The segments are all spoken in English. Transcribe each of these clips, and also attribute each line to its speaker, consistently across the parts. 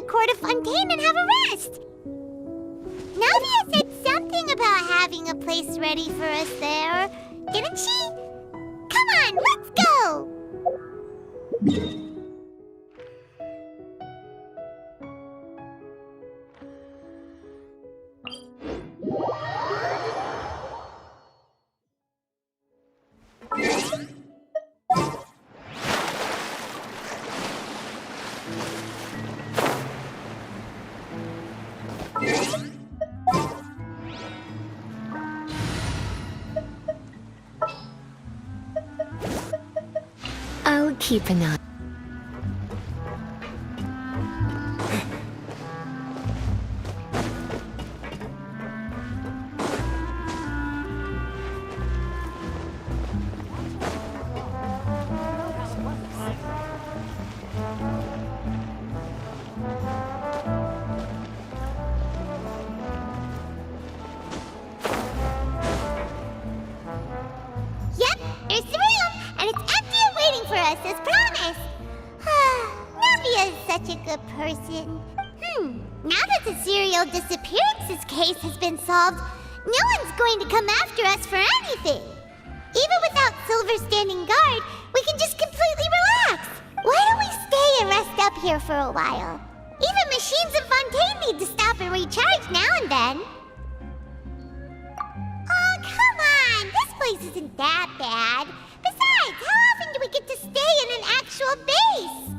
Speaker 1: court of Fontaine and have a rest. Navia said something about having a place ready for us there, didn't she? Come on, let's go!
Speaker 2: I'll keep an eye.
Speaker 1: Yep, there's the room, and it's empty and waiting for us as promised. Navia is such a good person. Now that the serial disappearances case has been solved, no one's going to come after us for anything. Even without Silver standing guard, we can just completely relax. Why don't we stay and rest up here for a while? Even machines in Fontaine need to stop and recharge now and then. Oh, come on! This place isn't that bad. Besides, how often do we get to stay in an actual base?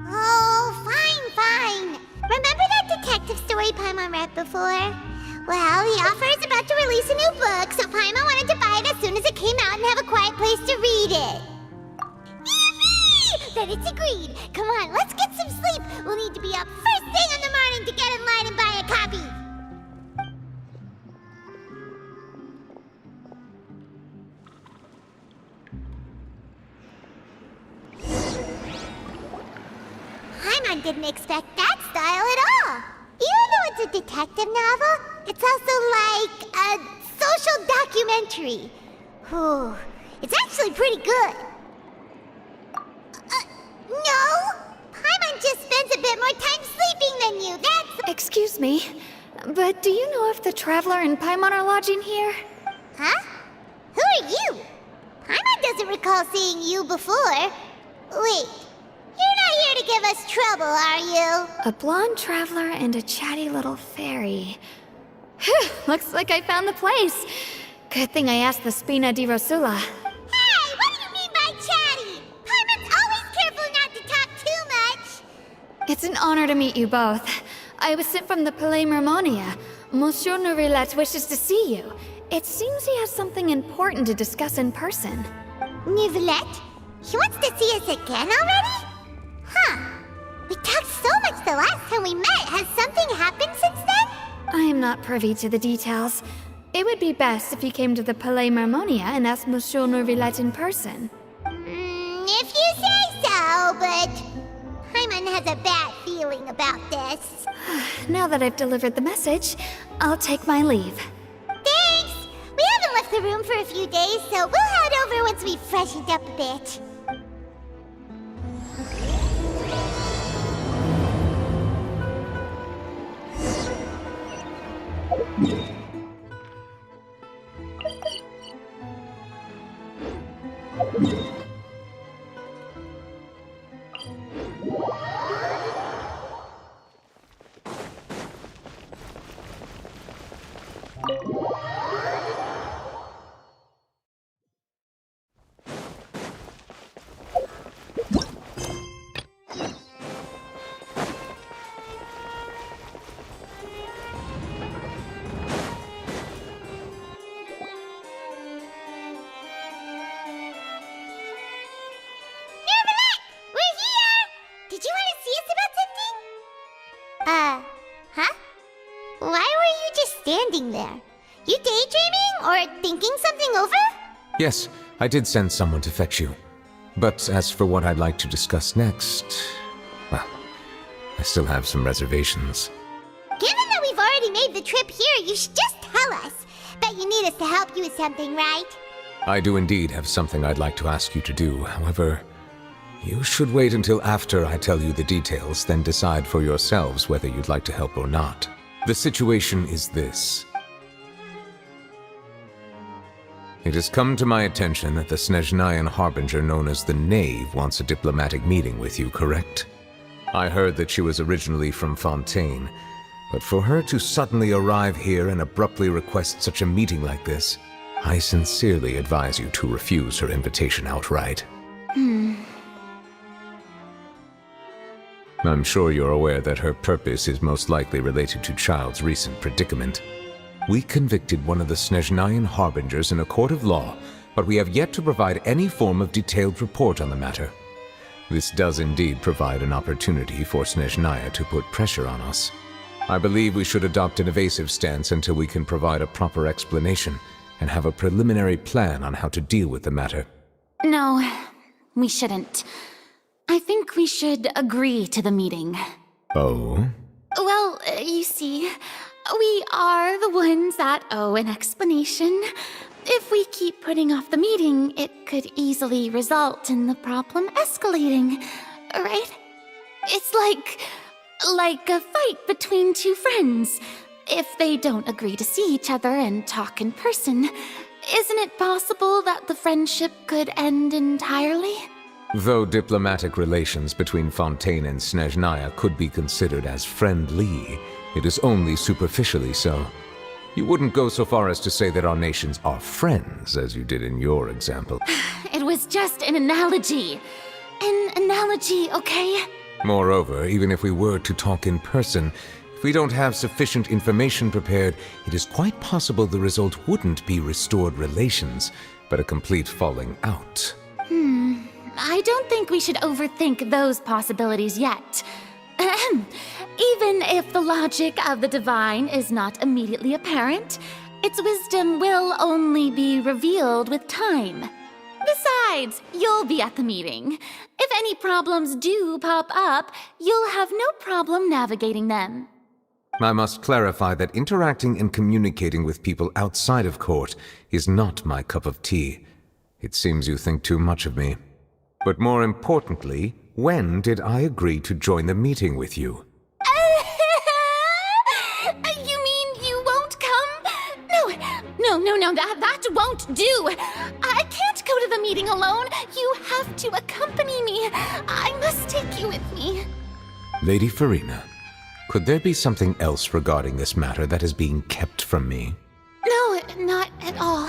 Speaker 1: Oh, fine. Remember that detective story Paimon read before? Well, the author is about to release a new book, so Paimon wanted to buy it as soon as it came out and have a quiet place to read it. Yippee! Then it's agreed. Come on, let's get some sleep. We'll need to be up first thing in the morning to get in line and buy a copy. Paimon didn't expect that style at all. Even though it's a detective novel, it's also like a social documentary. Whew, it's actually pretty good. No! Paimon just spends a bit more time sleeping than you, that's...
Speaker 2: Excuse me, but do you know if the Traveler and Paimon are lodging here?
Speaker 1: Huh? Who are you? Paimon doesn't recall seeing you before. Wait, you're not here to give us trouble, are you?
Speaker 2: A blonde traveler and a chatty little fairy. Whew, looks like I found the place. Good thing I asked the Spina di Rosula.
Speaker 1: Hey, what do you mean by chatty? Paimon's always careful not to talk too much.
Speaker 2: It's an honor to meet you both. I was sent from the Palais Mermonia. Monsieur Nourillet wishes to see you. It seems he has something important to discuss in person.
Speaker 1: Nourillet? He wants to see us again already? Huh. We talked so much the last time we met. Has something happened since then?
Speaker 2: I am not privy to the details. It would be best if you came to the Palais Mermonia and asked Monsieur Nourillet in person.
Speaker 1: If you say so, but... Paimon has a bad feeling about this.
Speaker 2: Now that I've delivered the message, I'll take my leave.
Speaker 1: Thanks! We haven't left the room for a few days, so we'll head over once we've freshened up a bit. Standing there. You daydreaming or thinking something over?
Speaker 3: Yes, I did send someone to fetch you. But as for what I'd like to discuss next, well, I still have some reservations.
Speaker 1: Given that we've already made the trip here, you should just tell us. Bet you need us to help you with something, right?
Speaker 3: I do indeed have something I'd like to ask you to do. However, You should wait until after I tell you the details, then decide for yourselves whether you'd like to help or not. The situation is this. It has come to my attention that the Snezhnayan harbinger known as the Knave wants a diplomatic meeting with you, correct? I heard that she was originally from Fontaine, but for her to suddenly arrive here and abruptly request such a meeting like this, I sincerely advise you to refuse her invitation outright. I'm sure you're aware that her purpose is most likely related to Child's recent predicament. We convicted one of the Snezhnayan harbingers in a court of law, but we have yet to provide any form of detailed report on the matter. This does indeed provide an opportunity for Snezhnaya to put pressure on us. I believe we should adopt an evasive stance until we can provide a proper explanation and have a preliminary plan on how to deal with the matter.
Speaker 4: No, we shouldn't. I think we should agree to the meeting.
Speaker 3: Oh?
Speaker 4: Well, you see, we are the ones that owe an explanation. If we keep putting off the meeting, it could easily result in the problem escalating, right? It's like a fight between two friends. If they don't agree to see each other and talk in person, isn't it possible that the friendship could end entirely?
Speaker 3: Though diplomatic relations between Fontaine and Snezhnaya could be considered as friendly, it is only superficially so. You wouldn't go so far as to say that our nations are friends, as you did in your example.
Speaker 4: It was just an analogy. An analogy, okay?
Speaker 3: Moreover, even if we were to talk in person, if we don't have sufficient information prepared, it is quite possible the result wouldn't be restored relations, but a complete falling out.
Speaker 4: I don't think we should overthink those possibilities yet. Even if the logic of the divine is not immediately apparent, its wisdom will only be revealed with time. Besides, you'll be at the meeting. If any problems do pop up, you'll have no problem navigating them.
Speaker 3: I must clarify that interacting and communicating with people outside of court is not my cup of tea. It seems you think too much of me. But more importantly, when did I agree to join the meeting with you?
Speaker 4: You mean you won't come? No, that won't do. I can't go to the meeting alone. You have to accompany me. I must take you with me.
Speaker 3: Lady Farina, could there be something else regarding this matter that is being kept from me?
Speaker 4: No, not at all.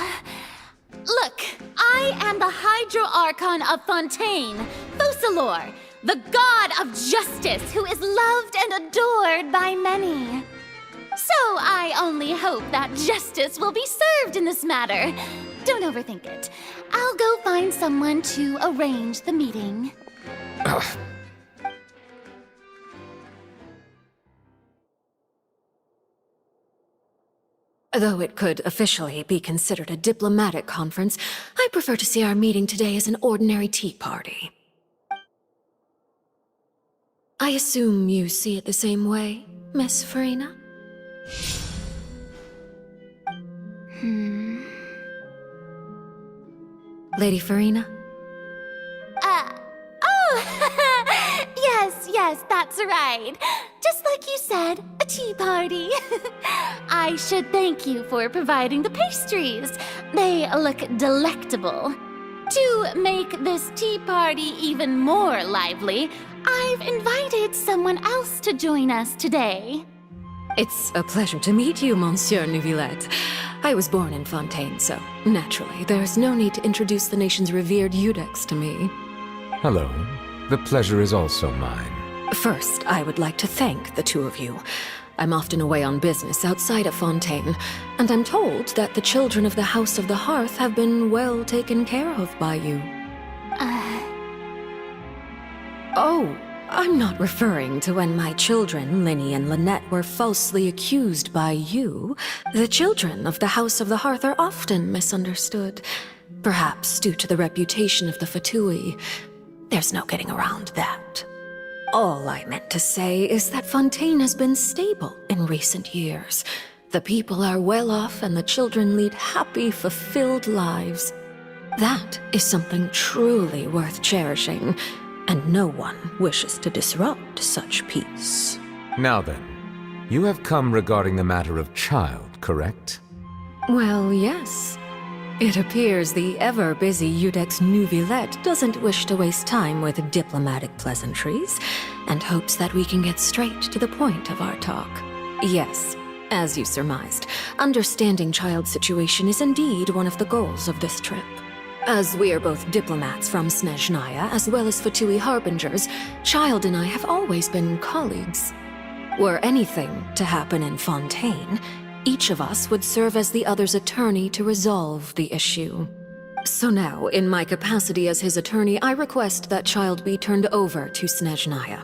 Speaker 4: Look, I am the Hydro-Archon of Fontaine, Focalor, the god of justice who is loved and adored by many. So I only hope that justice will be served in this matter. Don't overthink it. I'll go find someone to arrange the meeting.
Speaker 5: Though it could officially be considered a diplomatic conference, I prefer to see our meeting today as an ordinary tea party. I assume you see it the same way, Miss Farina? Lady Farina?
Speaker 4: Yes, that's right. Just like you said, a tea party. I should thank you for providing the pastries. They look delectable. To make this tea party even more lively, I've invited someone else to join us today.
Speaker 5: It's a pleasure to meet you, Monsieur Neuvillette. I was born in Fontaine, so naturally, there's no need to introduce the nation's revered Eudex to me.
Speaker 3: Hello. The pleasure is also mine.
Speaker 5: First, I would like to thank the two of you. I'm often away on business outside of Fontaine, and I'm told that the children of the House of the Hearth have been well taken care of by you. Oh, I'm not referring to when my children, Linny and Lynette, were falsely accused by you. The children of the House of the Hearth are often misunderstood, perhaps due to the reputation of the Fatui. There's no getting around that. All I meant to say is that Fontaine has been stable in recent years. The people are well off and the children lead happy, fulfilled lives. That is something truly worth cherishing. and no one wishes to disrupt such peace.
Speaker 3: Now then, you have come regarding the matter of child, correct?
Speaker 5: Well, yes. It appears the ever-busy Iudex Nuvilette doesn't wish to waste time with diplomatic pleasantries, and hopes that we can get straight to the point of our talk. Yes, as you surmised, understanding Child's situation is indeed one of the goals of this trip. As we are both diplomats from Snezhnaya as well as Fatui Harbingers, Child and I have always been colleagues. Were anything to happen in Fontaine, each of us would serve as the other's attorney to resolve the issue. So now, in my capacity as his attorney, I request that Child be turned over to Snezhnaya.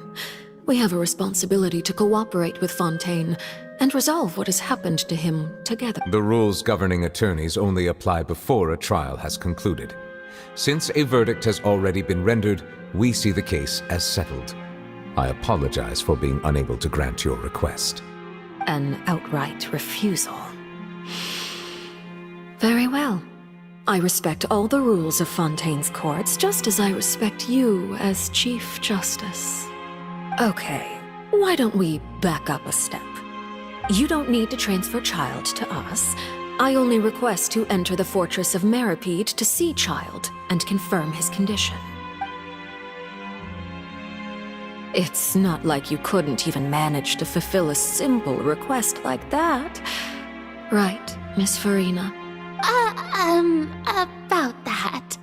Speaker 5: We have a responsibility to cooperate with Fontaine and resolve what has happened to him together.
Speaker 3: The rules governing attorneys only apply before a trial has concluded. Since a verdict has already been rendered, we see the case as settled. I apologize for being unable to grant your request.
Speaker 5: An outright refusal. Very well. I respect all the rules of Fontaine's courts, just as I respect you as Chief Justice. Okay, why don't we back up a step? You don't need to transfer Child to us. I only request to enter the fortress of Meripede to see Child and confirm his condition. It's not like you couldn't even manage to fulfill a simple request like that. Right, Miss Farina?
Speaker 4: About that.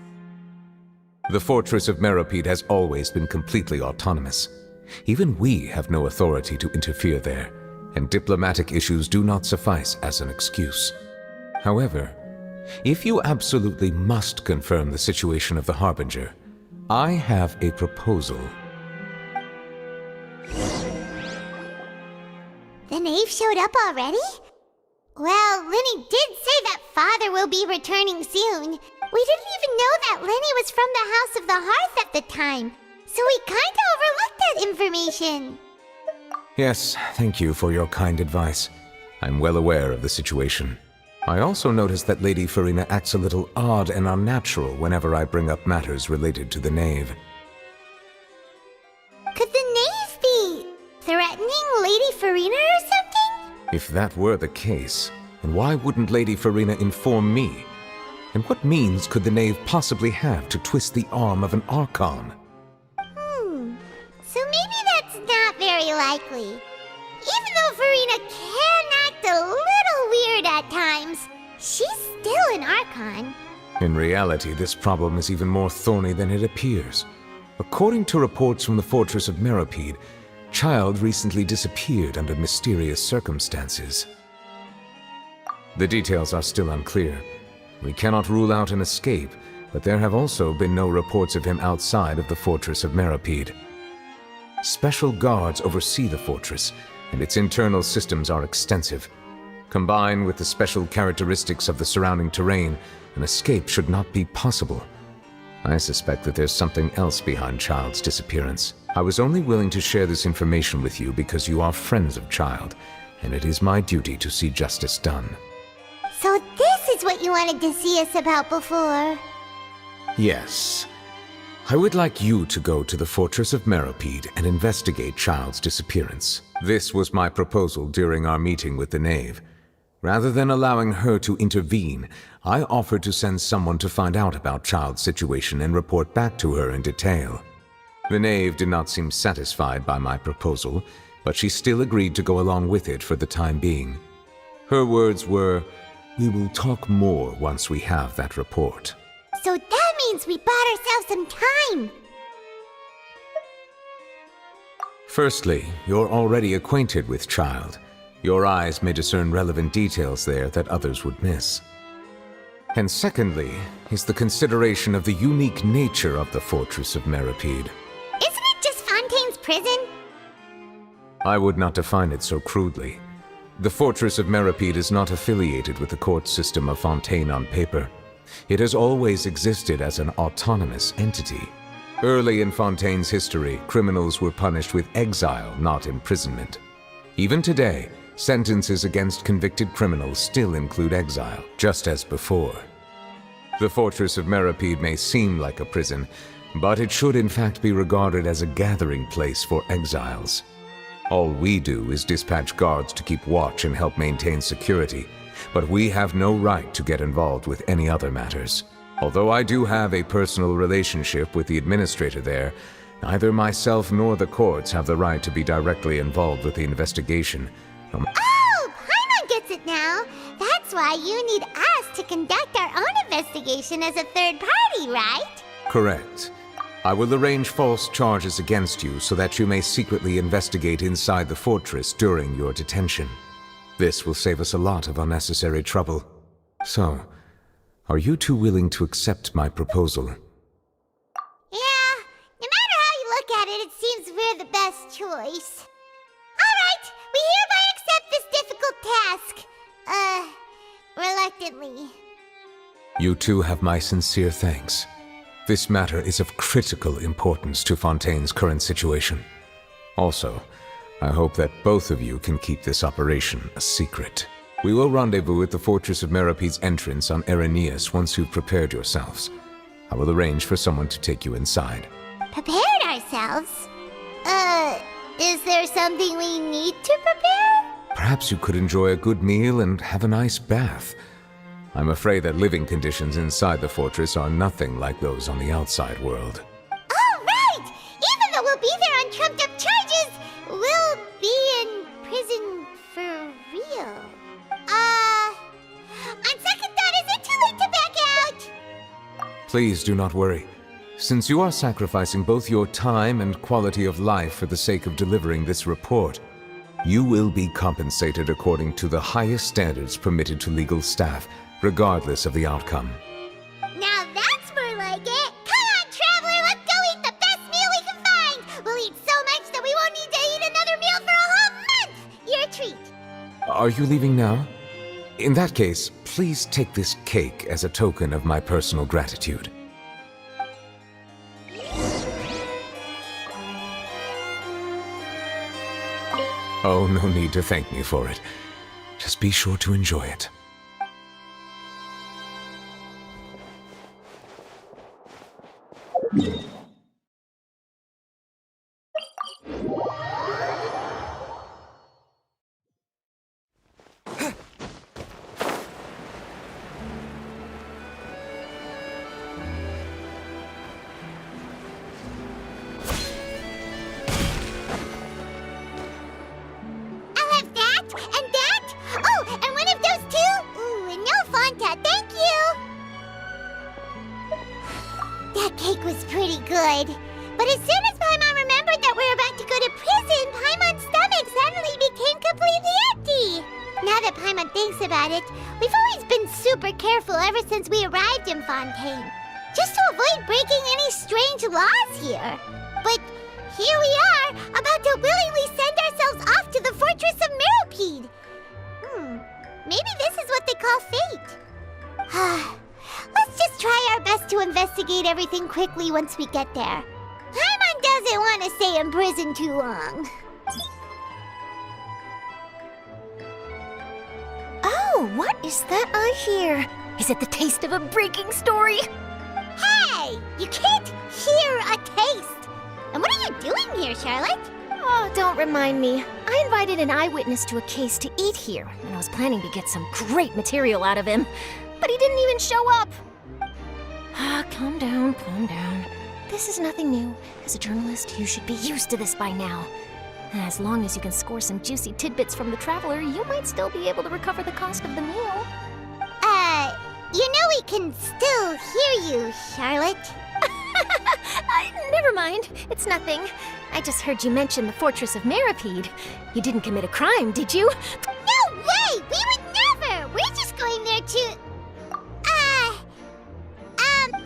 Speaker 3: The fortress of Meripede has always been completely autonomous. Even we have no authority to interfere there, and diplomatic issues do not suffice as an excuse. However, if you absolutely must confirm the situation of the Harbinger, I have a proposal.
Speaker 1: The knave showed up already? Well, Lenny did say that Father will be returning soon. We didn't even know that Lenny was from the House of the Hearth at the time, so we kinda overlooked that information.
Speaker 3: Yes, thank you for your kind advice. I'm well aware of the situation. I also noticed that Lady Farina acts a little odd and unnatural whenever I bring up matters related to the knave.
Speaker 1: Could the knave be threatening Lady Farina or something?
Speaker 3: If that were the case, then why wouldn't Lady Farina inform me? And what means could the knave possibly have to twist the arm of an Archon?
Speaker 1: So maybe that's not very likely. Even though Farina can act a little weird at times, she's still an Archon.
Speaker 3: In reality, this problem is even more thorny than it appears. According to reports from the Fortress of Meripede, Child recently disappeared under mysterious circumstances. The details are still unclear. We cannot rule out an escape, but there have also been no reports of him outside of the Fortress of Meripede. Special guards oversee the fortress, and its internal systems are extensive. Combined with the special characteristics of the surrounding terrain, an escape should not be possible. I suspect that there's something else behind Child's disappearance. I was only willing to share this information with you because you are friends of Child, and it is my duty to see justice done.
Speaker 1: So this is what you wanted to see us about before.
Speaker 3: Yes. I would like you to go to the Fortress of Meripede and investigate Child's disappearance. This was my proposal during our meeting with the knave. Rather than allowing her to intervene, I offered to send someone to find out about Child's situation and report back to her in detail. The knave did not seem satisfied by my proposal, but she still agreed to go along with it for the time being. Her words were, "We will talk more once we have that report."
Speaker 1: So that means we bought ourselves some time.
Speaker 3: Firstly, you're already acquainted with Child. Your eyes may discern relevant details there that others would miss. And secondly, is the consideration of the unique nature of the Fortress of Meripede.
Speaker 1: Isn't it just Fontaine's prison?
Speaker 3: I would not define it so crudely. The Fortress of Meripede is not affiliated with the court system of Fontaine on paper. It has always existed as an autonomous entity. Early in Fontaine's history, criminals were punished with exile, not imprisonment. Even today, sentences against convicted criminals still include exile, just as before. The Fortress of Meripede may seem like a prison, but it should in fact be regarded as a gathering place for exiles. All we do is dispatch guards to keep watch and help maintain security, but we have no right to get involved with any other matters. Although I do have a personal relationship with the administrator there, neither myself nor the courts have the right to be directly involved with the investigation.
Speaker 1: Oh, Paimon gets it now. That's why you need us to conduct our own investigation as a third party, right?
Speaker 3: Correct. I will arrange false charges against you so that you may secretly investigate inside the fortress during your detention. This will save us a lot of unnecessary trouble. So, are you two willing to accept my proposal?
Speaker 1: Yeah, no matter how you look at it, it seems we're the best choice. Alright, we hereby accept this difficult task. Reluctantly.
Speaker 3: You two have my sincere thanks. This matter is of critical importance to Fontaine's current situation. Also, I hope that both of you can keep this operation a secret. We will rendezvous at the Fortress of Meropede's entrance on Irenaeus once you've prepared yourselves. I will arrange for someone to take you inside.
Speaker 1: Prepared ourselves? Is there something we need to prepare?
Speaker 3: Perhaps you could enjoy a good meal and have a nice bath. I'm afraid that living conditions inside the fortress are nothing like those on the outside world.
Speaker 1: Oh, right! Even though we'll be there on trumped-up charges, we'll be in prison for real. On second thought, is it too late to back out?
Speaker 3: Please do not worry. Since you are sacrificing both your time and quality of life for the sake of delivering this report, you will be compensated according to the highest standards permitted to legal staff, regardless of the outcome.
Speaker 1: Now that's more like it. Come on, traveler, let's go eat the best meal we can find. We'll eat so much that we won't need to eat another meal for a whole month. Your treat.
Speaker 3: Are you leaving now? In that case, please take this cake as a token of my personal gratitude. Oh, no need to thank me for it. Just be sure to enjoy it.
Speaker 1: I'll have that, and that. Oh, and one of those too. Ooh, and no Fanta, thank you. That cake was pretty good. But as soon as Paimon remembered that we're about to go to prison, Paimon's stomach suddenly became completely empty. Now that Paimon thinks about it, we've always been super careful ever since we arrived in Fontaine, just to avoid breaking any strange laws here. But here we are, about to willingly send ourselves off to the Fortress of Meropede. Maybe this is what they call fate. Let's just try our best to investigate everything quickly once we get there. Paimon doesn't want to stay in prison too long.
Speaker 6: Oh, what is that I hear? Is it the taste of a breaking story?
Speaker 1: Hey! You can't hear a taste! And what are you doing here, Charlotte?
Speaker 6: Oh, don't remind me. I invited an eyewitness to a case to eat here, and I was planning to get some great material out of him. But he didn't even show up. Calm down, calm down. This is nothing new. As a journalist, you should be used to this by now. As long as you can score some juicy tidbits from the traveler, you might still be able to recover the cost of the meal.
Speaker 1: You know we can still hear you, Charlotte.
Speaker 6: Never mind. It's nothing. I just heard you mention the Fortress of Meropede. You didn't commit a crime, did you?
Speaker 1: No way! We would never! We're just going there to...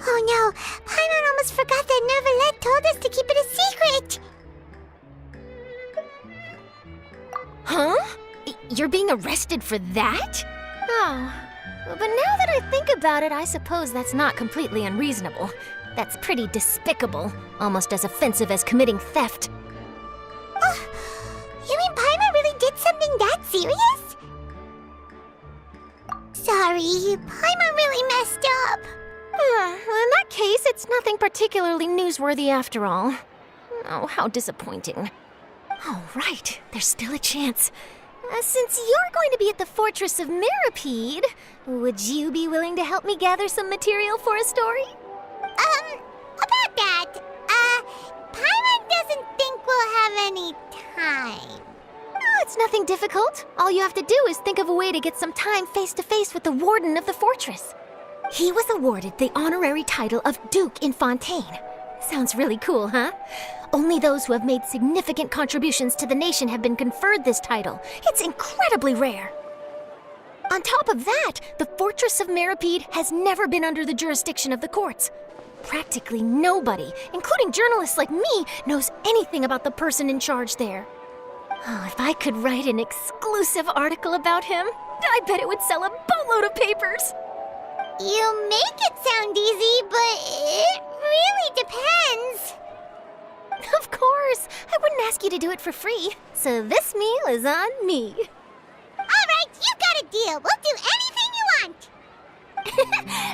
Speaker 1: Oh no, Paimon almost forgot that Neverlet told us to keep it a secret!
Speaker 6: Huh? You're being arrested for that? Oh, but now that I think about it, I suppose that's not completely unreasonable. That's pretty despicable, almost as offensive as committing theft.
Speaker 1: Oh, you mean Paimon really did something that serious? Sorry, Paimon really messed up.
Speaker 6: Well, in that case, it's nothing particularly newsworthy after all. Oh, how disappointing. All right, there's still a chance. Since you're going to be at the Fortress of Maripede, would you be willing to help me gather some material for a story?
Speaker 1: About that, Paimon doesn't think we'll have any time.
Speaker 6: Oh, it's nothing difficult. All you have to do is think of a way to get some time face-to-face with the warden of the fortress. He was awarded the honorary title of Duke in Fontaine. Sounds really cool, huh? Only those who have made significant contributions to the nation have been conferred this title. It's incredibly rare. On top of that, the Fortress of Maripede has never been under the jurisdiction of the courts. Practically nobody, including journalists like me, knows anything about the person in charge there. Oh, if I could write an exclusive article about him, I bet it would sell a boatload of papers.
Speaker 1: You make it sound easy, but it really depends.
Speaker 6: Of course, I wouldn't ask you to do it for free, so this meal is on me.
Speaker 1: All right, you got a deal. We'll do anything you want.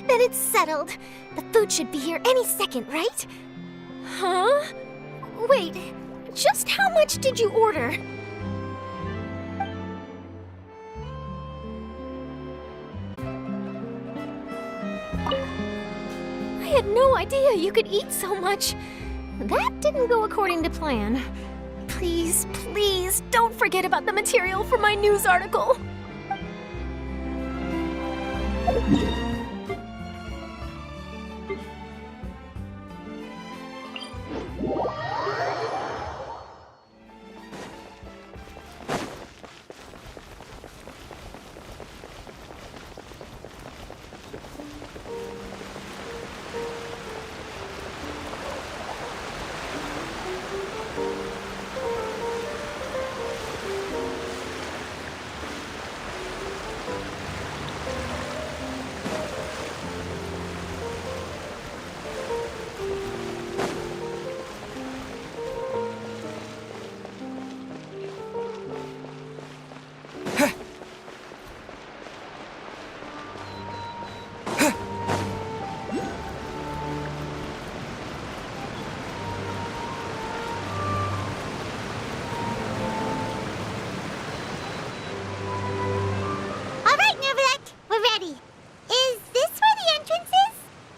Speaker 6: Then it's settled. The food should be here any second, right? Huh? Wait, just how much did you order? I had no idea you could eat so much. That didn't go according to plan. Please, please, don't forget about the material for my news article.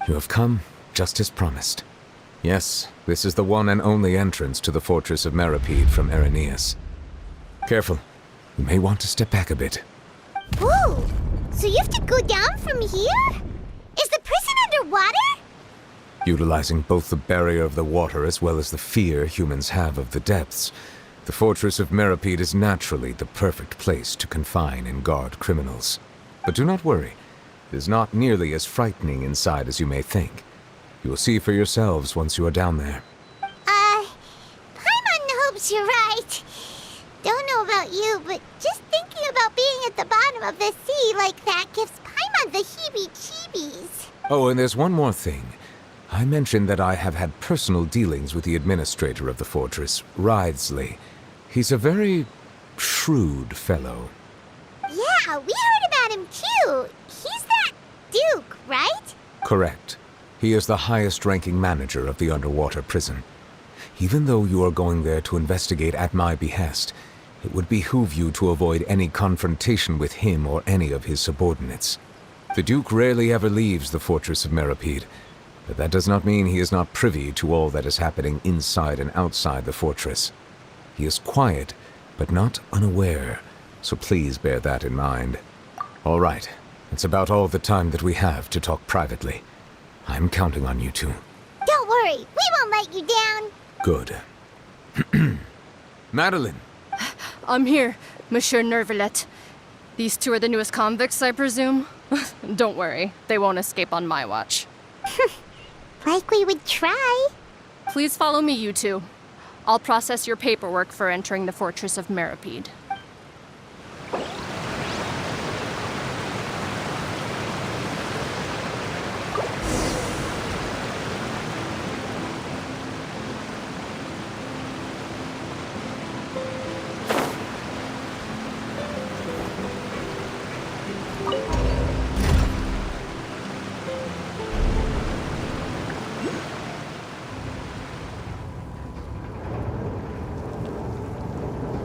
Speaker 3: You have come, just as promised. Yes, this is the one and only entrance to the Fortress of Maripede from Irenaeus. Careful. You may want to step back a bit.
Speaker 1: Whoa! So you have to go down from here? Is the prison underwater?
Speaker 3: Utilizing both the barrier of the water as well as the fear humans have of the depths, the Fortress of Maripede is naturally the perfect place to confine and guard criminals. But do not worry. It is not nearly as frightening inside as you may think. You will see for yourselves once you are down there.
Speaker 1: Paimon hopes you're right. Don't know about you, but just thinking about being at the bottom of the sea like that gives Paimon the heebie-jeebies.
Speaker 3: Oh, and there's one more thing. I mentioned that I have had personal dealings with the administrator of the fortress, Writhsley. He's a very shrewd fellow.
Speaker 1: Yeah, we heard about him too. He's that Duke, right?
Speaker 3: Correct. He is the highest-ranking manager of the underwater prison. Even though you are going there to investigate at my behest, it would behoove you to avoid any confrontation with him or any of his subordinates. The Duke rarely ever leaves the Fortress of Maripede, but that does not mean he is not privy to all that is happening inside and outside the fortress. He is quiet, but not unaware, so please bear that in mind. All right, it's about all the time that we have to talk privately. I'm counting on you two.
Speaker 1: Don't worry, we won't let you down.
Speaker 3: Good. Madeline!
Speaker 7: I'm here, Monsieur Nervalet. These two are the newest convicts, I presume? Don't worry, they won't escape on my watch.
Speaker 1: Like we would try.
Speaker 7: Please follow me, you two. I'll process your paperwork for entering the Fortress of Maripede.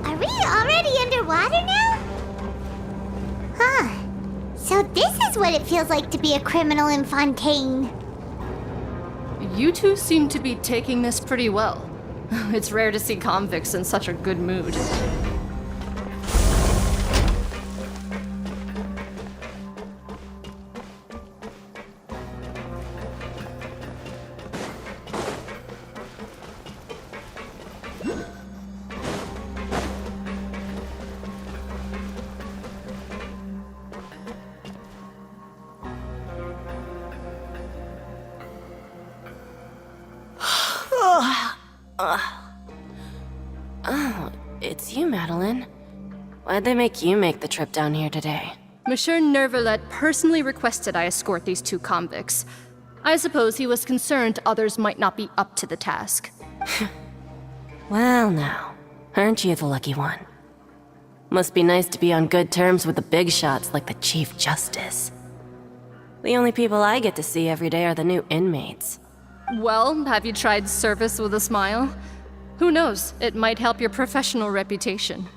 Speaker 1: Are we already underwater now? Huh. So this is what it feels like to be a criminal in Fontaine.
Speaker 7: You two seem to be taking this pretty well. It's rare to see convicts in such a good mood.
Speaker 8: Oh, it's you, Madeline. Why'd they make you make the trip down here today?
Speaker 7: Monsieur Nervalet personally requested I escort these two convicts. I suppose he was concerned others might not be up to the task.
Speaker 8: Well now, aren't you the lucky one? Must be nice to be on good terms with the big shots like the Chief Justice. The only people I get to see every day are the new inmates.
Speaker 7: Well, have you tried service with a smile? Who knows, it might help your professional reputation.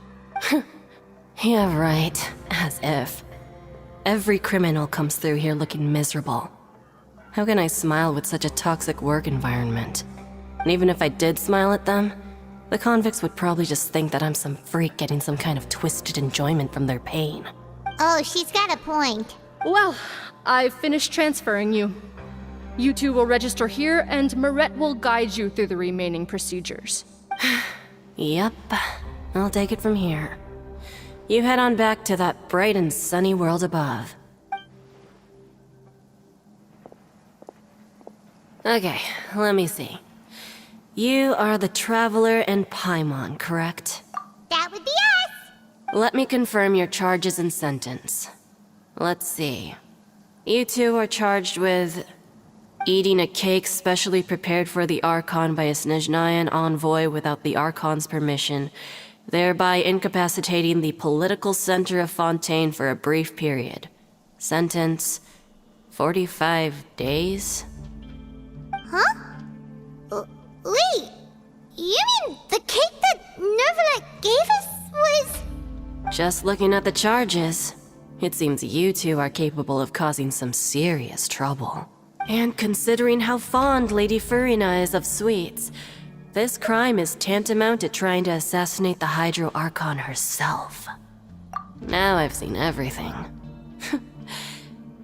Speaker 8: Yeah, right. As if. Every criminal comes through here looking miserable. How can I smile with such a toxic work environment? And even if I did smile at them, the convicts would probably just think that I'm some freak getting some kind of twisted enjoyment from their pain.
Speaker 1: Oh, she's got a point.
Speaker 7: Well, I've finished transferring you. You two will register here, and Marette will guide you through the remaining procedures.
Speaker 8: Yep, I'll take it from here. You head on back to that bright and sunny world above. Okay, let me see. You are the Traveler and Paimon, correct?
Speaker 1: That would be us!
Speaker 8: Let me confirm your charges and sentence. Let's see. You two are charged with eating a cake specially prepared for the Archon by a Snezhnayan envoy without the Archon's permission, thereby incapacitating the political center of Fontaine for a brief period. Sentence: 45 days?
Speaker 1: Huh? Wait, you mean the cake that Nervalet gave us was...
Speaker 8: Just looking at the charges, it seems you two are capable of causing some serious trouble. And considering how fond Lady Furina is of sweets, this crime is tantamount to trying to assassinate the Hydro Archon herself. Now I've seen everything.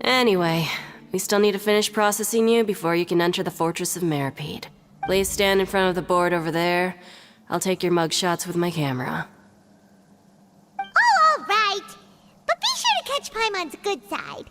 Speaker 8: Anyway, we still need to finish processing you before you can enter the Fortress of Meripede. Please stand in front of the board over there. I'll take your mug shots with my camera.
Speaker 1: Oh, all right. But be sure to catch Paimon's good side.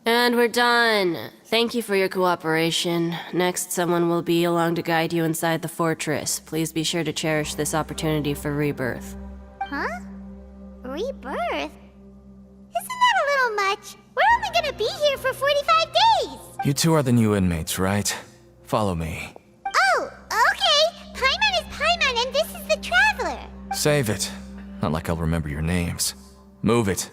Speaker 8: And we're done. Thank you for your cooperation. Next, someone will be along to guide you inside the fortress. Please be sure to cherish this opportunity for rebirth.
Speaker 1: Huh? Rebirth? Isn't that a little much? We're only gonna be here for 45 days!
Speaker 9: You two are the new inmates, right? Follow me.
Speaker 1: Oh, okay! Paimon is Paimon and this is the Traveler!
Speaker 9: Save it. Not like I'll remember your names. Move it.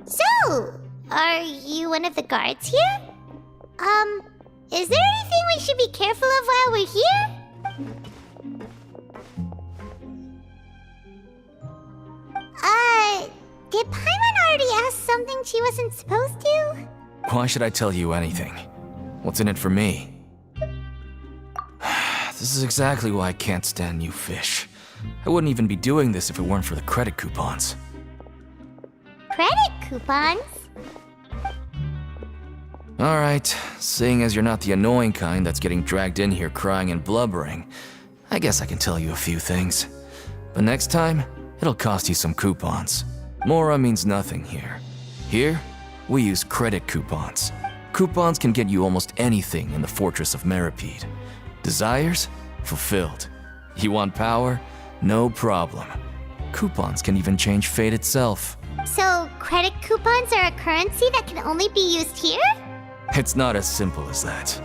Speaker 1: So, are you one of the guards here? Is there anything we should be careful of while we're here? when she wasn't supposed to?
Speaker 9: Why should I tell you anything? What's in it for me? This is exactly why I can't stand you fish. I wouldn't even be doing this if it weren't for the credit coupons.
Speaker 1: Credit coupons?
Speaker 9: Alright, seeing as you're not the annoying kind that's getting dragged in here crying and blubbering, I guess I can tell you a few things. But next time, it'll cost you some coupons. Mora means nothing here. Here, we use credit coupons. Coupons can get you almost anything in the Fortress of Meripede. Desires? Fulfilled. You want power? No problem. Coupons can even change fate itself.
Speaker 1: So, credit coupons are a currency that can only be used here?
Speaker 9: It's not as simple as that.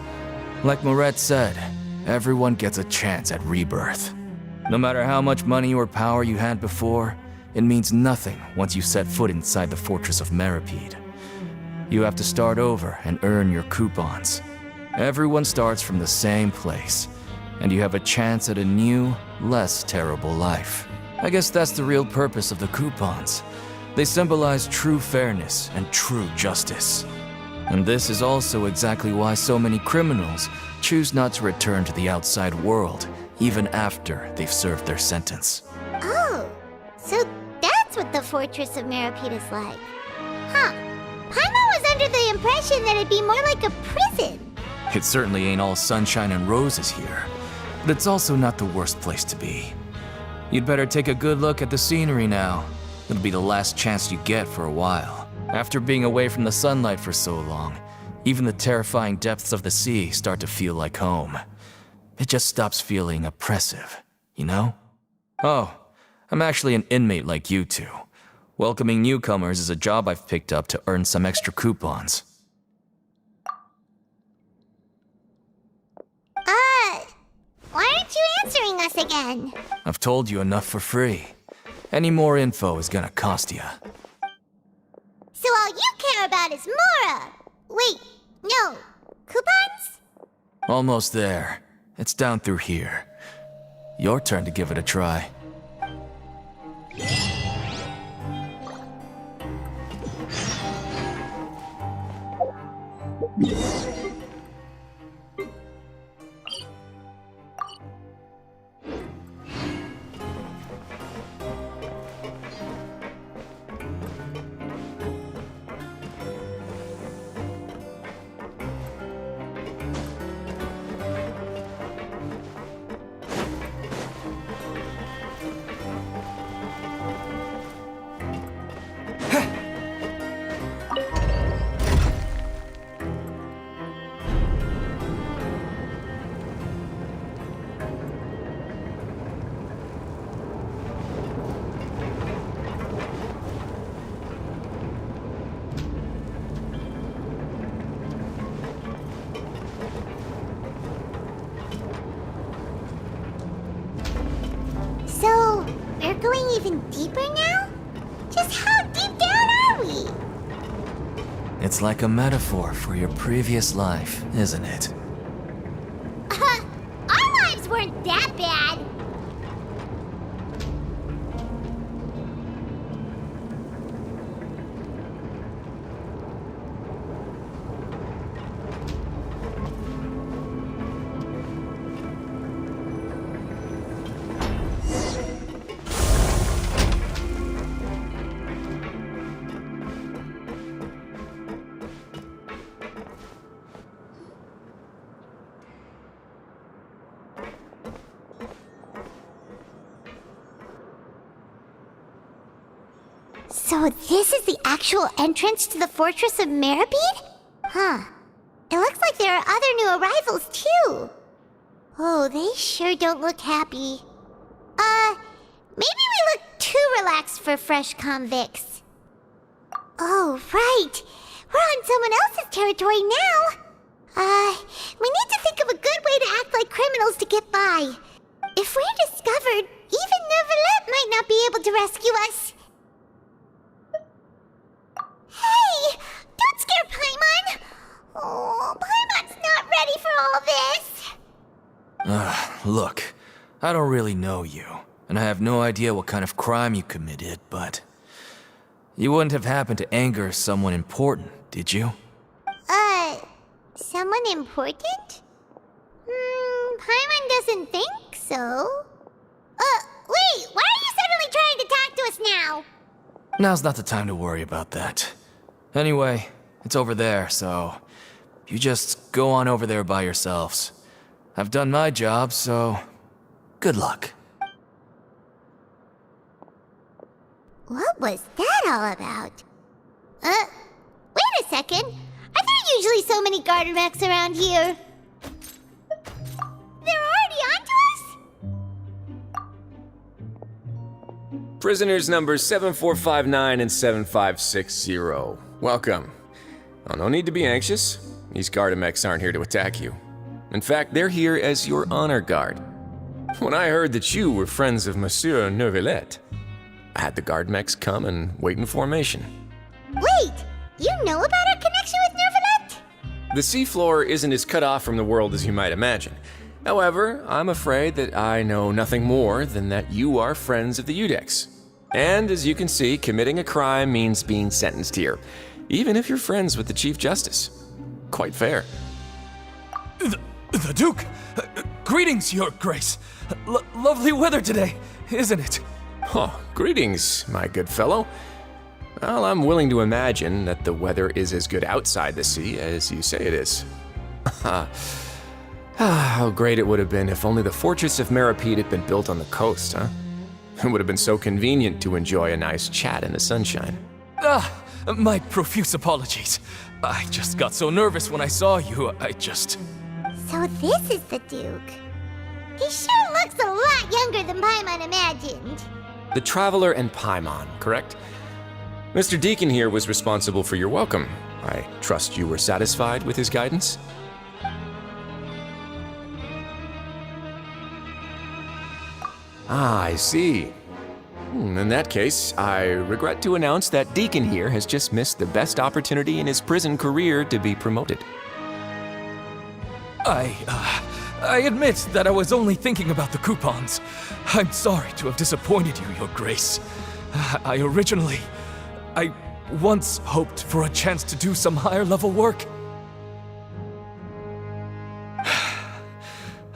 Speaker 9: Like Moret said, everyone gets a chance at rebirth. No matter how much money or power you had before, it means nothing once you set foot inside the Fortress of Meripede. You have to start over and earn your coupons. Everyone starts from the same place, and you have a chance at a new, less terrible life. I guess that's the real purpose of the coupons. They symbolize true fairness and true justice. And this is also exactly why so many criminals choose not to return to the outside world, even after they've served their sentence.
Speaker 1: Oh, so that's what the Fortress of Meripede is like. Huh. Paimon was under the impression that it'd be more like a prison.
Speaker 9: It certainly ain't all sunshine and roses here, but it's also not the worst place to be. You'd better take a good look at the scenery now. It'll be the last chance you get for a while. After being away from the sunlight for so long, even the terrifying depths of the sea start to feel like home. It just stops feeling oppressive, you know? Oh, I'm actually an inmate like you two. Welcoming newcomers is a job I've picked up to earn some extra coupons.
Speaker 1: Why aren't you answering us again?
Speaker 9: I've told you enough for free. Any more info is gonna cost ya.
Speaker 1: So all you care about is Mora! Wait, no. Coupons?
Speaker 9: Almost there. It's down through here. Your turn to give it a try.
Speaker 1: So, we're going even deeper now? Just how deep down are we?
Speaker 9: It's like a metaphor for your previous life, isn't it?
Speaker 1: Our lives weren't that bad. So this is the actual entrance to the Fortress of Meripede? Huh. It looks like there are other new arrivals, too. Oh, they sure don't look happy. Maybe we look too relaxed for fresh convicts. Oh, right. We're on someone else's territory now. We need to think of a good way to act like criminals to get by. If we're discovered, even Neuvillette might not be able to rescue us. Hey! Don't scare Paimon! Oh, Paimon's not ready for all this!
Speaker 9: Look, I don't really know you, and I have no idea what kind of crime you committed, but You wouldn't have happened to anger someone important, did you?
Speaker 1: Someone important? Paimon doesn't think so. Wait, why are you suddenly trying to talk to us now?
Speaker 9: Now's not the time to worry about that. Anyway, it's over there, so you just go on over there by yourselves. I've done my job, so good luck.
Speaker 1: What was that all about? Wait a second. Are there usually so many garter mechs around here? They're already onto us?
Speaker 10: Prisoners numbers 7459 and 7560. Welcome. Oh, no need to be anxious. These Gardamex aren't here to attack you. In fact, they're here as your honor guard. When I heard that you were friends of Monsieur Neuvillette, I had the Gardamex come and wait in formation.
Speaker 1: Wait, you know about our connection with Neuvillette?
Speaker 10: The seafloor isn't as cut off from the world as you might imagine. However, I'm afraid that I know nothing more than that you are friends of the Udex. And as you can see, committing a crime means being sentenced here, even if you're friends with the Chief Justice. Quite fair.
Speaker 9: The Duke! Greetings, Your Grace. Lovely weather today, isn't it?
Speaker 10: Oh, greetings, my good fellow. Well, I'm willing to imagine that the weather is as good outside the sea as you say it is. How great it would have been if only the fortress of Maripede had been built on the coast, huh? It would have been so convenient to enjoy a nice chat in the sunshine.
Speaker 9: My profuse apologies. I just got so nervous when I saw you,
Speaker 1: So this is the Duke. He sure looks a lot younger than Paimon imagined.
Speaker 10: The Traveler and Paimon, correct? Mr. Deacon here was responsible for your welcome. I trust you were satisfied with his guidance? Ah, I see. In that case, I regret to announce that Deacon here has just missed the best opportunity in his prison career to be promoted.
Speaker 9: I admit that I was only thinking about the coupons. I'm sorry to have disappointed you, Your Grace. I once hoped for a chance to do some higher-level work.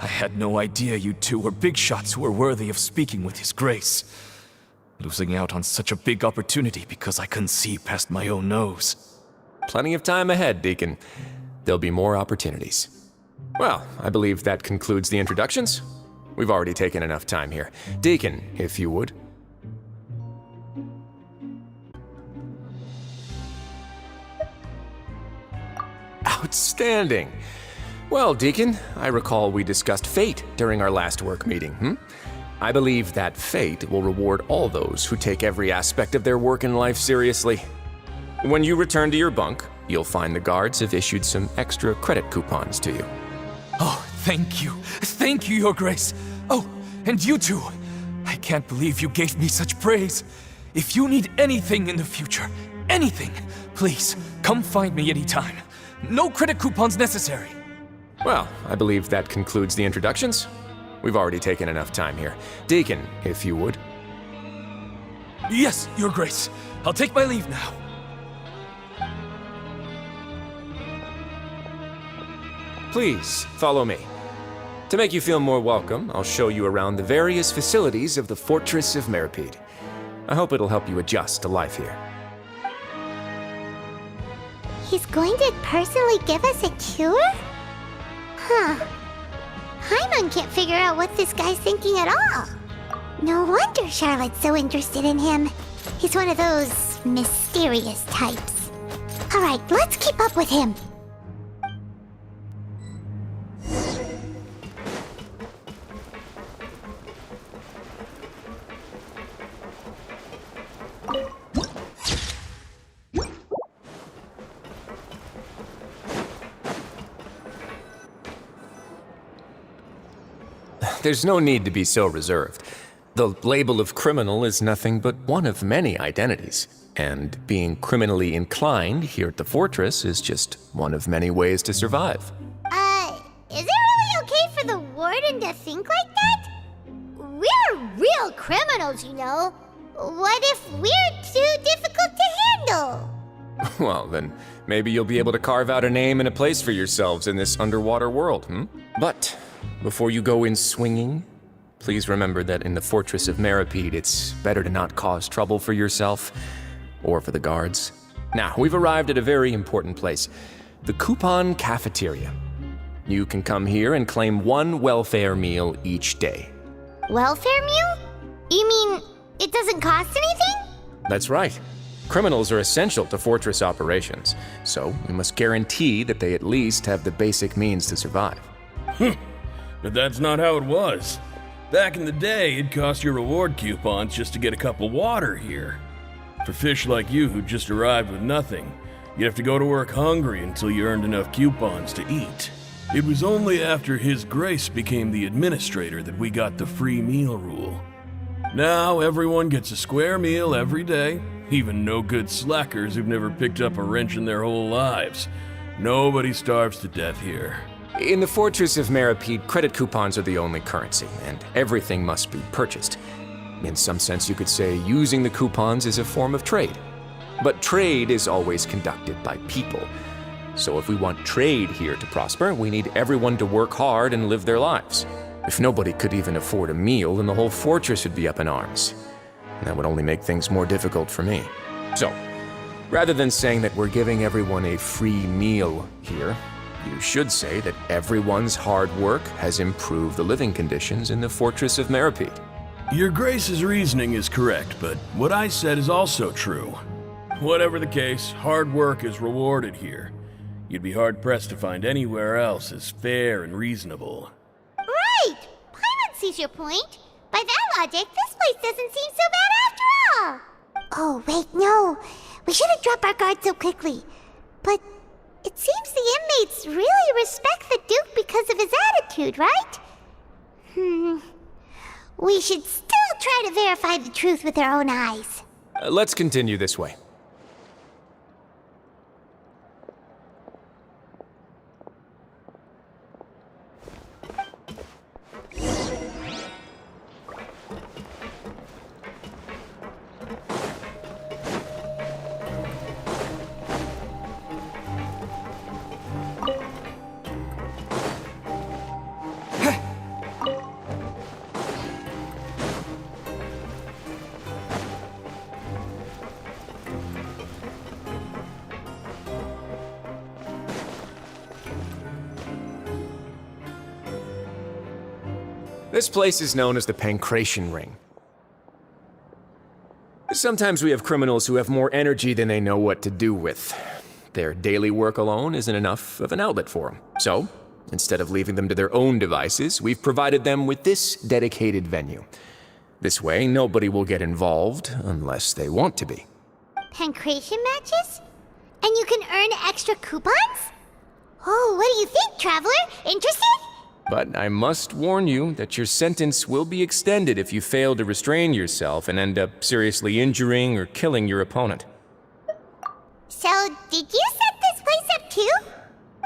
Speaker 9: I had no idea you two were big shots who were worthy of speaking with His Grace. Losing out on such a big opportunity because I couldn't see past my own nose.
Speaker 10: Plenty of time ahead, Deacon. There'll be more opportunities. Well, I believe that concludes the introductions. We've already taken enough time here. Deacon, if you would. Outstanding. Well, Deacon, I recall we discussed fate during our last work meeting, I believe that fate will reward all those who take every aspect of their work in life seriously. When you return to your bunk, you'll find the guards have issued some extra credit coupons to you.
Speaker 9: Oh, thank you. Thank you, Your Grace. Oh, and you too. I can't believe you gave me such praise. If you need anything in the future, anything, please, come find me anytime. No credit coupons necessary.
Speaker 10: Well, I believe that concludes the introductions. We've already taken enough time here. Deacon, if you would.
Speaker 9: Yes, Your Grace. I'll take my leave now.
Speaker 10: Please, follow me. To make you feel more welcome, I'll show you around the various facilities of the Fortress of Maripede. I hope it'll help you adjust to life here.
Speaker 1: He's going to personally give us a tour? Huh. Paimon can't figure out what this guy's thinking at all. No wonder Charlotte's so interested in him. He's one of those mysterious types. Alright, let's keep up with him.
Speaker 10: There's no need to be so reserved. The label of criminal is nothing but one of many identities, and being criminally inclined here at the fortress is just one of many ways to survive.
Speaker 1: Is it really okay for the warden to think like that? We're real criminals, you know. What if we're too difficult to handle.
Speaker 10: Well, then maybe you'll be able to carve out a name and a place for yourselves in this underwater world, But before you go in swinging, please remember that in the Fortress of Meripede, it's better to not cause trouble for yourself or for the guards. Now, we've arrived at a very important place, the Coupon Cafeteria. You can come here and claim one welfare meal each day.
Speaker 1: Welfare meal? You mean it doesn't cost anything?
Speaker 10: That's right. Criminals are essential to Fortress operations, so we must guarantee that they at least have the basic means to survive.
Speaker 11: But that's not how it was. Back in the day, it cost you reward coupons just to get a cup of water here. For fish like you who just arrived with nothing, you'd have to go to work hungry until you earned enough coupons to eat. It was only after His Grace became the administrator that we got the free meal rule. Now everyone gets a square meal every day, even no-good slackers who've never picked up a wrench in their whole lives. Nobody starves to death here.
Speaker 10: In the Fortress of Meripede, credit coupons are the only currency, and everything must be purchased. In some sense, you could say using the coupons is a form of trade. But trade is always conducted by people. So if we want trade here to prosper, we need everyone to work hard and live their lives. If nobody could even afford a meal, then the whole fortress would be up in arms. And that would only make things more difficult for me. So, rather than saying that we're giving everyone a free meal here, you should say that everyone's hard work has improved the living conditions in the Fortress of Meripede.
Speaker 11: Your Grace's reasoning is correct, but what I said is also true. Whatever the case, hard work is rewarded here. You'd be hard-pressed to find anywhere else as fair and reasonable.
Speaker 1: Right! Paimon sees your point. By that logic, this place doesn't seem so bad after all. Oh, wait, no. We shouldn't drop our guard so quickly. But it seems the inmates really respect the Duke because of his attitude, right? We should still try to verify the truth with our own eyes.
Speaker 10: Let's continue this way. This place is known as the Pancration Ring. Sometimes we have criminals who have more energy than they know what to do with. Their daily work alone isn't enough of an outlet for them. So, instead of leaving them to their own devices, we've provided them with this dedicated venue. This way, nobody will get involved unless they want to be.
Speaker 1: Pancration matches? And you can earn extra coupons? Oh, what do you think, traveler? Interested?
Speaker 10: But I must warn you that your sentence will be extended if you fail to restrain yourself and end up seriously injuring or killing your opponent.
Speaker 1: So, did you set this place up too?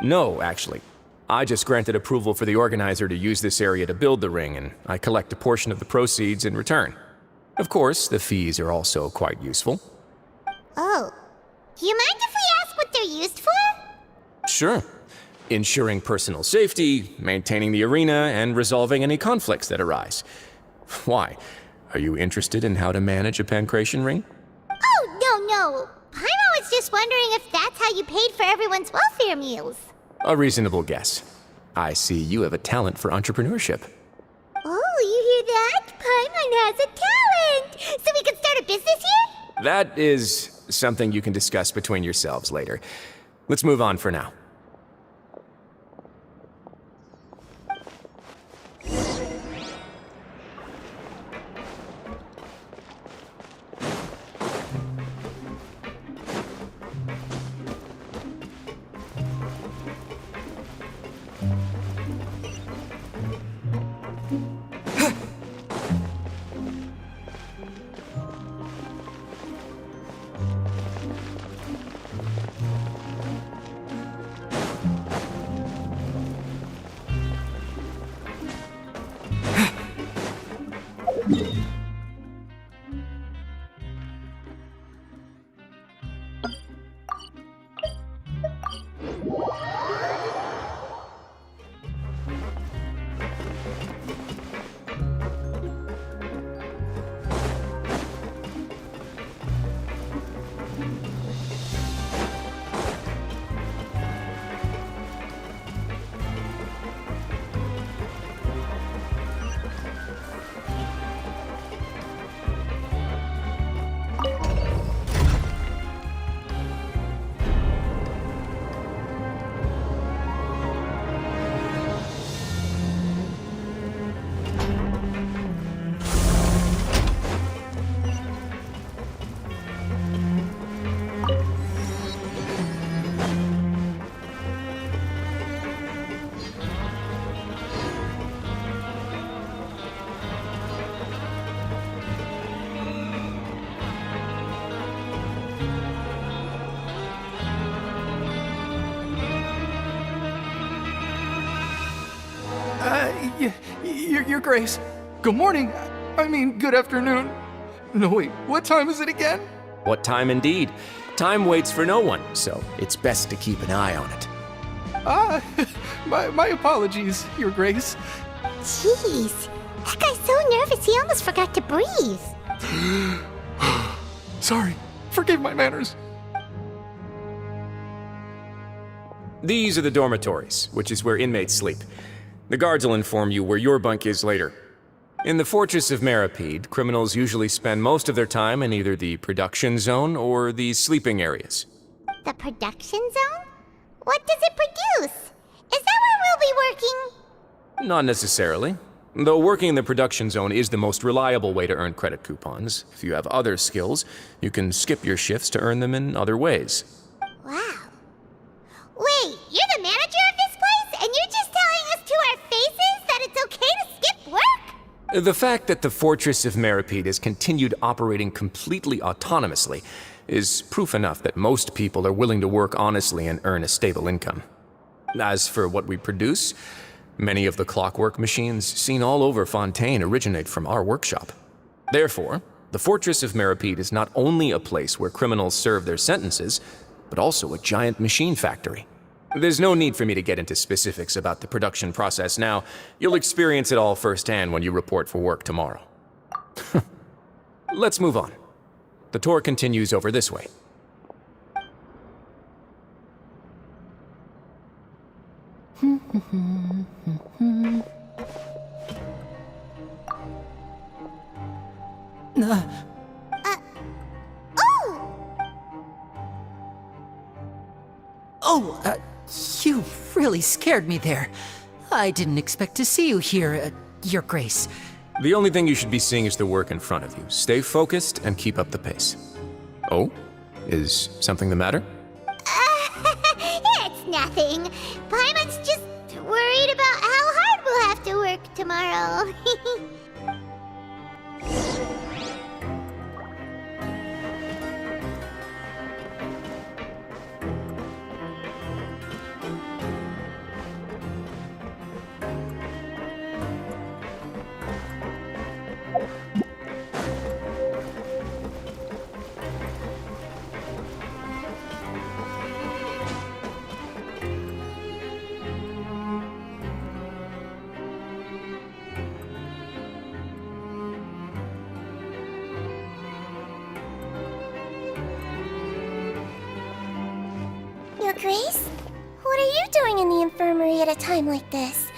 Speaker 10: No, actually. I just granted approval for the organizer to use this area to build the ring, and I collect a portion of the proceeds in return. Of course, the fees are also quite useful.
Speaker 1: Oh. Do you mind if we ask what they're used for?
Speaker 10: Sure. Ensuring personal safety, maintaining the arena, and resolving any conflicts that arise. Why? Are you interested in how to manage a pancration ring?
Speaker 1: Oh, no. Paimon was just wondering if that's how you paid for everyone's welfare meals.
Speaker 10: A reasonable guess. I see you have a talent for entrepreneurship.
Speaker 1: Oh, you hear that? Paimon has a talent! So we can start a business here?
Speaker 10: That is something you can discuss between yourselves later. Let's move on for now.
Speaker 12: Your Grace. Good morning. I mean, good afternoon. No, wait, what time is it again?
Speaker 10: What time indeed? Time waits for no one, so it's best to keep an eye on it.
Speaker 12: My apologies, Your Grace.
Speaker 1: Jeez, that guy's so nervous he almost forgot to breathe.
Speaker 12: Sorry, forgive my manners.
Speaker 10: These are the dormitories, which is where inmates sleep. The guards will inform you where your bunk is later. In the Fortress of Maripede, criminals usually spend most of their time in either the production zone or the sleeping areas.
Speaker 1: The production zone? What does it produce? Is that where we'll be working?
Speaker 10: Not necessarily. Though working in the production zone is the most reliable way to earn credit coupons, if you have other skills, you can skip your shifts to earn them in other ways.
Speaker 1: Wow. Wait, you're the manager of this place, and you're just telling us to our faces that it's okay to skip work?
Speaker 10: The fact that the Fortress of Maripede has continued operating completely autonomously is proof enough that most people are willing to work honestly and earn a stable income. As for what we produce, many of the clockwork machines seen all over Fontaine originate from our workshop. Therefore, the Fortress of Maripede is not only a place where criminals serve their sentences, but also a giant machine factory. There's no need for me to get into specifics about the production process now. You'll experience it all firsthand when you report for work tomorrow. Let's move on. The tour continues over this way.
Speaker 13: You really scared me there. I didn't expect to see you here, Your Grace.
Speaker 10: The only thing you should be seeing is the work in front of you. Stay focused and keep up the pace. Oh? Is something the matter?
Speaker 1: It's nothing. Paimon's just worried about how hard we'll have to work tomorrow. Your Grace? What are you doing in the infirmary at a time like this?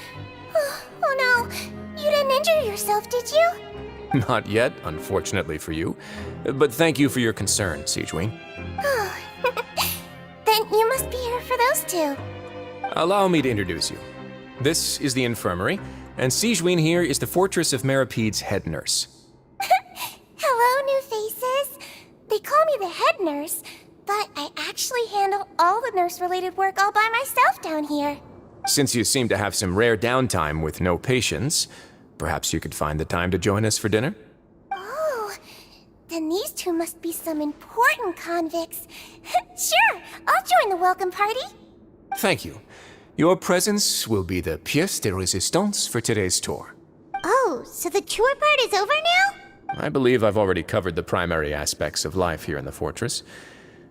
Speaker 1: Oh no, you didn't injure yourself, did you?
Speaker 10: Not yet, unfortunately for you. But thank you for your concern, Sigewin.
Speaker 1: Oh, then you must be here for those two.
Speaker 10: Allow me to introduce you. This is the infirmary, and Sigewin here is the Fortress of Maripede's head nurse.
Speaker 1: Hello, new faces. They call me the head nurse, but I actually handle all the nurse-related work all by myself down here.
Speaker 10: Since you seem to have some rare downtime with no patients, perhaps you could find the time to join us for dinner?
Speaker 1: Oh, then these two must be some important convicts. Sure, I'll join the welcome party.
Speaker 10: Thank you. Your presence will be the pièce de résistance for today's tour.
Speaker 1: Oh, so the tour part is over now?
Speaker 10: I believe I've already covered the primary aspects of life here in the fortress.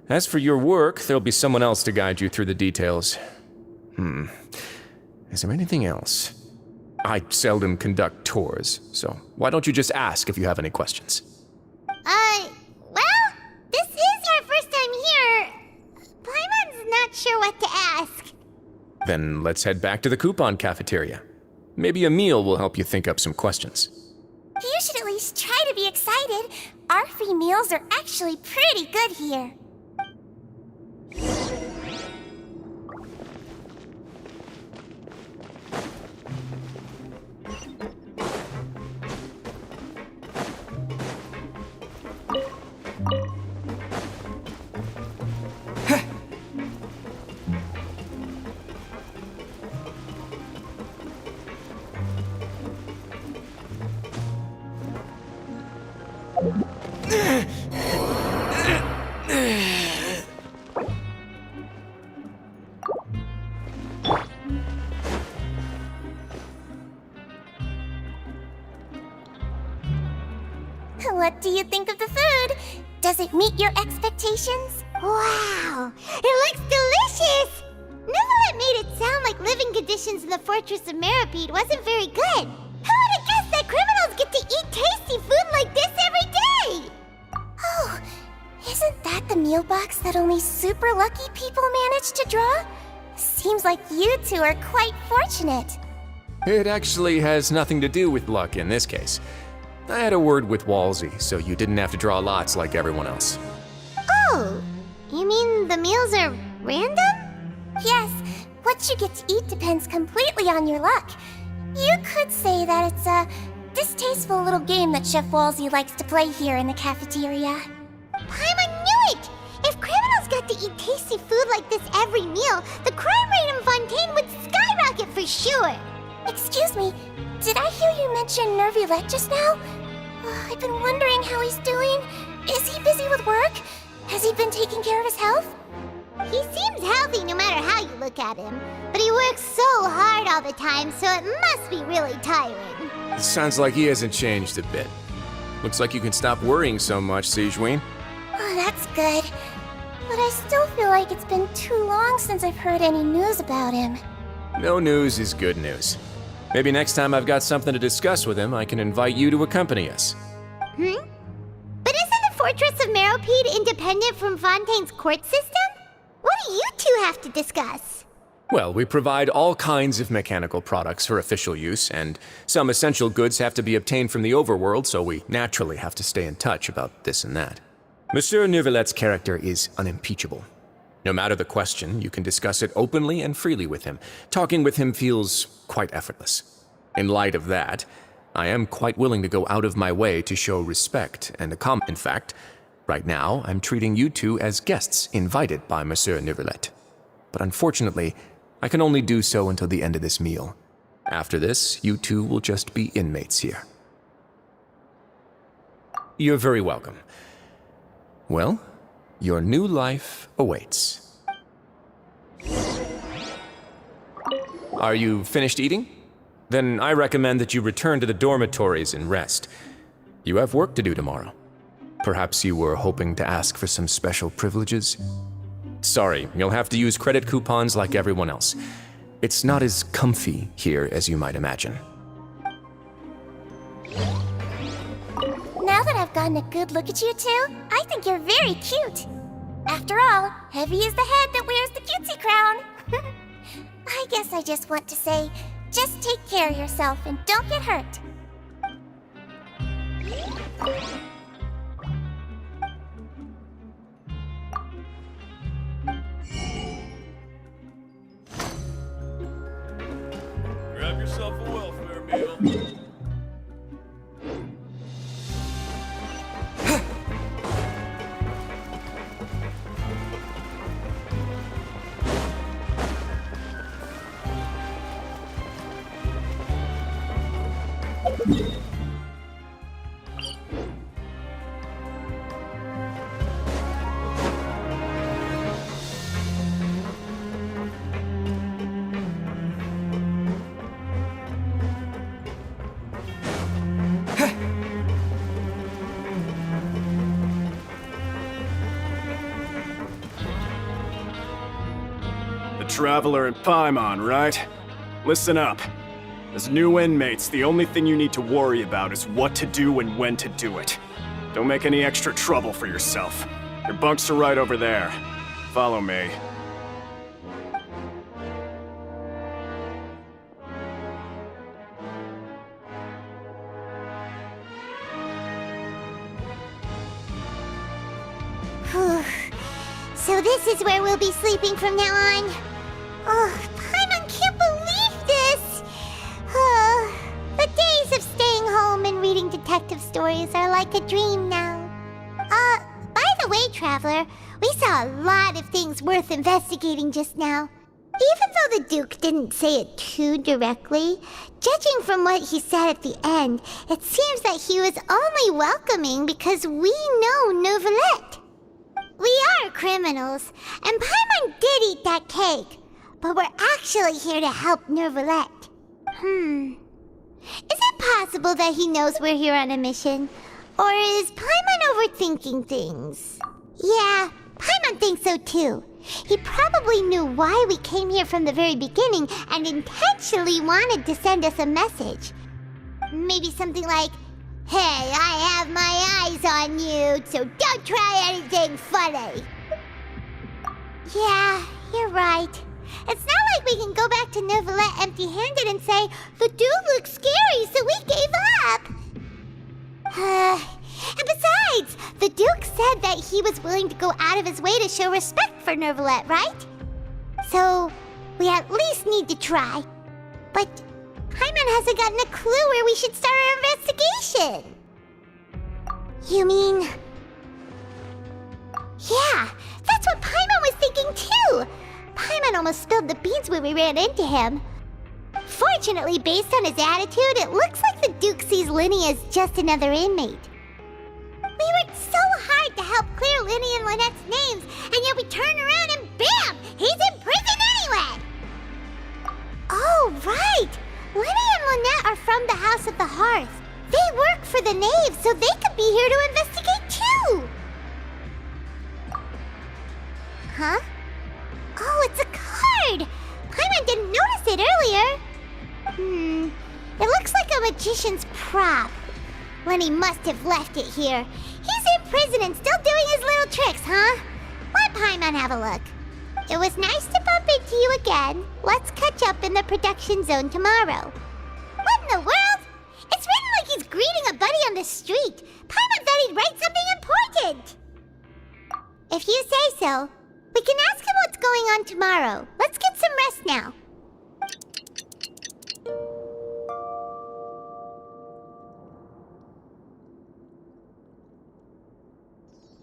Speaker 10: As for your work, there'll be someone else to guide you through the details. Is there anything else? I seldom conduct tours, so why don't you just ask if you have any questions?
Speaker 1: Well, this is our first time here. Paimon's not sure what to ask.
Speaker 10: Then let's head back to the coupon cafeteria. Maybe a meal will help you think up some questions.
Speaker 1: You should at least try to be excited. Our free meals are actually pretty good here. What do you think of the food? Does it meet your expectations? Wow, it looks delicious! Neverlet made it sound like living conditions in the Fortress of Meripede wasn't very good. Who would have guessed that criminals get to eat tasty food like this every day? Oh, isn't that the meal box that only super lucky people manage to draw? Seems like you two are quite fortunate.
Speaker 10: It actually has nothing to do with luck in this case. I had a word with Walsey, so you didn't have to draw lots like everyone else.
Speaker 1: Oh, you mean the meals are random? Yes, what you get to eat depends completely on your luck. You could say that it's a distasteful little game that Chef Walsey likes to play here in the cafeteria. Paimon knew it! If criminals got to eat tasty food like this every meal, the crime rate in Fontaine would skyrocket for sure! Excuse me, did I hear you mention Nervulet just now? I've been wondering how he's doing. Is he busy with work? Has he been taking care of his health? He seems healthy no matter how you look at him, but he works so hard all the time, so it must be really tiring.
Speaker 10: It sounds like he hasn't changed a bit. Looks like you can stop worrying so much, Sigewinne.
Speaker 1: Oh, that's good. But I still feel like it's been too long since I've heard any news about him.
Speaker 10: No news is good news. Maybe next time I've got something to discuss with him, I can invite you to accompany us.
Speaker 1: But isn't the Fortress of Meripede independent from Fontaine's court system? What do you two have to discuss?
Speaker 10: Well, we provide all kinds of mechanical products for official use, and some essential goods have to be obtained from the overworld, so we naturally have to stay in touch about this and that. Monsieur Nervulet's character is unimpeachable. No matter the question, you can discuss it openly and freely with him. Talking with him feels quite effortless. In light of that, I am quite willing to go out of my way to show respect and in fact, right now, I'm treating you two as guests invited by Monsieur Nervulet. But unfortunately, I can only do so until the end of this meal. After this, you two will just be inmates here. You're very welcome. Well, your new life awaits. Are you finished eating? Then I recommend that you return to the dormitories and rest. You have work to do tomorrow. Perhaps you were hoping to ask for some special privileges? Sorry, you'll have to use credit coupons like everyone else. It's not as comfy here as you might imagine.
Speaker 1: Now that I've gotten a good look at you two, I think you're very cute. After all, Heavy is the head that wears the cutesy crown. I guess I just want to say, just take care of yourself and don't get hurt.
Speaker 11: Grab yourself a welfare meal.
Speaker 14: Traveler and Paimon, right? Listen up. As new inmates, the only thing you need to worry about is what to do and when to do it. Don't make any extra trouble for yourself. Your bunks are right over there. Follow me.
Speaker 1: So this is where we'll be sleeping from now on. Oh, Paimon can't believe this! The days of staying home and reading detective stories are like a dream now. By the way, Traveler, we saw a lot of things worth investigating just now. Even though the Duke didn't say it too directly, judging from what he said at the end, it seems that he was only welcoming because we know Nervulet. We are criminals, and Paimon did eat that cake, but we're actually here to help Nervulet. Is it possible that he knows we're here on a mission? Or is Paimon overthinking things? Yeah, Paimon thinks so too. He probably knew why we came here from the very beginning and intentionally wanted to send us a message. Maybe something like, "Hey, I have my eyes on you, so don't try anything funny." Yeah, you're right. It's not like we can go back to Neuvillette empty-handed and say, "The dude looks scary, so we gave up." And besides, the Duke said that he was willing to go out of his way to show respect for Neuvillette, right? So, we at least need to try. But Paimon hasn't gotten a clue where we should start our investigation. You mean... Yeah, that's what Paimon was thinking too! Paimon almost spilled the beans when we ran into him. Fortunately, based on his attitude, it looks like the Duke sees Linny as just another inmate. We worked so hard to help clear Linny and Lynette's names, and yet we turn around and bam! He's in prison anyway! Oh, right! Linny and Lynette are from the House of the Hearth. They work for the Knave, so they could be here to investigate too! Huh? Oh, it's a card! Paimon didn't notice it earlier. It looks like a magician's prop. Lenny must have left it here. He's in prison and still doing his little tricks, huh? Let Paimon have a look. It was nice to bump into you again. Let's catch up in the production zone tomorrow. What in the world? It's written like he's greeting a buddy on the street. Paimon thought he'd write something important. If you say so. We can ask him what's going on tomorrow. Let's get some rest now.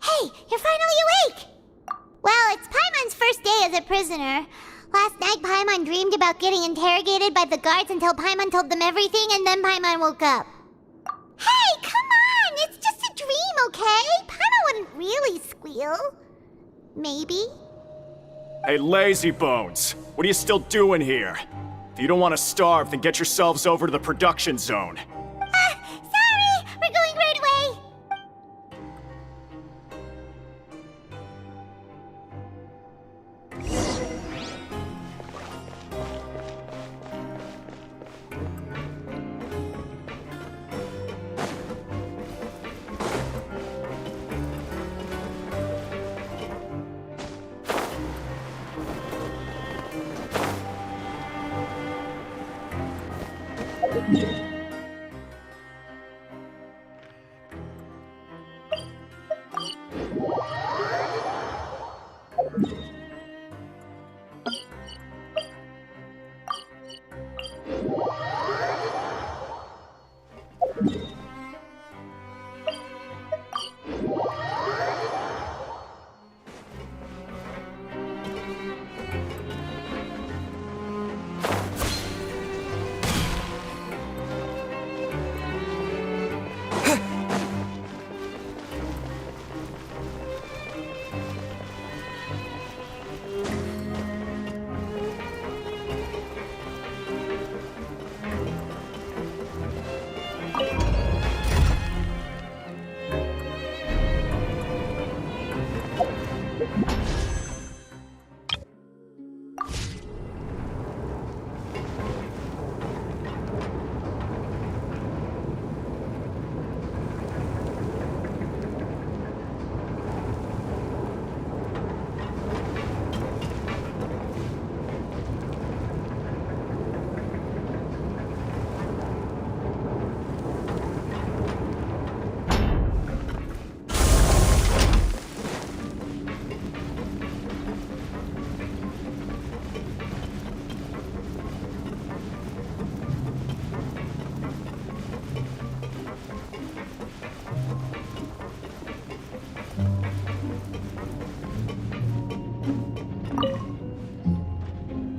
Speaker 1: Hey, you're finally awake! Well, it's Paimon's first day as a prisoner. Last night, Paimon dreamed about getting interrogated by the guards until Paimon told them everything, and then Paimon woke up. Hey, come on! It's just a dream, okay? Paimon wouldn't really squeal. Maybe?
Speaker 14: Hey, lazy bones! What are you still doing here? If you don't want to starve, then get yourselves over to the production zone.
Speaker 1: Sorry! We're going right away!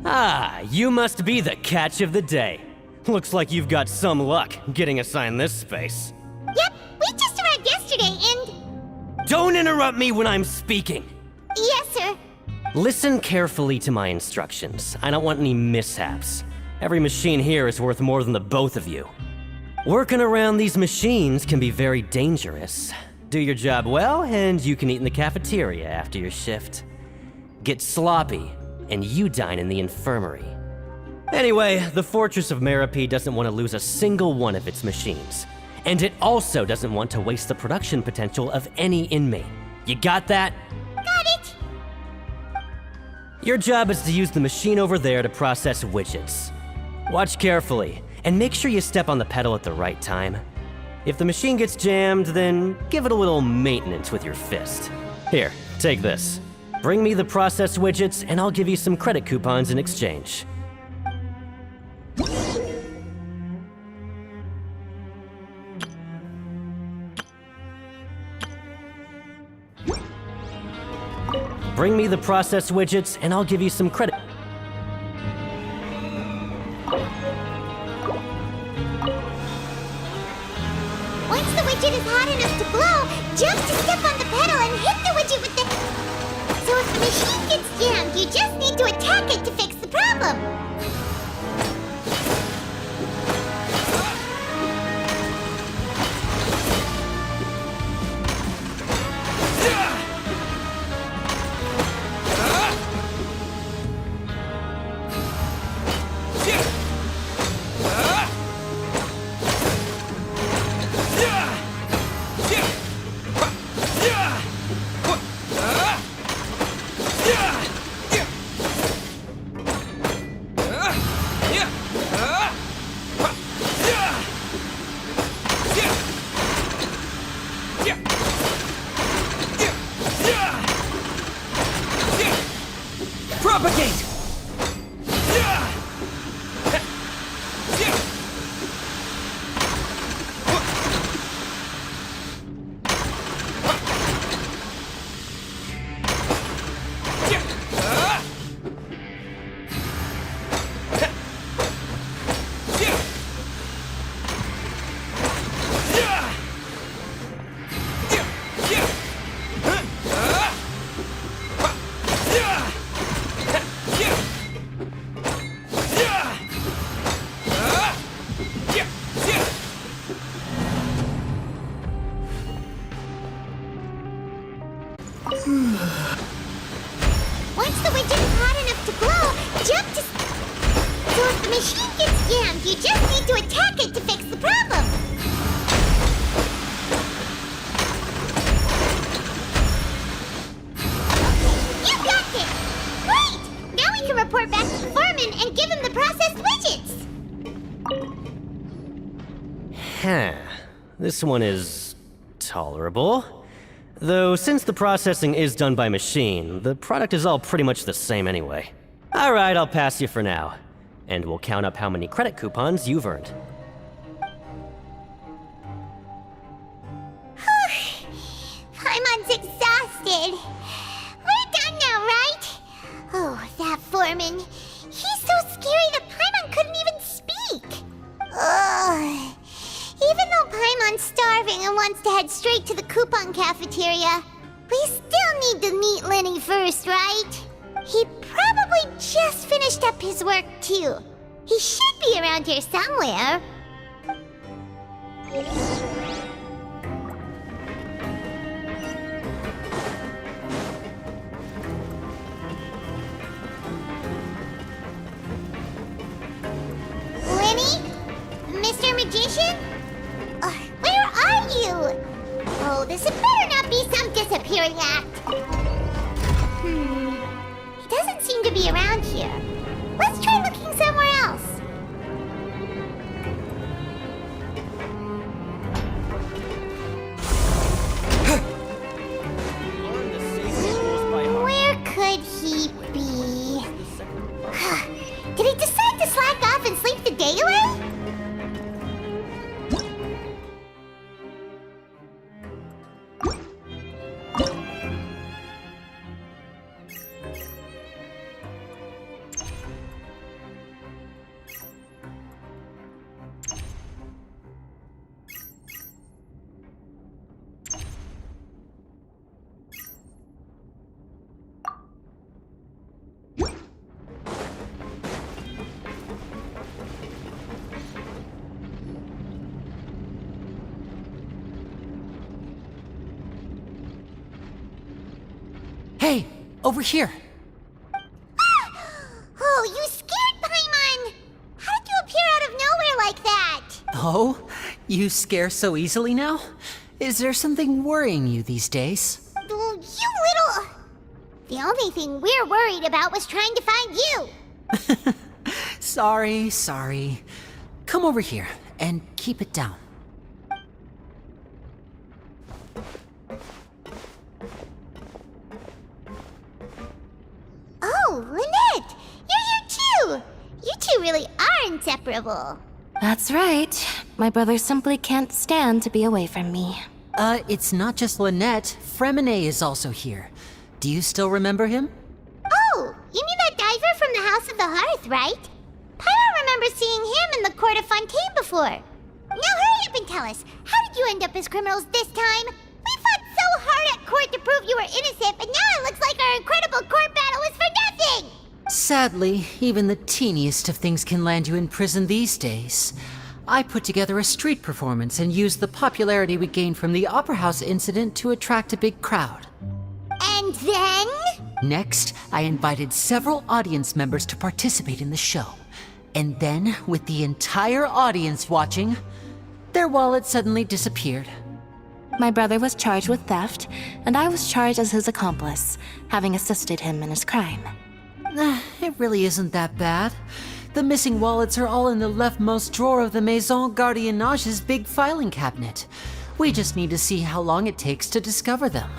Speaker 15: Ah, you must be the catch of the day. Looks like you've got some luck getting assigned this space.
Speaker 1: Yep, we just arrived yesterday and...
Speaker 15: Don't interrupt me when I'm speaking!
Speaker 1: Yes, sir.
Speaker 15: Listen carefully to my instructions. I don't want any mishaps. Every machine here is worth more than the both of you. Working around these machines can be very dangerous. Do your job well, and you can eat in the cafeteria after your shift. Get sloppy, and you dine in the infirmary. Anyway, the Fortress of Merope doesn't want to lose a single one of its machines. And it also doesn't want to waste the production potential of any inmate. You got that?
Speaker 1: Got it!
Speaker 15: Your job is to use the machine over there to process widgets. Watch carefully, and make sure you step on the pedal at the right time. If the machine gets jammed, then give it a little maintenance with your fist. Here, take this. Bring me the processed widgets, and I'll give you some credit coupons in exchange. Bring me the processed widgets, and I'll give you some credit.
Speaker 1: Once the widget is hot enough to blow, jump to step on the pedal and hit the widget with the... So if the machine gets jammed, you just need to attack it to fix the problem.
Speaker 15: Propagate!
Speaker 1: Once the widget is hot enough to blow, jump to... So if the machine gets jammed, you just need to attack it to fix the problem. You got this! Great! Now we can report back to the foreman and give him the processed widgets.
Speaker 15: Huh. This one is tolerable. Though, since the processing is done by machine, the product is all pretty much the same anyway. Alright, I'll pass you for now. And we'll count up how many credit coupons you've earned.
Speaker 1: Paimon's exhausted. We're done now, right? Oh, that foreman. He's so scary that Paimon couldn't even speak. Ugh. Even though Paimon's starving and wants to head straight to the coupon cafeteria, we still need to meet Lenny first, right? He probably just finished up his work, too. He should be around here somewhere. Lenny? Mr. Magician? Where are you? Oh, this had better not be some disappearing act. He doesn't seem to be around here. Let's try looking somewhere else. Where could he be? Did he decide to slack off and sleep the day away?
Speaker 13: Hey, over here.
Speaker 1: Oh, you scared Paimon! How did you appear out of nowhere like that?
Speaker 13: Oh, you scare so easily now? Is there something worrying you these days?
Speaker 1: Oh, you little... The only thing we're worried about was trying to find you.
Speaker 13: Sorry. Come over here and keep it down.
Speaker 1: Oh, Lynette! You're here too! You two really are inseparable.
Speaker 6: That's right. My brother simply can't stand to be away from me.
Speaker 13: It's not just Lynette. Fremine is also here. Do you still remember him?
Speaker 1: Oh, you mean that diver from the House of the Hearth, right? Pyro remembers seeing him in the Court of Fontaine before. Now hurry up and tell us, how did you end up as criminals this time? We fought so hard at court to prove you were innocent, but now it looks like our incredible court battle was for nothing!
Speaker 13: Sadly, even the teeniest of things can land you in prison these days. I put together a street performance and used the popularity we gained from the Opera House incident to attract a big crowd.
Speaker 1: And then?
Speaker 13: Next, I invited several audience members to participate in the show. And then, with the entire audience watching, their wallet suddenly disappeared.
Speaker 6: My brother was charged with theft, and I was charged as his accomplice, having assisted him in his crime.
Speaker 13: It really isn't that bad. The missing wallets are all in the leftmost drawer of the Maison Gardiennage's big filing cabinet. We just need to see how long it takes to discover them.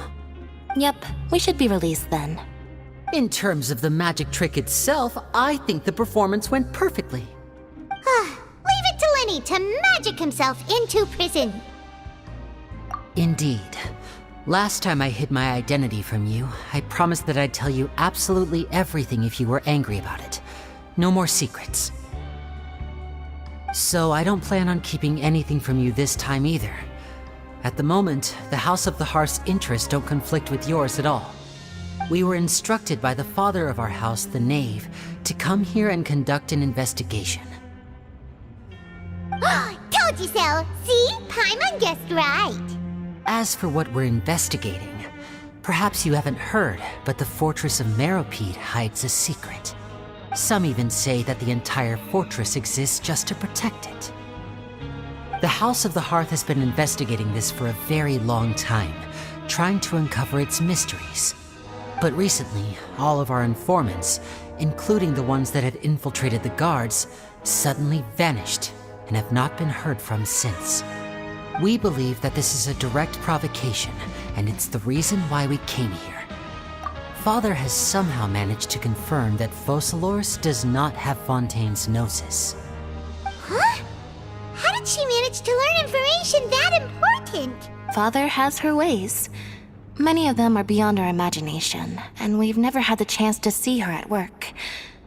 Speaker 6: Yep, we should be released then.
Speaker 13: In terms of the magic trick itself, I think the performance went perfectly.
Speaker 1: Leave it to Lenny to magic himself into prison.
Speaker 13: Indeed. Last time I hid my identity from you, I promised that I'd tell you absolutely everything if you were angry about it. No more secrets. So I don't plan on keeping anything from you this time either. At the moment, the House of the Hearth's interests don't conflict with yours at all. We were instructed by the father of our house, the Knave, to come here and conduct an investigation.
Speaker 1: Told you so! See? Paimon guessed right.
Speaker 13: As for what we're investigating, perhaps you haven't heard, but the fortress of Meropide hides a secret. Some even say that the entire fortress exists just to protect it. The House of the Hearth has been investigating this for a very long time, trying to uncover its mysteries. But recently, all of our informants, including the ones that had infiltrated the guards, suddenly vanished and have not been heard from since. We believe that this is a direct provocation, and it's the reason why we came here. Father has somehow managed to confirm that Focalors does not have Fontaine's gnosis.
Speaker 1: Huh? How did she manage to learn information that important?
Speaker 6: Father has her ways. Many of them are beyond our imagination, and we've never had the chance to see her at work.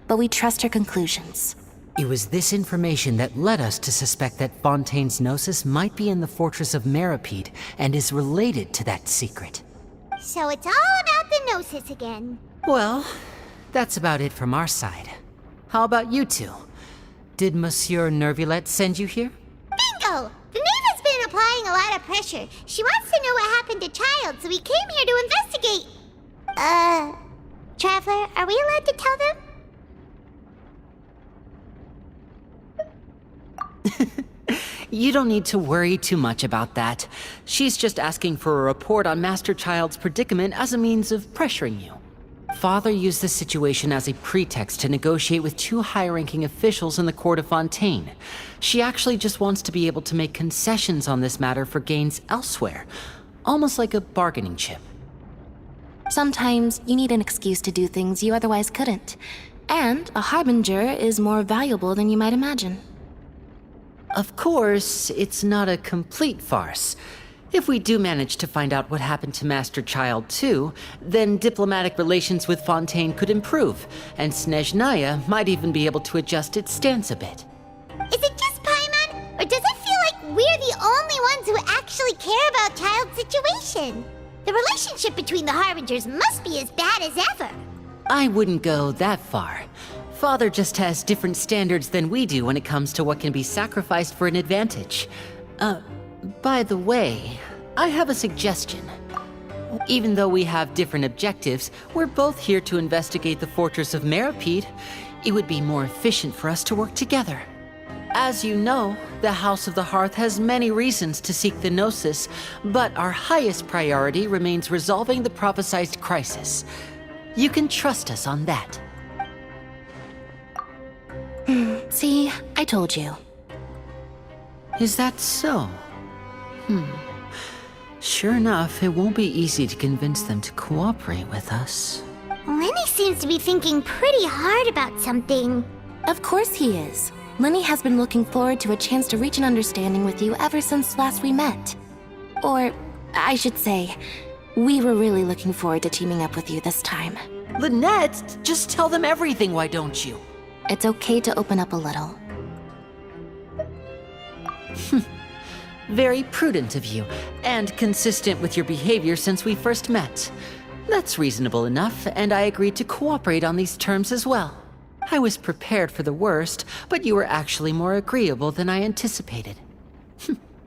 Speaker 6: But we trust her conclusions.
Speaker 13: It was this information that led us to suspect that Fontaine's gnosis might be in the fortress of Meropide and is related to that secret.
Speaker 1: So it's all about the gnosis again.
Speaker 13: Well, that's about it from our side. How about you two? Did Monsieur Nervulet send you here?
Speaker 1: Bingo! The Knave has been applying a lot of pressure. She wants to know what happened to Child, so we came here to investigate. Traveler, are we allowed to tell them?
Speaker 13: You don't need to worry too much about that. She's just asking for a report on Master Child's predicament as a means of pressuring you. Father used this situation as a pretext to negotiate with two high-ranking officials in the court of Fontaine. She actually just wants to be able to make concessions on this matter for gains elsewhere, almost like a bargaining chip.
Speaker 6: Sometimes you need an excuse to do things you otherwise couldn't. And a harbinger is more valuable than you might imagine.
Speaker 13: Of course, it's not a complete farce. If we do manage to find out what happened to Master Child too, then diplomatic relations with Fontaine could improve, and Snezhnaya might even be able to adjust its stance a bit.
Speaker 1: Is it just Paimon, or does it feel like we're the only ones who actually care about Child's situation? The relationship between the Harbingers must be as bad as ever.
Speaker 13: I wouldn't go that far. Father just has different standards than we do when it comes to what can be sacrificed for an advantage. By the way, I have a suggestion. even though we have different objectives, we're both here to investigate the fortress of Meropide. It would be more efficient for us to work together. As you know, the House of the Hearth has many reasons to seek the Gnosis, but our highest priority remains resolving the prophesized crisis. You can trust us on that.
Speaker 6: See, I told you.
Speaker 13: Is that so? Sure enough, it won't be easy to convince them to cooperate with us.
Speaker 1: Lenny seems to be thinking pretty hard about something.
Speaker 6: Of course he is. Lenny has been looking forward to a chance to reach an understanding with you ever since last we met. Or, I should say, we were really looking forward to teaming up with you this time.
Speaker 13: Lynette, just tell them everything, why don't you?
Speaker 6: It's okay to open up a little.
Speaker 13: Very prudent of you, and consistent with your behavior since we first met. That's reasonable enough, and I agreed to cooperate on these terms as well. I was prepared for the worst, but you were actually more agreeable than I anticipated.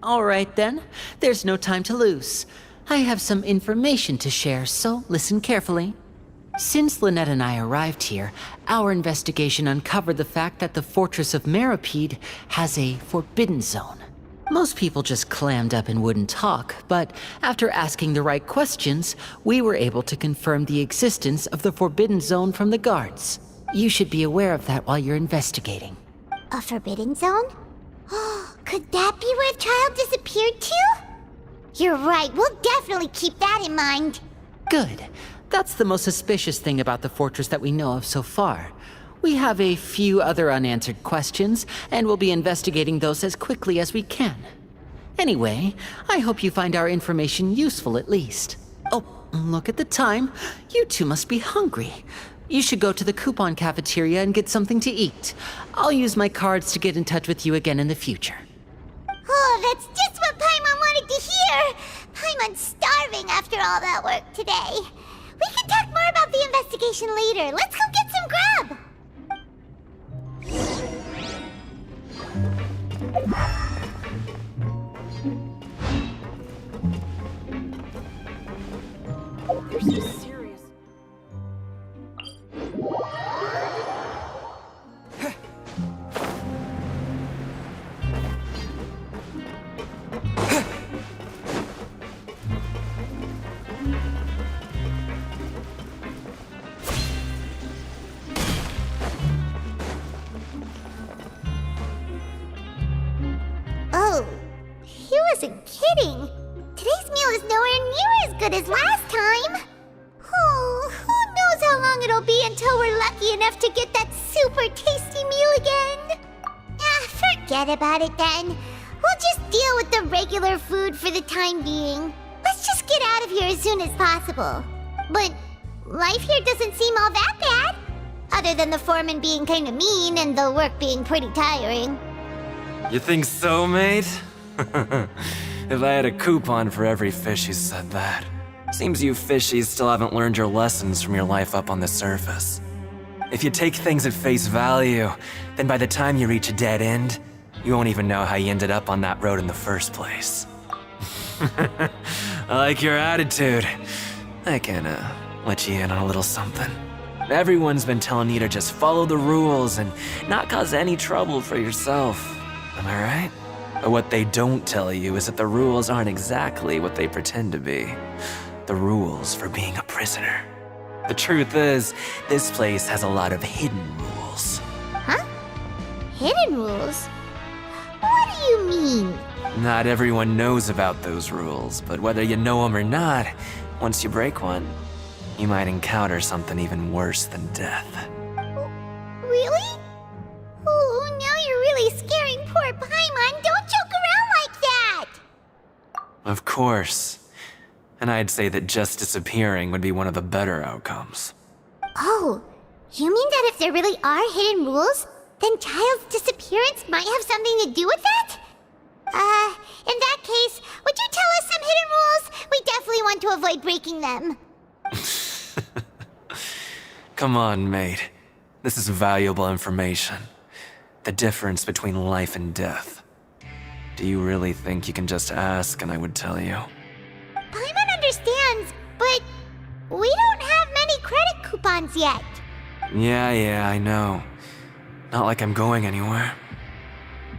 Speaker 13: All right then, there's no time to lose. I have some information to share, so listen carefully. Since Lynette and I arrived here, our investigation uncovered the fact that the Fortress of Meropide has a forbidden zone. Most people just clammed up and wouldn't talk, but after asking the right questions, we were able to confirm the existence of the forbidden zone from the guards. You should be aware of that while you're investigating.
Speaker 1: A forbidden zone? Could that be where the child disappeared to? You're right, we'll definitely keep that in mind.
Speaker 13: Good. That's the most suspicious thing about the fortress that we know of so far. We have a few other unanswered questions, and we'll be investigating those as quickly as we can. Anyway, I hope you find our information useful at least. Oh, look at the time. You two must be hungry. You should go to the coupon cafeteria and get something to eat. I'll use my cards to get in touch with you again in the future.
Speaker 1: Oh, that's just what Paimon wanted to hear! Paimon's starving after all that work today. We can talk more about the investigation later. Let's go get some grub!
Speaker 8: You're so serious.
Speaker 1: Oh, he wasn't kidding. Today's meal is nowhere near as good as last time. Oh, who knows how long it'll be until we're lucky enough to get that super tasty meal again. Forget about it then. We'll just deal with the regular food for the time being. Let's just get out of here as soon as possible. But life here doesn't seem all that bad. Other than the foreman being kinda mean and the work being pretty tiring.
Speaker 16: You think so, mate? If I had a coupon for every fish who said that. Seems you fishies still haven't learned your lessons from your life up on the surface. If you take things at face value, then by the time you reach a dead end, you won't even know how you ended up on that road in the first place. I like your attitude. I can, let you in on a little something. Everyone's been telling you to just follow the rules and not cause any trouble for yourself. Am I right? But what they don't tell you is that the rules aren't exactly what they pretend to be. The rules for being a prisoner. The truth is, this place has a lot of hidden rules.
Speaker 1: Huh? Hidden rules? What do you mean?
Speaker 16: Not everyone knows about those rules, but whether you know them or not, once you break one, you might encounter something even worse than death.
Speaker 1: Really? Oh, now you're really scaring poor Paimon. Don't joke around like that!
Speaker 16: Of course. And I'd say that just disappearing would be one of the better outcomes.
Speaker 1: Oh, you mean that if there really are hidden rules, then Child's disappearance might have something to do with that? In that case, would you tell us some hidden rules? We definitely want to avoid breaking them.
Speaker 16: Come on, mate. This is valuable information. The difference between life and death. Do you really think you can just ask and I would tell you?
Speaker 1: Paimon understands, but we don't have many credit coupons yet.
Speaker 16: Yeah, I know. Not like I'm going anywhere.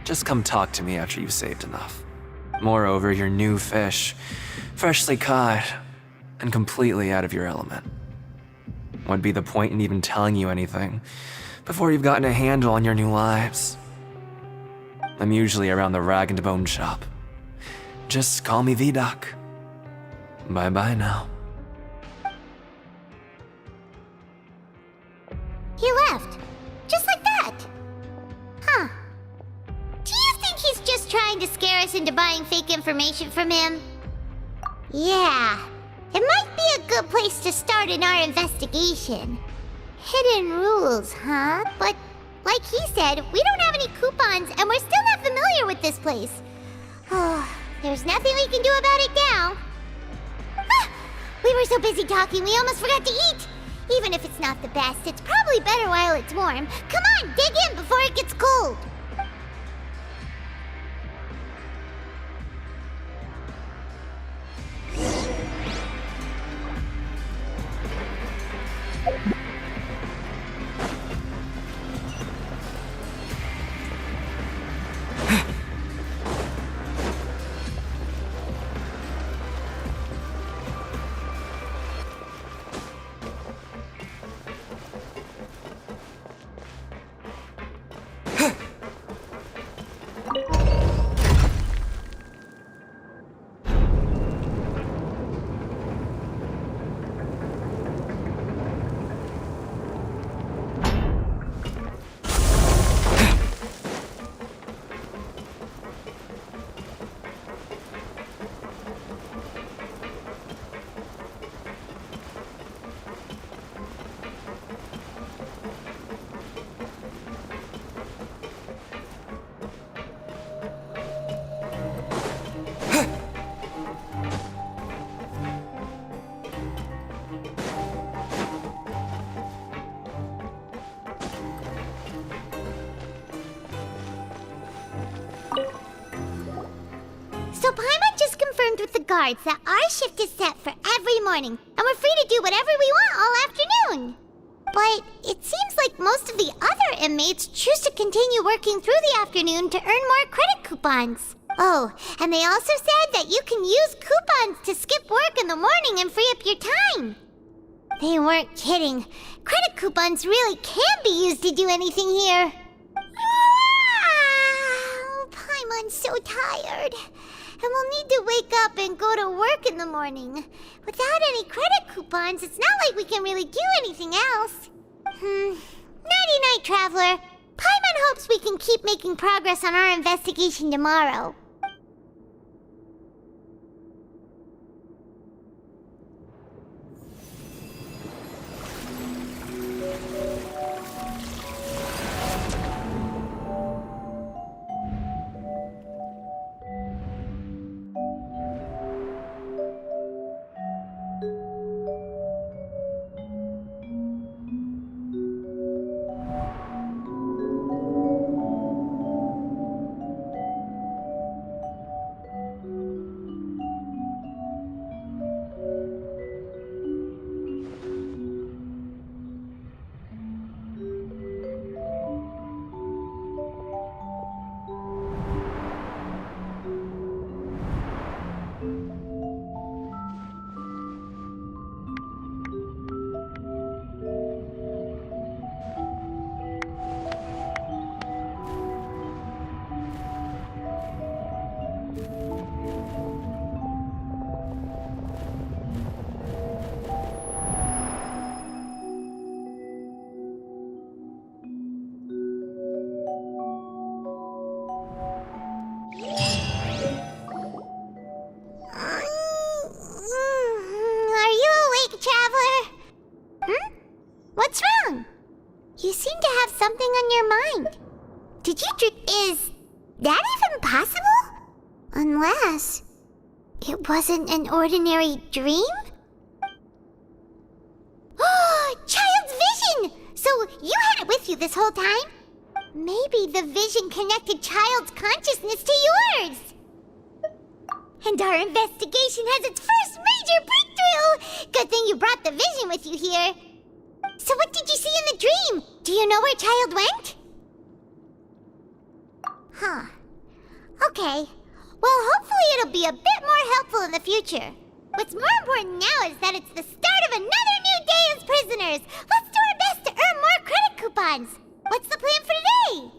Speaker 16: Just come talk to me after you've saved enough. Moreover, you're new fish, freshly caught, and completely out of your element. What'd be the point in even telling you anything before you've gotten a handle on your new lives? I'm usually around the rag and bone shop. Just call me V-Doc. Bye-bye now.
Speaker 1: He left. Just like that. Huh. Do you think he's just trying to scare us into buying fake information from him? Yeah. It might be a good place to start in our investigation. Hidden rules, huh? But like he said, we don't have any coupons and we're still not familiar with this place. Oh, there's nothing we can do about it now. Ah, we were so busy talking we almost forgot to eat. Even if it's not the best, it's probably better while it's warm. Come on, dig in before it gets cold. So Paimon just confirmed with the guards that our shift is set for every morning, and we're free to do whatever we want all afternoon. But it seems like most of the other inmates choose to continue working through the afternoon to earn more credit coupons. Oh, and they also said that you can use coupons to skip work in the morning and free up your time. They weren't kidding. Credit coupons really can be used to do anything here. Paimon's so tired. And we'll need to wake up and go to work in the morning. Without any credit coupons, it's not like we can really do anything else. Nighty-night, Traveler. Paimon hopes we can keep making progress on our investigation tomorrow. What's wrong? You seem to have something on your mind. Did you Is that even possible? Unless it wasn't an ordinary dream? Oh, child's vision! So you had it with you this whole time? Maybe the vision connected child's consciousness to yours. And our investigation has its first major breakthrough! Good thing you brought the vision with you here. So what did you see in the dream? Do you know where Child went? Huh. Okay. Well, hopefully it'll be a bit more helpful in the future. What's more important now is that it's the start of another new day as prisoners. Let's do our best to earn more credit coupons. What's the plan for today?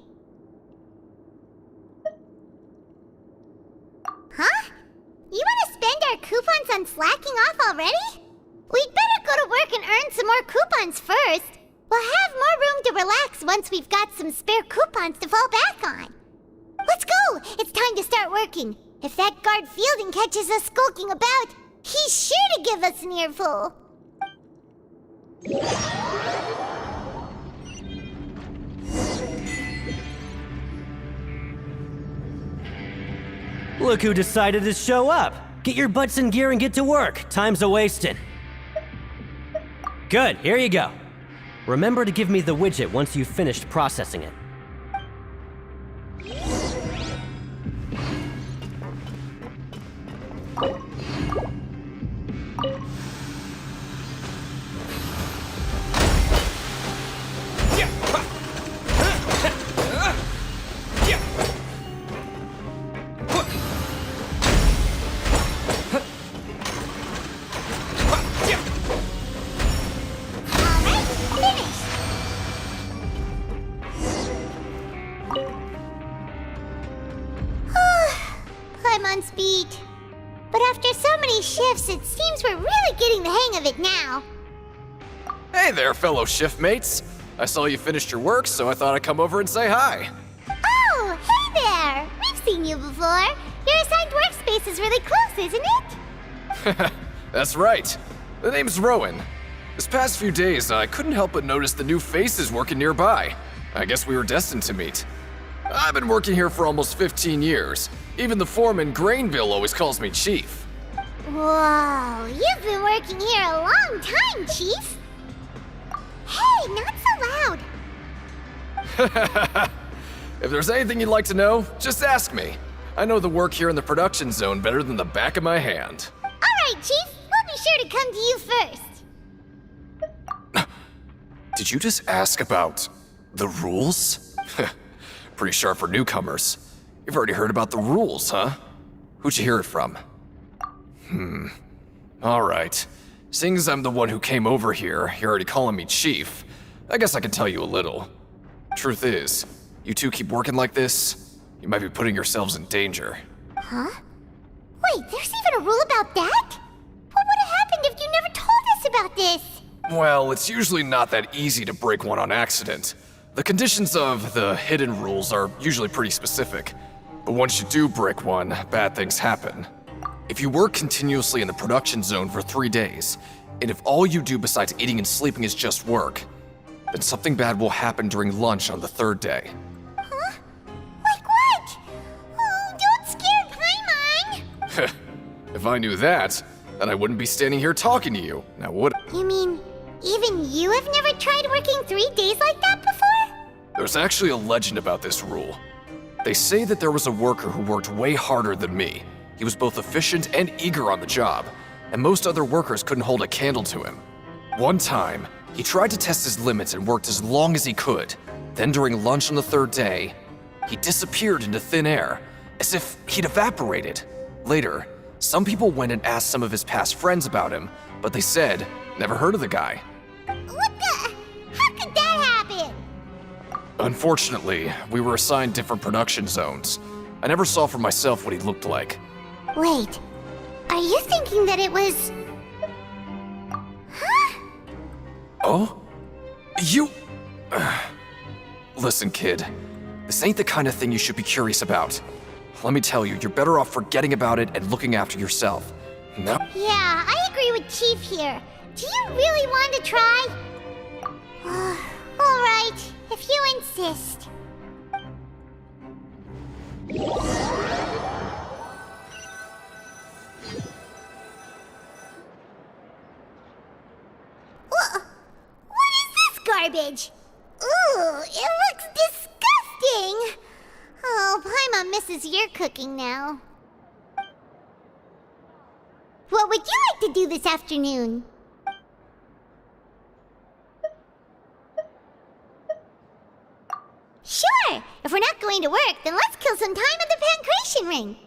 Speaker 1: Huh? You want to spend our coupons on slacking off already? We'd better go to work and earn some more coupons first. We'll have more room to relax once we've got some spare coupons to fall back on. Let's go! It's time to start working. If that guard Fielding catches us skulking about, he's sure to give us an earful.
Speaker 15: Look who decided to show up. Get your butts in gear and get to work. Time's a-wasting. Good, here you go. Remember to give me the widget once you've finished processing it.
Speaker 1: I'm on speed. But after so many shifts, it seems we're really getting the hang of it now.
Speaker 10: Hey there, fellow shift mates. I saw you finished your work, so I thought I'd come over and say hi.
Speaker 1: Oh, hey there! We've seen you before. Your assigned workspace is really close, isn't it?
Speaker 10: That's right. The name's Rowan. This past few days, I couldn't help but notice the new faces working nearby. I guess we were destined to meet. I've been working here for almost 15 years. Even the foreman, Grainville, always calls me Chief.
Speaker 1: Whoa, you've been working here a long time, Chief. Hey, not so loud.
Speaker 10: If there's anything you'd like to know, just ask me. I know the work here in the production zone better than the back of my hand.
Speaker 1: All right, Chief. We'll be sure to come to you first.
Speaker 10: Did you just ask about the rules? Pretty sharp for newcomers. You've already heard about the rules, huh? Who'd you hear it from? Alright. Seeing as I'm the one who came over here, you're already calling me Chief, I guess I can tell you a little. Truth is, you two keep working like this, you might be putting yourselves in danger.
Speaker 1: Huh? Wait, there's even a rule about that? What would have happened if you never told us about this?
Speaker 10: Well, it's usually not that easy to break one on accident. The conditions of the hidden rules are usually pretty specific. But once you do break one, bad things happen. If you work continuously in the production zone for 3 days, and if all you do besides eating and sleeping is just work, then something bad will happen during lunch on the 3rd day.
Speaker 1: Huh? Like what? Oh, don't scare Paimon!
Speaker 10: If I knew that, then I wouldn't be standing here talking to you, now would I?
Speaker 1: You mean, even you have never tried working 3 days like that before?
Speaker 10: There's actually a legend about this rule. They say that there was a worker who worked way harder than me. He was both efficient and eager on the job, and most other workers couldn't hold a candle to him. One time, he tried to test his limits and worked as long as he could. Then during lunch on the 3rd day, he disappeared into thin air, as if he'd evaporated. Later, some people went and asked some of his past friends about him, but they said, never heard of the guy.
Speaker 1: What the? How could that happen?
Speaker 10: Unfortunately, we were assigned different production zones. I never saw for myself what he looked like.
Speaker 1: Wait, are you thinking that it was... Huh?
Speaker 10: Oh? You... Listen, kid. This ain't the kind of thing you should be curious about. Let me tell you, you're better off forgetting about it and looking after yourself. No?
Speaker 1: Yeah, I agree with Chief here. Do you really want to try? All right, if you insist. What is this garbage? Ooh, it looks disgusting. Oh, Paimon misses your cooking now. What would you like to do this afternoon? Sure! If we're not going to work, then let's kill some time at the Pancration Ring.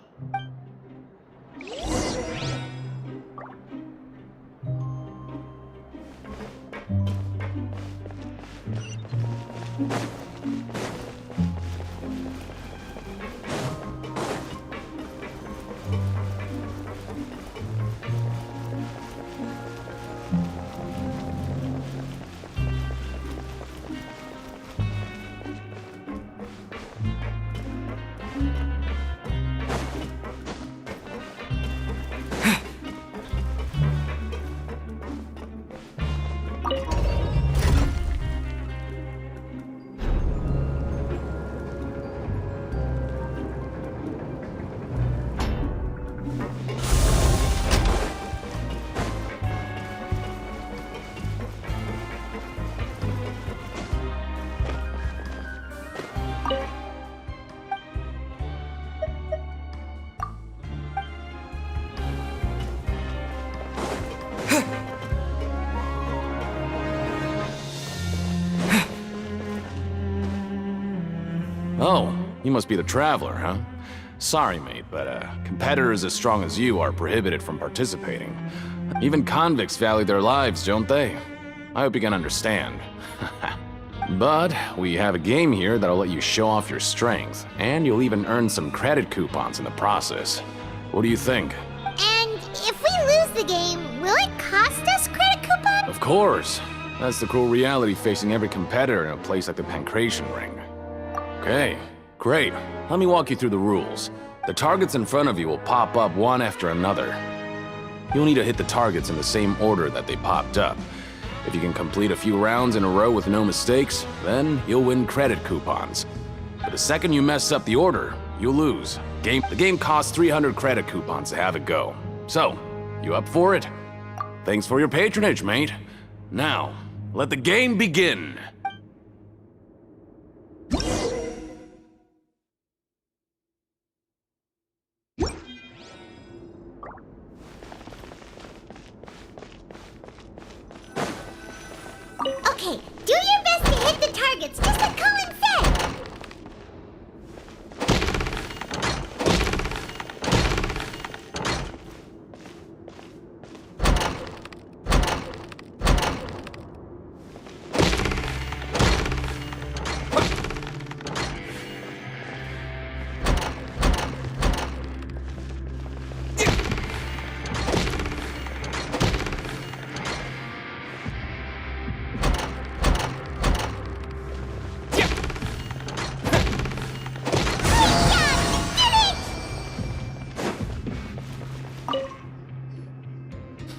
Speaker 17: Oh, you must be the Traveler, huh? Sorry, mate, but competitors as strong as you are prohibited from participating. Even convicts value their lives, don't they? I hope you can understand. But we have a game here that'll let you show off your strength, and you'll even earn some credit coupons in the process. What do you think?
Speaker 1: And if we lose the game, will it cost us credit coupons?
Speaker 17: Of course. That's the cruel reality facing every competitor in a place like the Pancration Ring. Okay, great. Let me walk you through the rules. The targets in front of you will pop up one after another. You'll need to hit the targets in the same order that they popped up. If you can complete a few rounds in a row with no mistakes, then you'll win credit coupons. But the second you mess up the order, you'll lose. The game costs 300 credit coupons to have it go. So, you up for it? Thanks for your patronage, mate. Now, let the game begin.
Speaker 1: Okay, do your best to hit the targets, just like Colin said!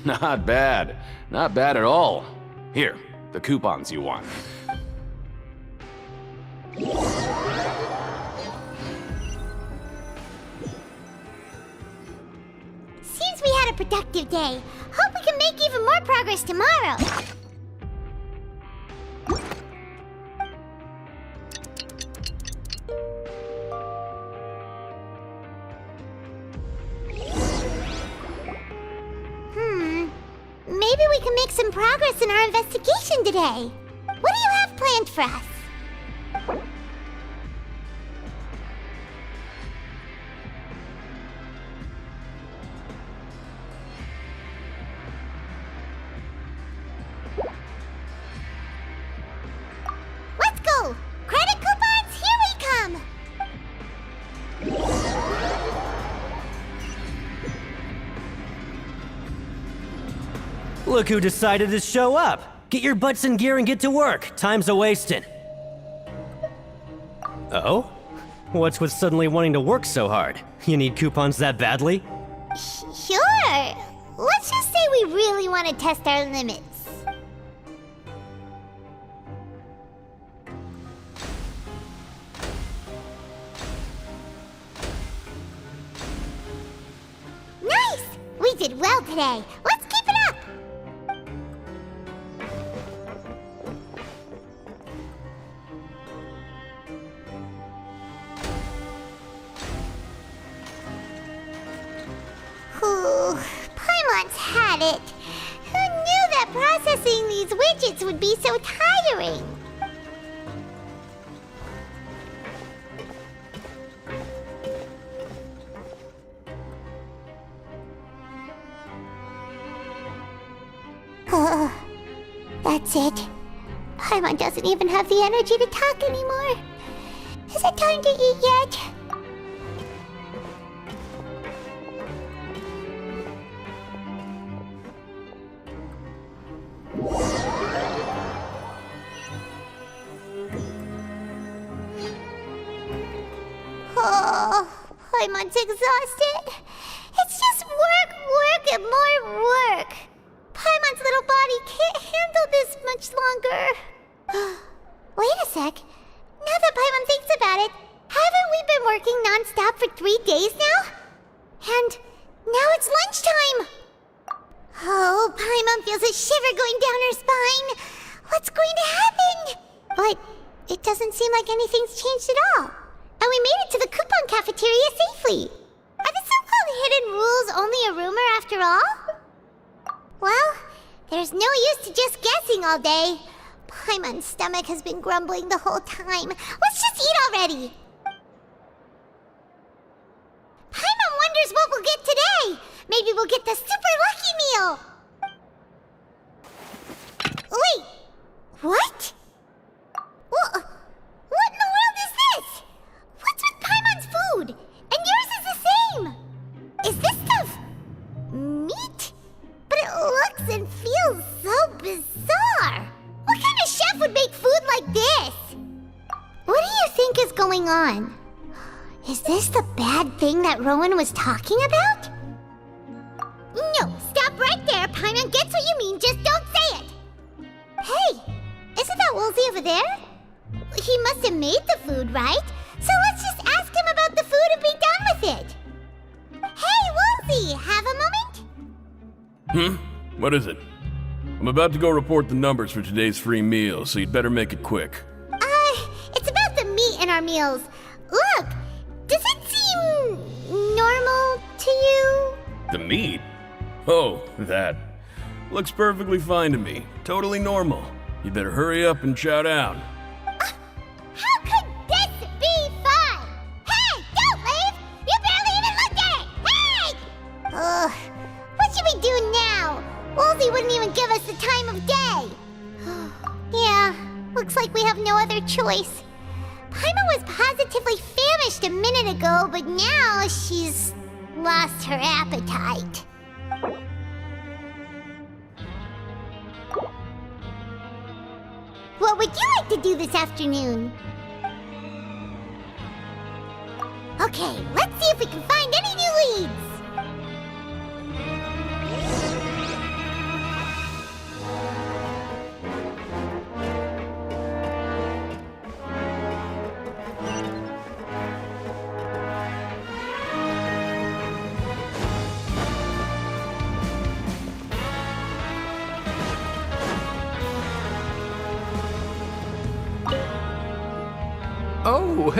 Speaker 17: Not bad. Not bad at all. Here, the coupons you want.
Speaker 1: Seems we had a productive day. Hope we can make even more progress tomorrow. Maybe we can make some progress in our investigation today. What do you have planned for us? Let's go! Credit coupons, here we come!
Speaker 15: Look who decided to show up! Get your butts in gear and get to work. Time's a-wasting. Oh? What's with suddenly wanting to work so hard? You need coupons that badly?
Speaker 1: Sure. Let's just say we really want to test our limits. Nice! We did well today. Let's keep it up! Paimon, had it. Who knew that processing these widgets would be so tiring? That's it. Paimon doesn't even have the energy to talk anymore. Is it time to eat yet? Oh, Paimon's exhausted. It's just work, work, and more work. Paimon's little body can't handle this much longer. Wait a sec. Now that Paimon thinks about it, haven't we been working non-stop for 3 days now? And now it's lunchtime. Oh, Paimon feels a shiver going down her spine. What's going to happen? But it doesn't seem like anything's changed at all. And we made it to the coupon cafeteria safely. Are the so-called hidden rules only a rumor after all? Well, there's no use to just guessing all day. Paimon's stomach has been grumbling the whole time. Let's just eat already. Paimon wonders what we'll get today. Maybe we'll get the super lucky meal. Wait, what? What in the world is this? What's with Paimon's food? And yours is the same. Is this stuff meat? But it looks and feels so bizarre. What kind of chef would make food like this? What do you think is going on? Is this the bad thing that Rowan was talking about? No, stop right there. Paimon gets what you mean, just don't say it. Hey, isn't that Woolsey over there? He must have made the food, right? So let's just ask him about the food and be done with it. Hey, Woolsey, have a moment?
Speaker 11: What is it? I'm about to go report the numbers for today's free meal, so you'd better make it quick.
Speaker 1: It's about the meat in our meals. Look, does it seem normal to you?
Speaker 11: The meat? Oh, that. Looks perfectly fine to me. Totally normal. You better hurry up and chow down.
Speaker 1: How could this be fun? Hey, don't leave! You barely even looked at it! Hey! Ugh, what should we do now? Woolsey wouldn't even give us the time of day. Yeah, looks like we have no other choice. Paimon was positively famished a minute ago, but now she's lost her appetite. What would you like to do this afternoon? Okay, let's see if we can find any new leads.
Speaker 12: Oh,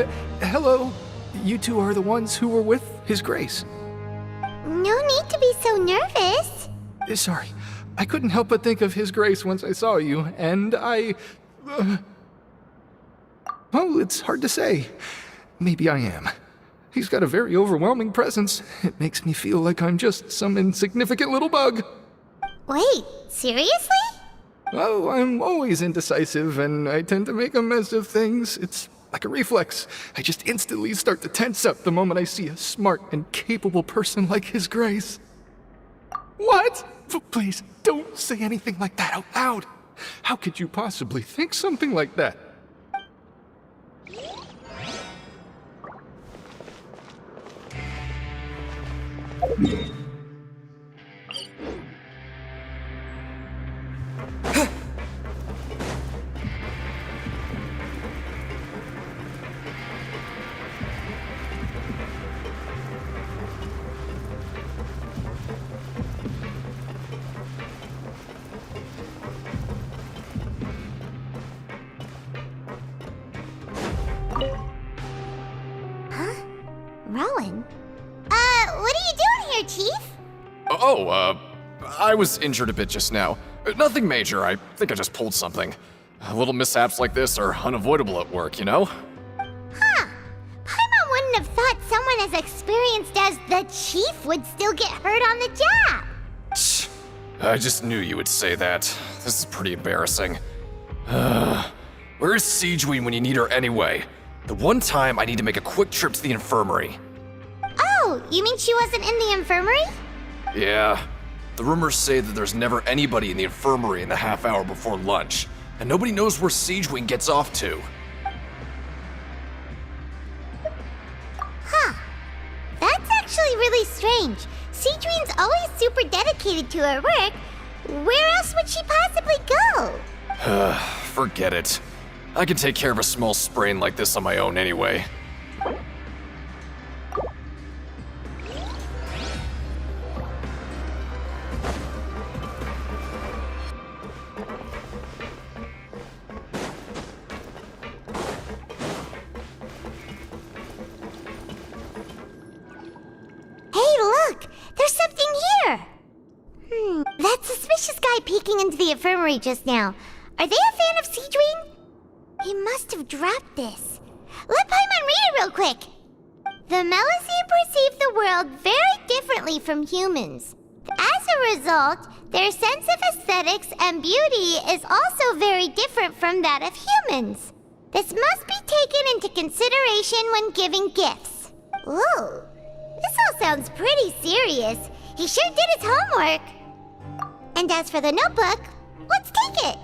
Speaker 12: hello. You two are the ones who were with His Grace.
Speaker 1: No need to be so nervous.
Speaker 12: Sorry, I couldn't help but think of His Grace once I saw you, and I... Well, it's hard to say. Maybe I am. He's got a very overwhelming presence. It makes me feel like I'm just some insignificant little bug.
Speaker 1: Wait, seriously?
Speaker 12: Oh, I'm always indecisive, and I tend to make a mess of things. It's like a reflex. I just instantly start to tense up the moment I see a smart and capable person like His Grace. What? Please, don't say anything like that out loud. How could you possibly think something like that?
Speaker 1: Rowan? What are you doing here, Chief?
Speaker 12: I was injured a bit just now. Nothing major, I think I just pulled something. Little mishaps like this are unavoidable at work, you know?
Speaker 1: Huh. Paimon wouldn't have thought someone as experienced as the Chief would still get hurt on the job.
Speaker 12: I just knew you would say that. This is pretty embarrassing. Where is Siegewein when you need her anyway? The one time I need to make a quick trip to the infirmary.
Speaker 1: Oh, you mean she wasn't in the infirmary?
Speaker 12: Yeah. The rumors say that there's never anybody in the infirmary in the half hour before lunch, and nobody knows where Siegewein gets off to.
Speaker 1: Huh. That's actually really strange. Siegewein's always super dedicated to her work. Where else would she possibly go?
Speaker 12: Forget it. I can take care of a small sprain like this on my own anyway.
Speaker 1: Hey, look! There's something here! That suspicious guy peeking into the infirmary just now. Are they a fan of Siegewein? He must have dropped this. Let Paimon read it real quick! The Melusine perceive the world very differently from humans. As a result, their sense of aesthetics and beauty is also very different from that of humans. This must be taken into consideration when giving gifts. Ooh, this all sounds pretty serious. He sure did his homework. And as for the notebook, let's take it.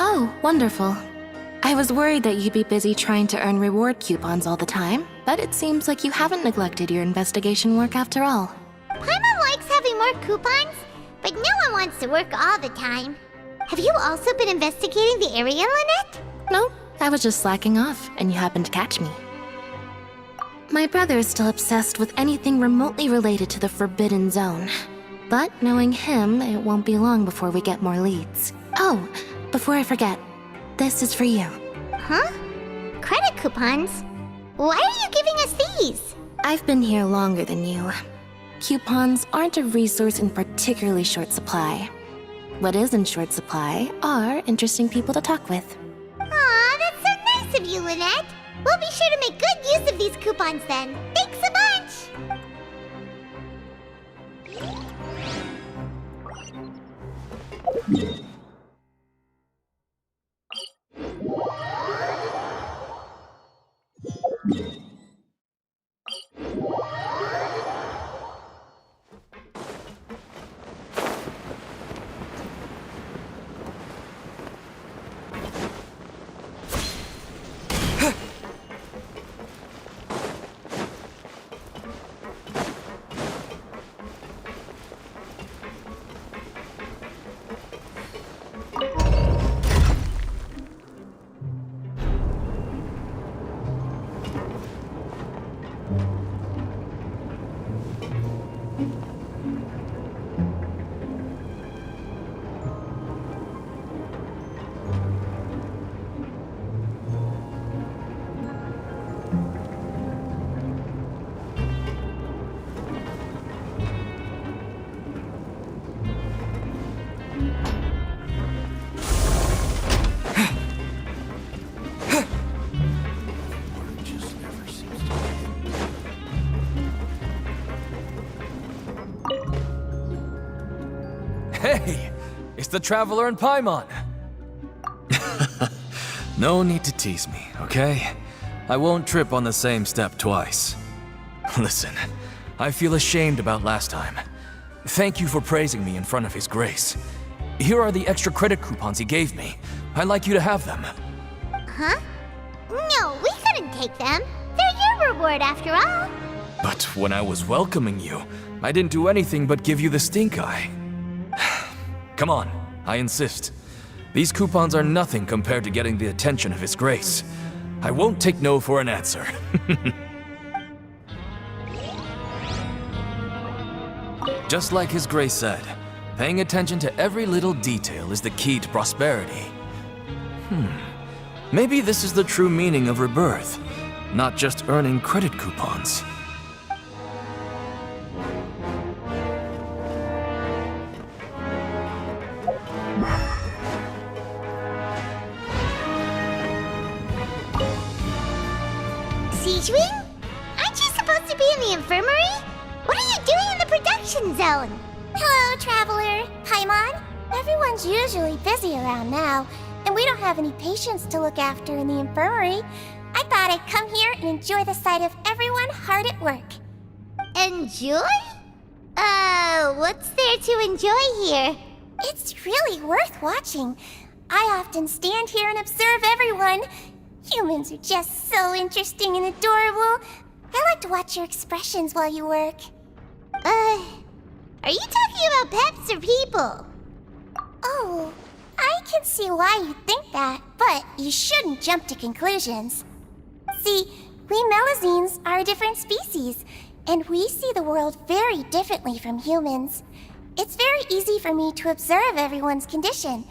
Speaker 4: Oh, wonderful. I was worried that you'd be busy trying to earn reward coupons all the time, but it seems like you haven't neglected your investigation work after all.
Speaker 1: Paimon likes having more coupons, but no one wants to work all the time. Have you also been investigating the area, Lynette?
Speaker 4: No, I was just slacking off, and you happened to catch me. My brother is still obsessed with anything remotely related to the Forbidden Zone. But knowing him, it won't be long before we get more leads. Oh, before I forget, this is for you.
Speaker 1: Huh? Credit coupons? Why are you giving us these?
Speaker 4: I've been here longer than you. Coupons aren't a resource in particularly short supply. What is in short supply are interesting people to talk with.
Speaker 1: Aw, that's so nice of you, Lynette. We'll be sure to make good use of these coupons then. Thanks a bunch!
Speaker 9: Hey! It's the Traveler and Paimon! No need to tease me, okay? I won't trip on the same step twice. Listen, I feel ashamed about last time. Thank you for praising me in front of His Grace. Here are the extra credit coupons he gave me. I'd like you to have them.
Speaker 1: Huh? No, we couldn't take them. They're your reward after all.
Speaker 9: But when I was welcoming you, I didn't do anything but give you the stink eye. Come on, I insist. These coupons are nothing compared to getting the attention of His Grace. I won't take no for an answer. Just like His Grace said, paying attention to every little detail is the key to prosperity. Maybe this is the true meaning of rebirth, not just earning credit coupons.
Speaker 1: Siegewing? Aren't you supposed to be in the infirmary? What are you doing in the production zone?
Speaker 18: Hello, Traveler. Paimon. Everyone's usually busy around now, and we don't have any patients to look after in the infirmary. I thought I'd come here and enjoy the sight of everyone hard at work.
Speaker 1: Enjoy? What's there to enjoy here?
Speaker 18: It's really worth watching. I often stand here and observe everyone. Humans are just so interesting and adorable. I like to watch your expressions while you work.
Speaker 1: Are you talking about pets or people?
Speaker 18: Oh, I can see why you think that, but you shouldn't jump to conclusions. See, we Melazines are a different species, and we see the world very differently from humans. It's very easy for me to observe everyone's condition.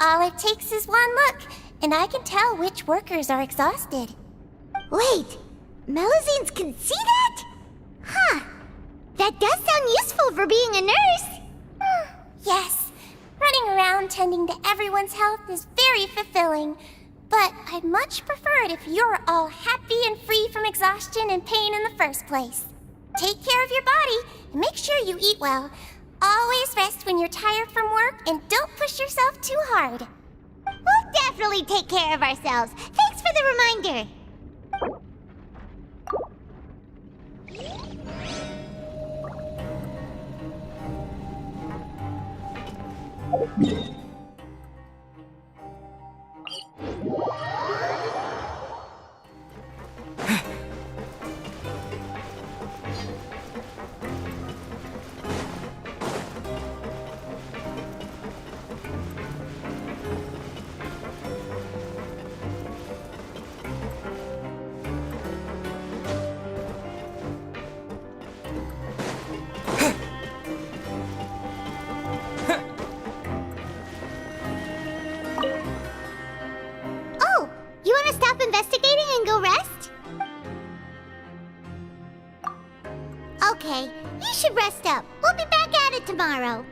Speaker 18: All it takes is one look, and I can tell which workers are exhausted.
Speaker 1: Wait, Melazines can see that? Huh. That does sound useful for being a nurse.
Speaker 18: Yes, running around tending to everyone's health is very fulfilling. But I'd much prefer it if you're all happy and free from exhaustion and pain in the first place. Take care of your body and make sure you eat well. Always rest when you're tired from work and don't push yourself too hard.
Speaker 1: We'll definitely take care of ourselves. Thanks for the reminder. Investigating and go rest? Okay, you should rest up. We'll be back at it tomorrow.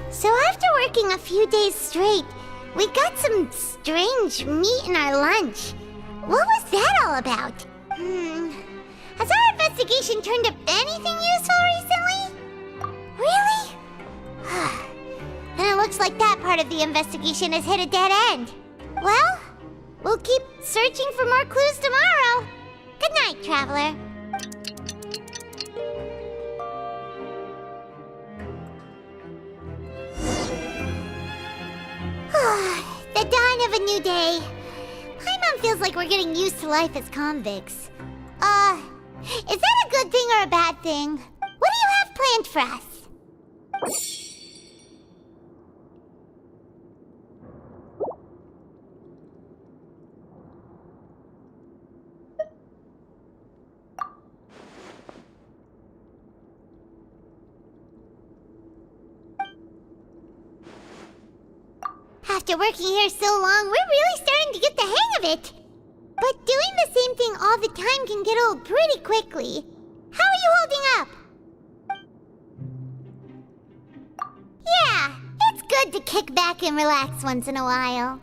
Speaker 1: So after working a few days straight, we got some strange meat in our lunch. What was that all about? Has our investigation turned up anything useful recently? Really? And it looks like that part of the investigation has hit a dead end. Well, we'll keep searching for more clues tomorrow. Good night, Traveler. The dawn of a new day. Paimon feels like we're getting used to life as convicts. Is that a good thing or a bad thing? What do you have planned for us? After working here so long, we're really starting to get the hang of it. But doing the same thing all the time can get old pretty quickly. How are you holding up? Yeah, it's good to kick back and relax once in a while.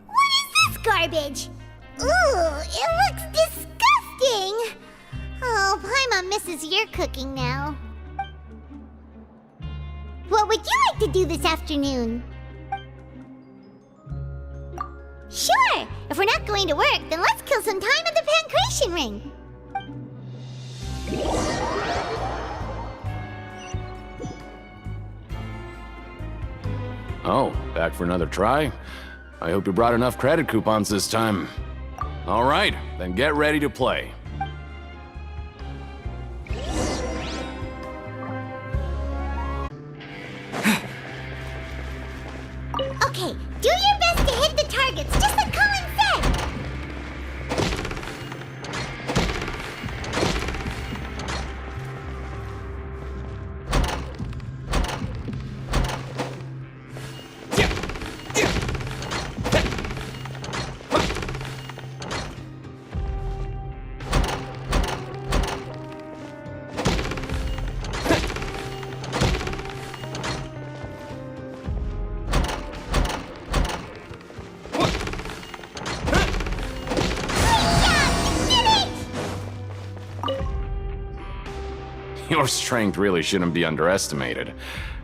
Speaker 1: What is this garbage? Ooh, it looks disgusting! Oh, Paimon misses your cooking now. What would you like to do this afternoon? Sure! If we're not going to work, then let's kill some time at the Pancration Ring.
Speaker 17: Oh, back for another try? I hope you brought enough credit coupons this time. All right, then get ready to play.
Speaker 1: Okay, do your best to hit the targets, just like Colin said!
Speaker 17: Your strength really shouldn't be underestimated.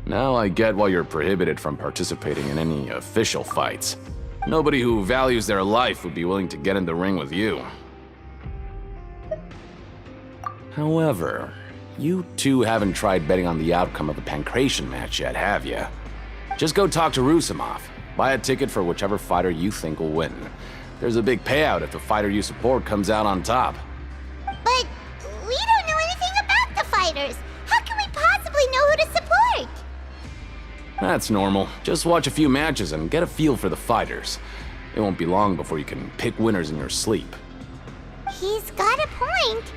Speaker 17: Now I get why you're prohibited from participating in any official fights. Nobody who values their life would be willing to get in the ring with you. However, you two haven't tried betting on the outcome of the Pancration match yet, have you? Just go talk to Rusimov. Buy a ticket for whichever fighter you think will win. There's a big payout if the fighter you support comes out on top.
Speaker 1: But we don't know anything about the fighters. How can we possibly know who to support?
Speaker 17: That's normal. Just watch a few matches and get a feel for the fighters. It won't be long before you can pick winners in your sleep.
Speaker 1: He's got a point.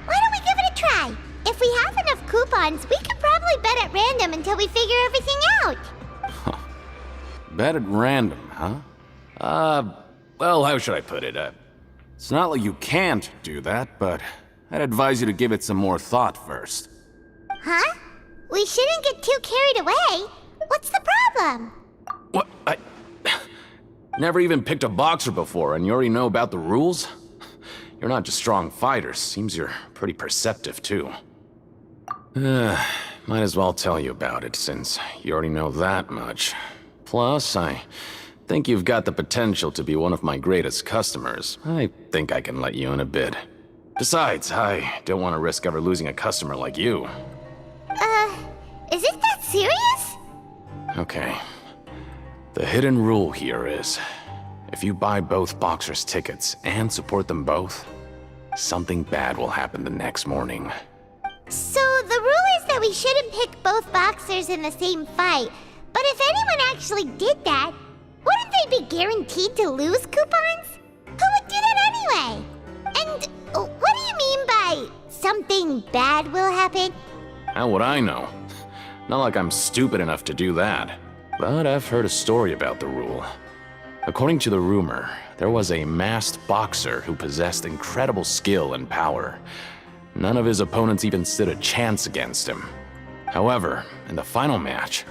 Speaker 1: Why don't we give it a try? If we have enough coupons, we could probably bet at random until we figure everything out.
Speaker 17: Bet at random, huh? Well, how should I put it? It's not like you can't do that, but I'd advise you to give it some more thought first.
Speaker 1: Huh? We shouldn't get too carried away. What's the problem?
Speaker 17: What? I never even picked a boxer before, and you already know about the rules? You're not just strong fighters. Seems you're pretty perceptive, too. Might as well tell you about it, since you already know that much. Plus, I think you've got the potential to be one of my greatest customers. I think I can let you in a bit. Besides, I don't want to risk ever losing a customer like you.
Speaker 1: Is it that serious?
Speaker 17: Okay. The hidden rule here is, if you buy both boxers' tickets and support them both, something bad will happen the next morning.
Speaker 1: So the rule is that we shouldn't pick both boxers in the same fight. But if anyone actually did that, wouldn't they be guaranteed to lose coupons? Who would do that anyway? And what do you mean by something bad will happen?
Speaker 17: How would I know? Not like I'm stupid enough to do that. But I've heard a story about the rule. According to the rumor, there was a masked boxer who possessed incredible skill and power. None of his opponents even stood a chance against him. However, in the final match,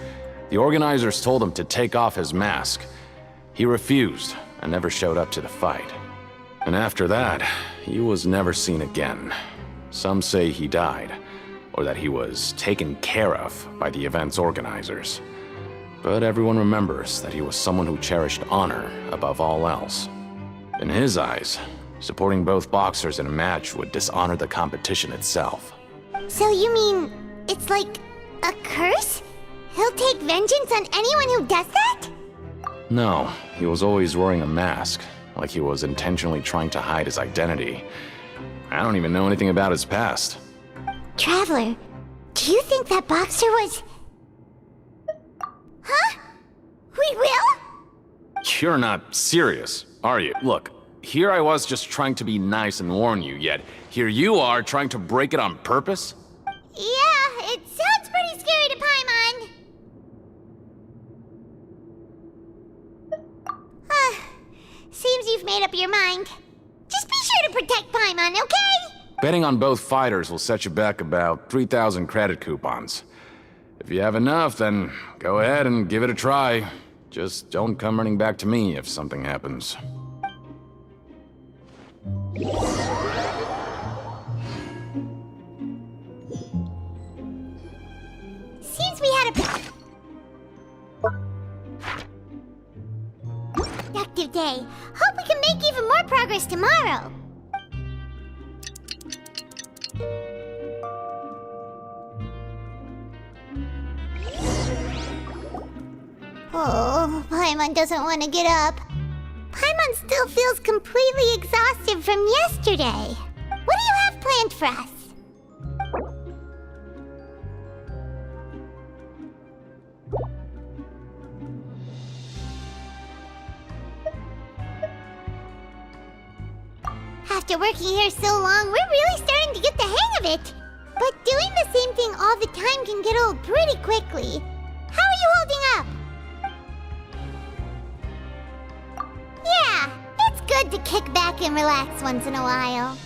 Speaker 17: the organizers told him to take off his mask. He refused and never showed up to the fight. And after that, he was never seen again. Some say he died, or that he was taken care of by the event's organizers. But everyone remembers that he was someone who cherished honor above all else. In his eyes, supporting both boxers in a match would dishonor the competition itself.
Speaker 1: So you mean it's like a curse? He'll take vengeance on anyone who does that?
Speaker 17: No, he was always wearing a mask, like he was intentionally trying to hide his identity. I don't even know anything about his past.
Speaker 1: Traveler, do you think that boxer was... Huh? We will?
Speaker 17: You're not serious, are you? Look, here I was just trying to be nice and warn you, yet here you are trying to break it on purpose?
Speaker 1: Yeah, it sounds pretty scary to Paimon. Seems you've made up your mind. Just be sure to protect Paimon, okay?
Speaker 17: Betting on both fighters will set you back about 3,000 credit coupons. If you have enough, then go ahead and give it a try. Just don't come running back to me if something happens.
Speaker 1: Seems we had a productive day. Hope we can make even more progress tomorrow. Paimon doesn't want to get up. Paimon still feels completely exhausted from yesterday. What do you have planned for us? After working here so long, we're really starting to get the hang of it. But doing the same thing all the time can get old pretty quickly. How are you holding up? Yeah, it's good to kick back and relax once in a while.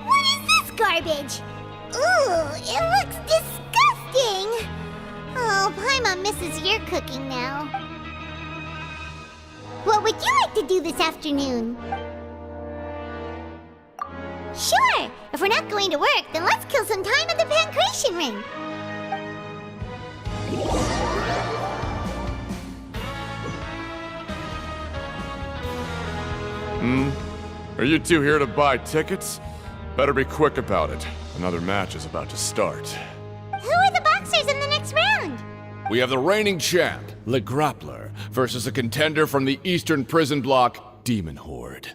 Speaker 1: What is this garbage? Ooh, it looks disgusting! Oh, Paimon misses your cooking now. What would you like to do this afternoon? Sure! If we're not going to work, then let's kill some time at the Pancration Ring.
Speaker 19: Are you two here to buy tickets? Better be quick about it. Another match is about to start.
Speaker 1: Who are the boxers in the next round?
Speaker 19: We have the reigning champ, Le Grappler, versus a contender from the Eastern Prison Block, Demon Horde.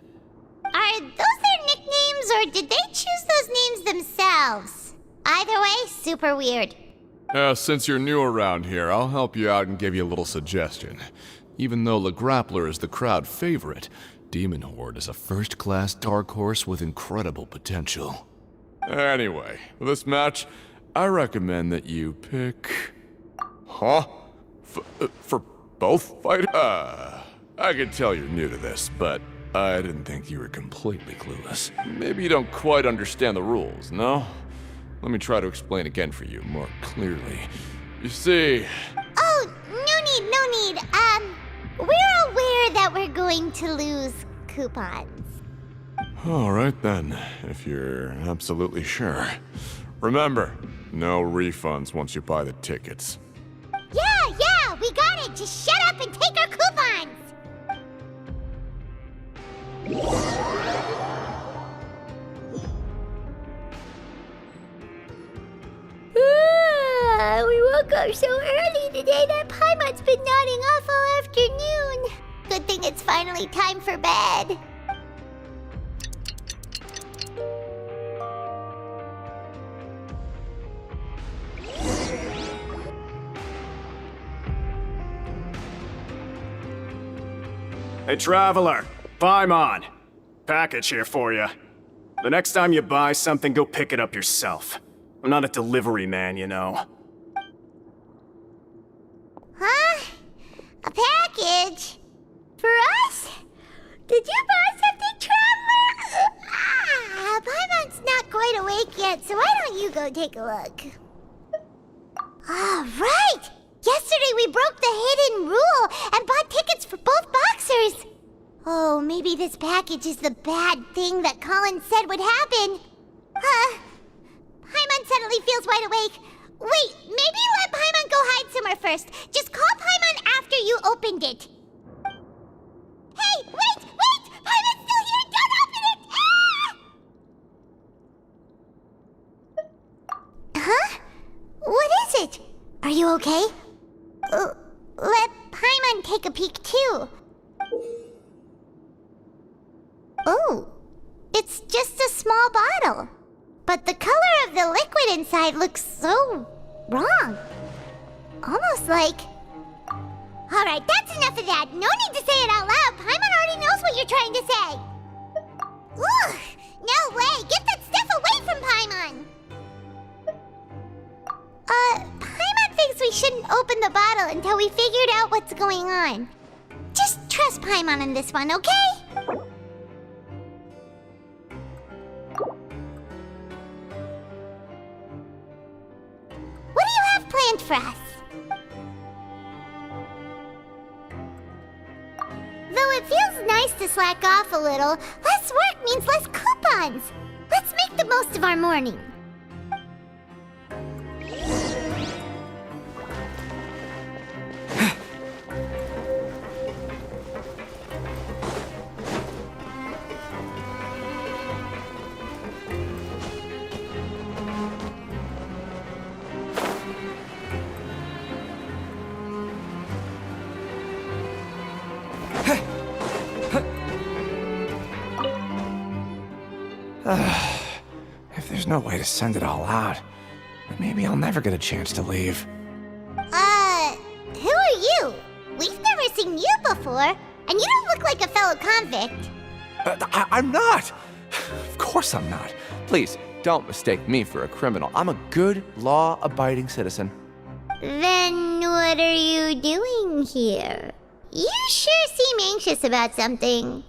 Speaker 1: Are those their nicknames, or did they choose those names themselves? Either way, super weird.
Speaker 19: Since you're new around here, I'll help you out and give you a little suggestion. Even though Le Grappler is the crowd favorite, Demon Horde is a first-class dark horse with incredible potential. Anyway, for this match, I recommend that you pick... Huh? For both fighters? I can tell you're new to this, but I didn't think you were completely clueless. Maybe you don't quite understand the rules, no? Let me try to explain again for you more clearly. You see...
Speaker 1: Oh, no need. We're aware that we're going to lose coupons.
Speaker 19: Alright then, if you're absolutely sure. Remember, no refunds once you buy the tickets.
Speaker 1: Yeah, we got it! Just shut up and take our coupons! We woke up so early today that Paimon's been nodding off all afternoon. Good thing it's finally time for bed.
Speaker 14: Hey, Traveler! Paimon! Package here for you. The next time you buy something, go pick it up yourself. I'm not a delivery man, you know.
Speaker 1: Huh? A package? For us? Did you buy something, Traveler? Paimon's not quite awake yet, so why don't you go take a look? Right! Yesterday we broke the hidden rule and bought tickets for both boxers. Oh, maybe this package is the bad thing that Colin said would happen. Paimon suddenly feels wide awake. Wait, maybe let Paimon go hide somewhere first. Just call Paimon after you opened it. Hey, wait! Paimon's still here! Don't open it! Ah! Huh? What is it? Are you okay? Let Paimon take a peek too. Oh, it's just a small bottle. But the color of the liquid inside looks so wrong. Almost like... Alright, that's enough of that. No need to say it out loud. Paimon already knows what you're trying to say. Ugh, no way. Get that stuff away from Paimon. Paimon thinks we shouldn't open the bottle until we figured out what's going on. Just trust Paimon on this one, okay? What do you have planned for us? Though it feels nice to slack off a little, less work means less coupons. Let's make the most of our morning.
Speaker 20: If there's no way to send it all out, maybe I'll never get a chance to leave.
Speaker 1: Who are you? We've never seen you before, and you don't look like a fellow convict.
Speaker 20: I'm not! Of course I'm not. Please, don't mistake me for a criminal. I'm a good, law-abiding citizen.
Speaker 1: Then what are you doing here? You sure seem anxious about something.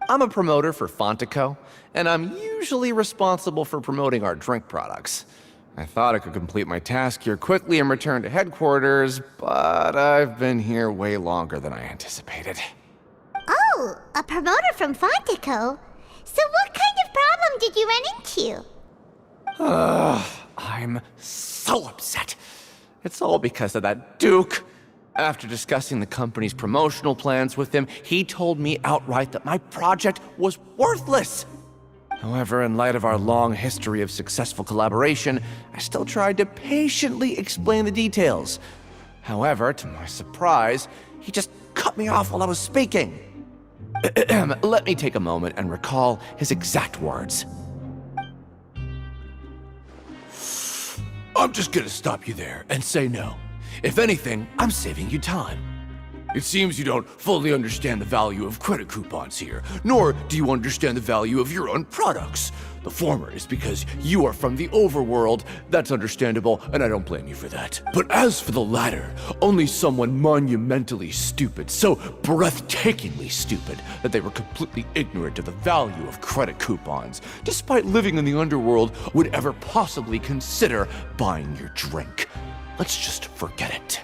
Speaker 20: I'm a promoter for Fontico, and I'm usually responsible for promoting our drink products. I thought I could complete my task here quickly and return to headquarters, but I've been here way longer than I anticipated.
Speaker 1: Oh, a promoter from Fontico? So what kind of problem did you run into?
Speaker 20: I'm so upset. It's all because of that Duke. After discussing the company's promotional plans with him, he told me outright that my project was worthless. However, in light of our long history of successful collaboration, I still tried to patiently explain the details. However, to my surprise, he just cut me off while I was speaking. Let me take a moment and recall his exact words. I'm just gonna stop you there and say no. If anything, I'm saving you time. It seems you don't fully understand the value of credit coupons here, nor do you understand the value of your own products. The former is because you are from the overworld. That's understandable, and I don't blame you for that. But as for the latter, only someone monumentally stupid, so breathtakingly stupid, that they were completely ignorant of the value of credit coupons, despite living in the underworld, would ever possibly consider buying your drink. Let's just forget it.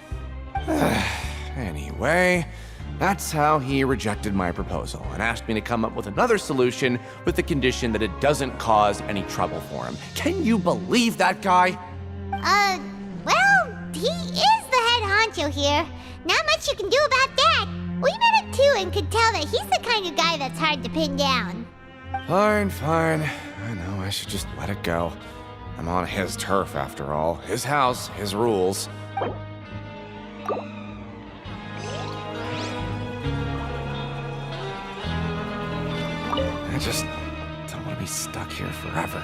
Speaker 20: Anyway, that's how he rejected my proposal and asked me to come up with another solution with the condition that it doesn't cause any trouble for him. Can you believe that guy?
Speaker 1: Well, he is the head honcho here. Not much you can do about that. We met him too and could tell that he's the kind of guy that's hard to pin down.
Speaker 20: Fine. I know I should just let it go. I'm on his turf after all. His house, his rules. I just don't want to be stuck here forever.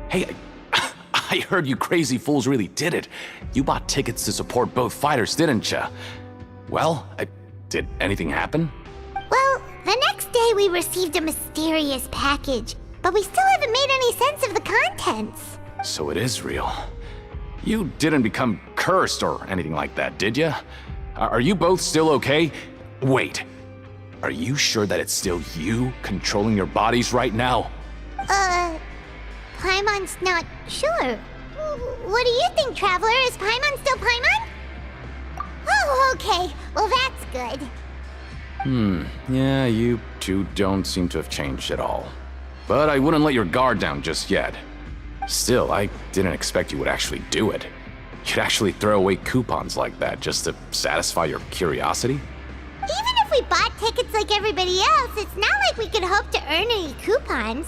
Speaker 20: Hey, I heard you crazy fools really did it. You bought tickets to support both fighters, didn't ya? Well, did anything happen?
Speaker 1: Well, the next day we received a mysterious package, but we still haven't made any sense of the contents.
Speaker 17: So it is real. You didn't become cursed or anything like that, did ya? Are you both still okay? Wait, are you sure that it's still you controlling your bodies right now?
Speaker 1: Paimon's not sure. What do you think, Traveler? Is Paimon still Paimon? Oh, okay. Well, that's good.
Speaker 17: Yeah, you two don't seem to have changed at all. But I wouldn't let your guard down just yet. Still, I didn't expect you would actually do it. You'd actually throw away coupons like that just to satisfy your curiosity?
Speaker 1: if we bought tickets like everybody else, it's not like we could hope to earn any coupons.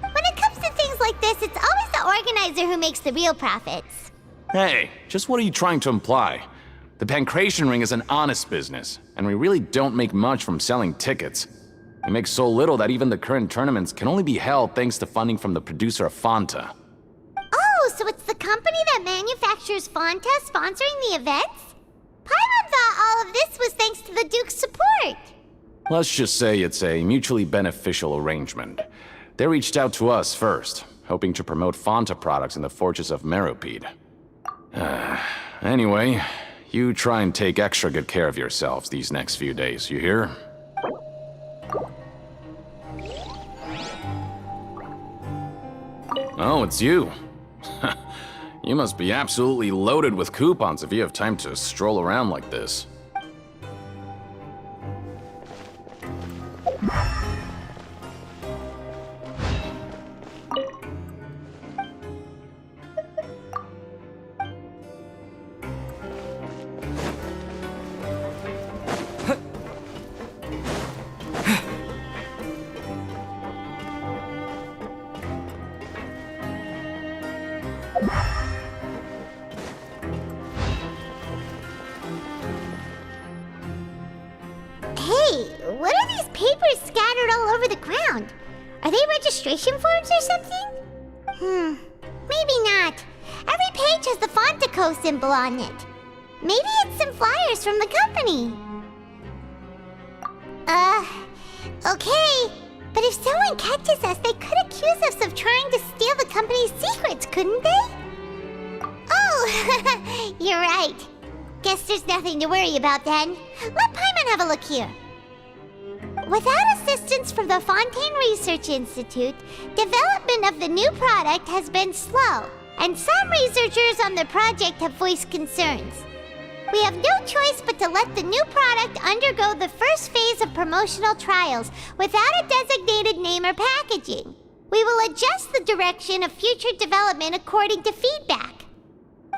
Speaker 1: When it comes to things like this, it's always the organizer who makes the real profits.
Speaker 17: Hey, just what are you trying to imply? The Pancration Ring is an honest business, and we really don't make much from selling tickets. We make so little that even the current tournaments can only be held thanks to funding from the producer of Fanta.
Speaker 1: Oh, so it's the company that manufactures Fanta sponsoring the events? Paimon thought all of this was thanks to the Duke's support.
Speaker 17: Let's just say it's a mutually beneficial arrangement. They reached out to us first, hoping to promote Fanta products in the Fortress of Meropide. Anyway, you try and take extra good care of yourselves these next few days, you hear? Oh, it's you. You must be absolutely loaded with coupons if you have time to stroll around like this.
Speaker 1: Hey, what are these papers scattered all over the ground? Are they registration forms or something? Maybe not. Every page has the Fontaco symbol on it. Maybe it's some flyers from the company. Okay. But if someone catches us, they could accuse us of trying to steal the company's secrets, couldn't they? Oh, you're right. Guess there's nothing to worry about then. Let Paimon have a look here. Without assistance from the Fontaine Research Institute, development of the new product has been slow, and some researchers on the project have voiced concerns. We have no choice but to let the new product undergo the first phase of promotional trials without a designated name or packaging. We will adjust the direction of future development according to feedback.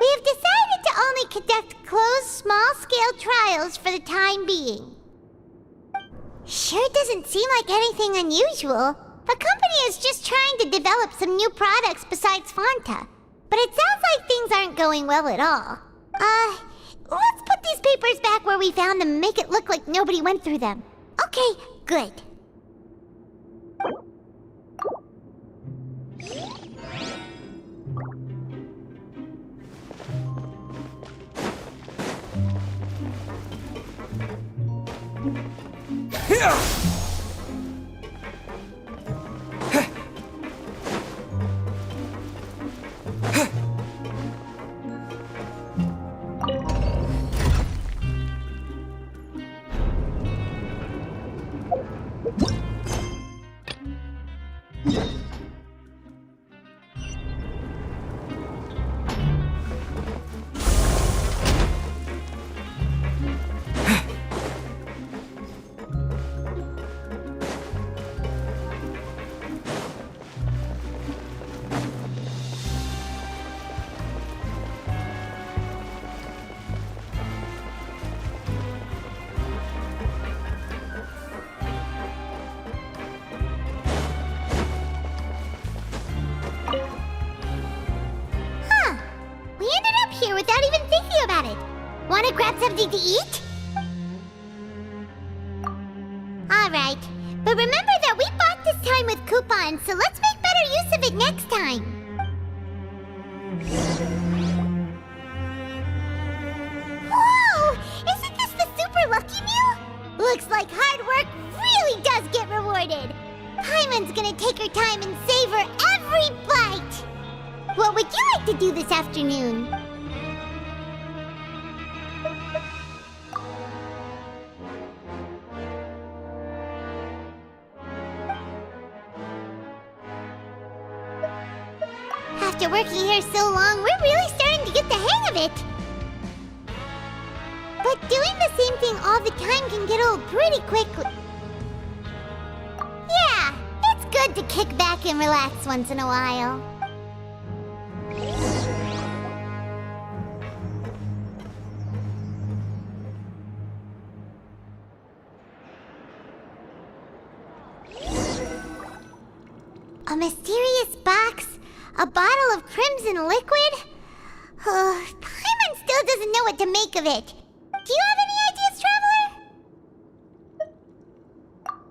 Speaker 1: We have decided to only conduct closed, small-scale trials for the time being. Sure doesn't seem like anything unusual. The company is just trying to develop some new products besides Fanta. But it sounds like things aren't going well at all. Let's put these papers back where we found them and make it look like nobody went through them. Okay, good. Without even thinking about it. Wanna grab something to eat? Alright, but remember that we bought this time with coupons, so let's make better use of it next time. Whoa! Isn't this the super lucky meal? Looks like hard work really does get rewarded. Paimon's gonna take her time and savor every bite. What would you like to do this afternoon? After working here so long, we're really starting to get the hang of it. But doing the same thing all the time can get old pretty quickly. Yeah, it's good to kick back and relax once in a while. A mysterious box? A bottle of crimson liquid? Paimon still doesn't know what to make of it. Do you have any ideas, Traveler?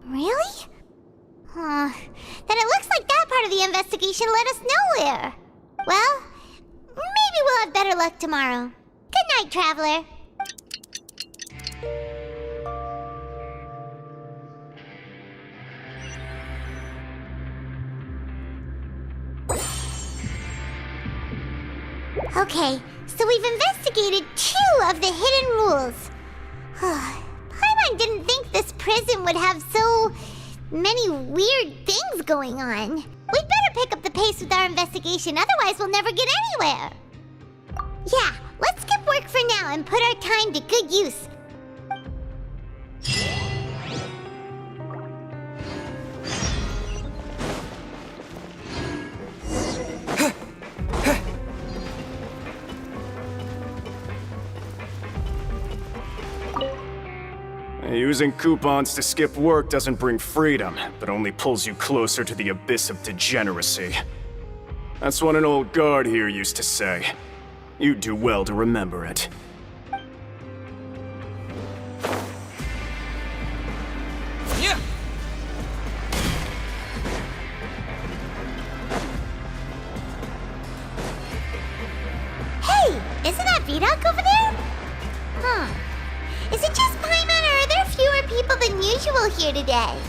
Speaker 1: Really? Then it looks like that part of the investigation led us nowhere. Well, maybe we'll have better luck tomorrow. Good night, Traveler. Okay, so we've investigated 2 of the hidden rules. Paimon didn't think this prison would have so many weird things going on. We'd better pick up the pace with our investigation, otherwise we'll never get anywhere. Yeah, let's skip work for now and put our time to good use.
Speaker 14: Using coupons to skip work doesn't bring freedom, but only pulls you closer to the abyss of degeneracy. That's what an old guard here used to say. You'd do well to remember it.
Speaker 16: Yeah.
Speaker 1: Hey, isn't that Vidoc over there? Huh. Is it just Paimon, or are there fewer people than usual here today?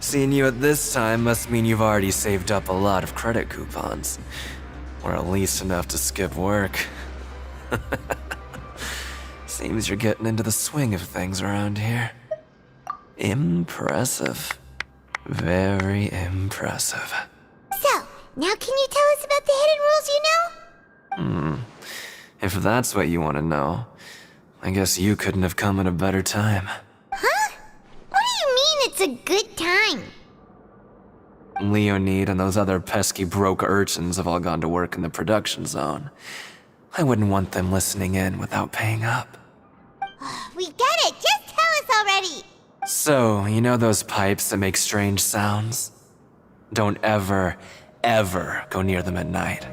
Speaker 16: Seeing you at this time must mean you've already saved up a lot of credit coupons. Or at least enough to skip work. Seems you're getting into the swing of things around here. Impressive. Very impressive.
Speaker 1: So, now can you tell us about the hidden rules you know?
Speaker 16: If that's what you want to know, I guess you couldn't have come at a better time.
Speaker 1: Huh? What do you mean it's a good time?
Speaker 16: Leonid and those other pesky broke urchins have all gone to work in the production zone. I wouldn't want them listening in without paying up.
Speaker 1: We get it! Just tell us already!
Speaker 16: So, you know those pipes that make strange sounds? Don't ever go near them at night.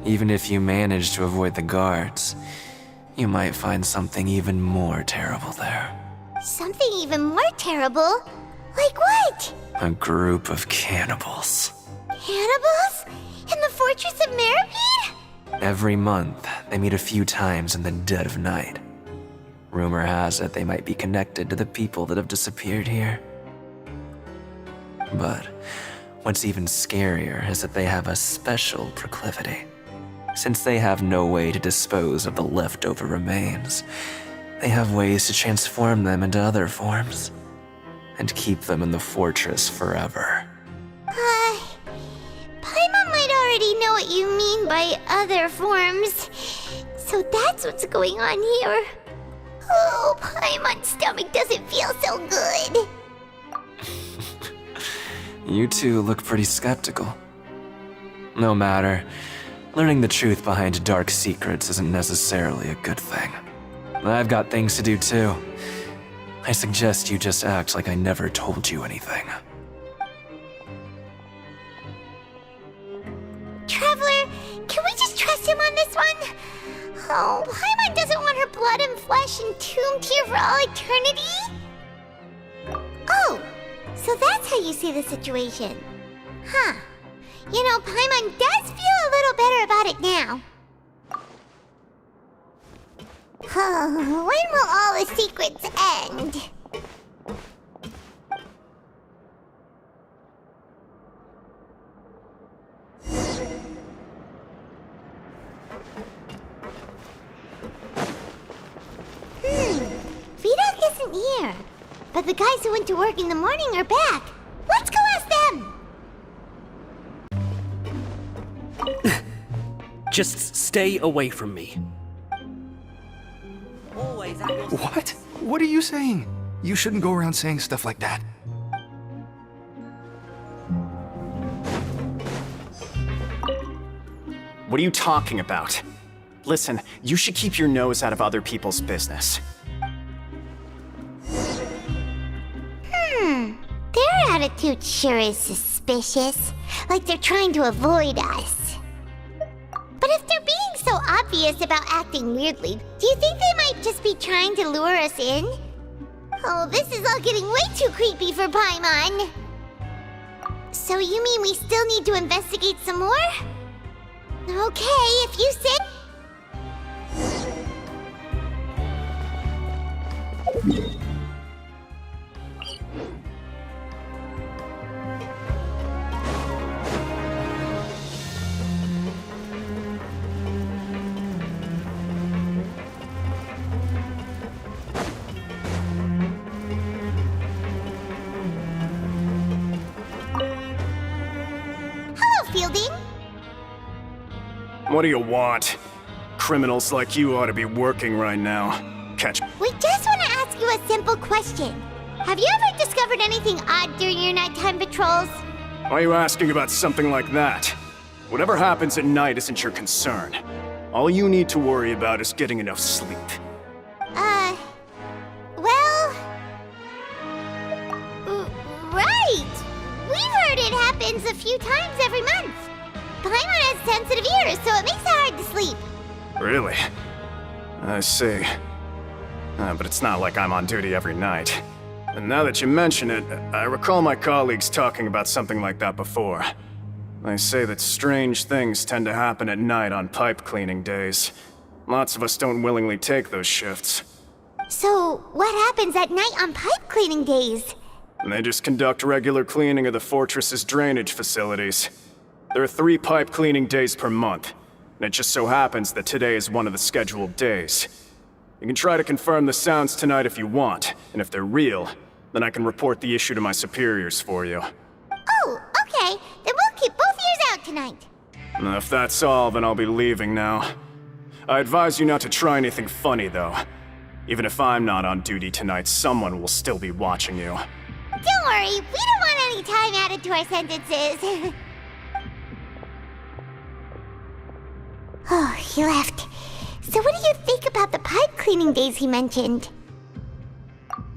Speaker 16: Even if you manage to avoid the guards, you might find something even more terrible there.
Speaker 1: Something even more terrible? Like what?
Speaker 16: A group of cannibals.
Speaker 1: Cannibals? In the Fortress of Maripede?
Speaker 16: Every month, they meet a few times in the dead of night. Rumor has it they might be connected to the people that have disappeared here. But what's even scarier is that they have a special proclivity. Since they have no way to dispose of the leftover remains, they have ways to transform them into other forms and keep them in the fortress forever.
Speaker 1: Paimon might already know what you mean by other forms. So that's what's going on here. Oh, Paimon's stomach doesn't feel so good.
Speaker 16: You two look pretty skeptical. No matter. Learning the truth behind dark secrets isn't necessarily a good thing. I've got things to do too. I suggest you just act like I never told you anything.
Speaker 1: Traveler, can we just trust him on this one? Oh, Paimon doesn't want her blood and flesh entombed here for all eternity? Oh, so that's how you see the situation. Huh. You know, Paimon does feel a little better about it now. When will all the secrets end? Vidoc isn't here. But the guys who went to work in the morning are back. Let's go ask them!
Speaker 21: Just stay away from me.
Speaker 12: What? What are you saying? You shouldn't go around saying stuff like that.
Speaker 14: What are you talking about? Listen, you should keep your nose out of other people's business.
Speaker 1: attitude sure is suspicious. Like they're trying to avoid us. But if they're being so obvious about acting weirdly, do you think they might just be trying to lure us in? Oh, this is all getting way too creepy for Paimon. So you mean we still need to investigate some more? Okay, if you say... Fielding?
Speaker 14: What do you want? Criminals like you ought to be working right now. Catch.
Speaker 1: We just want to ask you a simple question. Have you ever discovered anything odd during your nighttime patrols?
Speaker 14: Why are you asking about something like that? Whatever happens at night isn't your concern. All you need to worry about is getting enough sleep.
Speaker 1: Well... right! We've heard it happens a few times every month. Paimon has sensitive ears, so it makes it hard to sleep.
Speaker 14: Really? I see. But it's not like I'm on duty every night. And now that you mention it, I recall my colleagues talking about something like that before. They say that strange things tend to happen at night on pipe cleaning days. Lots of us don't willingly take those shifts.
Speaker 1: So, what happens at night on pipe cleaning days?
Speaker 14: And they just conduct regular cleaning of the fortress's drainage facilities. There are 3 pipe cleaning days per month, and it just so happens that today is one of the scheduled days. You can try to confirm the sounds tonight if you want, and if they're real, then I can report the issue to my superiors for you.
Speaker 1: Oh, okay. Then we'll keep both ears out tonight.
Speaker 14: If that's all, then I'll be leaving now. I advise you not to try anything funny, though. Even if I'm not on duty tonight, someone will still be watching you.
Speaker 1: Don't worry, we don't want any time added to our sentences. Oh, he left. So what do you think about the pipe cleaning days he mentioned?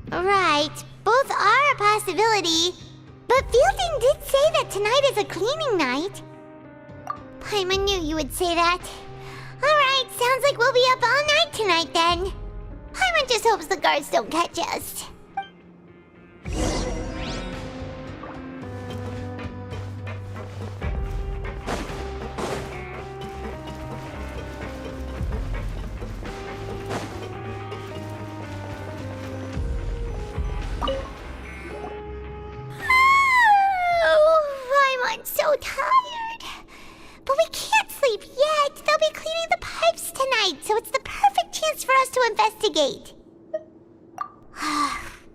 Speaker 1: Right, both are a possibility. But Fielding did say that tonight is a cleaning night. Paimon knew you would say that. Alright, sounds like we'll be up all night tonight then. Paimon just hopes the guards don't catch us. I'm so tired. But we can't sleep yet. They'll be cleaning the pipes tonight, so it's the perfect chance for us to investigate.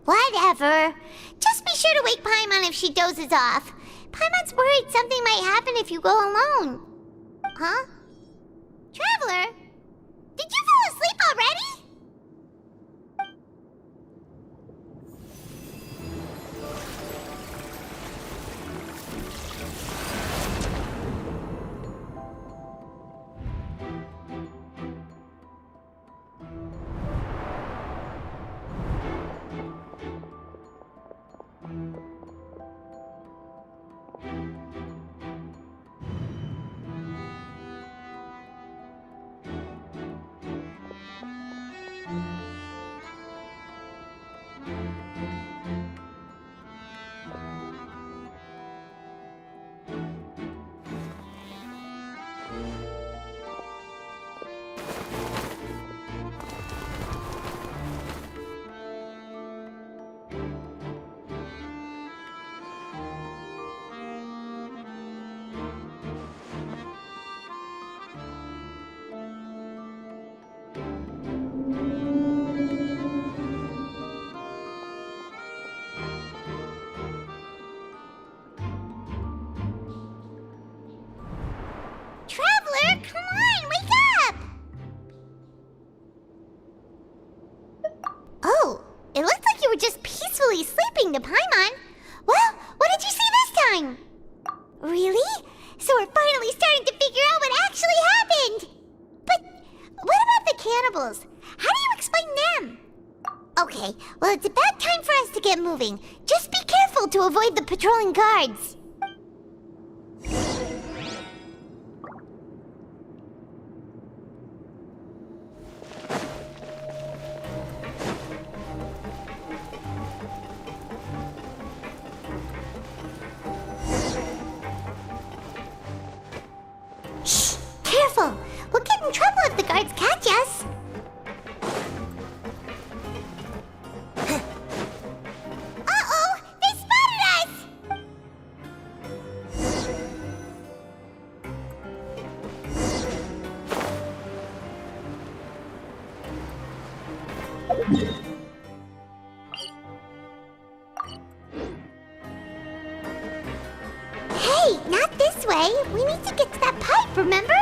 Speaker 1: Whatever. Just be sure to wake Paimon if she dozes off. Paimon's worried something might happen if you go alone. Huh? Traveler? Did you fall asleep already? Traveler, come on, wake up! Oh, it looked like you were just peacefully sleeping to Paimon. Well, what did you see this time? Really? So we're finally starting to figure out what actually happened! But what about the cannibals? How do you explain them? Okay, well it's about time for us to get moving. Just be careful careful to avoid the patrolling guards. Shh! Careful! We'll get in trouble if the guards catch us. Uh-oh! They spotted us! Hey, not this way. We need to get to that pipe, remember?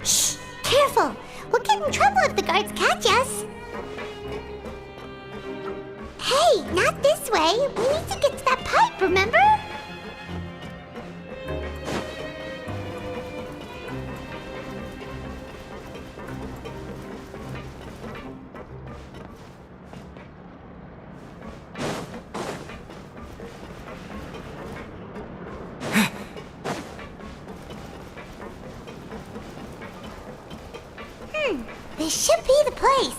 Speaker 1: Shh! Careful! We'll get in trouble if the guards catch us. Hey, not this way. We need to get to that pipe, remember? This should be the place.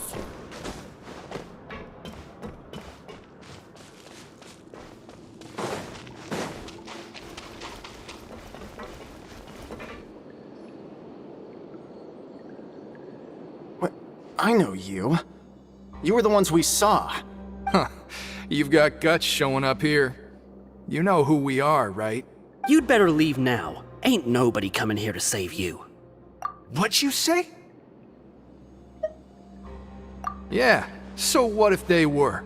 Speaker 14: What? I know you. You were the ones we saw.
Speaker 12: Huh. You've got guts showing up here. You know who we are, right?
Speaker 21: You'd better leave now. Ain't nobody coming here to save you.
Speaker 12: What'd you say? Yeah, so what if they were?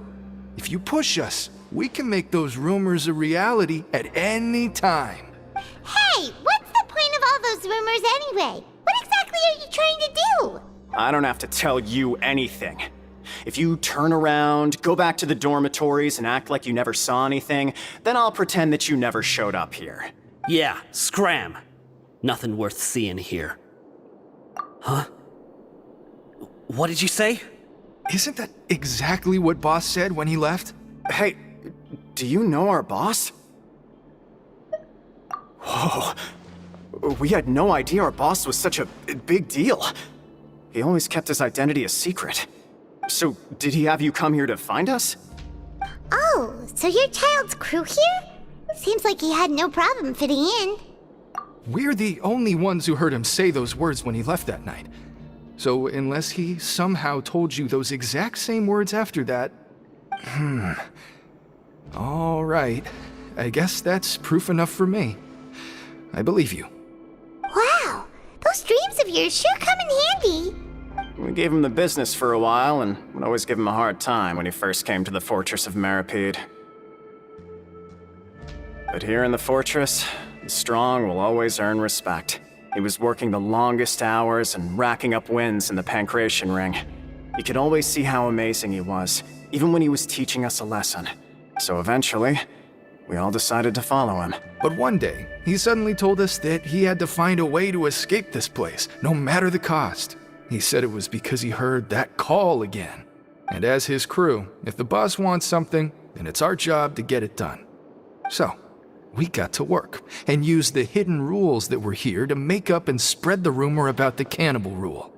Speaker 12: If you push us, we can make those rumors a reality at any time.
Speaker 1: Hey, what's the point of all those rumors anyway? What exactly are you trying to do?
Speaker 14: I don't have to tell you anything. If you turn around, go back to the dormitories and act like you never saw anything, then I'll pretend that you never showed up here.
Speaker 21: Yeah, scram. Nothing worth seeing here. Huh? What did you say?
Speaker 12: Isn't that exactly what Boss said when he left?
Speaker 14: Hey, do you know our boss? Whoa. We had no idea our boss was such a big deal. He always kept his identity a secret. So, did he have you come here to find us?
Speaker 1: Oh, so your child's crew here? Seems like he had no problem fitting in.
Speaker 12: We're the only ones who heard him say those words when he left that night. So unless he somehow told you those exact same words after that... All right. I guess that's proof enough for me. I believe you.
Speaker 1: Wow, those dreams of yours sure come in handy.
Speaker 14: We gave him the business for a while and would always give him a hard time when he first came to the fortress of Maripede. But here in the fortress, the strong will always earn respect. He was working the longest hours and racking up wins in the pancration ring. You could always see how amazing he was, even when he was teaching us a lesson. So eventually, we all decided to follow him.
Speaker 12: But one day, he suddenly told us that he had to find a way to escape this place, no matter the cost. He said it was because he heard that call again. And as his crew, if the boss wants something, then it's our job to get it done. So, we got to work and used the hidden rules that were here to make up and spread the rumor about the cannibal rule.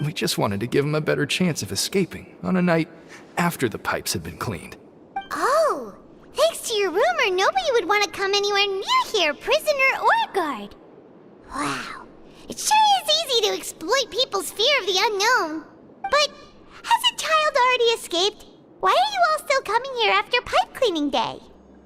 Speaker 12: We just wanted to give him a better chance of escaping on a night after the pipes had been cleaned.
Speaker 1: Oh, thanks to your rumor, nobody would want to come anywhere near here, prisoner or guard. Wow, it sure is easy to exploit people's fear of the unknown. But has a child already escaped? Why are you all still coming here after pipe cleaning day?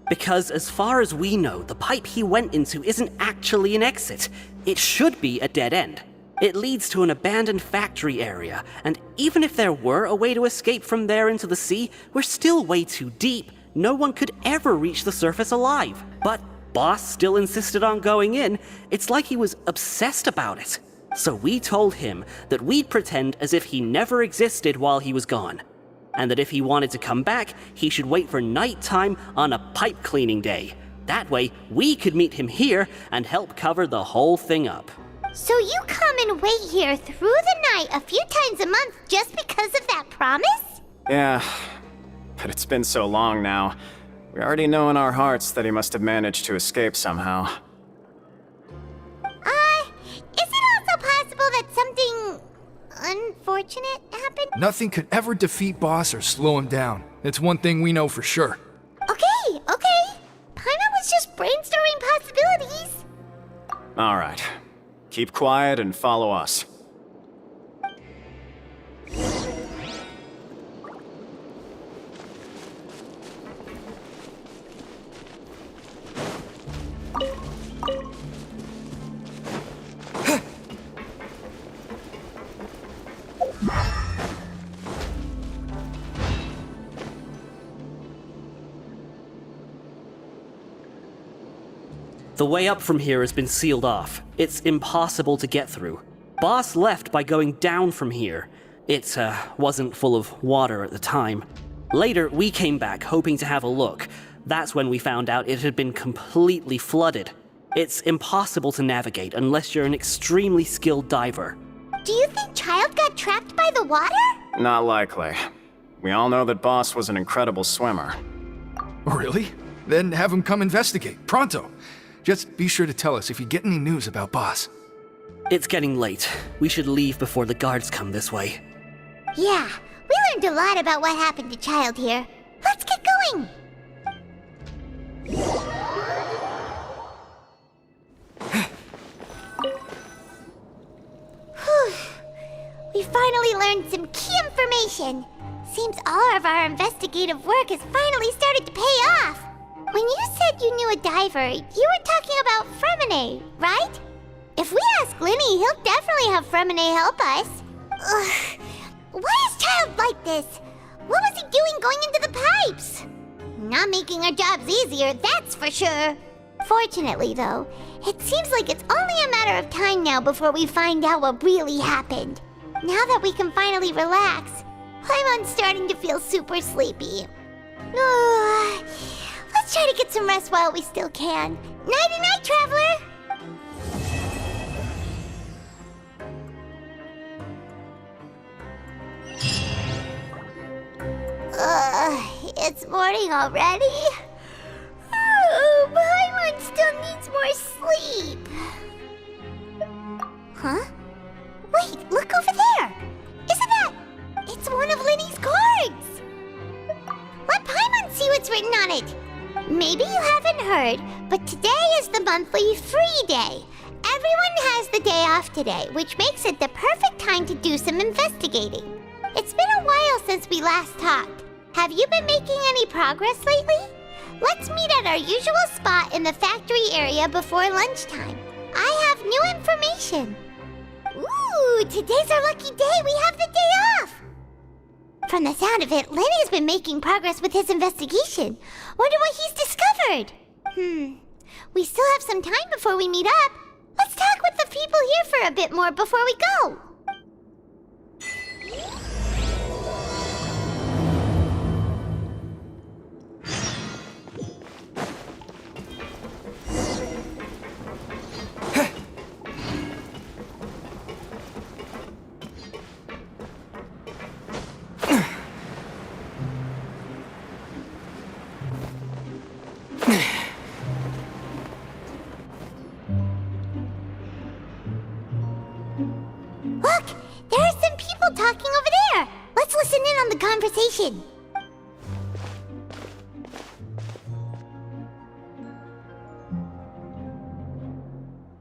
Speaker 21: Because as far as we know, the pipe he went into isn't actually an exit. It should be a dead end. It leads to an abandoned factory area, and even if there were a way to escape from there into the sea, we're still way too deep, no one could ever reach the surface alive. But Boss still insisted on going in. It's like he was obsessed about it. So we told him that we'd pretend as if he never existed while he was gone. And that if he wanted to come back, he should wait for nighttime on a pipe cleaning day. That way, we could meet him here and help cover the whole thing up.
Speaker 1: So you come and wait here through the night a few times a month just because of that promise?
Speaker 14: Yeah, but it's been so long now. We already know in our hearts that he must have managed to escape somehow.
Speaker 1: Is it also possible that something unfortunate happened?
Speaker 12: Nothing could ever defeat Boss or slow him down. It's one thing we know for sure.
Speaker 1: Okay. Paimon was just brainstorming possibilities.
Speaker 14: Alright. Keep quiet and follow us.
Speaker 21: The way up from here has been sealed off. It's impossible to get through. Boss left by going down from here. It wasn't full of water at the time. Later, we came back hoping to have a look. That's when we found out it had been completely flooded. It's impossible to navigate unless you're an extremely skilled diver.
Speaker 1: Do you think Child got trapped by the water?
Speaker 14: Not likely. We all know that Boss was an incredible swimmer.
Speaker 12: Really? Then have him come investigate, pronto. Just be sure to tell us if you get any news about Boss.
Speaker 21: It's getting late. We should leave before the guards come this way.
Speaker 1: Yeah, we learned a lot about what happened to Child here. Let's get going! Whew. We finally learned some key information. Seems all of our investigative work has finally started to pay off. When you said you knew a diver, you were talking about Fremine, right? If we ask Linny, he'll definitely have Fremine help us. Ugh. Why is Child like this? What was he doing going into the pipes? Not making our jobs easier, that's for sure. Fortunately, though, it seems like it's only a matter of time now before we find out what really happened. Now that we can finally relax, I'm starting to feel super sleepy. Let's try to get some rest while we still can. Nighty-night, traveler! It's morning already? Paimon still needs more sleep. Huh? Wait, look over there! Isn't that... It's one of Linny's cards! Let Paimon see what's written on it. Maybe you haven't heard, but today is the monthly free day. Everyone has the day off today, which makes it the perfect time to do some investigating. It's been a while since we last talked. Have you been making any progress lately? Let's meet at our usual spot in the factory area before lunchtime. I have new information. Ooh, today's our lucky day. We have the day off. From the sound of it, Lenny's been making progress with his investigation. Wonder what he's discovered. We still have some time before we meet up. Let's talk with the people here for a bit more before we go. Look, there are some people talking over there. Let's listen in on the conversation.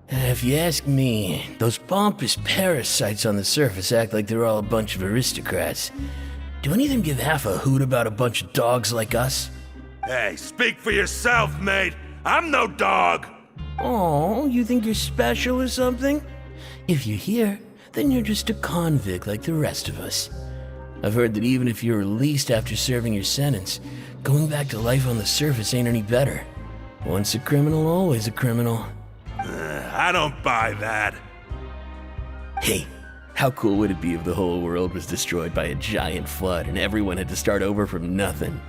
Speaker 2: If you ask me, those pompous parasites on the surface act like they're all a bunch of aristocrats. Do any of them give half a hoot about a bunch of dogs like us?
Speaker 22: Hey, speak for yourself, mate. I'm no dog.
Speaker 2: Oh, you think you're special or something? If you're here, then you're just a convict like the rest of us. I've heard that even if you're released after serving your sentence, going back to life on the surface ain't any better. Once a criminal, always a criminal.
Speaker 22: I don't buy that.
Speaker 2: Hey, how cool would it be if the whole world was destroyed by a giant flood and everyone had to start over from nothing?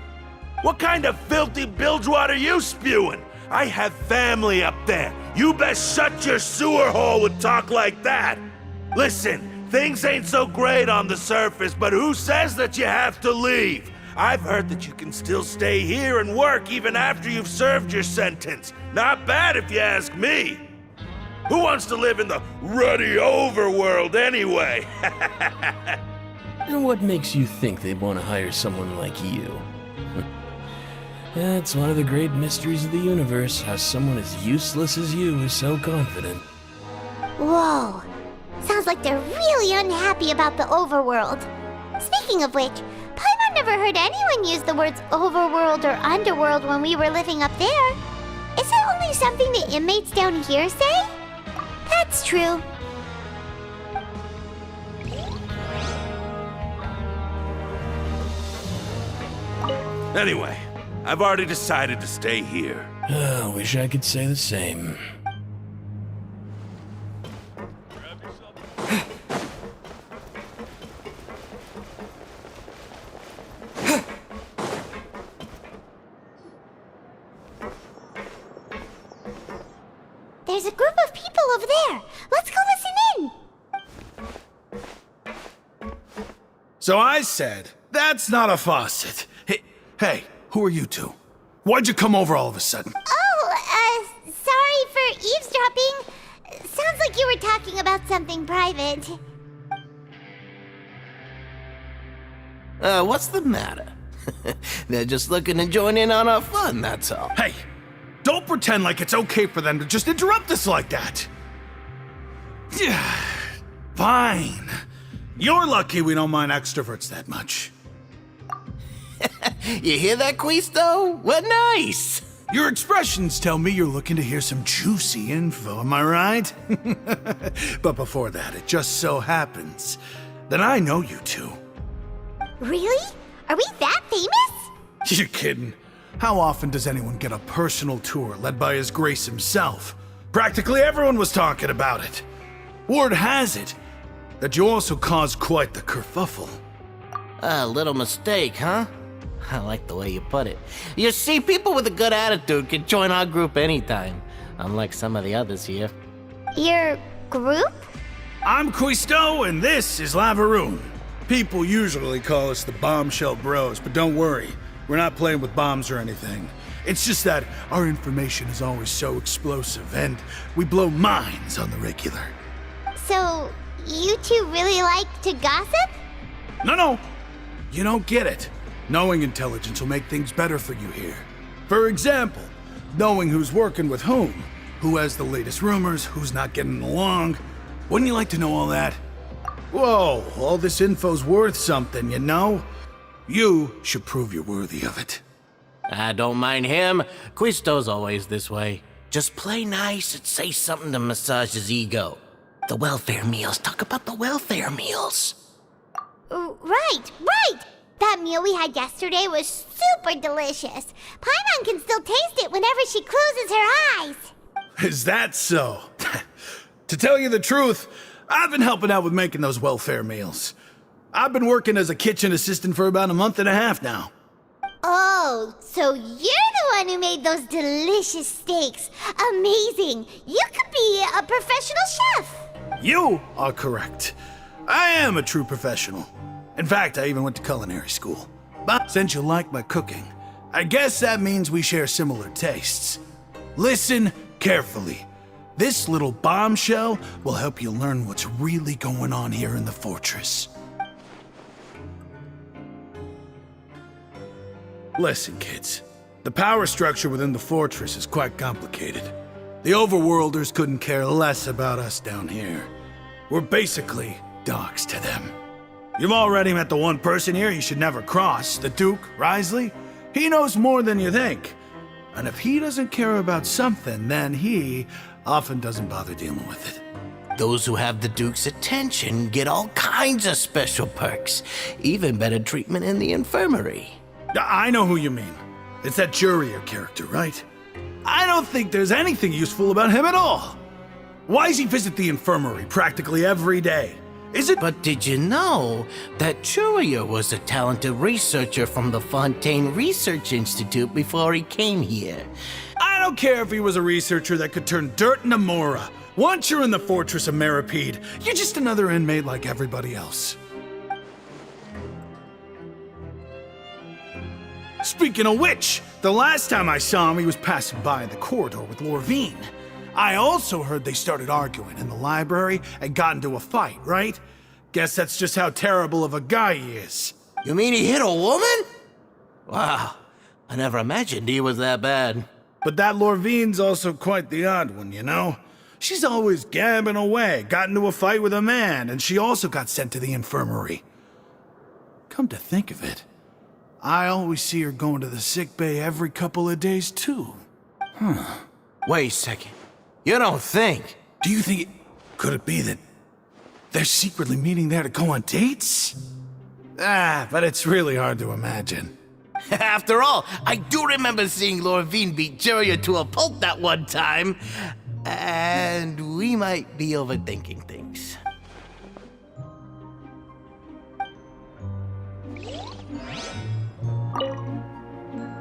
Speaker 22: What kind of filthy bilgewater are you spewing? I have family up there. You best shut your sewer hole with talk like that. Listen, things ain't so great on the surface, but who says that you have to leave? I've heard that you can still stay here and work even after you've served your sentence. Not bad if you ask me. Who wants to live in the ruddy overworld anyway?
Speaker 2: And what makes you think they'd want to hire someone like you? It's one of the great mysteries of the universe, how someone as useless as you is so confident.
Speaker 1: Whoa. Sounds like they're really unhappy about the overworld. Speaking of which, Paimon never heard anyone use the words overworld or underworld when we were living up there. Is it only something the inmates down here say? That's true.
Speaker 22: Anyway, I've already decided to stay here.
Speaker 2: Wish I could say the same.
Speaker 1: There's a group of people over there. Let's go listen in.
Speaker 3: So I said, that's not a faucet. Hey, who are you two? Why'd you come over all of a sudden?
Speaker 1: Oh, sorry for eavesdropping. Sounds like you were talking about something private.
Speaker 5: What's the matter? They're just looking to join in on our fun, that's all.
Speaker 3: Hey, don't pretend like it's okay for them to just interrupt us like that. Fine. You're lucky we don't mind extroverts that much.
Speaker 5: You hear that, Quisto? What nice!
Speaker 3: Your expressions tell me you're looking to hear some juicy info, am I right? But before that, it just so happens that I know you two.
Speaker 1: Really? Are we that famous?
Speaker 3: You're kidding. How often does anyone get a personal tour led by His Grace himself? Practically everyone was talking about it. Word has it that you also caused quite the kerfuffle.
Speaker 5: A little mistake, huh? I like the way you put it. You see, people with a good attitude can join our group anytime, unlike some of the others here.
Speaker 1: Your group?
Speaker 3: I'm Quisto, and this is Lavaroon. People usually call us the Bombshell Bros, but don't worry. We're not playing with bombs or anything. It's just that our information is always so explosive, and we blow minds on the regular.
Speaker 1: So, you two really like to gossip?
Speaker 3: No. You don't get it. Knowing intelligence will make things better for you here. For example, knowing who's working with whom, who has the latest rumors, who's not getting along. Wouldn't you like to know all that? Whoa, all this info's worth something, you know? You should prove you're worthy of it.
Speaker 5: I don't mind him. Quisto's always this way. Just play nice and say something to massage his ego. The welfare meals. Talk about the welfare meals.
Speaker 1: Right. That meal we had yesterday was super delicious. Paimon can still taste it whenever she closes her eyes.
Speaker 3: Is that so? To tell you the truth, I've been helping out with making those welfare meals. I've been working as a kitchen assistant for about a month and a half now.
Speaker 1: Oh, so you're the one who made those delicious steaks. Amazing. You could be a professional chef.
Speaker 3: You are correct. I am a true professional. In fact, I even went to culinary school. But since you like my cooking, I guess that means we share similar tastes. Listen carefully. This little bombshell will help you learn what's really going on here in the fortress. Listen, kids. The power structure within the fortress is quite complicated. The overworlders couldn't care less about us down here. We're basically dogs to them. You've already met the one person here you should never cross, the Duke, Risley. He knows more than you think. And if he doesn't care about something, then he often doesn't bother dealing with it.
Speaker 5: Those who have the Duke's attention get all kinds of special perks, even better treatment in the infirmary.
Speaker 3: I know who you mean. It's that Jurier character, right? I don't think there's anything useful about him at all. Why does he visit the infirmary practically every day? Is it?
Speaker 5: But did you know that Jurier was a talented researcher from the Fontaine Research Institute before he came here?
Speaker 3: I don't care if he was a researcher that could turn dirt into Mora. Once you're in the fortress of Maripede, you're just another inmate like everybody else. Speaking of which, the last time I saw him, he was passing by in the corridor with Lorvine. I also heard they started arguing in the library and got into a fight, right? Guess that's just how terrible of a guy he is.
Speaker 5: You mean he hit a woman? Wow, I never imagined he was that bad.
Speaker 3: But that Lorvine's also quite the odd one, you know? She's always gabbing away, got into a fight with a man, and she also got sent to the infirmary. Come to think of it, I always see her going to the sick bay every couple of days, too.
Speaker 5: Wait a second. You don't think?
Speaker 3: Do you think could it be that they're secretly meeting there to go on dates? But it's really hard to imagine.
Speaker 5: After all, I do remember seeing Lorvine beat Jurier to a pulp that one time. And we might be overthinking things.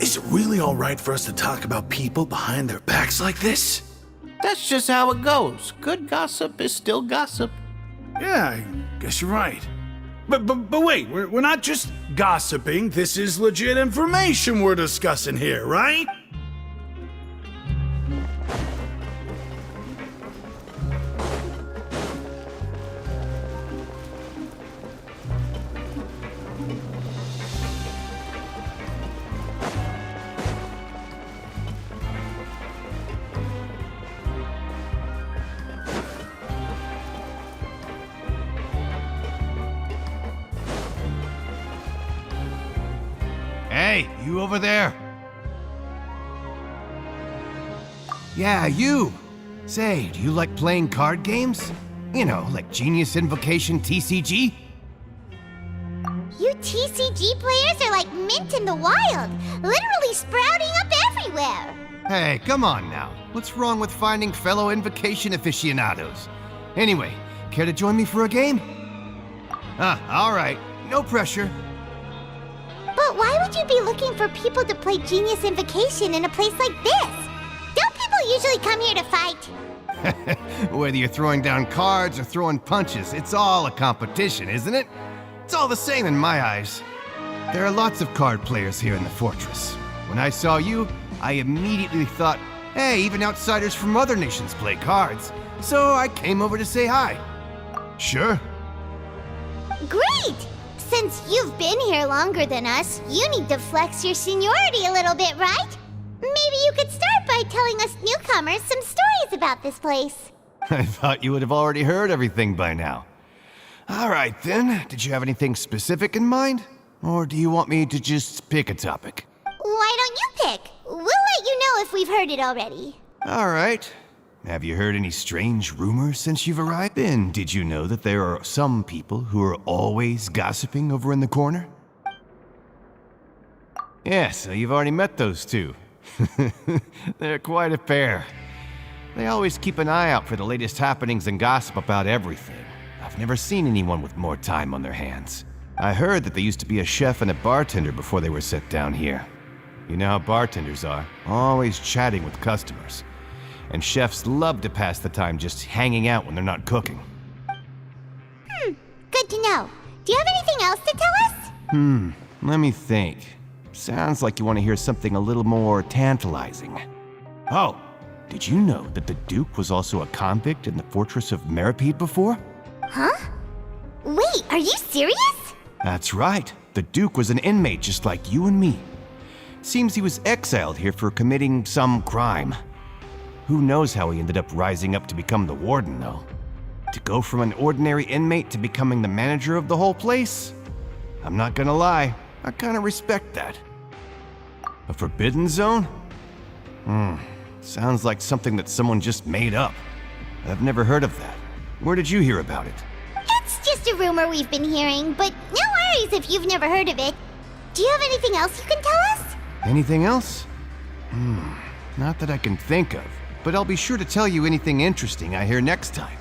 Speaker 3: Is it really all right for us to talk about people behind their backs like this?
Speaker 5: That's just how it goes. Good gossip is still gossip.
Speaker 3: Yeah, I guess you're right. But wait, we're not just gossiping. This is legit information we're discussing here, right?
Speaker 6: Hey, you over there? Yeah, you! Say, do you like playing card games? You know, like Genius Invocation TCG?
Speaker 1: You TCG players are like mint in the wild, literally sprouting up everywhere.
Speaker 6: Hey, come on now. What's wrong with finding fellow Invocation aficionados? Anyway, care to join me for a game? Alright. No pressure.
Speaker 1: But why would you be looking for people to play Genius Invocation in a place like this? Don't people usually come here to fight?
Speaker 6: Whether you're throwing down cards or throwing punches, it's all a competition, isn't it? It's all the same in my eyes. There are lots of card players here in the fortress. When I saw you, I immediately thought, hey, even outsiders from other nations play cards. So I came over to say hi. Sure.
Speaker 1: Great! Since you've been here longer than us, you need to flex your seniority a little bit, right? Maybe you could start by telling us newcomers some stories about this place.
Speaker 6: I thought you would have already heard everything by now. All right then, did you have anything specific in mind? Or do you want me to just pick a topic?
Speaker 1: Why don't you pick? We'll let you know if we've heard it already.
Speaker 6: All right. Have you heard any strange rumors since you've arrived? And did you know that there are some people who are always gossiping over in the corner? Yeah, so you've already met those two. They're quite a pair. They always keep an eye out for the latest happenings and gossip about everything. I've never seen anyone with more time on their hands. I heard that they used to be a chef and a bartender before they were sent down here. You know how bartenders are, always chatting with customers. And chefs love to pass the time just hanging out when they're not cooking.
Speaker 1: Good to know. Do you have anything else to tell us?
Speaker 6: Let me think. Sounds like you want to hear something a little more tantalizing. Oh, did you know that the Duke was also a convict in the fortress of Maripede before?
Speaker 1: Huh? Wait, are you serious?
Speaker 6: That's right. The Duke was an inmate just like you and me. Seems he was exiled here for committing some crime. Who knows how he ended up rising up to become the warden, though? To go from an ordinary inmate to becoming the manager of the whole place? I'm not gonna lie, I kinda respect that. A forbidden zone? Sounds like something that someone just made up. I've never heard of that. Where did you hear about it?
Speaker 1: It's just a rumor we've been hearing, but no worries if you've never heard of it. Do you have anything else you can tell us?
Speaker 6: Anything else? Not that I can think of, but I'll be sure to tell you anything interesting I hear next time.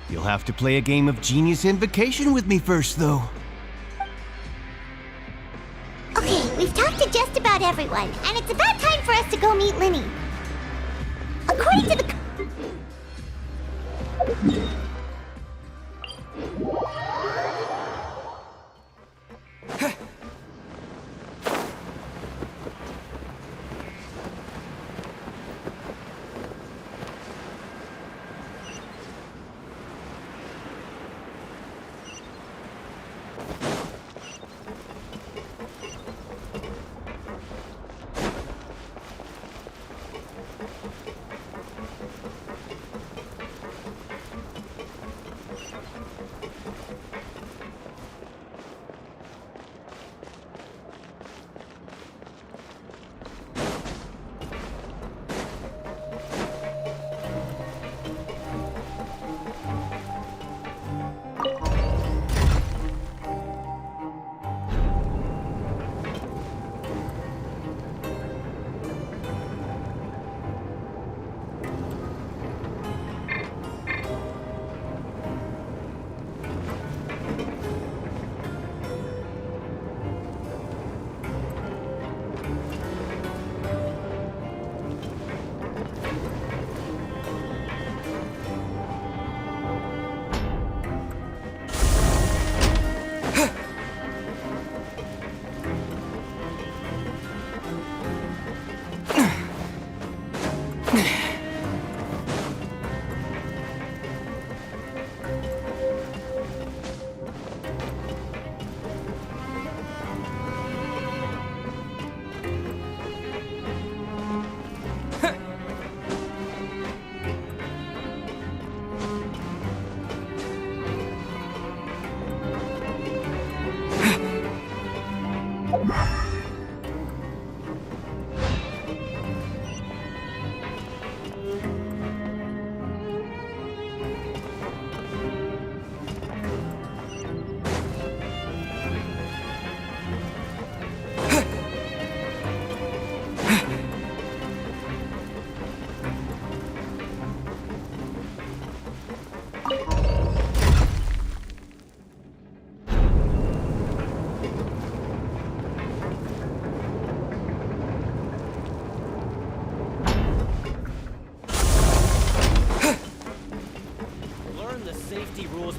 Speaker 6: You'll have to play a game of Genius Invocation with me first, though.
Speaker 1: Okay, we've talked to just about everyone, and it's about time for us to go meet Linny. According to the...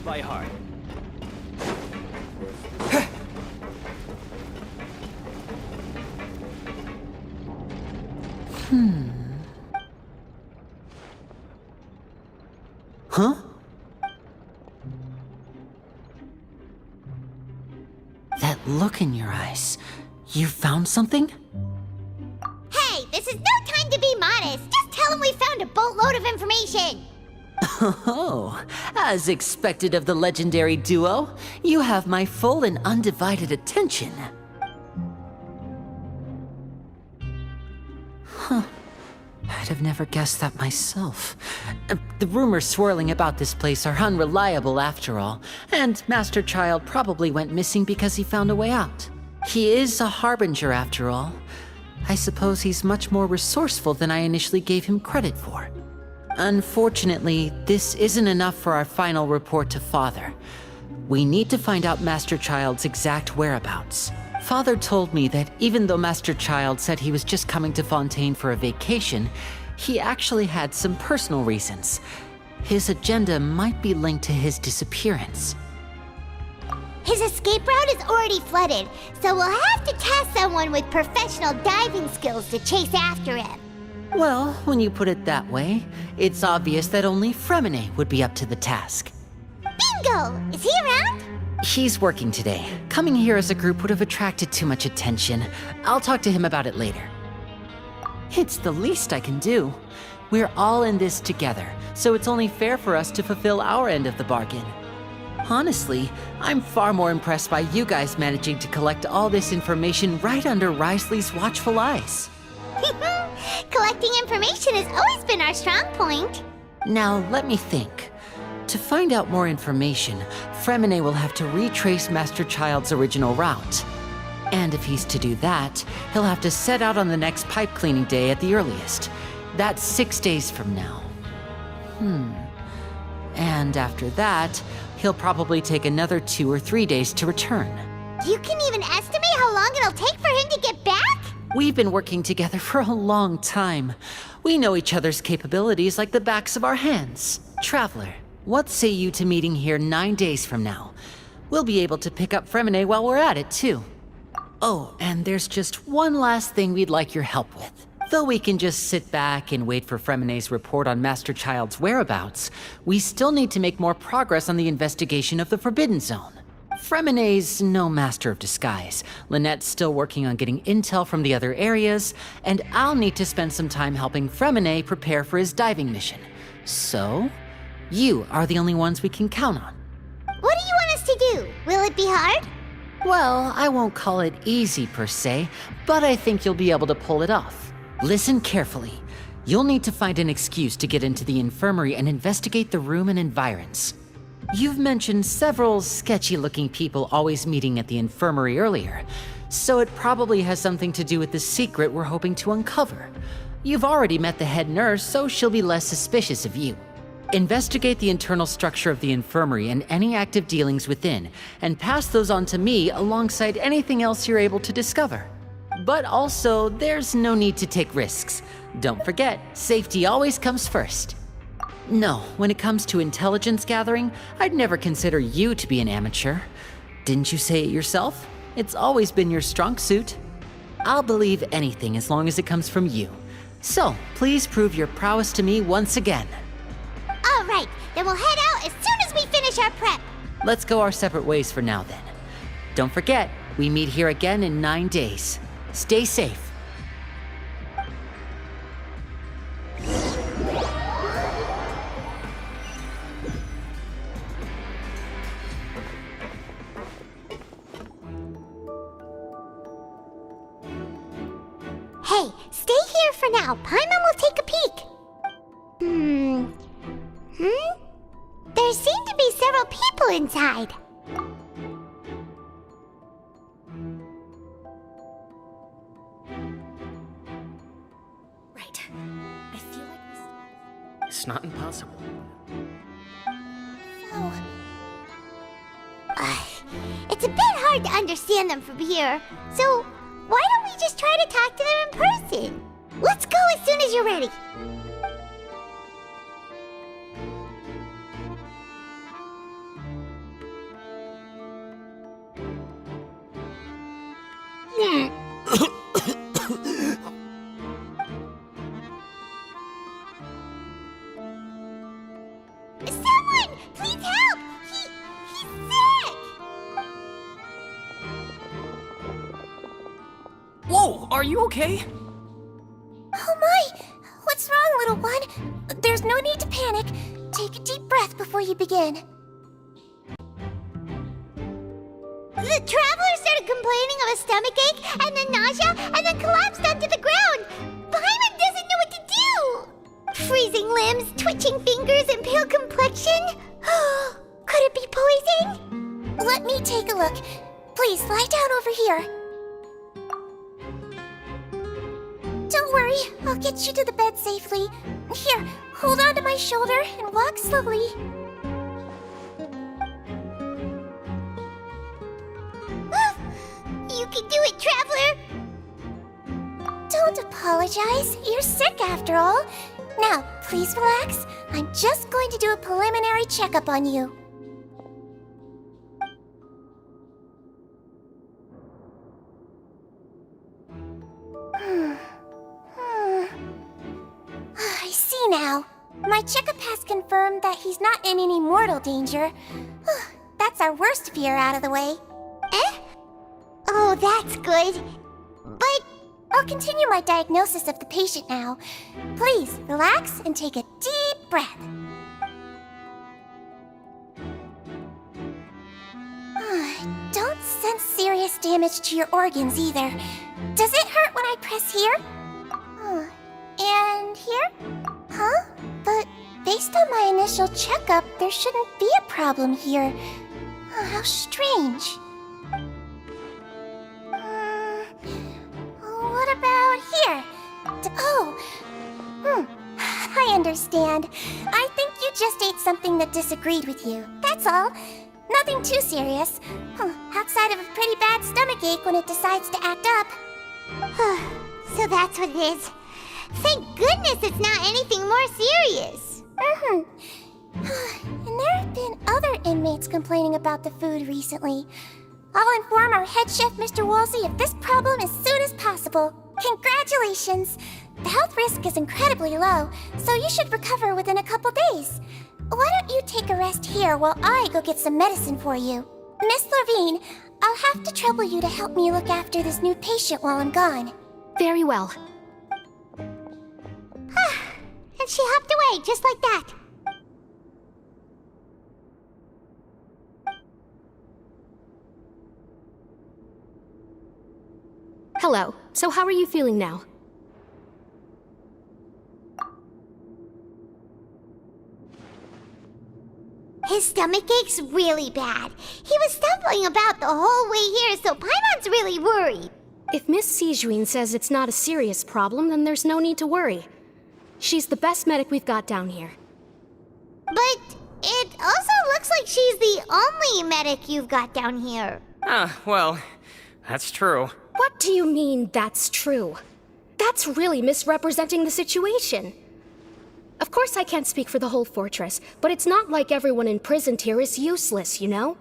Speaker 15: By heart.
Speaker 21: Huh? That look in your eyes. You found something?
Speaker 1: Hey, this is no time to be modest. Just tell him we found a boatload of information.
Speaker 21: Oh, as expected of the legendary duo, you have my full and undivided attention. Huh. I'd have never guessed that myself. The rumors swirling about this place are unreliable after all, and Master Child probably went missing because he found a way out. He is a harbinger after all. I suppose he's much more resourceful than I initially gave him credit for. Unfortunately, this isn't enough for our final report to Father. We need to find out Master Child's exact whereabouts. Father told me that even though Master Child said he was just coming to Fontaine for a vacation, he actually had some personal reasons. His agenda might be linked to his disappearance.
Speaker 1: His escape route is already flooded, so we'll have to task someone with professional diving skills to chase after him.
Speaker 21: Well, when you put it that way, it's obvious that only Fremine would be up to the task.
Speaker 1: Bingo! Is he around?
Speaker 21: He's working today. Coming here as a group would have attracted too much attention. I'll talk to him about it later. It's the least I can do. We're all in this together, so it's only fair for us to fulfill our end of the bargain. Honestly, I'm far more impressed by you guys managing to collect all this information right under Risley's watchful eyes.
Speaker 1: Collecting information has always been our strong point.
Speaker 21: Now, let me think.
Speaker 7: To find out more information, Fremine will have to retrace Master Child's original route. And if he's to do that, he'll have to set out on the next pipe cleaning day at the earliest. That's 6 days from now. And after that, he'll probably take another 2 or 3 days to return.
Speaker 1: You can even estimate how long it'll take for him to get back?
Speaker 7: We've been working together for a long time. We know each other's capabilities like the backs of our hands. Traveler, what say you to meeting here 9 days from now? We'll be able to pick up Fremine while we're at it, too. Oh, and there's just one last thing we'd like your help with. Though we can just sit back and wait for Fremine's report on Master Child's whereabouts, we still need to make more progress on the investigation of the Forbidden Zone. Fremine's no master of disguise. Lynette's still working on getting intel from the other areas, and I'll need to spend some time helping Fremine prepare for his diving mission. So, you are the only ones we can count on.
Speaker 1: What do you want us to do? Will it be hard?
Speaker 7: Well, I won't call it easy per se, but I think you'll be able to pull it off. Listen carefully. You'll need to find an excuse to get into the infirmary and investigate the room and environs. You've mentioned several sketchy-looking people always meeting at the infirmary earlier, so it probably has something to do with the secret we're hoping to uncover. You've already met the head nurse, so she'll be less suspicious of you. Investigate the internal structure of the infirmary and any active dealings within, and pass those on to me alongside anything else you're able to discover. But also, there's no need to take risks. Don't forget, safety always comes first. No, when it comes to intelligence gathering, I'd never consider you to be an amateur. Didn't you say it yourself? It's always been your strong suit. I'll believe anything as long as it comes from you. So, please prove your prowess to me once again.
Speaker 1: All right, then we'll head out as soon as we finish our prep.
Speaker 7: Let's go our separate ways for now then. Don't forget, we meet here again in 9 days. Stay safe.
Speaker 1: Hey, stay here for now. Paimon will take a peek. There seem to be several people inside.
Speaker 8: Right. I feel like it's not impossible.
Speaker 1: It's a bit hard to understand them from here, so why don't we just try to talk to them in person? Let's go as soon as you're ready. Someone! Please help! He's sick!
Speaker 21: Whoa, are you okay?
Speaker 18: Oh my! What's wrong, little one? There's no need to panic. Take a deep breath before you begin.
Speaker 1: The traveler started complaining of a stomachache, and then nausea, and then collapsed onto the ground. Paimon doesn't know what to do. Freezing limbs, twitching fingers, and pale complexion. Could it be poison?
Speaker 18: Let me take a look. Please lie down over here. Don't worry, I'll get you to the bed safely. Here, hold on to my shoulder and walk slowly.
Speaker 1: You can do it, traveler!
Speaker 18: Don't apologize. You're sick after all. Now, please relax. I'm just going to do a preliminary checkup on you. I see now. My checkup has confirmed that he's not in any mortal danger. That's our worst fear out of the way.
Speaker 1: Oh, that's good. But
Speaker 18: I'll continue my diagnosis of the patient now. Please, relax and take a deep breath. Don't sense serious damage to your organs either. Does it hurt when I press here? And here? Huh? But they Based on my initial checkup, there shouldn't be a problem here. Oh, how strange. What about here? I understand. I think you just ate something that disagreed with you. That's all. Nothing too serious. Outside of a pretty bad stomachache when it decides to act up.
Speaker 1: So that's what it is. Thank goodness it's not anything more serious.
Speaker 18: And there have been other inmates complaining about the food recently. I'll inform our head chef, Mr. Woolsey, of this problem as soon as possible. Congratulations! The health risk is incredibly low, so you should recover within a couple days. Why don't you take a rest here while I go get some medicine for you? Miss Levine, I'll have to trouble you to help me look after this new patient while I'm gone.
Speaker 10: Very well.
Speaker 1: And she hopped away just like that.
Speaker 10: Hello. So how are you feeling now?
Speaker 1: His stomach ache's really bad. He was stumbling about the whole way here, so Paimon's really worried.
Speaker 10: If Miss Sijuin says it's not a serious problem, then there's no need to worry. She's the best medic we've got down here.
Speaker 1: But it also looks like she's the only medic you've got down here.
Speaker 13: Well, that's true.
Speaker 10: What do you mean, that's true? That's really misrepresenting the situation. Of course I can't speak for the whole fortress, but it's not like everyone imprisoned here is useless, you know?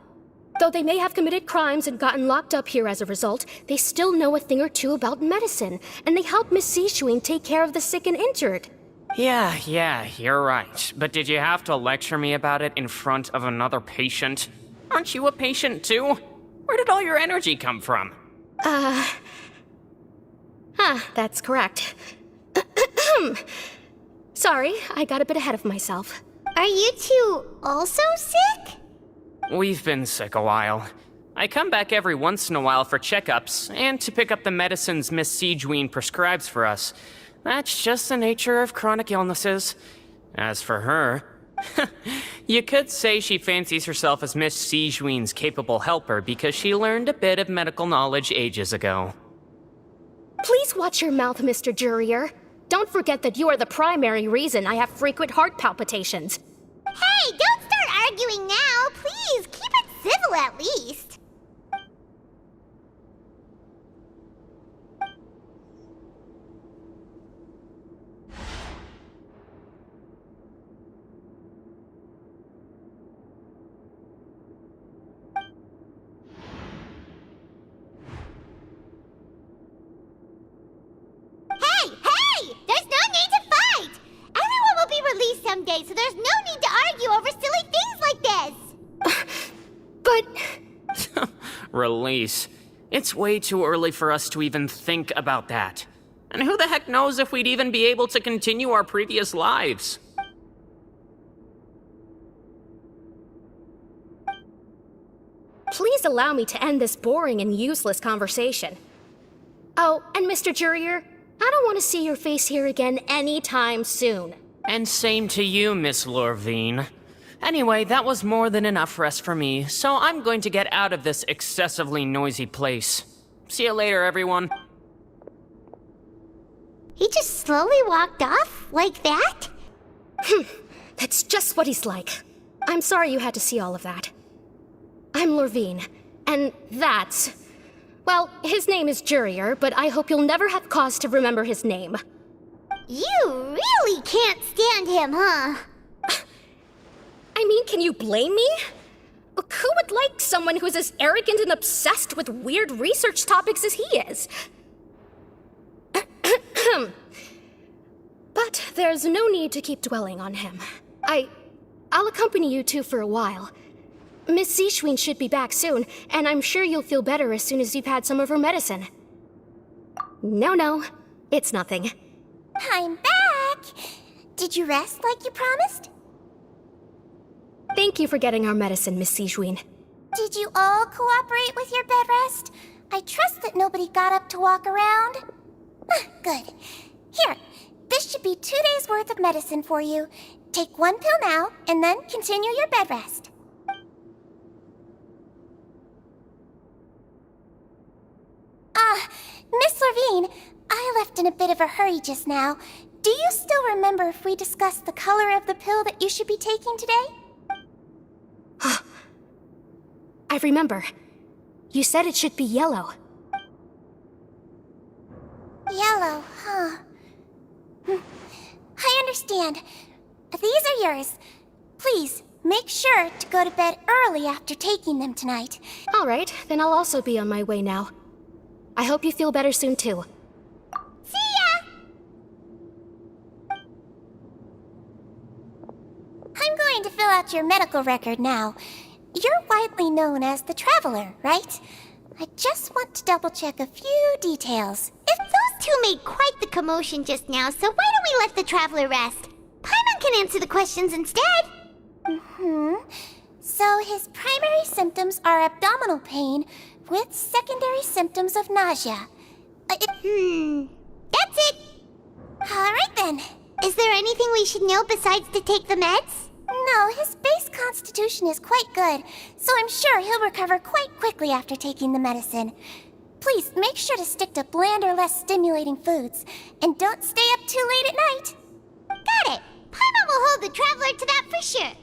Speaker 10: Though they may have committed crimes and gotten locked up here as a result, they still know a thing or two about medicine, and they help Miss Sijuin take care of the sick and injured.
Speaker 13: Yeah, you're right. But did you have to lecture me about it in front of another patient? Aren't you a patient too? Where did all your energy come from?
Speaker 10: That's correct. Sorry, I got a bit ahead of myself.
Speaker 1: Are you two also sick?
Speaker 13: We've been sick a while. I come back every once in a while for checkups, and to pick up the medicines Miss Sijuin prescribes for us. That's just the nature of chronic illnesses. As for her, you could say she fancies herself as Miss Sijuin's capable helper because she learned a bit of medical knowledge ages ago.
Speaker 10: Please watch your mouth, Mr. Jurier. Don't forget that you are the primary reason I have frequent heart palpitations.
Speaker 1: Hey, don't start arguing now! Please, keep it civil at least. Someday, so there's no need to argue over silly things like this.
Speaker 13: But... Release. It's way too early for us to even think about that. And who the heck knows if we'd even be able to continue our previous lives?
Speaker 10: Please allow me to end this boring and useless conversation. Oh, and Mr. Jurier, I don't want to see your face here again anytime soon.
Speaker 13: And same to you, Miss Lorvine. Anyway, that was more than enough rest for me, so I'm going to get out of this excessively noisy place. See you later, everyone.
Speaker 1: He just slowly walked off like that?
Speaker 10: That's just what he's like. I'm sorry you had to see all of that. I'm Lorvine, and that's... Well, his name is Jurier, but I hope you'll never have cause to remember his name.
Speaker 1: You really can't stand him, huh?
Speaker 10: I mean, can you blame me? Who would like someone who's as arrogant and obsessed with weird research topics as he is? But there's no need to keep dwelling on him. I'll accompany you two for a while. Miss Sijuin should be back soon, and I'm sure you'll feel better as soon as you've had some of her medicine. No, it's nothing.
Speaker 18: I'm back! Did you rest like you promised?
Speaker 10: Thank you for getting our medicine, Miss Sijuin.
Speaker 18: Did you all cooperate with your bed rest? I trust that nobody got up to walk around. Good. Here, this should be 2 days' worth of medicine for you. Take one pill now, and then continue your bed rest. Miss Levine, I left in a bit of a hurry just now. Do you still remember if we discussed the color of the pill that you should be taking today?
Speaker 10: I remember. You said it should be yellow.
Speaker 18: Yellow, huh? I understand. These are yours. Please, make sure to go to bed early after taking them tonight.
Speaker 10: All right, then I'll also be on my way now. I hope you feel better soon, too.
Speaker 18: See ya! I'm going to fill out your medical record now. You're widely known as the Traveler, right? I just want to double-check a few details.
Speaker 1: If those two made quite the commotion just now, so why don't we let the Traveler rest? Paimon can answer the questions instead.
Speaker 18: So his primary symptoms are abdominal pain with secondary symptoms of nausea.
Speaker 1: That's it.
Speaker 18: All right then.
Speaker 1: Is there anything we should know besides to take the meds?
Speaker 18: No, his base constitution is quite good, so I'm sure he'll recover quite quickly after taking the medicine. Please make sure to stick to bland or less stimulating foods, and don't stay up too late at night.
Speaker 1: Got it. Paimon will hold the Traveler to that for sure.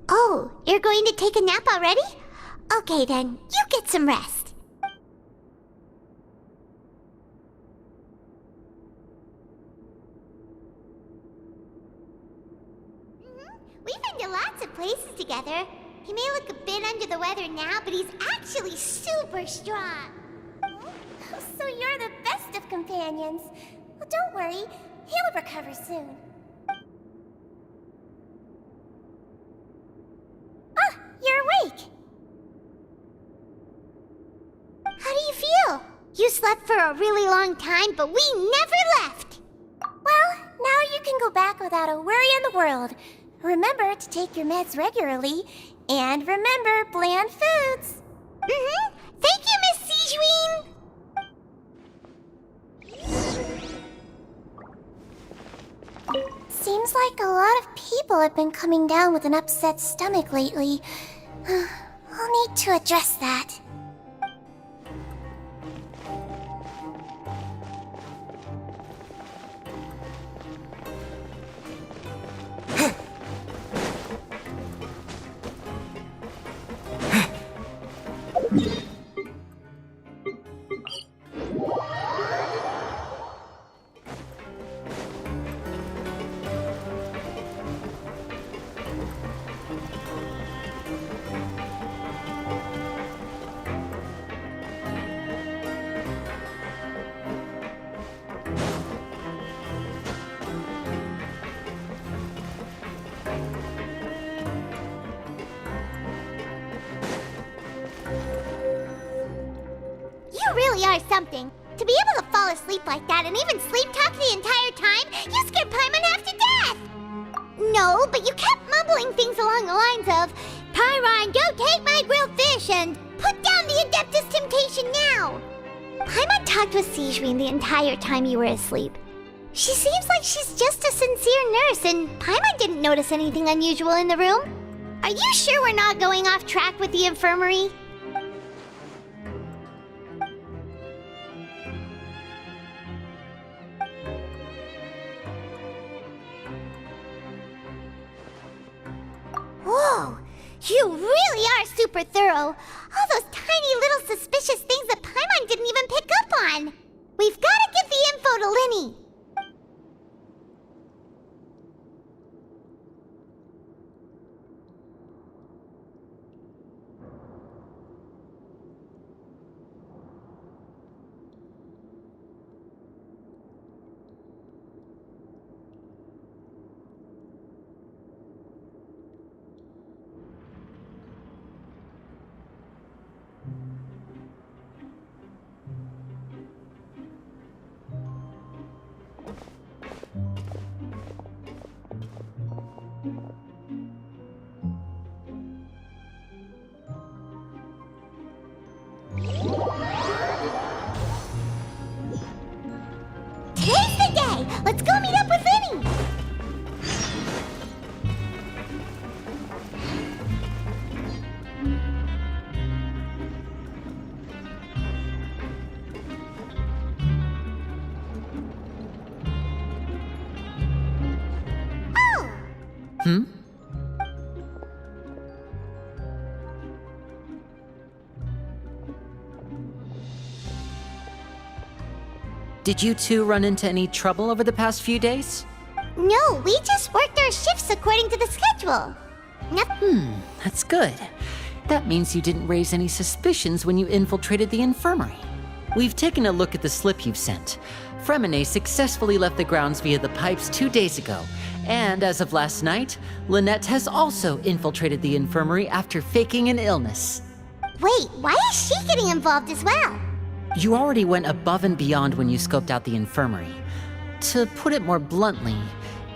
Speaker 1: Oh, you're going to take a nap already? Okay then, you get some rest. We've been to lots of places together. He may look a bit under the weather now, but he's actually super strong.
Speaker 18: So you're the best of companions. Well, don't worry, he'll recover soon. Ah, you're awake.
Speaker 1: How do you feel? You slept for a really long time, but we never left.
Speaker 18: Well, now you can go back without a worry in the world. Remember to take your meds regularly, and remember bland foods.
Speaker 1: Thank you, Miss Sijween.
Speaker 18: Seems like a lot of people have been coming down with an upset stomach lately. I'll need to address that.
Speaker 1: You really are something. To be able to fall asleep like that and even sleep talk the entire time, you scared Paimon half to death! No, but you kept mumbling things along the lines of, Pyron, don't take my grilled fish, and put down the Adeptus Temptation now! Paimon talked with Sijween the entire time you were asleep. She seems like she's just a sincere nurse, and Paimon didn't notice anything unusual in the room. Are you sure we're not going off track with the infirmary? Whoa! You really are super thorough! All those tiny little suspicious things that Paimon didn't even pick up on! We've gotta give the info to Linny!
Speaker 7: Hmm? Did you two run into any trouble over the past few days?
Speaker 1: No, we just worked our shifts according to the schedule.
Speaker 7: That's good. That means you didn't raise any suspicions when you infiltrated the infirmary. We've taken a look at the slip you've sent. Fremine successfully left the grounds via the pipes 2 days ago, and as of last night, Lynette has also infiltrated the infirmary after faking an illness.
Speaker 1: Wait, why is she getting involved as well?
Speaker 7: You already went above and beyond when you scoped out the infirmary. To put it more bluntly,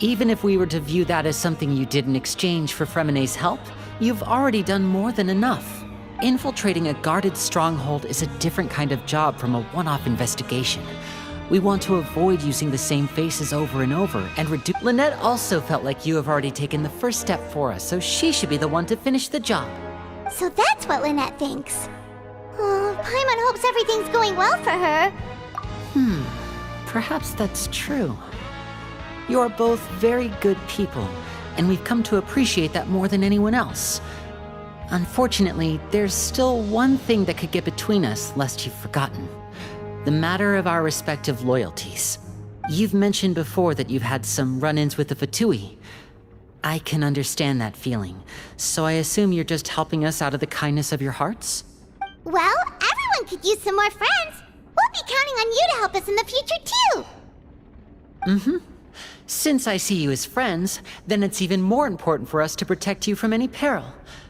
Speaker 7: even if we were to view that as something you did in exchange for Fremine's help, you've already done more than enough. Infiltrating a guarded stronghold is a different kind of job from a one-off investigation. We want to avoid using the same faces over and over and reduce. Lynette also felt like you have already taken the first step for us, so she should be the one to finish the job.
Speaker 1: So that's what Lynette thinks. Oh, Paimon hopes everything's going well for her.
Speaker 7: Perhaps that's true. You are both very good people, and we've come to appreciate that more than anyone else. Unfortunately, there's still one thing that could get between us, lest you've forgotten. The matter of our respective loyalties. You've mentioned before that you've had some run-ins with the Fatui. I can understand that feeling, so I assume you're just helping us out of the kindness of your hearts?
Speaker 1: Well, everyone could use some more friends. We'll be counting on you to help us in the future, too.
Speaker 7: Since I see you as friends, then it's even more important for us to protect you from any peril.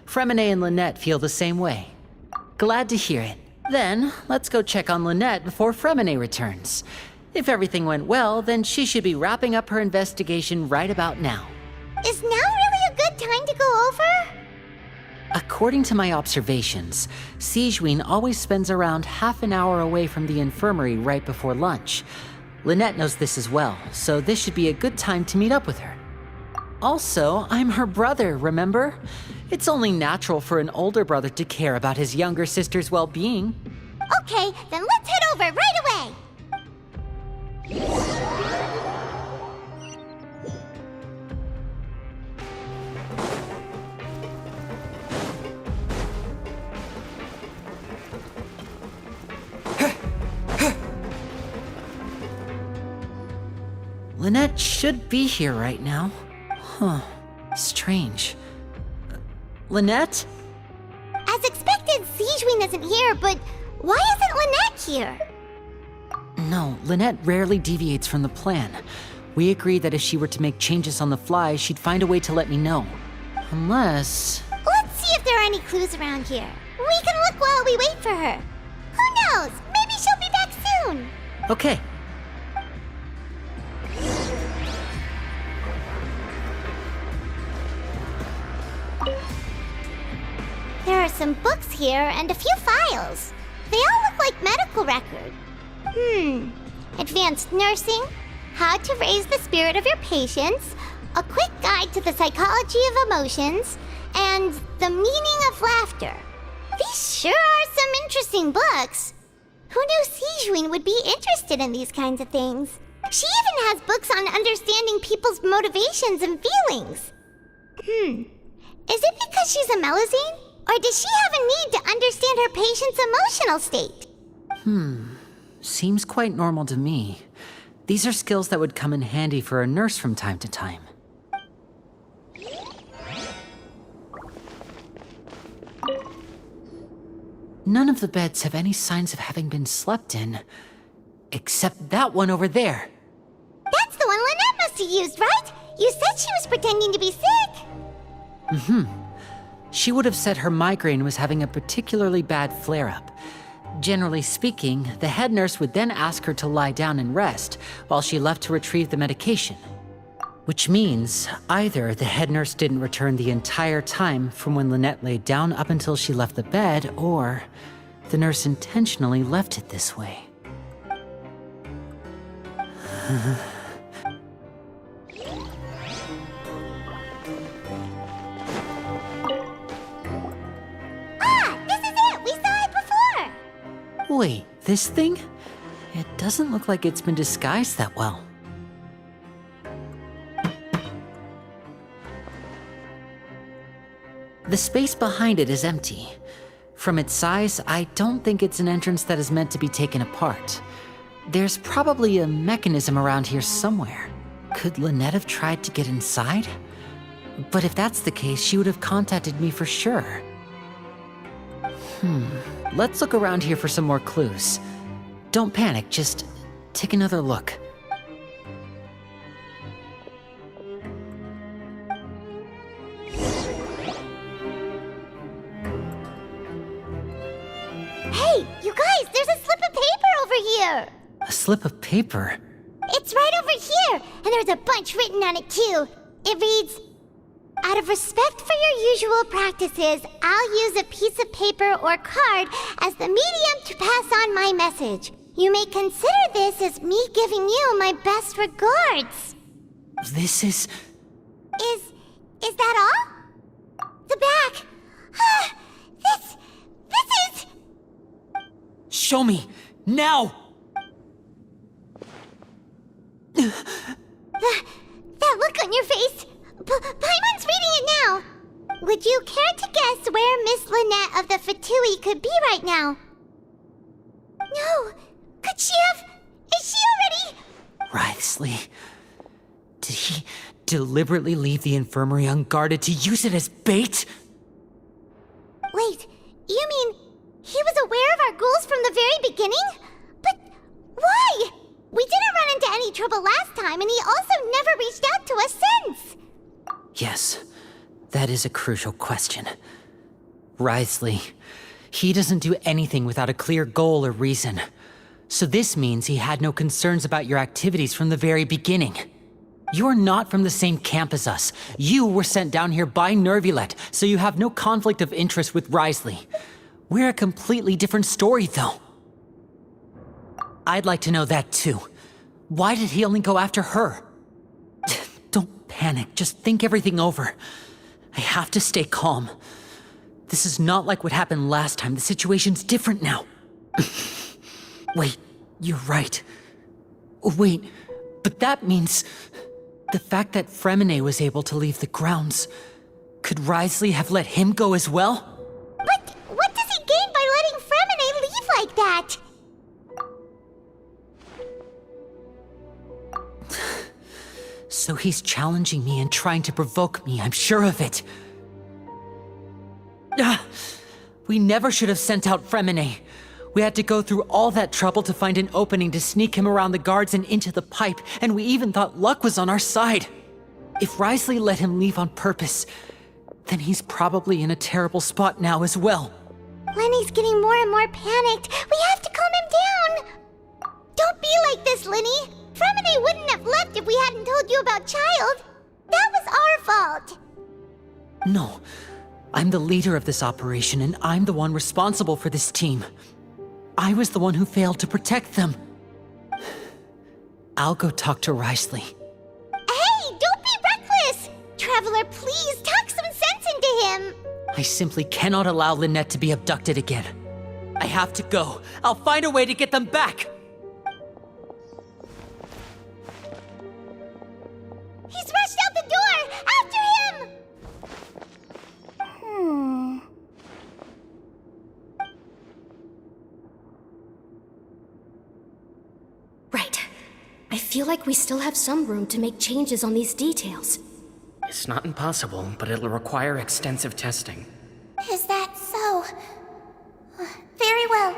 Speaker 7: Fremine and Lynette feel the same way. Glad to hear it. Then, let's go check on Lynette before Fremine returns. If everything went well, then she should be wrapping up her investigation right about now.
Speaker 1: Is now really a good time to go over?
Speaker 7: According to my observations, Sigewinne always spends around half an hour away from the infirmary right before lunch. Lynette knows this as well, so this should be a good time to meet up with her. Also, I'm her brother, remember? It's only natural for an older brother to care about his younger sister's well-being.
Speaker 1: Okay, then let's head over right away.
Speaker 7: Lynette should be here right now. Huh. Strange. Lynette?
Speaker 1: As expected, Sigewinne isn't here, but why isn't Lynette here?
Speaker 7: No, Lynette rarely deviates from the plan. We agreed that if she were to make changes on the fly, she'd find a way to let me know. Unless...
Speaker 1: Let's see if there are any clues around here. We can look while we wait for her. Who knows? Maybe she'll be back soon.
Speaker 7: Okay.
Speaker 1: There are some books here and a few files. They all look like medical records. Advanced nursing, how to raise the spirit of your patients, a quick guide to the psychology of emotions, and the meaning of laughter. These sure are some interesting books. Who knew Sigewinne would be interested in these kinds of things? She even has books on understanding people's motivations and feelings. Is it because she's a Melusine? Or does she have a need to understand her patient's emotional state?
Speaker 7: Seems quite normal to me. These are skills that would come in handy for a nurse from time to time. None of the beds have any signs of having been slept in. Except that one over there.
Speaker 1: That's the one Lynette must have used, right? You said she was pretending to be sick.
Speaker 7: She would have said her migraine was having a particularly bad flare-up. Generally speaking, the head nurse would then ask her to lie down and rest while she left to retrieve the medication. Which means either the head nurse didn't return the entire time from when Lynette laid down up until she left the bed, or the nurse intentionally left it this way.
Speaker 1: This is it! We saw it before!
Speaker 7: Wait, this thing? It doesn't look like it's been disguised that well. The space behind it is empty. From its size, I don't think it's an entrance that is meant to be taken apart. There's probably a mechanism around here somewhere. Could Lynette have tried to get inside? But if that's the case, she would have contacted me for sure. Let's look around here for some more clues. Don't panic, just take another look.
Speaker 1: Hey, you guys, there's a slip of paper over here!
Speaker 7: A slip of paper?
Speaker 1: It's right over here, and there's a bunch written on it too. It reads, "Out of respect for your usual practices, I'll use a piece of paper or card as the medium to pass on my message. You may consider this as me giving you my best regards."
Speaker 7: This is...
Speaker 1: Is that all? The back. This is...
Speaker 7: Show me! Now!
Speaker 1: That look on your face. Paimon's reading it now. Would you care to guess where Miss Lynette of the Fatui could be right now? No. Could she have... Is she already...
Speaker 7: Wriothesley. Did he deliberately leave the infirmary unguarded to use it as bait?
Speaker 1: Wait, you mean he was aware of our goals from the very beginning? But why? We didn't run into any trouble last time, and he also never reached out to us since.
Speaker 7: Yes, that is a crucial question. Wriothesley, he doesn't do anything without a clear goal or reason. So this means he had no concerns about your activities from the very beginning. You're not from the same camp as us. You were sent down here by Nervulet, so you have no conflict of interest with Wriothesley. We're a completely different story, though. I'd like to know that too. Why did he only go after her? Don't panic, just think everything over. I have to stay calm. This is not like what happened last time. The situation's different now. Wait, you're right. Wait, but that means... the fact that Fremine was able to leave the grounds... Could Wriothesley have let him go as well?
Speaker 1: But what does he gain by letting Fremine leave like that?
Speaker 7: So he's challenging me and trying to provoke me, I'm sure of it. We never should have sent out Fremine. We had to go through all that trouble to find an opening to sneak him around the guards and into the pipe, and we even thought luck was on our side. If Wriothesley let him leave on purpose, then he's probably in a terrible spot now as well.
Speaker 1: Lenny's getting more and more panicked. We have to calm him down. Don't be like this, Lenny. Fremine wouldn't have left if we hadn't told you about Child. That was our fault.
Speaker 7: No, I'm the leader of this operation, and I'm the one responsible for this team. I was the one who failed to protect them. I'll go talk to Wriothesley.
Speaker 1: Hey, don't be reckless! Traveler, please talk some sense into him.
Speaker 7: I simply cannot allow Lynette to be abducted again. I have to go. I'll find a way to get them back.
Speaker 1: He's rushed out the door! After him!
Speaker 10: Right. I feel like we still have some room to make changes on these details.
Speaker 13: It's not impossible, but it'll require extensive testing.
Speaker 18: Is that so? Very well.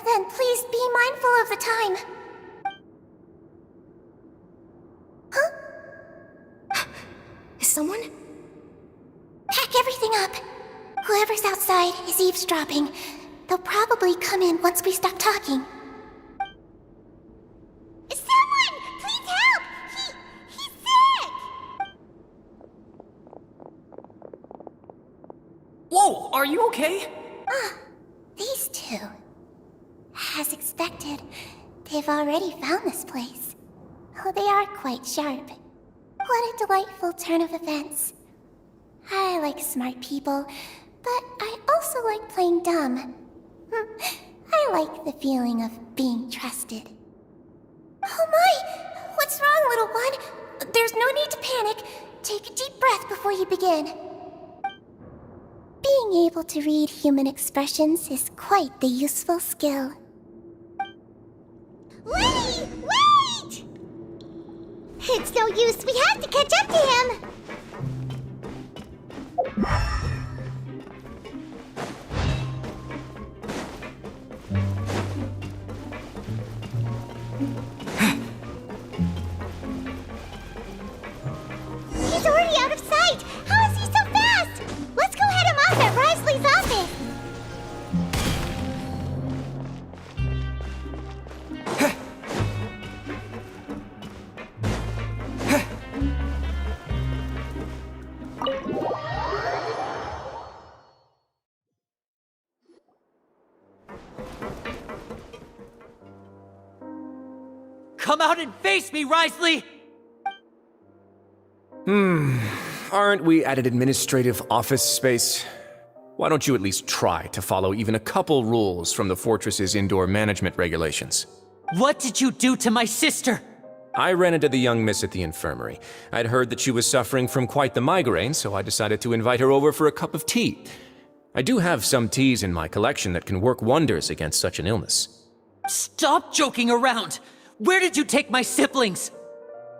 Speaker 18: Then please be mindful of the time. Huh?
Speaker 10: Is someone?
Speaker 18: Pack everything up. Whoever's outside is eavesdropping. They'll probably come in once we stop talking.
Speaker 1: Someone! Please help! He's sick!
Speaker 13: Whoa, are you okay?
Speaker 18: These two. As expected, they've already found this place. Oh, they are quite sharp. What a delightful turn of events. I like smart people, but I also like playing dumb. I like the feeling of being trusted. Oh my! What's wrong, little one? There's no need to panic. Take a deep breath before you begin. Being able to read human expressions is quite the useful skill.
Speaker 1: Lenny, wait! It's no use. We have to catch up to him. He's already out of sight. How is he so fast? Let's go head him off at Risley's office.
Speaker 7: Come out and face me, Risley!
Speaker 4: Aren't we at an administrative office space? Why don't you at least try to follow even a couple rules from the fortress's indoor management regulations?
Speaker 7: What did you do to my sister?
Speaker 4: I ran into the young miss at the infirmary. I'd heard that she was suffering from quite the migraine, so I decided to invite her over for a cup of tea. I do have some teas in my collection that can work wonders against such an illness.
Speaker 7: Stop joking around! Where did you take my siblings?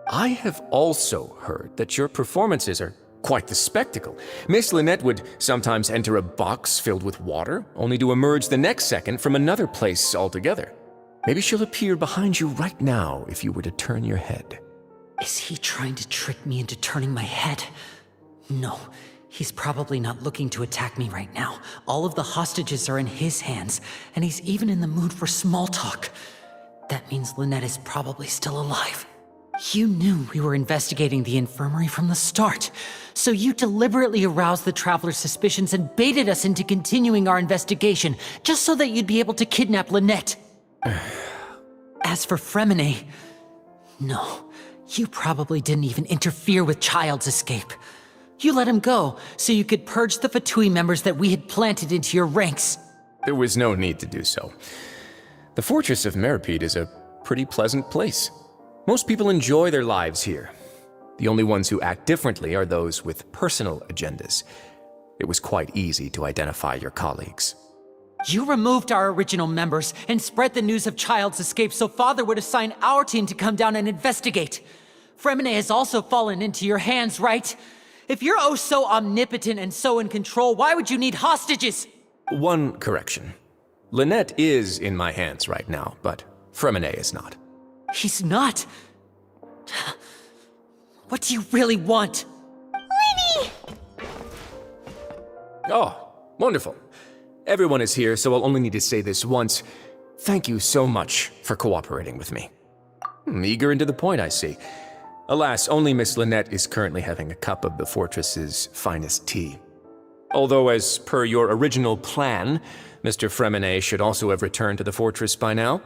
Speaker 4: I have also heard that your performances are quite the spectacle. Miss Lynette would sometimes enter a box filled with water, only to emerge the next second from another place altogether. Maybe she'll appear behind you right now if you were to turn your head.
Speaker 7: Is he trying to trick me into turning my head? No, he's probably not looking to attack me right now. All of the hostages are in his hands, and he's even in the mood for small talk. That means Lynette is probably still alive. You knew we were investigating the infirmary from the start, so you deliberately aroused the Traveler's suspicions and baited us into continuing our investigation, just so that you'd be able to kidnap Lynette. As for Fremine, no, you probably didn't even interfere with Child's escape. You let him go, so you could purge the Fatui members that we had planted into your ranks.
Speaker 4: There was no need to do so. The Fortress of Meripede is a pretty pleasant place. Most people enjoy their lives here. The only ones who act differently are those with personal agendas. It was quite easy to identify your colleagues.
Speaker 7: You removed our original members and spread the news of Child's escape so Father would assign our team to come down and investigate. Fremine has also fallen into your hands, right? If you're oh so omnipotent and so in control, why would you need hostages?
Speaker 4: One correction. Lynette is in my hands right now, but Fremine is not.
Speaker 7: He's not? What do you really want?
Speaker 1: Lenny!
Speaker 4: Oh, wonderful. Everyone is here, so I'll only need to say this once. Thank you so much for cooperating with me. Eager and to the point, I see. Alas, only Miss Lynette is currently having a cup of the fortress's finest tea. Although, as per your original plan, Mr. Fremine should also have returned to the fortress by now.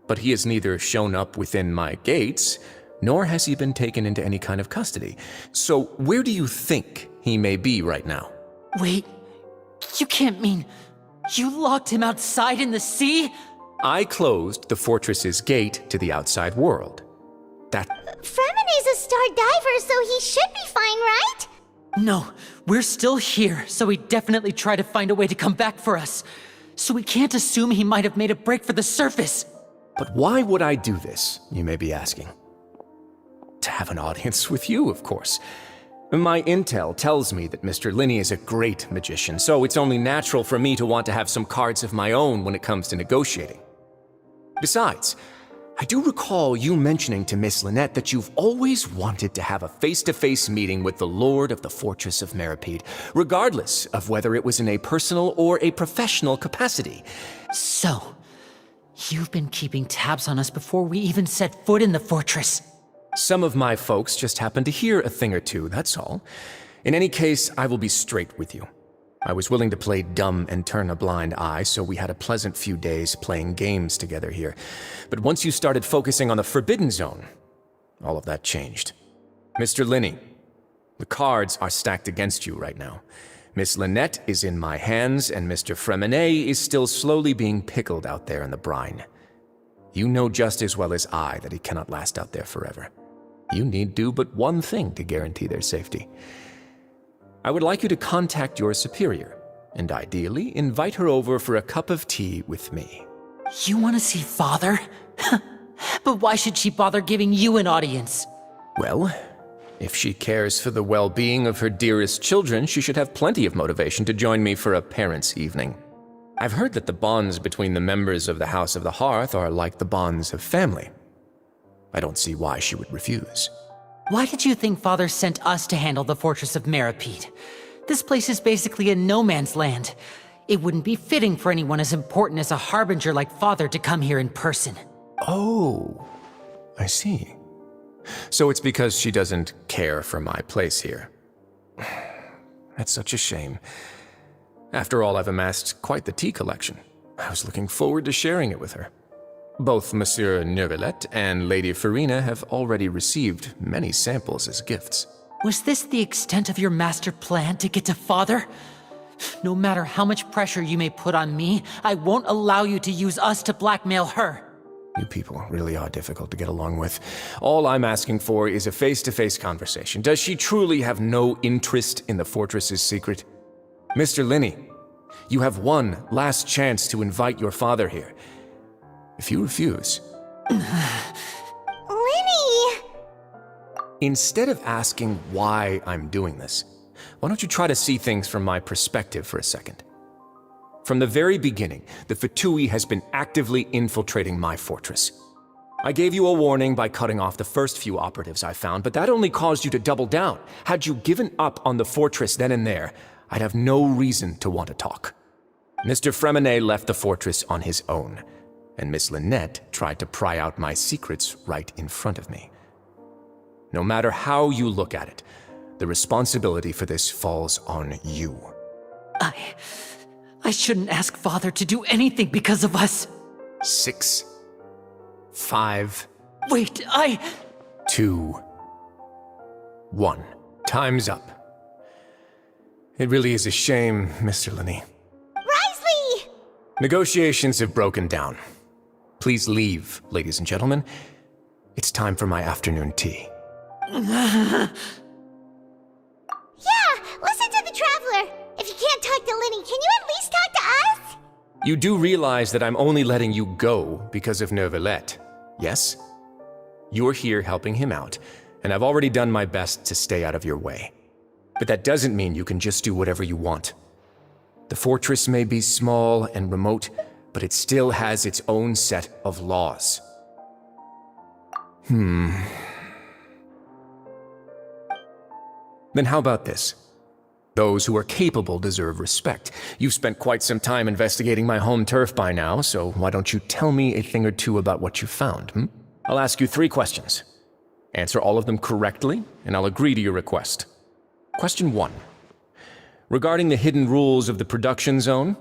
Speaker 4: But he has neither shown up within my gates, nor has he been taken into any kind of custody. So where do you think he may be right now?
Speaker 7: Wait, you can't mean you locked him outside in the sea?
Speaker 4: I closed the fortress's gate to the outside world.
Speaker 1: Fremine's a star diver, so he should be fine, right?
Speaker 7: No, we're still here, so he'd definitely try to find a way to come back for us. So we can't assume he might have made a break for the surface.
Speaker 4: But why would I do this, you may be asking? To have an audience with you, of course. My intel tells me that Mr. Linney is a great magician, so it's only natural for me to want to have some cards of my own when it comes to negotiating. Besides, I do recall you mentioning to Miss Lynette that you've always wanted to have a face-to-face meeting with the Lord of the Fortress of Meripede, regardless of whether it was in a personal or a professional capacity.
Speaker 7: So, you've been keeping tabs on us before we even set foot in the fortress.
Speaker 4: Some of my folks just happened to hear a thing or two, that's all. In any case, I will be straight with you. I was willing to play dumb and turn a blind eye, so we had a pleasant few days playing games together here. But once you started focusing on the Forbidden Zone, all of that changed. Mr. Linney, the cards are stacked against you right now. Miss Lynette is in my hands, and Mr. Fremine is still slowly being pickled out there in the brine. You know just as well as I that he cannot last out there forever. You need do but one thing to guarantee their safety. I would like you to contact your superior, and ideally, invite her over for a cup of tea with me.
Speaker 7: You want to see Father? But why should she bother giving you an audience?
Speaker 4: Well, if she cares for the well-being of her dearest children, she should have plenty of motivation to join me for a parents' evening. I've heard that the bonds between the members of the House of the Hearth are like the bonds of family. I don't see why she would refuse.
Speaker 7: Why did you think Father sent us to handle the Fortress of Meripede? This place is basically a no-man's land. It wouldn't be fitting for anyone as important as a harbinger like Father to come here in person.
Speaker 4: Oh, I see. So it's because she doesn't care for my place here. That's such a shame. After all, I've amassed quite the tea collection. I was looking forward to sharing it with her. Both Monsieur Neuvillette and Lady Farina have already received many samples as gifts.
Speaker 7: Was this the extent of your master plan to get to Father? No matter how much pressure you may put on me, I won't allow you to use us to blackmail her.
Speaker 4: You people really are difficult to get along with. All I'm asking for is a face-to-face conversation. Does she truly have no interest in the fortress's secret? Mr. Linney, you have one last chance to invite your father here. If you refuse...
Speaker 18: Linny!
Speaker 4: Instead of asking why I'm doing this, why don't you try to see things from my perspective for a second? From the very beginning, the Fatui has been actively infiltrating my fortress. I gave you a warning by cutting off the first few operatives I found, but that only caused you to double down. Had you given up on the fortress then and there, I'd have no reason to want to talk. Mr. Fremenet left the fortress on his own, and Miss Lynette tried to pry out my secrets right in front of me. No matter how you look at it, the responsibility for this falls on you.
Speaker 7: I shouldn't ask Father to do anything because of us.
Speaker 4: 6, 5...
Speaker 7: Wait,
Speaker 4: 2, 1. Time's up. It really is a shame, Mr. Linney.
Speaker 18: Risley!
Speaker 4: Negotiations have broken down. Please leave, ladies and gentlemen. It's time for my afternoon tea.
Speaker 1: Yeah, listen to the Traveler. If you can't talk to Linny, can you at least talk to us?
Speaker 4: You do realize that I'm only letting you go because of Neuvillette, yes? You're here helping him out, and I've already done my best to stay out of your way. But that doesn't mean you can just do whatever you want. The fortress may be small and remote, but it still has its own set of laws. Then how about this? Those who are capable deserve respect. You've spent quite some time investigating my home turf by now, so why don't you tell me a thing or two about what you found, I'll ask you 3 questions. Answer all of them correctly, and I'll agree to your request. Question 1. Regarding the hidden rules of the production zone,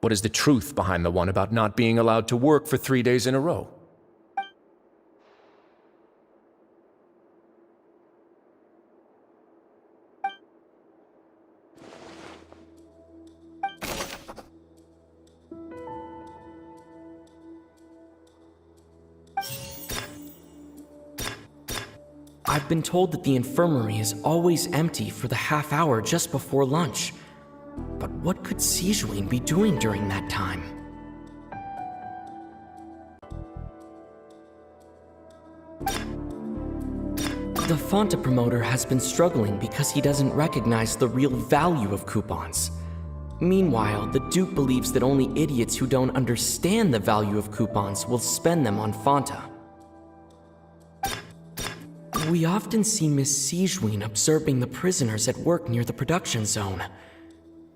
Speaker 4: what is the truth behind the one about not being allowed to work for 3 days in a row?
Speaker 9: I've been told that the infirmary is always empty for the half hour just before lunch. But what could Sigewinne be doing during that time? The Fonta promoter has been struggling because he doesn't recognize the real value of coupons. Meanwhile, the Duke believes that only idiots who don't understand the value of coupons will spend them on Fonta. We often see Miss Sigewinne observing the prisoners at work near the production zone.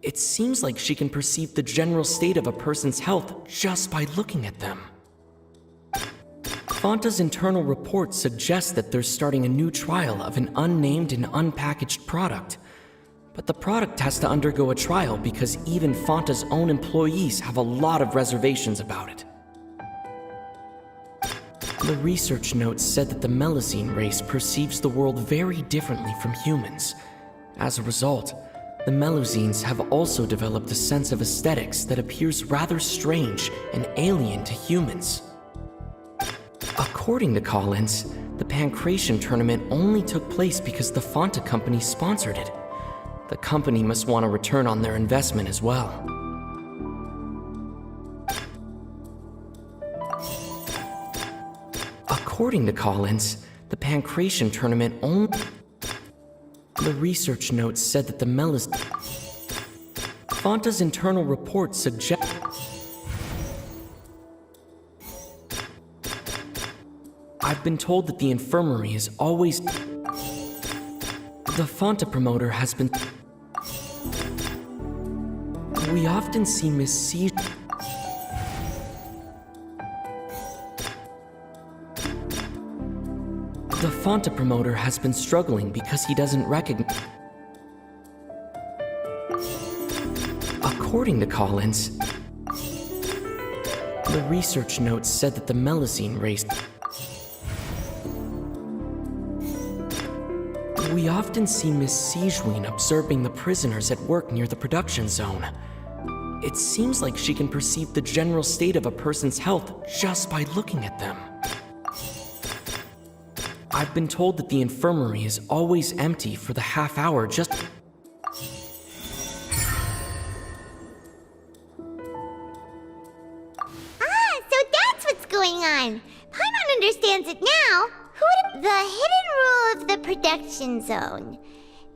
Speaker 9: It seems like she can perceive the general state of a person's health just by looking at them. Fonta's internal report suggests that they're starting a new trial of an unnamed and unpackaged product. But the product has to undergo a trial because even Fonta's own employees have a lot of reservations about it. The research notes said that the Melusine race perceives the world very differently from humans. As a result, the Melusines have also developed a sense of aesthetics that appears rather strange and alien to humans. According to Collins, the Pancration tournament only took place because the Fonta company sponsored it. The company must want a return on their investment as well. According to Collins, the Pancration tournament only... The research notes said that the Fanta's internal report suggest... I've been told that the infirmary is always... The Fanta promoter has been... We often see Miss C... The Fanta promoter has been struggling because he doesn't recognize... According to Collins, the research notes said that the Melusine race... We often see Miss Siegewien observing the prisoners at work near the production zone. It seems like she can perceive the general state of a person's health just by looking at them. I've been told that the infirmary is always empty for the half hour just...
Speaker 1: So that's what's going on. Paimon understands it now. The hidden rule of the production zone.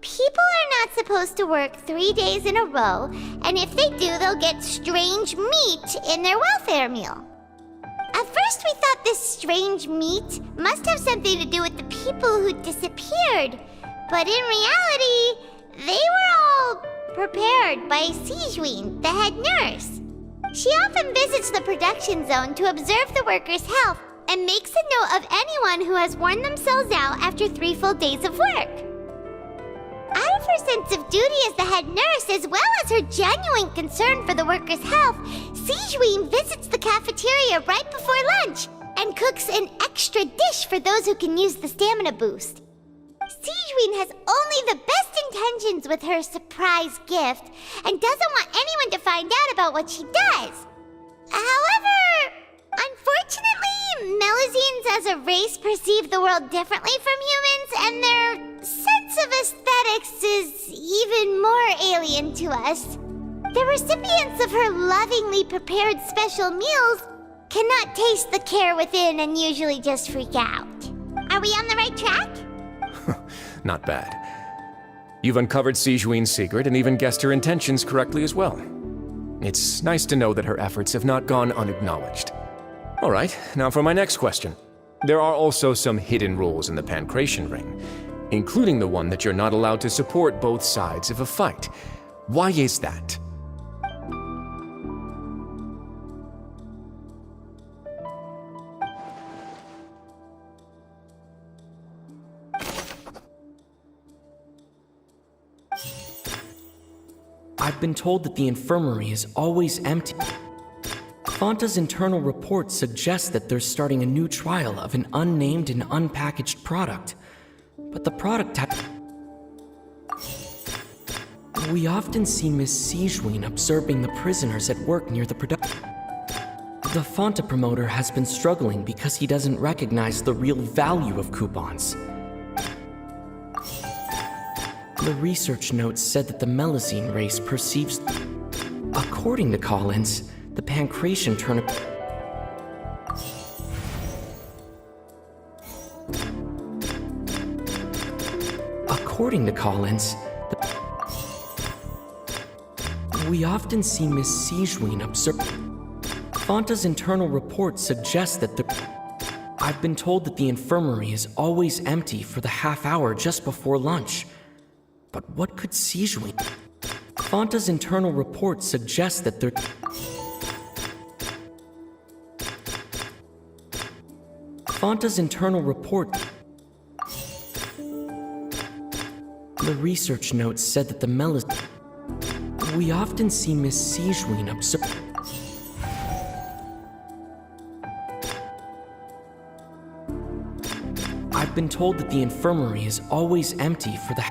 Speaker 1: People are not supposed to work 3 days in a row, and if they do, they'll get strange meat in their welfare meal. At first we thought this strange meat must have something to do with the people who disappeared, but in reality, they were all prepared by Siegewien, the head nurse. She often visits the production zone to observe the workers' health and makes a note of anyone who has worn themselves out after 3 full days of work. Out of her sense of duty as the head nurse, as well as her genuine concern for the workers' health, Siegewien visits the cafeteria right before lunch and cooks an extra dish for those who can use the stamina boost. Siegewien has only the best intentions with her surprise gift and doesn't want anyone to find out about what she does. However, unfortunately, Melusines as a race perceive the world differently from humans, and their sense of aesthetics is even more alien to us. The recipients of her lovingly prepared special meals cannot taste the care within and usually just freak out. Are we on the right track?
Speaker 4: Not bad. You've uncovered Siegewin's secret and even guessed her intentions correctly as well. It's nice to know that her efforts have not gone unacknowledged. All right, now for my next question. There are also some hidden rules in the Pancration Ring, including the one that you're not allowed to support both sides of a fight. Why is that?
Speaker 9: I've been told that the infirmary is always empty. Fanta's internal report suggests that they're starting a new trial of an unnamed and unpackaged product. But the product We often see Miss Siegewien observing the prisoners at work near the production. The Fanta promoter has been struggling because he doesn't recognize the real value of coupons. The research notes said that the Melusine race perceives... According to Collins, the Pancration tournament... According to Collins, we often see Miss Siegewien observe... Fanta's internal report suggests that the... I've been told that the infirmary is always empty for the half hour just before lunch. But what could Siegewien... Fanta's internal report suggests that they're... Fanta's internal report... The research notes said that the We often see Miss Siegewien observe... I've been told that the infirmary is always empty for the...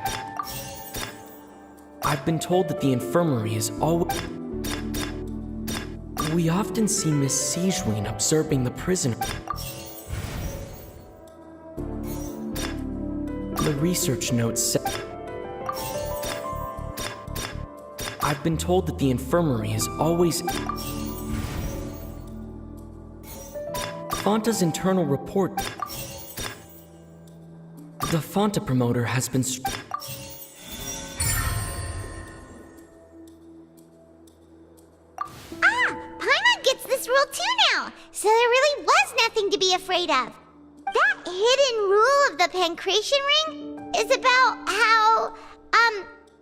Speaker 9: I've been told that the infirmary is always... We often see Miss Siegewien observing the prisoner... The research notes said... I've been told that the infirmary is always... Fanta's internal report... The Fanta promoter has been...
Speaker 1: Paimon gets this rule too now, so there really was nothing to be afraid of. That hidden rule of the Pancration Ring is about how,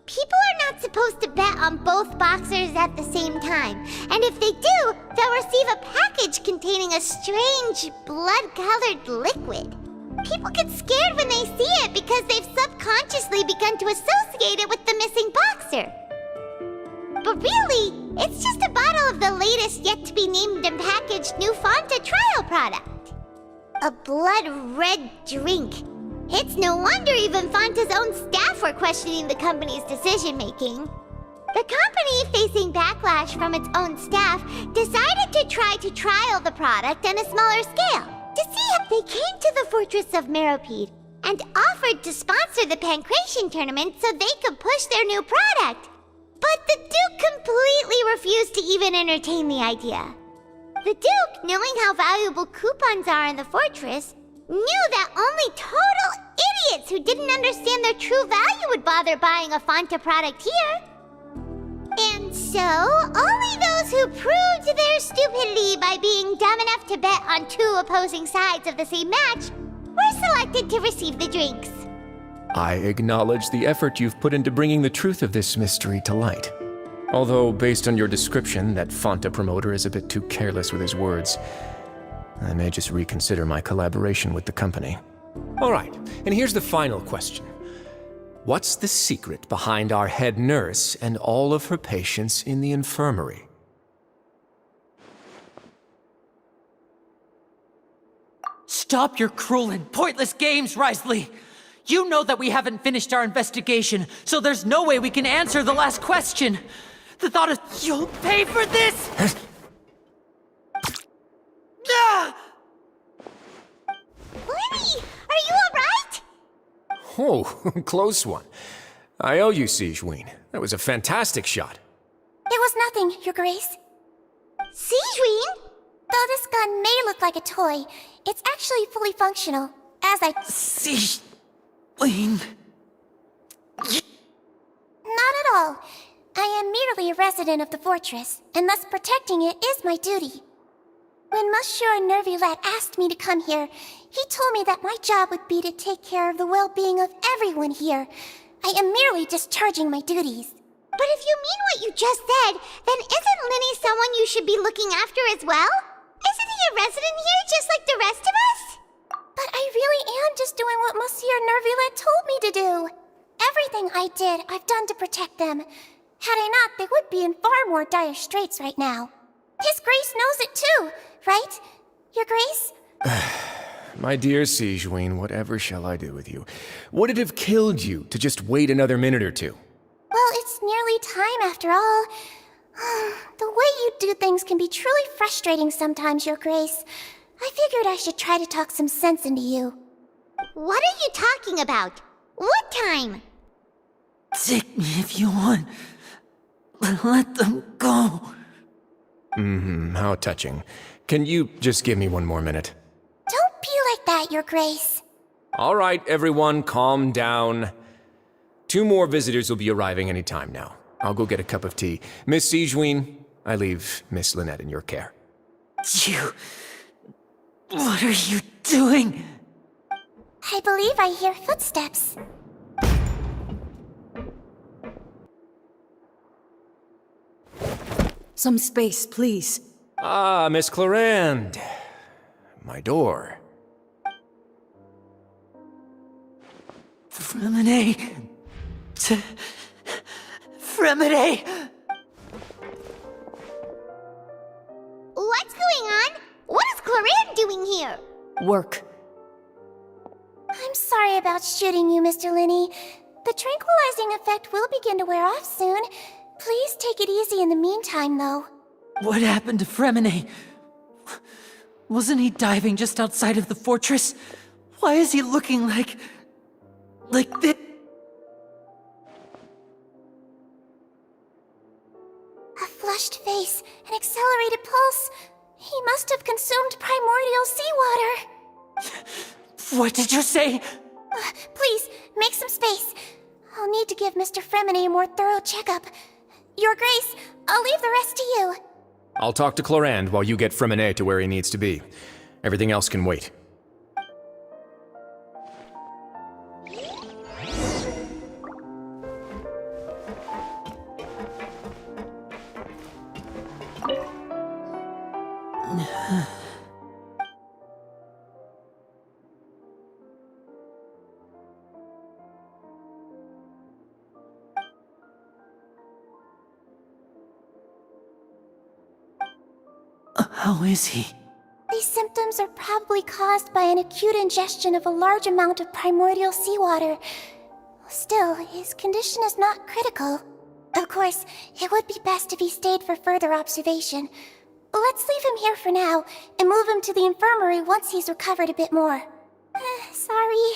Speaker 1: people are not supposed to bet on both boxers at the same time. And if they do, they'll receive a package containing a strange, blood-colored liquid. People get scared when they see it because they've subconsciously begun to associate it with the missing boxer. But really, it's just a bottle of the latest yet-to-be-named and packaged new Fanta trial product. A blood-red drink. It's no wonder even Fanta's own staff were questioning the company's decision-making. The company, facing backlash from its own staff, decided to try to trial the product on a smaller scale. To see if they came to the fortress of Meropide and offered to sponsor the Pancration tournament so they could push their new product. But the Duke completely refused to even entertain the idea. The Duke, knowing how valuable coupons are in the fortress, knew that only total idiots who didn't understand their true value would bother buying a Fanta product here. And so, only those who proved their stupidity by being dumb enough to bet on two opposing sides of the same match were selected to receive the drinks.
Speaker 4: I acknowledge the effort you've put into bringing the truth of this mystery to light. Although, based on your description, that Fanta promoter is a bit too careless with his words. I may just reconsider my collaboration with the company. All right, and here's the final question. What's the secret behind our head nurse and all of her patients in the infirmary?
Speaker 7: Stop your cruel and pointless games, Risley! You know that we haven't finished our investigation, so there's no way we can answer the last question. The thought is, you'll pay for this! Ah!
Speaker 1: Lenny, are you alright?
Speaker 4: Oh, close one. I owe you, Sigewinne. That was a fantastic shot.
Speaker 18: It was nothing, Your Grace.
Speaker 1: Sigewinne?
Speaker 18: Though this gun may look like a toy, it's actually fully functional, as I...
Speaker 7: Sigewinne...
Speaker 18: Not at all. I am merely a resident of the fortress, and thus protecting it is my duty. When Monsieur Nervulette asked me to come here, he told me that my job would be to take care of the well-being of everyone here. I am merely discharging my duties.
Speaker 1: But if you mean what you just said, then isn't Lenny someone you should be looking after as well? Isn't he a resident here just like the rest of us?
Speaker 18: But I really am just doing what Monsieur Nervulette told me to do. Everything I did, I've done to protect them. Had I not, they would be in far more dire straits right now. His Grace knows it too, right? Your Grace?
Speaker 4: My dear Sigewinne, whatever shall I do with you? Would it have killed you to just wait another minute or two?
Speaker 18: Well, it's nearly time after all. The way you do things can be truly frustrating sometimes, Your Grace. I figured I should try to talk some sense into you.
Speaker 1: What are you talking about? What time?
Speaker 7: Take me if you want. But let them go.
Speaker 4: How touching. Can you just give me one more minute?
Speaker 18: Don't be like that, Your Grace.
Speaker 4: All right, everyone, calm down. 2 more visitors will be arriving any time now. I'll go get a cup of tea. Miss Sigewinne, I leave Miss Lynette in your care.
Speaker 7: You... What are you doing?
Speaker 18: I believe I hear footsteps.
Speaker 11: Some space, please.
Speaker 4: Ah, Miss Clarande. My door.
Speaker 7: Fremine. Fremine!
Speaker 1: What's going on? What is Clarande doing here?
Speaker 11: Work.
Speaker 18: I'm sorry about shooting you, Mr. Linney. The tranquilizing effect will begin to wear off soon. Please take it easy in the meantime, though.
Speaker 7: What happened to Fremine? Wasn't he diving just outside of the fortress? Why is he looking like this?
Speaker 18: flushed face, an accelerated pulse. He must have consumed primordial seawater.
Speaker 9: What did you say?
Speaker 18: Please, make some space. I'll need to give Mr. Fremine a more thorough checkup. Your Grace, I'll leave the rest to you.
Speaker 4: I'll talk to Clorand while you get Fremine to where he needs to be. Everything else can wait.
Speaker 7: How is he?
Speaker 18: These symptoms are probably caused by an acute ingestion of a large amount of primordial seawater. Still, his condition is not critical. Of course, it would be best if he stayed for further observation. Let's leave him here for now, and move him to the infirmary once he's recovered a bit more. Sorry.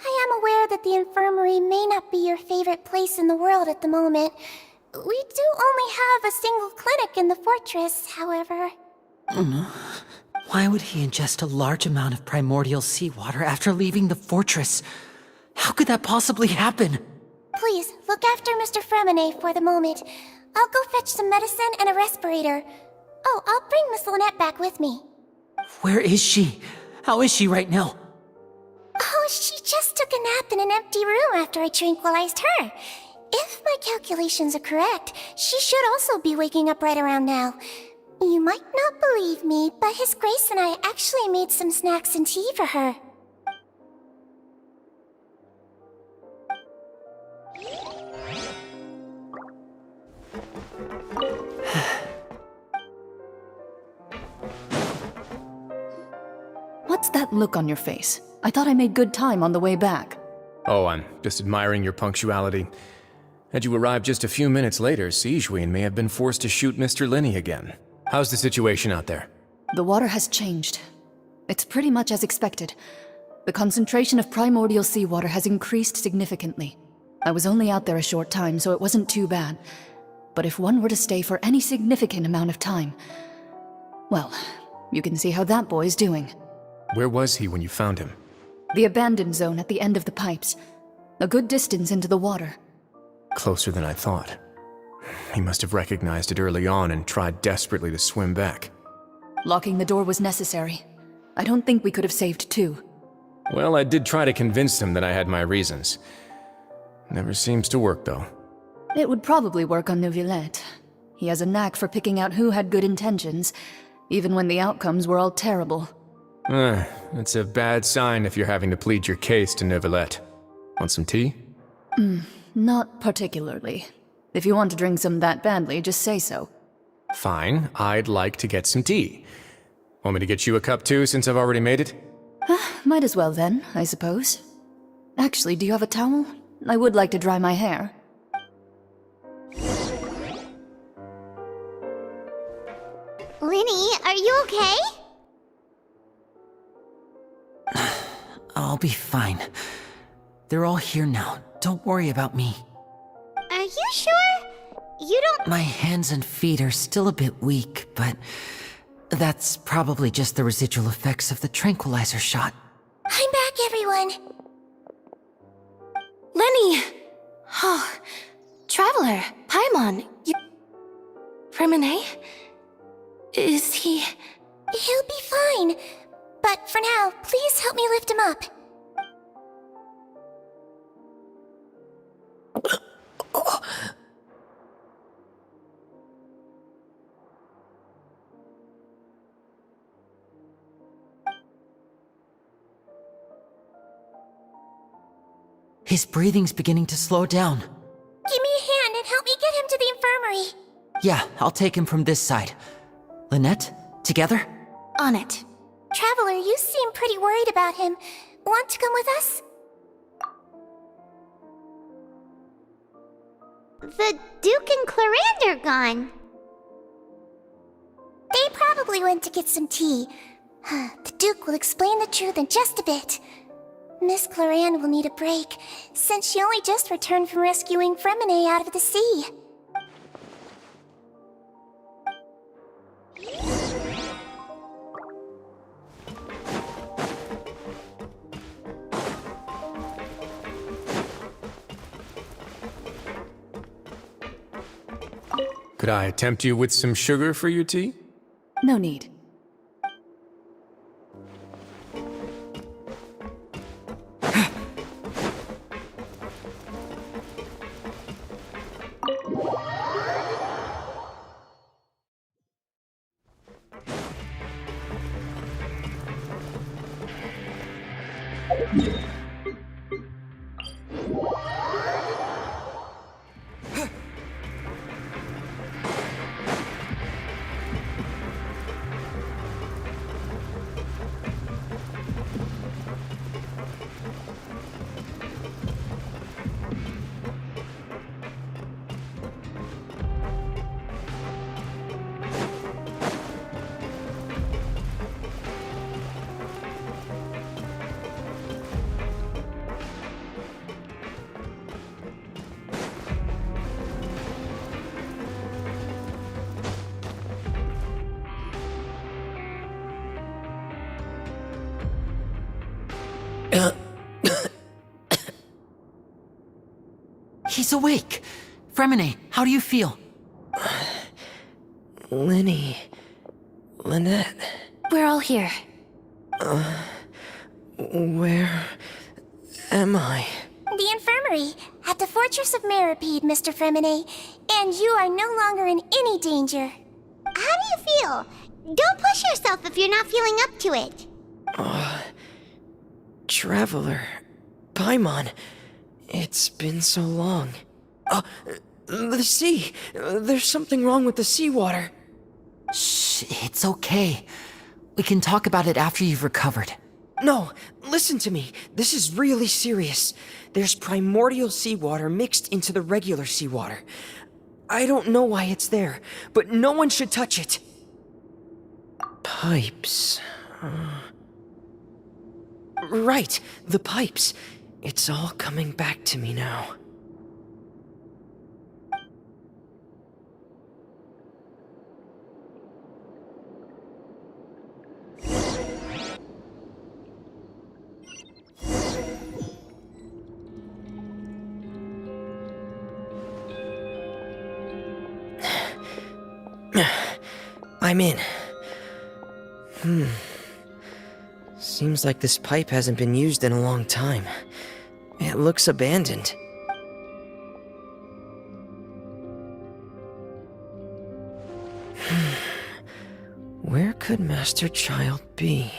Speaker 18: I am aware that the infirmary may not be your favorite place in the world at the moment. We do only have a single clinic in the fortress, however.
Speaker 7: Why would he ingest a large amount of primordial seawater after leaving the fortress? How could that possibly happen?
Speaker 18: Please, look after Mr. Fremine for the moment. I'll go fetch some medicine and a respirator. Oh, I'll bring Miss Lynette back with me.
Speaker 7: Where is she? How is she right now?
Speaker 18: Oh, she just took a nap in an empty room after I tranquilized her. If my calculations are correct, she should also be waking up right around now. You might not believe me, but His Grace and I actually made some snacks and tea for her.
Speaker 11: What's that look on your face? I thought I made good time on the way back.
Speaker 4: Oh, I'm just admiring your punctuality. Had you arrived just a few minutes later, Sigewinne may have been forced to shoot Mr. Linney again. How's the situation out there?
Speaker 11: The water has changed. It's pretty much as expected. The concentration of primordial seawater has increased significantly. I was only out there a short time, so it wasn't too bad. But if one were to stay for any significant amount of time, well, you can see how that boy's doing.
Speaker 4: Where was he when you found him?
Speaker 11: The abandoned zone at the end of the pipes. A good distance into the water.
Speaker 4: Closer than I thought. He must have recognized it early on and tried desperately to swim back.
Speaker 11: Locking the door was necessary. I don't think we could have saved two.
Speaker 4: Well, I did try to convince him that I had my reasons. Never seems to work, though.
Speaker 11: It would probably work on Neuvillette. He has a knack for picking out who had good intentions, even when the outcomes were all terrible.
Speaker 4: That's a bad sign if you're having to plead your case to Neuvillette. Want some tea?
Speaker 11: Not particularly. If you want to drink some that badly, just say so.
Speaker 4: Fine, I'd like to get some tea. Want me to get you a cup too, since I've already made it?
Speaker 11: Might as well then, I suppose. Actually, do you have a towel? I would like to dry my hair.
Speaker 1: Linny, are you okay?
Speaker 7: I'll be fine. They're all here now. Don't worry about me.
Speaker 1: Are you sure? You don't...
Speaker 7: My hands and feet are still a bit weak, but that's probably just the residual effects of the tranquilizer shot.
Speaker 18: I'm back, everyone.
Speaker 10: Lenny! Oh, Traveler, Paimon, you... Fremine? Is he...
Speaker 18: He'll be fine. But for now, please help me lift him up.
Speaker 7: His breathing's beginning to slow down.
Speaker 18: Give me a hand and help me get him to the infirmary.
Speaker 7: Yeah, I'll take him from this side. Lynette, together?
Speaker 10: On it.
Speaker 18: Traveler, you seem pretty worried about him. Want to come with us?
Speaker 1: The Duke and Clorand are gone.
Speaker 18: They probably went to get some tea. The Duke will explain the truth in just a bit. Miss Clorand will need a break, since she only just returned from rescuing Fremine out of the sea.
Speaker 4: Could I tempt you with some sugar for your tea?
Speaker 11: No need.
Speaker 7: He's awake! Fremine, how do you feel?
Speaker 9: Lenny... Lynette...
Speaker 1: We're all here.
Speaker 9: Where... am I?
Speaker 18: The infirmary, at the Fortress of Meripede, Mr. Fremine, and you are no longer in any danger.
Speaker 1: How do you feel? Don't push yourself if you're not feeling up to it.
Speaker 9: Traveler... Paimon... It's been so long. The sea! There's something wrong with the seawater.
Speaker 7: Shh, it's okay. We can talk about it after you've recovered.
Speaker 9: No, listen to me. This is really serious. There's primordial seawater mixed into the regular seawater. I don't know why it's there, but no one should touch it. Pipes... Right, the pipes. It's all coming back to me now. I'm in. Seems like this pipe hasn't been used in a long time. It looks abandoned. Where could Master Child be?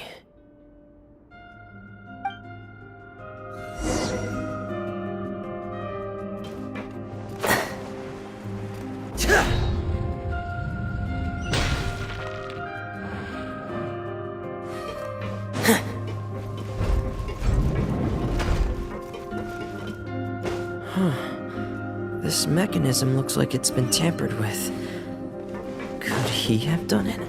Speaker 9: This mechanism looks like it's been tampered with. Could he have done it?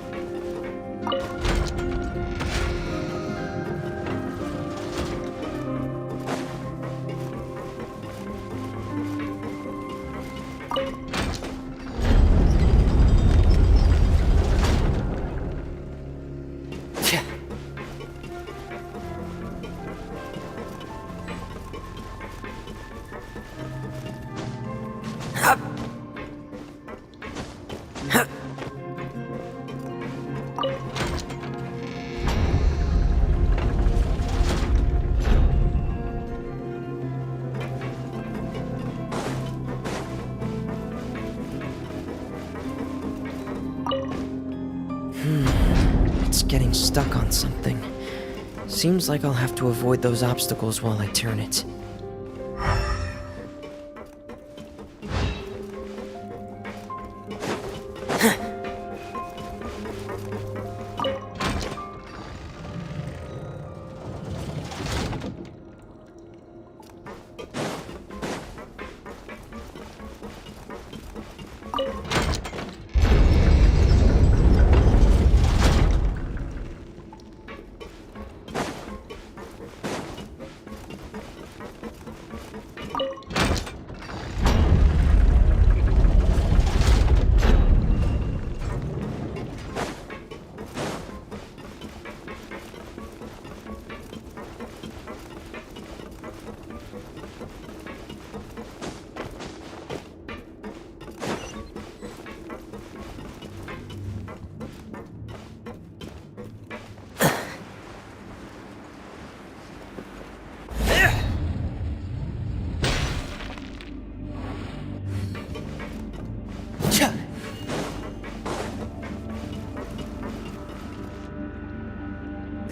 Speaker 9: It's getting stuck on something. Seems like I'll have to avoid those obstacles while I turn it.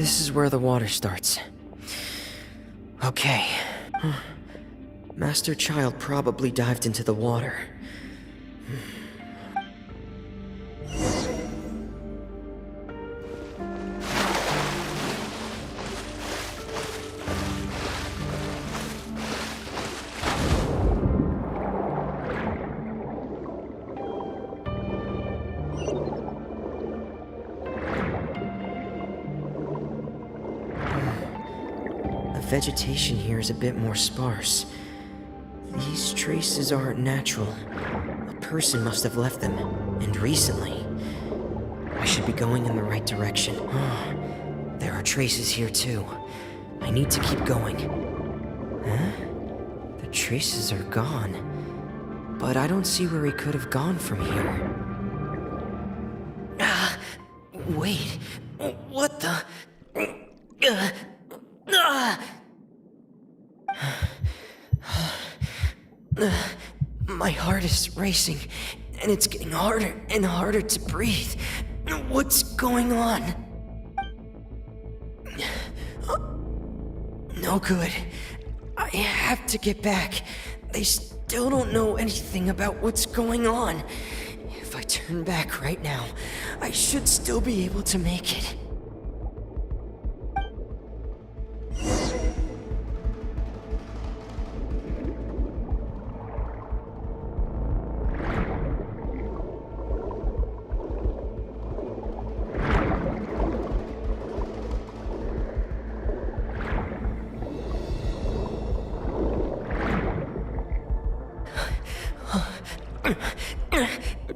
Speaker 9: This is where the water starts. Okay. Master Child probably dived into the water. The vegetation here is a bit more sparse. These traces aren't natural. A person must have left them, and recently. I should be going in the right direction. There are traces here too. I need to keep going. Huh? The traces are gone. But I don't see where he could have gone from here. Wait. What the? My heart is racing, and it's getting harder and harder to breathe. What's going on? No good. I have to get back. They still don't know anything about what's going on. If I turn back right now, I should still be able to make it.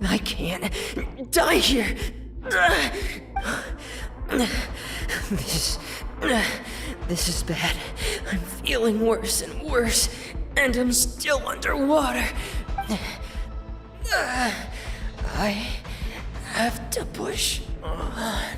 Speaker 9: I can't die here. This is bad. I'm feeling worse and worse, and I'm still underwater. I have to push on.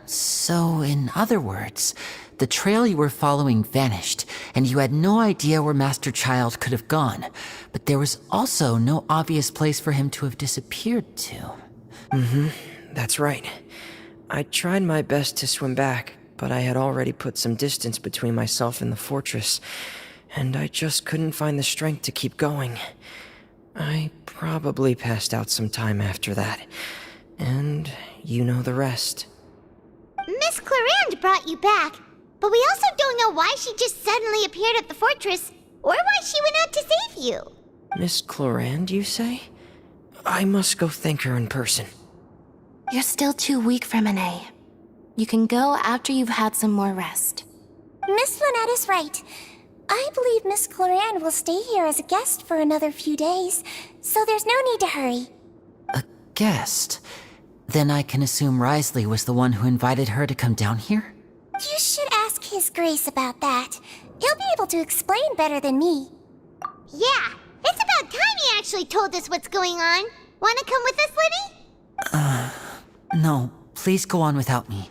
Speaker 7: So, in other words, the trail you were following vanished, and you had no idea where Master Child could have gone, but there was also no obvious place for him to have disappeared to.
Speaker 9: That's right. I tried my best to swim back, but I had already put some distance between myself and the fortress, and I just couldn't find the strength to keep going. I probably passed out some time after that, and you know the rest.
Speaker 1: Miss Clarande brought you back, but we also don't know why she just suddenly appeared at the fortress, or why she went out to save you.
Speaker 9: Miss Clarande, you say? I must go thank her in person.
Speaker 19: You're still too weak for Monet. You can go after you've had some more rest.
Speaker 18: Miss Lynette is right. I believe Miss Clarande will stay here as a guest for another few days, so there's no need to hurry.
Speaker 7: A guest? Then I can assume Risley was the one who invited her to come down here?
Speaker 18: You should ask His Grace about that. He'll be able to explain better than me.
Speaker 1: Yeah, it's about time he actually told us what's going on. Wanna come with us, Lenny?
Speaker 7: No, please go on without me.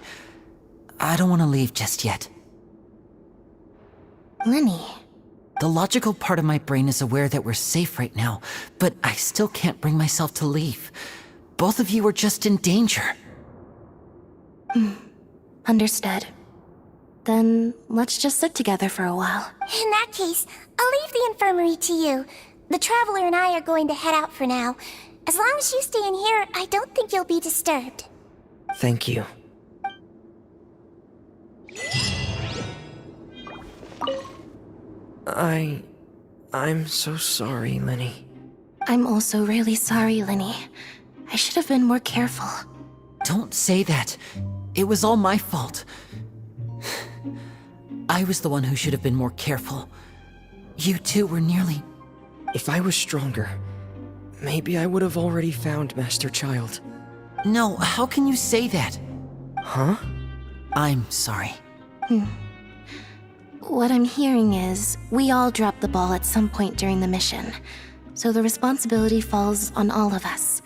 Speaker 7: I don't want to leave just yet.
Speaker 19: Lenny.
Speaker 7: The logical part of my brain is aware that we're safe right now, but I still can't bring myself to leave. Both of you are just in danger.
Speaker 19: Understood. Then let's just sit together for a while.
Speaker 18: In that case, I'll leave the infirmary to you. The Traveler and I are going to head out for now. As long as you stay in here, I don't think you'll be disturbed.
Speaker 9: Thank you. I'm so sorry, Lenny.
Speaker 19: I'm also really sorry, Lenny. I should have been more careful.
Speaker 7: Don't say that. It was all my fault. I was the one who should have been more careful. You two were nearly...
Speaker 9: If I was stronger, maybe I would have already found Master Child.
Speaker 7: No, how can you say that?
Speaker 9: Huh?
Speaker 7: I'm sorry.
Speaker 19: What I'm hearing is, we all dropped the ball at some point during the mission, so the responsibility falls on all of us.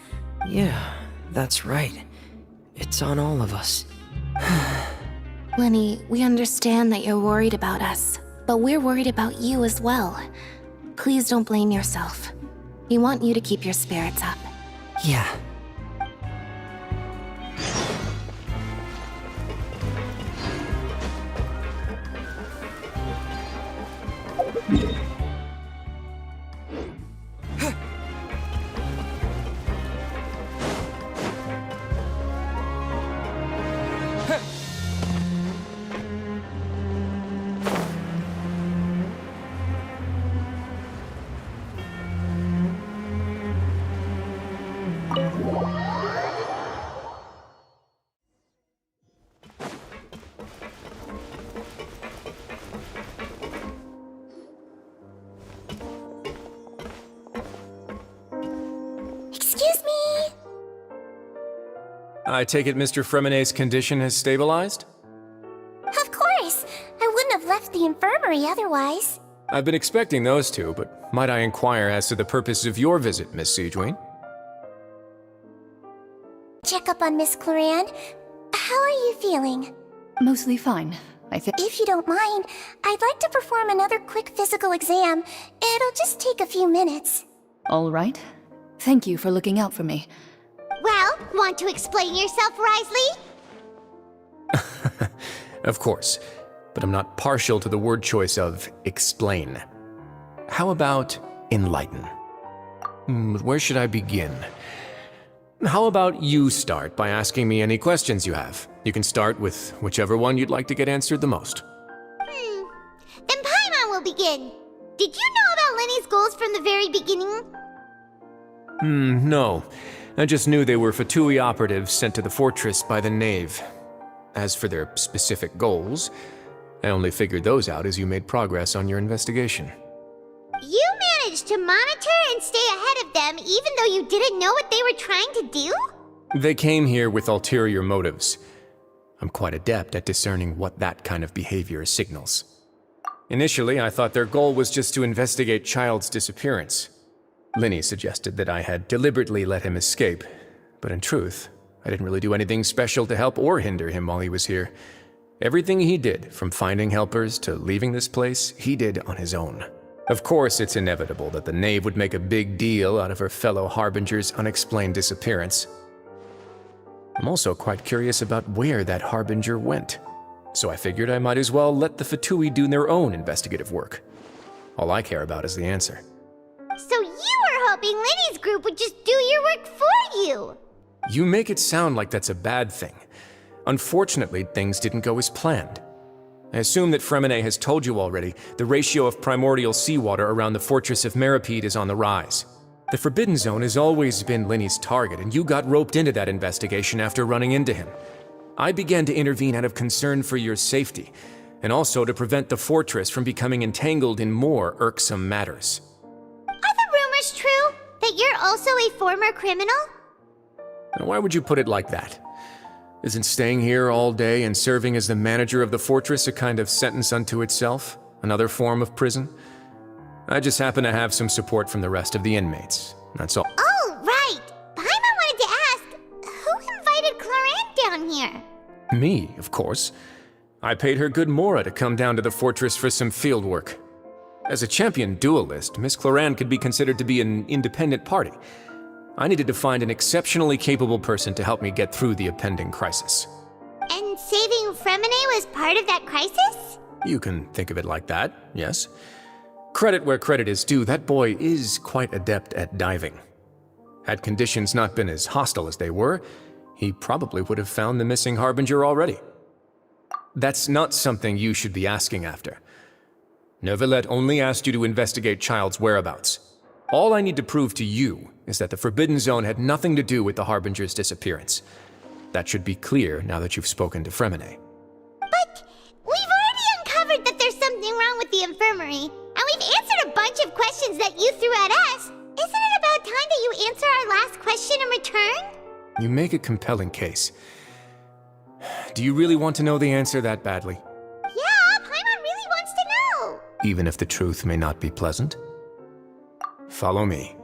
Speaker 9: Yeah, that's right. It's on all of us.
Speaker 19: Lenny, we understand that you're worried about us, but we're worried about you as well. Please don't blame yourself. We want you to keep your spirits up.
Speaker 9: Yeah.
Speaker 18: Excuse me?
Speaker 4: I take it Mr. Fremonet's condition has stabilized?
Speaker 18: Of course. I wouldn't have left the infirmary otherwise.
Speaker 4: I've been expecting those two, but might I inquire as to the purpose of your visit, Miss Siegewien?
Speaker 18: Check up on Miss Cloran. How are you feeling?
Speaker 11: Mostly fine, I think.
Speaker 18: If you don't mind, I'd like to perform another quick physical exam. It'll just take a few minutes.
Speaker 11: All right. Thank you for looking out for me.
Speaker 1: Well, want to explain yourself, Risley?
Speaker 4: Of course, but I'm not partial to the word choice of explain. How about enlighten? Where should I begin? How about you start by asking me any questions you have? You can start with whichever one you'd like to get answered the most.
Speaker 1: Then Paimon will begin. Did you know about Lenny's goals from the very beginning?
Speaker 4: No. I just knew they were Fatui operatives sent to the fortress by the Knave. As for their specific goals, I only figured those out as you made progress on your investigation.
Speaker 1: You managed to monitor and stay ahead of them even though you didn't know what they were trying to do?
Speaker 4: They came here with ulterior motives. I'm quite adept at discerning what that kind of behavior signals. Initially, I thought their goal was just to investigate Child's disappearance. Lenny suggested that I had deliberately let him escape, but in truth, I didn't really do anything special to help or hinder him while he was here. Everything he did, from finding helpers to leaving this place, he did on his own. Of course, it's inevitable that the Knave would make a big deal out of her fellow Harbinger's unexplained disappearance. I'm also quite curious about where that Harbinger went, so I figured I might as well let the Fatui do their own investigative work. All I care about is the answer.
Speaker 1: So you were hoping Lenny's group would just do your work for you!
Speaker 4: You make it sound like that's a bad thing. Unfortunately, things didn't go as planned. I assume that Fremonet has told you already, the ratio of primordial seawater around the fortress of Meripede is on the rise. The Forbidden Zone has always been Lenny's target, and you got roped into that investigation after running into him. I began to intervene out of concern for your safety, and also to prevent the fortress from becoming entangled in more irksome matters.
Speaker 1: Are the rumors true? That you're also a former criminal?
Speaker 4: Now, why would you put it like that? Isn't staying here all day and serving as the manager of the fortress a kind of sentence unto itself? Another form of prison? I just happen to have some support from the rest of the inmates. That's all.
Speaker 1: Oh, right! Paimon wanted to ask, who invited Cloran down here?
Speaker 4: Me, of course. I paid her good mora to come down to the fortress for some field work. As a champion duelist, Miss Cloran could be considered to be an independent party. I needed to find an exceptionally capable person to help me get through the impending crisis.
Speaker 1: And saving Fremonet was part of that crisis?
Speaker 4: You can think of it like that, yes. Credit where credit is due, that boy is quite adept at diving. Had conditions not been as hostile as they were, he probably would have found the missing Harbinger already. That's not something you should be asking after. Neuvillette only asked you to investigate Child's whereabouts. All I need to prove to you is that the Forbidden Zone had nothing to do with the Harbinger's disappearance. That should be clear now that you've spoken to Fremonet.
Speaker 1: But we've already uncovered that there's something wrong with the infirmary, and we've answered a bunch of questions that you threw at us. Isn't it about time that you answer our last question in return?
Speaker 4: You make a compelling case. Do you really want to know the answer that badly?
Speaker 1: Yeah, Paimon really wants to know.
Speaker 4: Even if the truth may not be pleasant? Follow me.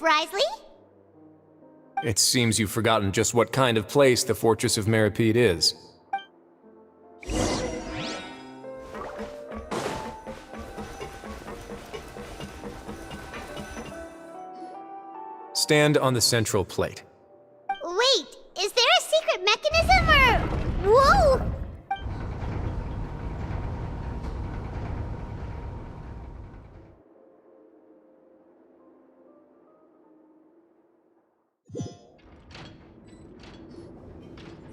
Speaker 1: Wrisley.
Speaker 4: It seems you've forgotten just what kind of place the Fortress of Meripede is. Stand on the central plate.
Speaker 1: Wait, is there a secret mechanism or... Whoa!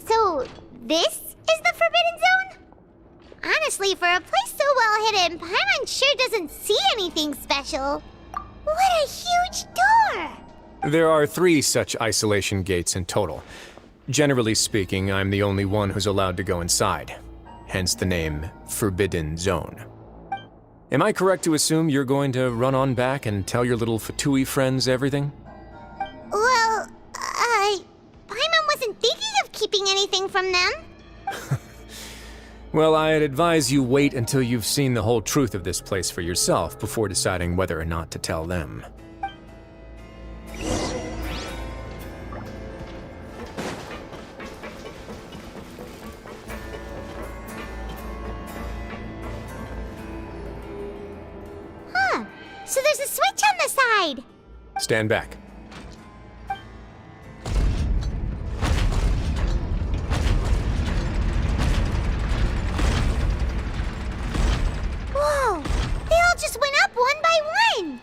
Speaker 1: So, this is the Forbidden Zone? Honestly, for a place so well hidden, Paimon sure doesn't see anything special. What a huge door!
Speaker 4: There are 3 such isolation gates in total. Generally speaking, I'm the only one who's allowed to go inside. Hence the name Forbidden Zone. Am I correct to assume you're going to run on back and tell your little Fatui friends everything?
Speaker 1: Well, Paimon wasn't thinking of keeping anything from them.
Speaker 4: Well, I'd advise you wait until you've seen the whole truth of this place for yourself before deciding whether or not to tell them.
Speaker 1: Huh, so there's a switch on the side.
Speaker 4: Stand back.
Speaker 1: Whoa, they all just went up one by one.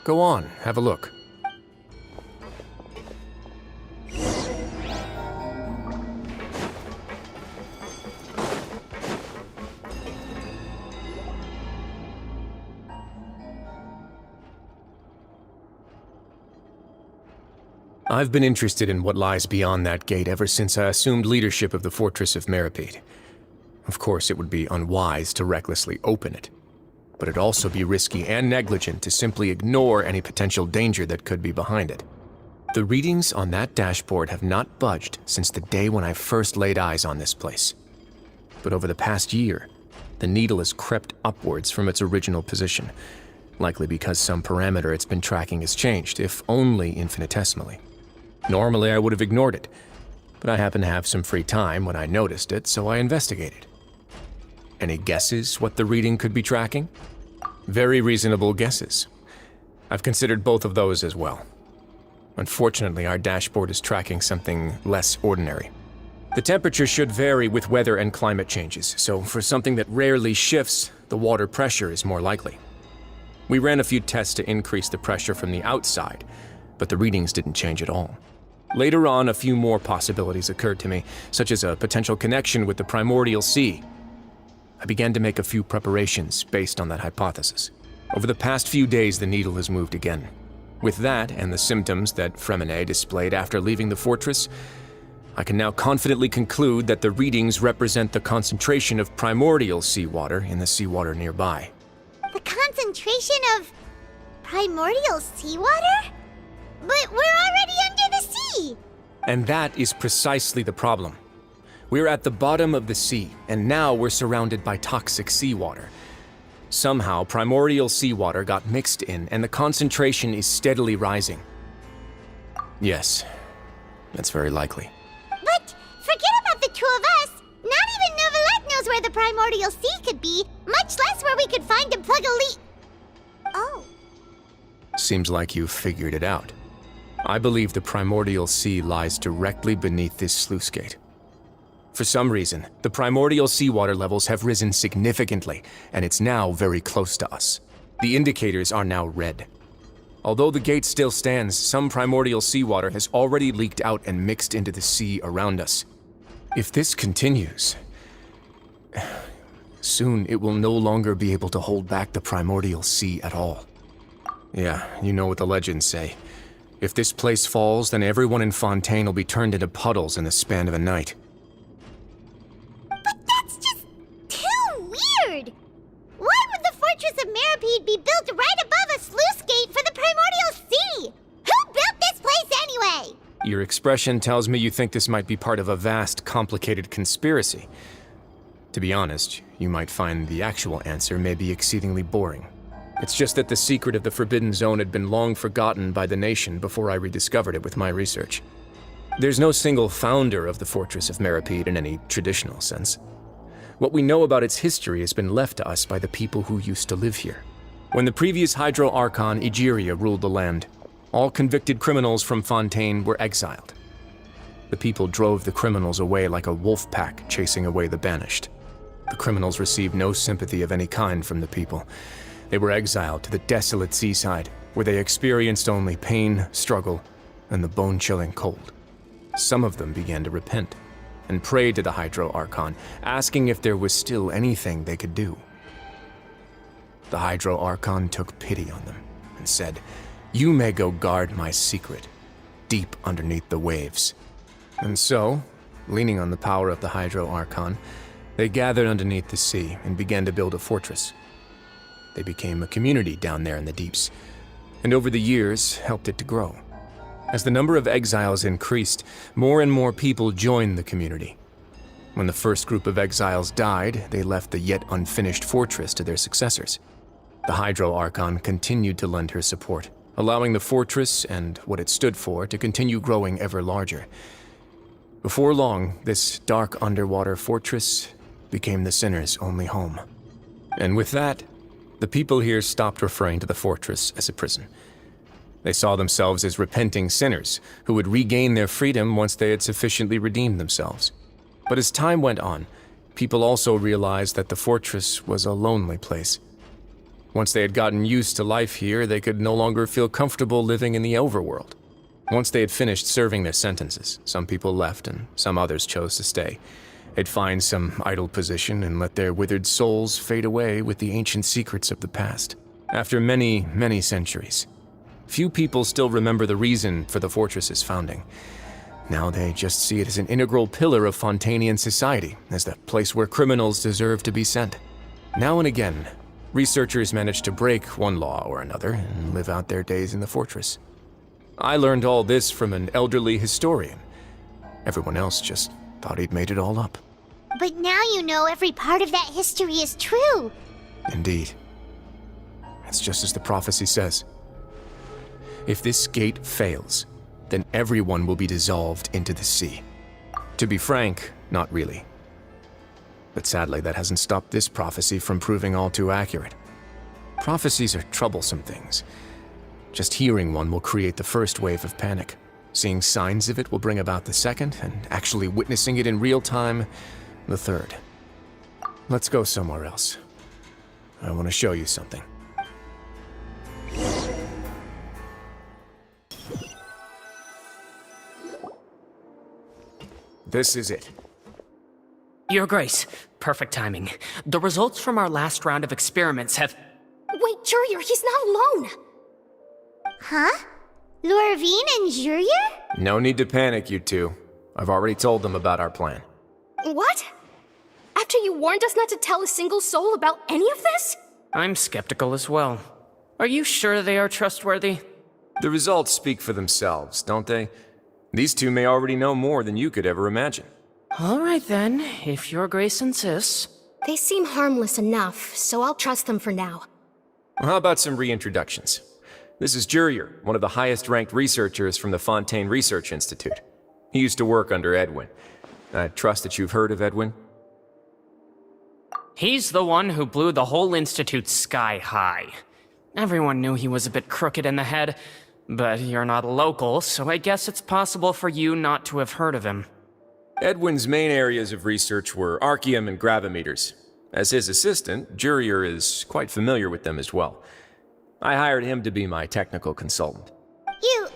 Speaker 4: Go on, have a look. I've been interested in what lies beyond that gate ever since I assumed leadership of the Fortress of Meripede. Of course, it would be unwise to recklessly open it, but it'd also be risky and negligent to simply ignore any potential danger that could be behind it. The readings on that dashboard have not budged since the day when I first laid eyes on this place. But over the past year, the needle has crept upwards from its original position, likely because some parameter it's been tracking has changed, if only infinitesimally. Normally, I would have ignored it, but I happened to have some free time when I noticed it, so I investigated. Any guesses what the reading could be tracking? Very reasonable guesses. I've considered both of those as well. Unfortunately, our dashboard is tracking something less ordinary. The temperature should vary with weather and climate changes, so for something that rarely shifts, the water pressure is more likely. We ran a few tests to increase the pressure from the outside, but the readings didn't change at all. Later on, a few more possibilities occurred to me, such as a potential connection with the primordial sea. I began to make a few preparations based on that hypothesis. Over the past few days, the needle has moved again. With that, and the symptoms that Fremine displayed after leaving the fortress, I can now confidently conclude that the readings represent the concentration of primordial seawater in the seawater nearby.
Speaker 1: The concentration of primordial seawater? But we're already under the sea!
Speaker 4: And that is precisely the problem. We're at the bottom of the sea, and now we're surrounded by toxic seawater. Somehow, primordial seawater got mixed in, and the concentration is steadily rising. Yes, that's very likely.
Speaker 1: But forget about the two of us! Not even Novelette knows where the primordial sea could be, much less where we could find and plug a leak. Oh.
Speaker 4: Seems like you've figured it out. I believe the primordial sea lies directly beneath this sluice gate. For some reason, the primordial seawater levels have risen significantly, and it's now very close to us. The indicators are now red. Although the gate still stands, some primordial seawater has already leaked out and mixed into the sea around us. If this continues, soon it will no longer be able to hold back the primordial sea at all. Yeah, you know what the legends say. If this place falls, then everyone in Fontaine will be turned into puddles in the span of a night.
Speaker 1: But that's just too weird! Why would the Fortress of Meripede be built right above a sluice gate for the primordial sea? Who built this place anyway?
Speaker 4: Your expression tells me you think this might be part of a vast, complicated conspiracy. To be honest, you might find the actual answer may be exceedingly boring. It's just that the secret of the Forbidden Zone had been long forgotten by the nation before I rediscovered it with my research. There's no single founder of the Fortress of Meripede in any traditional sense. What we know about its history has been left to us by the people who used to live here. When the previous Hydro Archon Egeria ruled the land, all convicted criminals from Fontaine were exiled. The people drove the criminals away like a wolf pack chasing away the banished. The criminals received no sympathy of any kind from the people. They were exiled to the desolate seaside, where they experienced only pain, struggle, and the bone-chilling cold. Some of them began to repent and prayed to the Hydro Archon, asking if there was still anything they could do. The Hydro Archon took pity on them and said, "You may go guard my secret, deep underneath the waves." And so, leaning on the power of the Hydro Archon, they gathered underneath the sea and began to build a fortress. They became a community down there in the deeps, and over the years helped it to grow. As the number of exiles increased, more and more people joined the community. When the first group of exiles died, they left the yet unfinished fortress to their successors. The Hydro Archon continued to lend her support, allowing the fortress and what it stood for to continue growing ever larger. Before long, this dark underwater fortress became the sinner's only home. And with that, the people here stopped referring to the fortress as a prison. They saw themselves as repenting sinners who would regain their freedom once they had sufficiently redeemed themselves. But as time went on, people also realized that the fortress was a lonely place. Once they had gotten used to life here, they could no longer feel comfortable living in the overworld. Once they had finished serving their sentences, some people left and some others chose to stay. They'd find some idle position and let their withered souls fade away with the ancient secrets of the past. After many, many centuries, few people still remember the reason for the fortress's founding. Now they just see it as an integral pillar of Fontainian society, as the place where criminals deserve to be sent. Now and again, researchers manage to break one law or another and live out their days in the fortress. I learned all this from an elderly historian. Everyone else just thought he'd made it all up.
Speaker 1: But now you know every part of that history is true.
Speaker 4: Indeed. It's just as the prophecy says. If this gate fails, then everyone will be dissolved into the sea. To be frank, not really. But sadly, that hasn't stopped this prophecy from proving all too accurate. Prophecies are troublesome things. Just hearing one will create the first wave of panic. Seeing signs of it will bring about the second, and actually witnessing it in real time, the third. Let's go somewhere else. I want to show you something. This is it.
Speaker 13: Your Grace, perfect timing. The results from our last round of experiments have...
Speaker 10: Wait, Jurier, he's not alone!
Speaker 1: Huh? Lorvine and Jurier?
Speaker 4: No need to panic, you two. I've already told them about our plan.
Speaker 10: What? After you warned us not to tell a single soul about any of this?
Speaker 13: I'm skeptical as well. Are you sure they are trustworthy?
Speaker 4: The results speak for themselves, don't they? These two may already know more than you could ever imagine.
Speaker 13: All right then, if Your Grace insists.
Speaker 10: They seem harmless enough, so I'll trust them for now.
Speaker 4: Well, how about some reintroductions? This is Jurier, one of the highest-ranked researchers from the Fontaine Research Institute. He used to work under Edwin. I trust that you've heard of Edwin?
Speaker 13: He's the one who blew the whole institute sky high. Everyone knew he was a bit crooked in the head, but you're not local, so I guess it's possible for you not to have heard of him.
Speaker 4: Edwin's main areas of research were archeum and gravimeters. As his assistant, Jurier is quite familiar with them as well. I hired him to be my technical consultant.
Speaker 1: You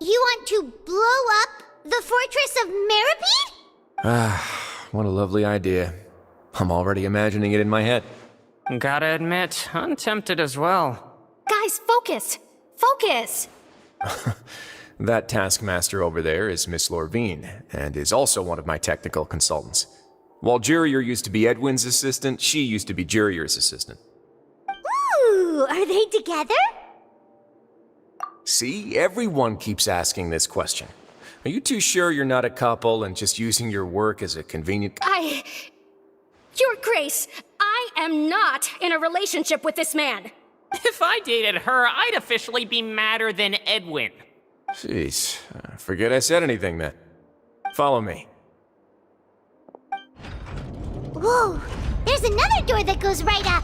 Speaker 1: want to blow up the Fortress of Meripede?
Speaker 4: Ah, what a lovely idea. I'm already imagining it in my head.
Speaker 13: Gotta admit, I'm tempted as well.
Speaker 10: Guys, focus! Focus!
Speaker 4: That taskmaster over there is Miss Lorvine, and is also one of my technical consultants. While Jurier used to be Edwin's assistant, she used to be Jurier's assistant.
Speaker 1: Ooh, are they together?
Speaker 4: See, everyone keeps asking this question. Are you too sure you're not a couple and just using your work as a convenient...
Speaker 10: Your Grace, I am not in a relationship with this man.
Speaker 13: If I dated her, I'd officially be madder than Edwin.
Speaker 4: Jeez, forget I said anything then. Follow me.
Speaker 1: Whoa, there's another door that goes right up.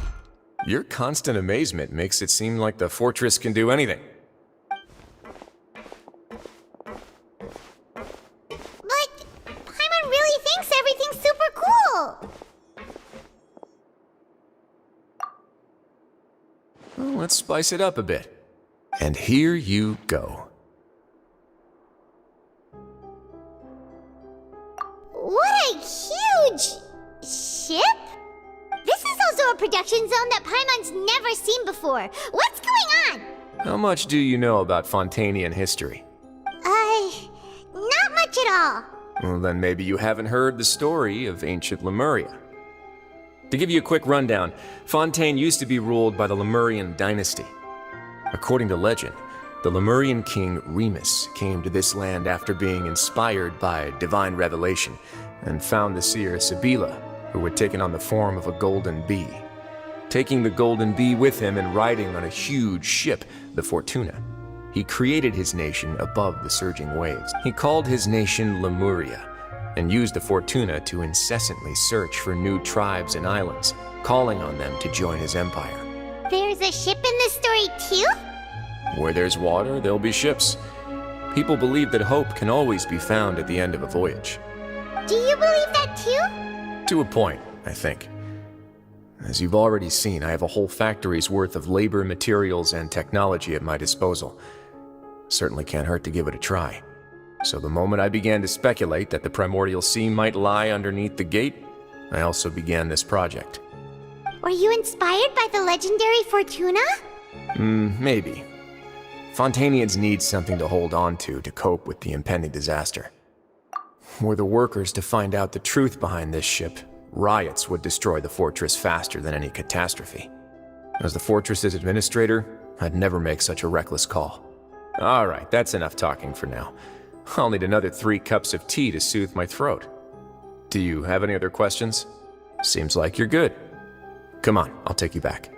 Speaker 4: Your constant amazement makes it seem like the fortress can do anything.
Speaker 1: But Paimon really thinks everything's super cool.
Speaker 4: Well, let's spice it up a bit. And here you go.
Speaker 1: What a huge ship? This is also a production zone that Paimon's never seen before. What's going on?
Speaker 4: How much do you know about Fontanian history?
Speaker 1: Not much at all.
Speaker 4: Well, then maybe you haven't heard the story of ancient Lemuria. To give you a quick rundown, Fontaine used to be ruled by the Lemurian dynasty. According to legend, the Lemurian king Remus came to this land after being inspired by divine revelation and found the seer Sibila, who had taken on the form of a golden bee. Taking the golden bee with him and riding on a huge ship, the Fortuna, he created his nation above the surging waves. He called his nation Lemuria, and used the Fortuna to incessantly search for new tribes and islands, calling on them to join his empire.
Speaker 1: There's a ship in this story too?
Speaker 4: Where there's water, there'll be ships. People believe that hope can always be found at the end of a voyage.
Speaker 1: Do you believe that too?
Speaker 4: To a point, I think. As you've already seen, I have a whole factory's worth of labor, materials, and technology at my disposal. Certainly can't hurt to give it a try. So the moment I began to speculate that the primordial sea might lie underneath the gate, I also began this project.
Speaker 1: Were you inspired by the legendary Fortuna?
Speaker 4: Maybe. Fontanians need something to hold on to cope with the impending disaster. Were the workers to find out the truth behind this ship, riots would destroy the fortress faster than any catastrophe. As the fortress's administrator, I'd never make such a reckless call. All right, that's enough talking for now. I'll need another 3 cups of tea to soothe my throat. Do you have any other questions? Seems like you're good. Come on, I'll take you back.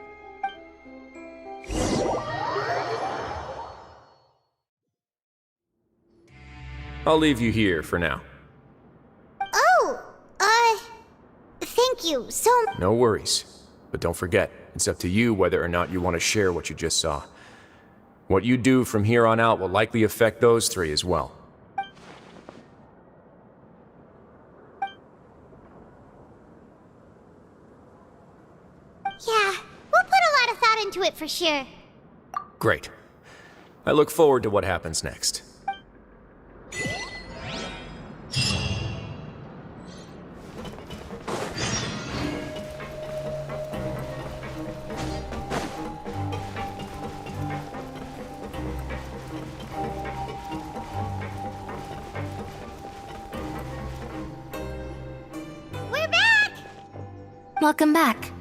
Speaker 4: I'll leave you here for now.
Speaker 1: Thank you so much.
Speaker 4: No worries. But don't forget, it's up to you whether or not you want to share what you just saw. What you do from here on out will likely affect those 3 as well.
Speaker 1: Yeah, we'll put a lot of thought into it for sure.
Speaker 4: Great. I look forward to what happens next.
Speaker 1: We're back!
Speaker 19: Welcome back.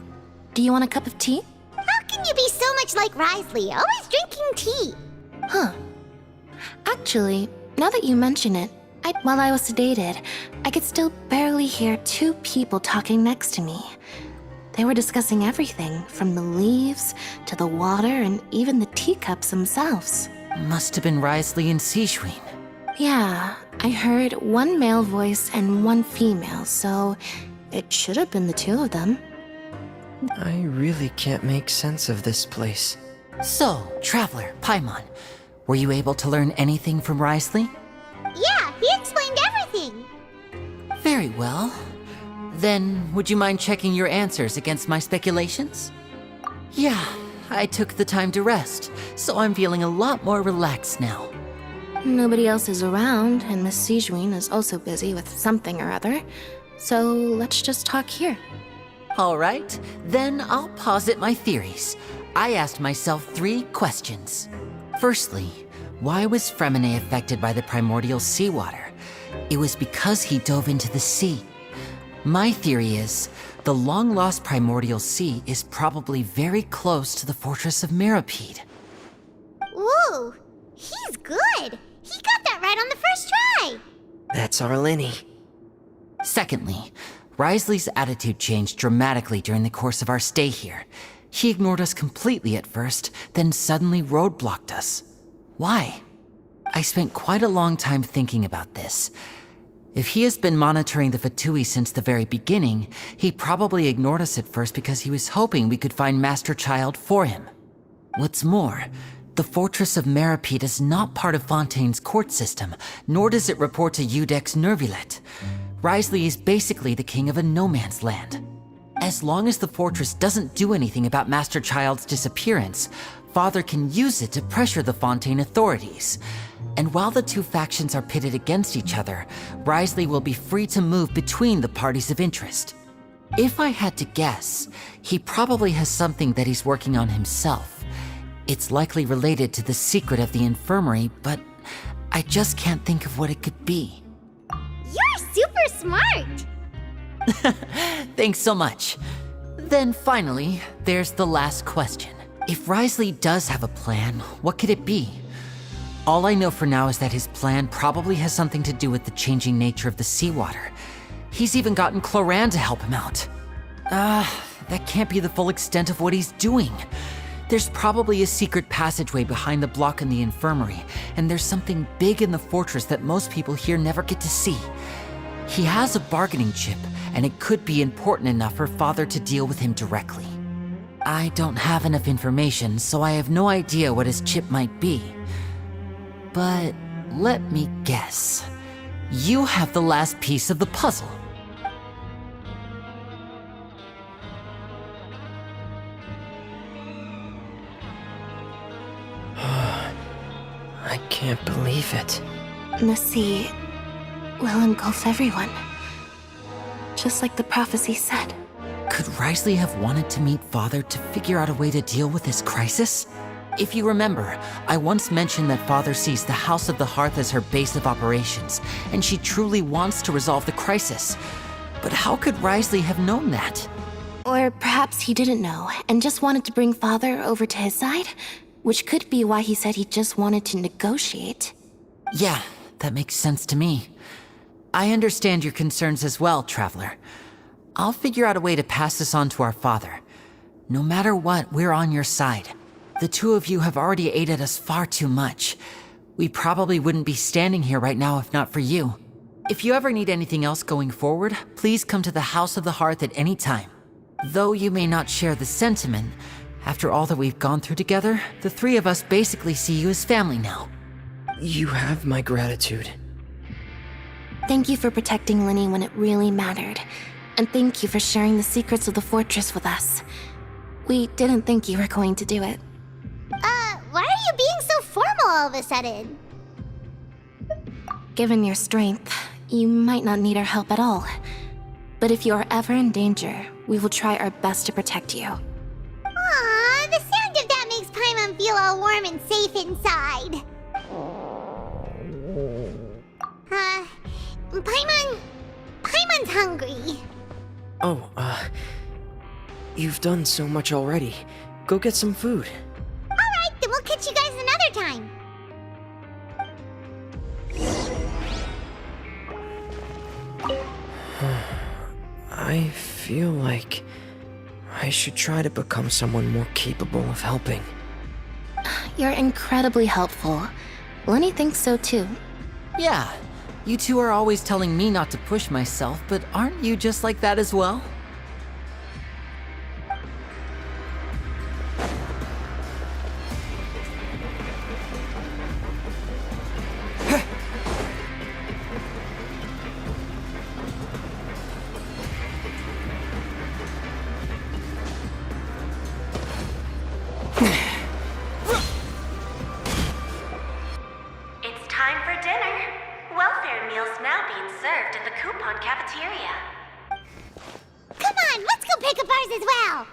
Speaker 19: Do you want a cup of tea?
Speaker 1: How can you be so much like Risley, always drinking tea?
Speaker 19: Huh. Actually, now that you mention it, while I was sedated, I could still barely hear 2 people talking next to me. They were discussing everything, from the leaves to the water and even the teacups themselves.
Speaker 7: Must have been Risley and Sejuin.
Speaker 19: Yeah, I heard 1 male voice and 1 female, so it should have been the 2 of them.
Speaker 9: I really can't make sense of this place.
Speaker 7: So, Traveler, Paimon, were you able to learn anything from Risley?
Speaker 1: Yeah, he explained everything.
Speaker 7: Very well. Then, would you mind checking your answers against my speculations? Yeah, I took the time to rest, so I'm feeling a lot more relaxed now.
Speaker 19: Nobody else is around, and Miss Sejuin is also busy with something or other, so let's just talk here.
Speaker 7: All right, then I'll posit my theories. I asked myself 3 questions. Firstly, why was Fremine affected by the primordial seawater? It was because he dove into the sea. My theory is, the long-lost primordial sea is probably very close to the fortress of Mirapede.
Speaker 1: Whoa, he's good. He got that right on the first try.
Speaker 9: That's our Lenny.
Speaker 7: Secondly, Risley's attitude changed dramatically during the course of our stay here. He ignored us completely at first, then suddenly roadblocked us. Why? I spent quite a long time thinking about this. If he has been monitoring the Fatui since the very beginning, he probably ignored us at first because he was hoping we could find Master Child for him. What's more, the Fortress of Meripede is not part of Fontaine's court system, nor does it report to Udex Nervulet. Wriothesley is basically the king of a no-man's land. As long as the fortress doesn't do anything about Master Child's disappearance, Father can use it to pressure the Fontaine authorities. And while the two factions are pitted against each other, Wriothesley will be free to move between the parties of interest. If I had to guess, he probably has something that he's working on himself. It's likely related to the secret of the infirmary, but I just can't think of what it could be.
Speaker 1: You're super smart!
Speaker 7: Thanks so much. Then finally, there's the last question. If Wriothesley does have a plan, what could it be? All I know for now is that his plan probably has something to do with the changing nature of the seawater. He's even gotten Cloran to help him out. That can't be the full extent of what he's doing. There's probably a secret passageway behind the block in the infirmary, and there's something big in the fortress that most people here never get to see. He has a bargaining chip, and it could be important enough for Father to deal with him directly. I don't have enough information, so I have no idea what his chip might be. But let me guess. You have the last piece of the puzzle.
Speaker 9: I can't believe it.
Speaker 19: The sea will engulf everyone. Just like the prophecy said.
Speaker 7: Could Wriothesley have wanted to meet Father to figure out a way to deal with this crisis? If you remember, I once mentioned that Father sees the House of the Hearth as her base of operations, and she truly wants to resolve the crisis. But how could Wriothesley have known that?
Speaker 19: Or perhaps he didn't know, and just wanted to bring Father over to his side? Which could be why he said he just wanted to negotiate.
Speaker 7: Yeah, that makes sense to me. I understand your concerns as well, Traveler. I'll figure out a way to pass this on to our father. No matter what, we're on your side. The two of you have already aided us far too much. We probably wouldn't be standing here right now if not for you. If you ever need anything else going forward, please come to the House of the Hearth at any time. Though you may not share the sentiment, after all that we've gone through together, the three of us basically see you as family now.
Speaker 9: You have my gratitude.
Speaker 19: Thank you for protecting Linny when it really mattered. And thank you for sharing the secrets of the fortress with us. We didn't think you were going to do it.
Speaker 1: Why are you being so formal all of a sudden?
Speaker 19: Given your strength, you might not need our help at all. But if you are ever in danger, we will try our best to protect you.
Speaker 1: Aw, the sound of that makes Paimon feel all warm and safe inside. Paimon's hungry.
Speaker 9: Oh, you've done so much already. Go get some food.
Speaker 1: Alright, then we'll catch you guys another time.
Speaker 9: I feel like I should try to become someone more capable of helping.
Speaker 19: You're incredibly helpful. Lenny thinks so too.
Speaker 7: Yeah, you two are always telling me not to push myself, but aren't you just like that as well?
Speaker 17: It's time for dinner. Welfare meals now being served in the coupon cafeteria.
Speaker 1: Come on, let's go pick up ours as well.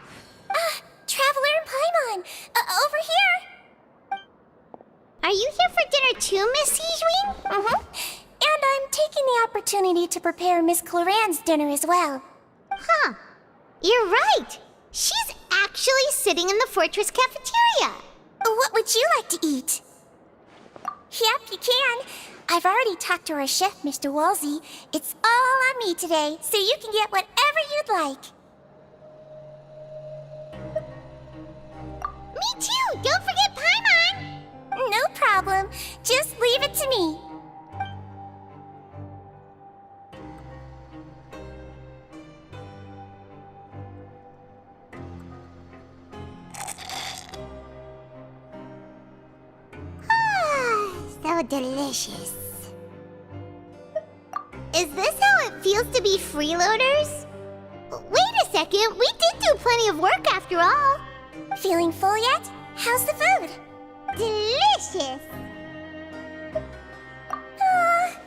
Speaker 18: Traveler and Paimon, over here.
Speaker 1: Are you here for dinner too, Miss Sijween?
Speaker 18: Mm-hmm. And I'm taking the opportunity to prepare Miss Cloran's dinner as well.
Speaker 1: Huh. You're right. She's actually sitting in the fortress cafeteria.
Speaker 18: What would you like to eat? Yep, you can. I've already talked to our chef, Mr. Wolsey. It's all on me today, so you can get whatever you'd like. problem. Just leave it to me.
Speaker 1: So delicious. Is this how it feels to be freeloaders? Wait a second, we did do plenty of work after all.
Speaker 18: Feeling full yet? How's the food?
Speaker 1: Delicious.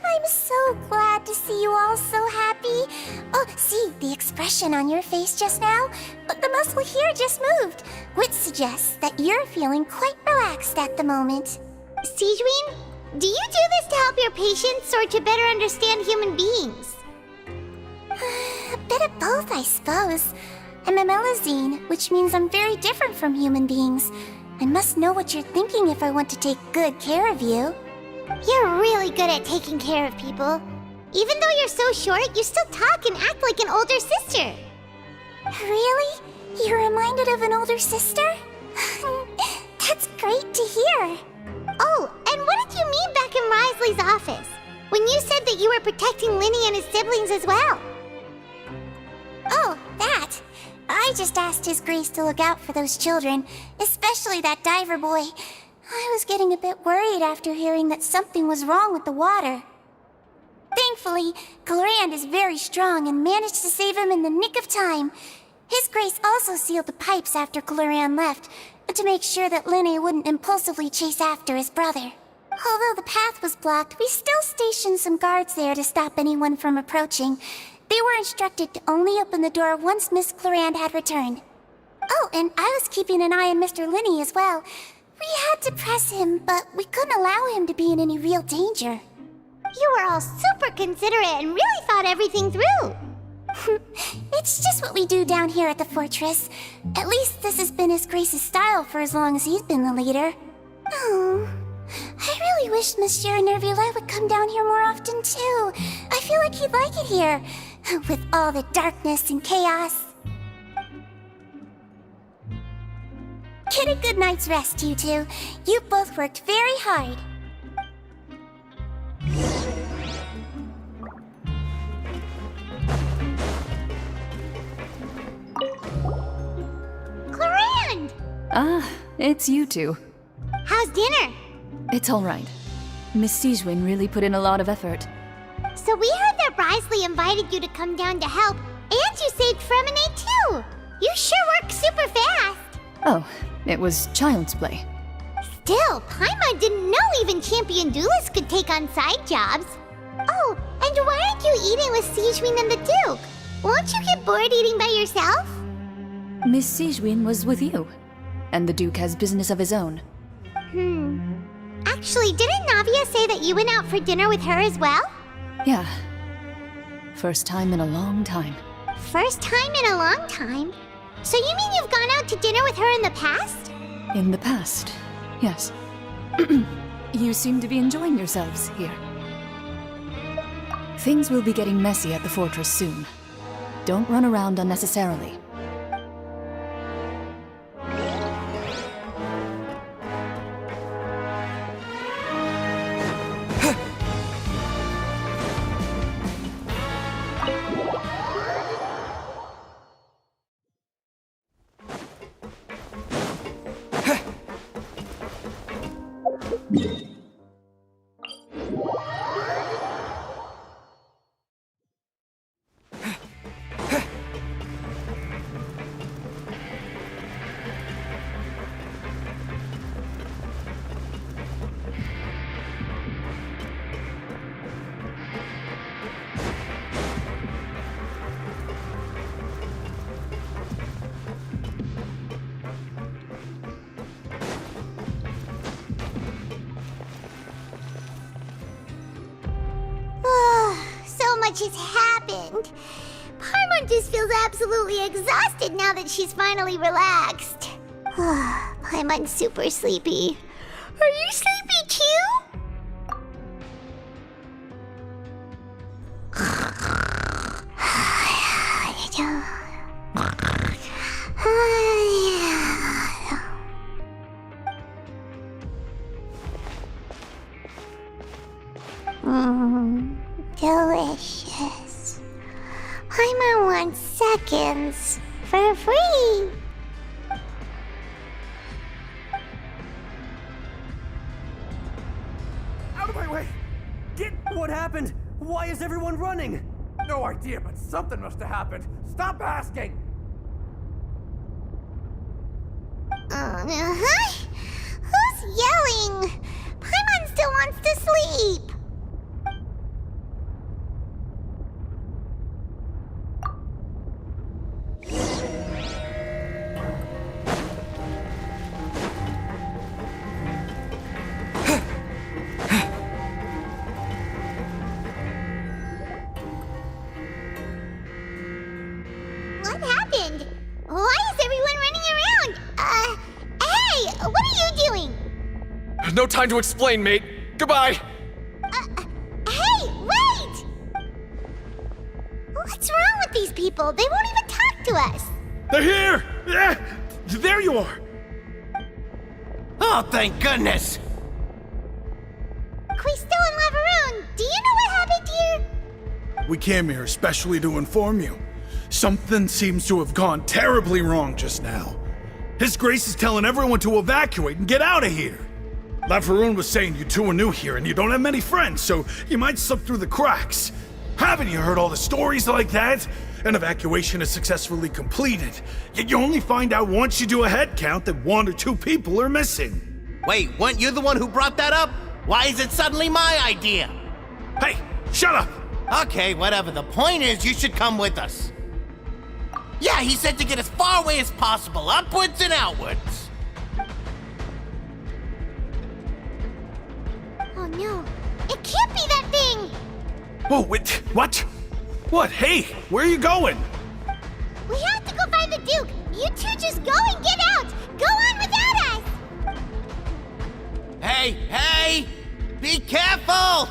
Speaker 18: I'm so glad to see you all so happy. Oh, see, the expression on your face just now? The muscle here just moved, which suggests that you're feeling quite relaxed at the moment.
Speaker 1: Sigewinne, do you do this to help your patients or to better understand human beings?
Speaker 18: A bit of both, I suppose. I'm a Melusine, which means I'm very different from human beings. I must know what you're thinking if I want to take good care of you.
Speaker 1: You're really good at taking care of people. Even though you're so short, you still talk and act like an older sister.
Speaker 18: Really? You're reminded of an older sister? That's great to hear.
Speaker 1: Oh, and what did you mean back in Risley's office? When you said that you were protecting Linny and his siblings as well?
Speaker 18: Oh, that. I just asked His Grace to look out for those children, especially that diver boy. I was getting a bit worried after hearing that something was wrong with the water. Thankfully, Glorand is very strong and managed to save him in the nick of time. His Grace also sealed the pipes after Glorand left, to make sure that Linny wouldn't impulsively chase after his brother. Although the path was blocked, we still stationed some guards there to stop anyone from approaching. They were instructed to only open the door once Miss Glorand had returned. Oh, and I was keeping an eye on Mr. Linny as well. We had to press him, but we couldn't allow him to be in any real danger.
Speaker 1: You were all super considerate and really thought everything through.
Speaker 18: It's just what we do down here at the fortress. At least this has been His Grace's style for as long as he's been the leader. Oh, I really wish Monsieur Nervula would come down here more often too. I feel like he'd like it here, with all the darkness and chaos. Get a good night's rest, you two. You both worked very hard.
Speaker 1: Glorand!
Speaker 11: Ah, it's you two.
Speaker 1: How's dinner?
Speaker 11: It's all right. Miss Sigewinne really put in a lot of effort.
Speaker 1: So we heard that Risley invited you to come down to help, and you saved Fremonade too! You sure work super fast!
Speaker 11: Oh, it was child's play.
Speaker 1: Still, Paimon didn't know even champion duelists could take on side jobs. Oh, and why aren't you eating with Sigewinne and the Duke? Won't you get bored eating by yourself?
Speaker 11: Miss Sigewinne was with you, and the Duke has business of his own.
Speaker 1: Actually, didn't Navia say that you went out for dinner with her as well?
Speaker 11: Yeah. First time in a long time.
Speaker 1: First time in a long time? So you mean you've gone out to dinner with her in the past?
Speaker 11: In the past, yes. You seem to be enjoying yourselves here. Things will be getting messy at the fortress soon. Don't run around unnecessarily.
Speaker 1: So much has happened. Paimon just feels absolutely exhausted now that she's finally relaxed. Paimon's super sleepy. Are you sleepy too? Delicious. Paimon wants seconds for free.
Speaker 16: Out of my way! Get... What happened? Why is everyone running? No idea, but something must have happened. Stop asking!
Speaker 1: Who's yelling? Paimon still wants to sleep. What happened? Why is everyone running around? Hey, what are you doing?
Speaker 12: No time to explain, mate. Goodbye.
Speaker 1: Hey, wait! What's wrong with these people? They won't even talk to us.
Speaker 3: They're here! Yeah, there you are!
Speaker 5: Oh, thank goodness!
Speaker 1: Quisto and Lavaroon, do you know what happened here?
Speaker 3: We came here especially to inform you. Something seems to have gone terribly wrong just now. His Grace is telling everyone to evacuate and get out of here. Lavaroon was saying you two are new here and you don't have many friends, so you might slip through the cracks. Haven't you heard all the stories like that? An evacuation is successfully completed, yet you only find out once you do a head count that 1 or 2 people are missing.
Speaker 5: Wait, weren't you the one who brought that up? Why is it suddenly my idea?
Speaker 3: Hey, shut up!
Speaker 5: Okay, whatever. The point is, you should come with us. Yeah, he said to get as far away as possible, upwards and outwards.
Speaker 1: Oh no, it can't be that thing!
Speaker 3: Whoa, wait, what? What? Hey, where are you going?
Speaker 1: We have to go find the Duke! You two just go and get out! Go on without us!
Speaker 5: Hey! Be careful!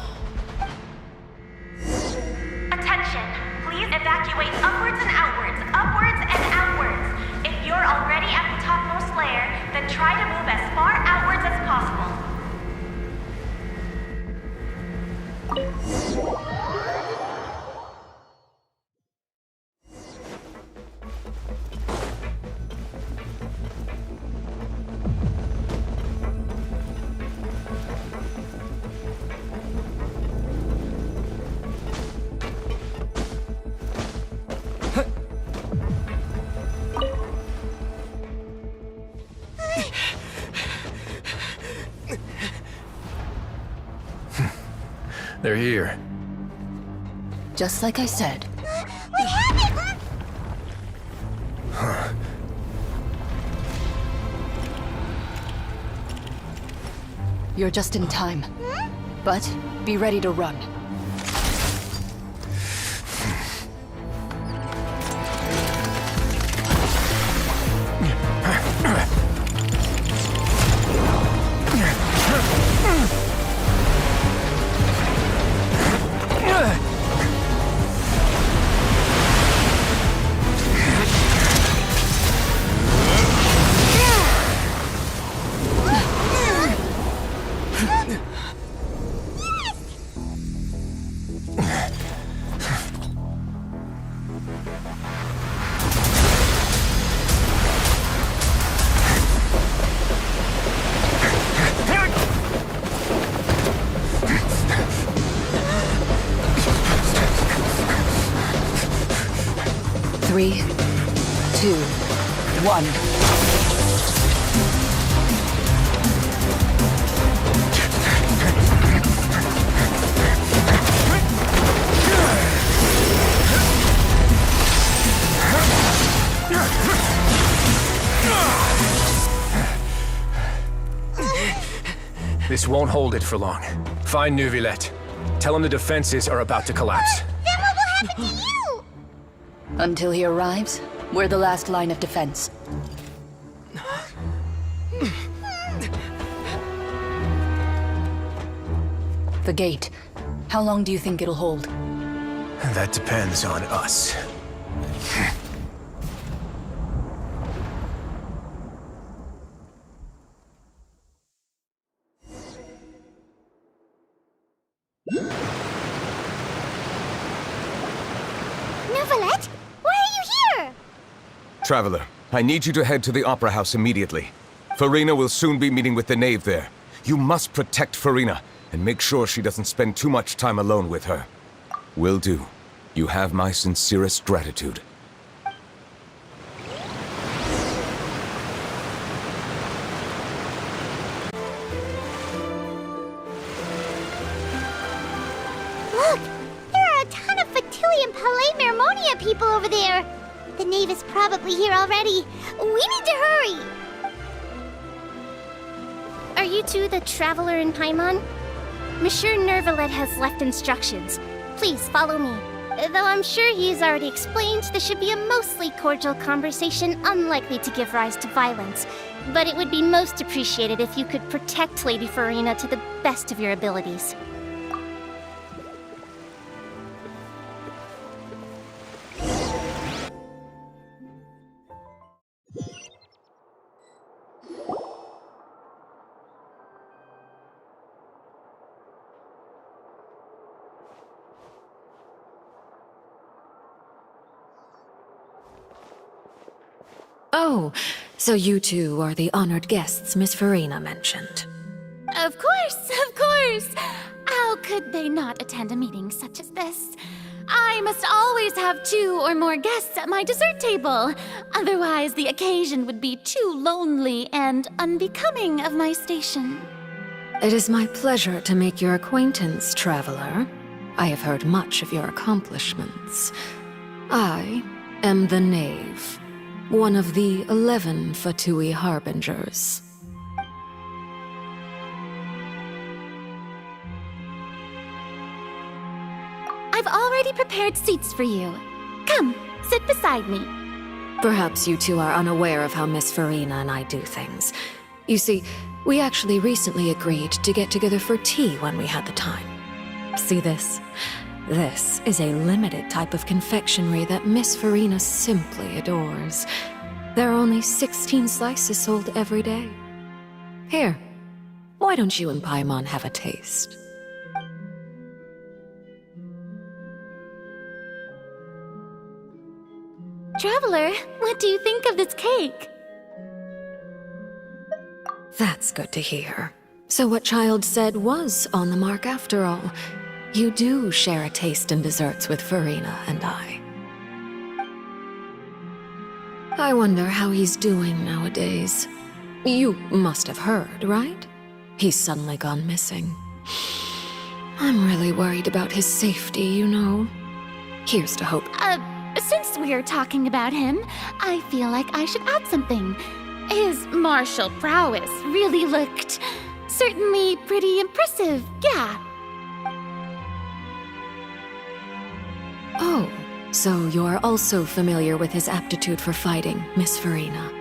Speaker 17: Attention! Please evacuate upwards and outwards, upwards and outwards. If you're already at the topmost layer, then try to move as far outwards as possible.
Speaker 4: They're here.
Speaker 11: Just like I said.
Speaker 1: What happened?
Speaker 11: You're just in time. But be ready to run. Three, 2, 1.
Speaker 4: This won't hold it for long. Find Neuvillette. Tell him the defenses are about to collapse.
Speaker 1: Then what will happen to you?
Speaker 11: Until he arrives, we're the last line of defense. The gate. How long do you think it'll hold?
Speaker 4: That depends on us.
Speaker 1: Yeah. Neuvillette? Why are you here?
Speaker 14: Traveler, I need you to head to the Opera House immediately. Farina will soon be meeting with the knave there. You must protect Farina, and make sure she doesn't spend too much time alone with her. Will do. You have my sincerest gratitude.
Speaker 1: Look! There are a ton of Fatui and Palais Mermonia people over there! The knave is probably here already. We need to hurry!
Speaker 20: Are you two the traveler in Paimon? Monsieur Neuvillette has left instructions. Please follow me. Though I'm sure he's already explained, this should be a mostly cordial conversation, unlikely to give rise to violence. But it would be most appreciated if you could protect Lady Farina to the best of your abilities.
Speaker 23: Oh, so you two are the honored guests Miss Farina mentioned.
Speaker 24: Of course, of course! How could they not attend a meeting such as this? I must always have 2 or more guests at my dessert table. Otherwise, the occasion would be too lonely and unbecoming of my station.
Speaker 23: It is my pleasure to make your acquaintance, traveler. I have heard much of your accomplishments. I am the knave. One of the 11 Fatui Harbingers.
Speaker 24: I've already prepared seats for you. Come, sit beside me.
Speaker 23: Perhaps you two are unaware of how Miss Farina and I do things. You see, we actually recently agreed to get together for tea when we had the time. See this? This is a limited type of confectionery that Miss Farina simply adores. There are only 16 slices sold every day. Here, why don't you and Paimon have a taste?
Speaker 24: Traveler, what do you think of this cake?
Speaker 23: That's good to hear. So what Child said was on the mark after all. You do share a taste in desserts with Farina and I. I wonder how he's doing nowadays. You must have heard, right? He's suddenly gone missing. I'm really worried about his safety, you know. Here's to hope.
Speaker 24: Since we're talking about him, I feel like I should add something. His martial prowess really looked certainly pretty impressive, yeah.
Speaker 23: Oh, so you're also familiar with his aptitude for fighting, Miss Farina.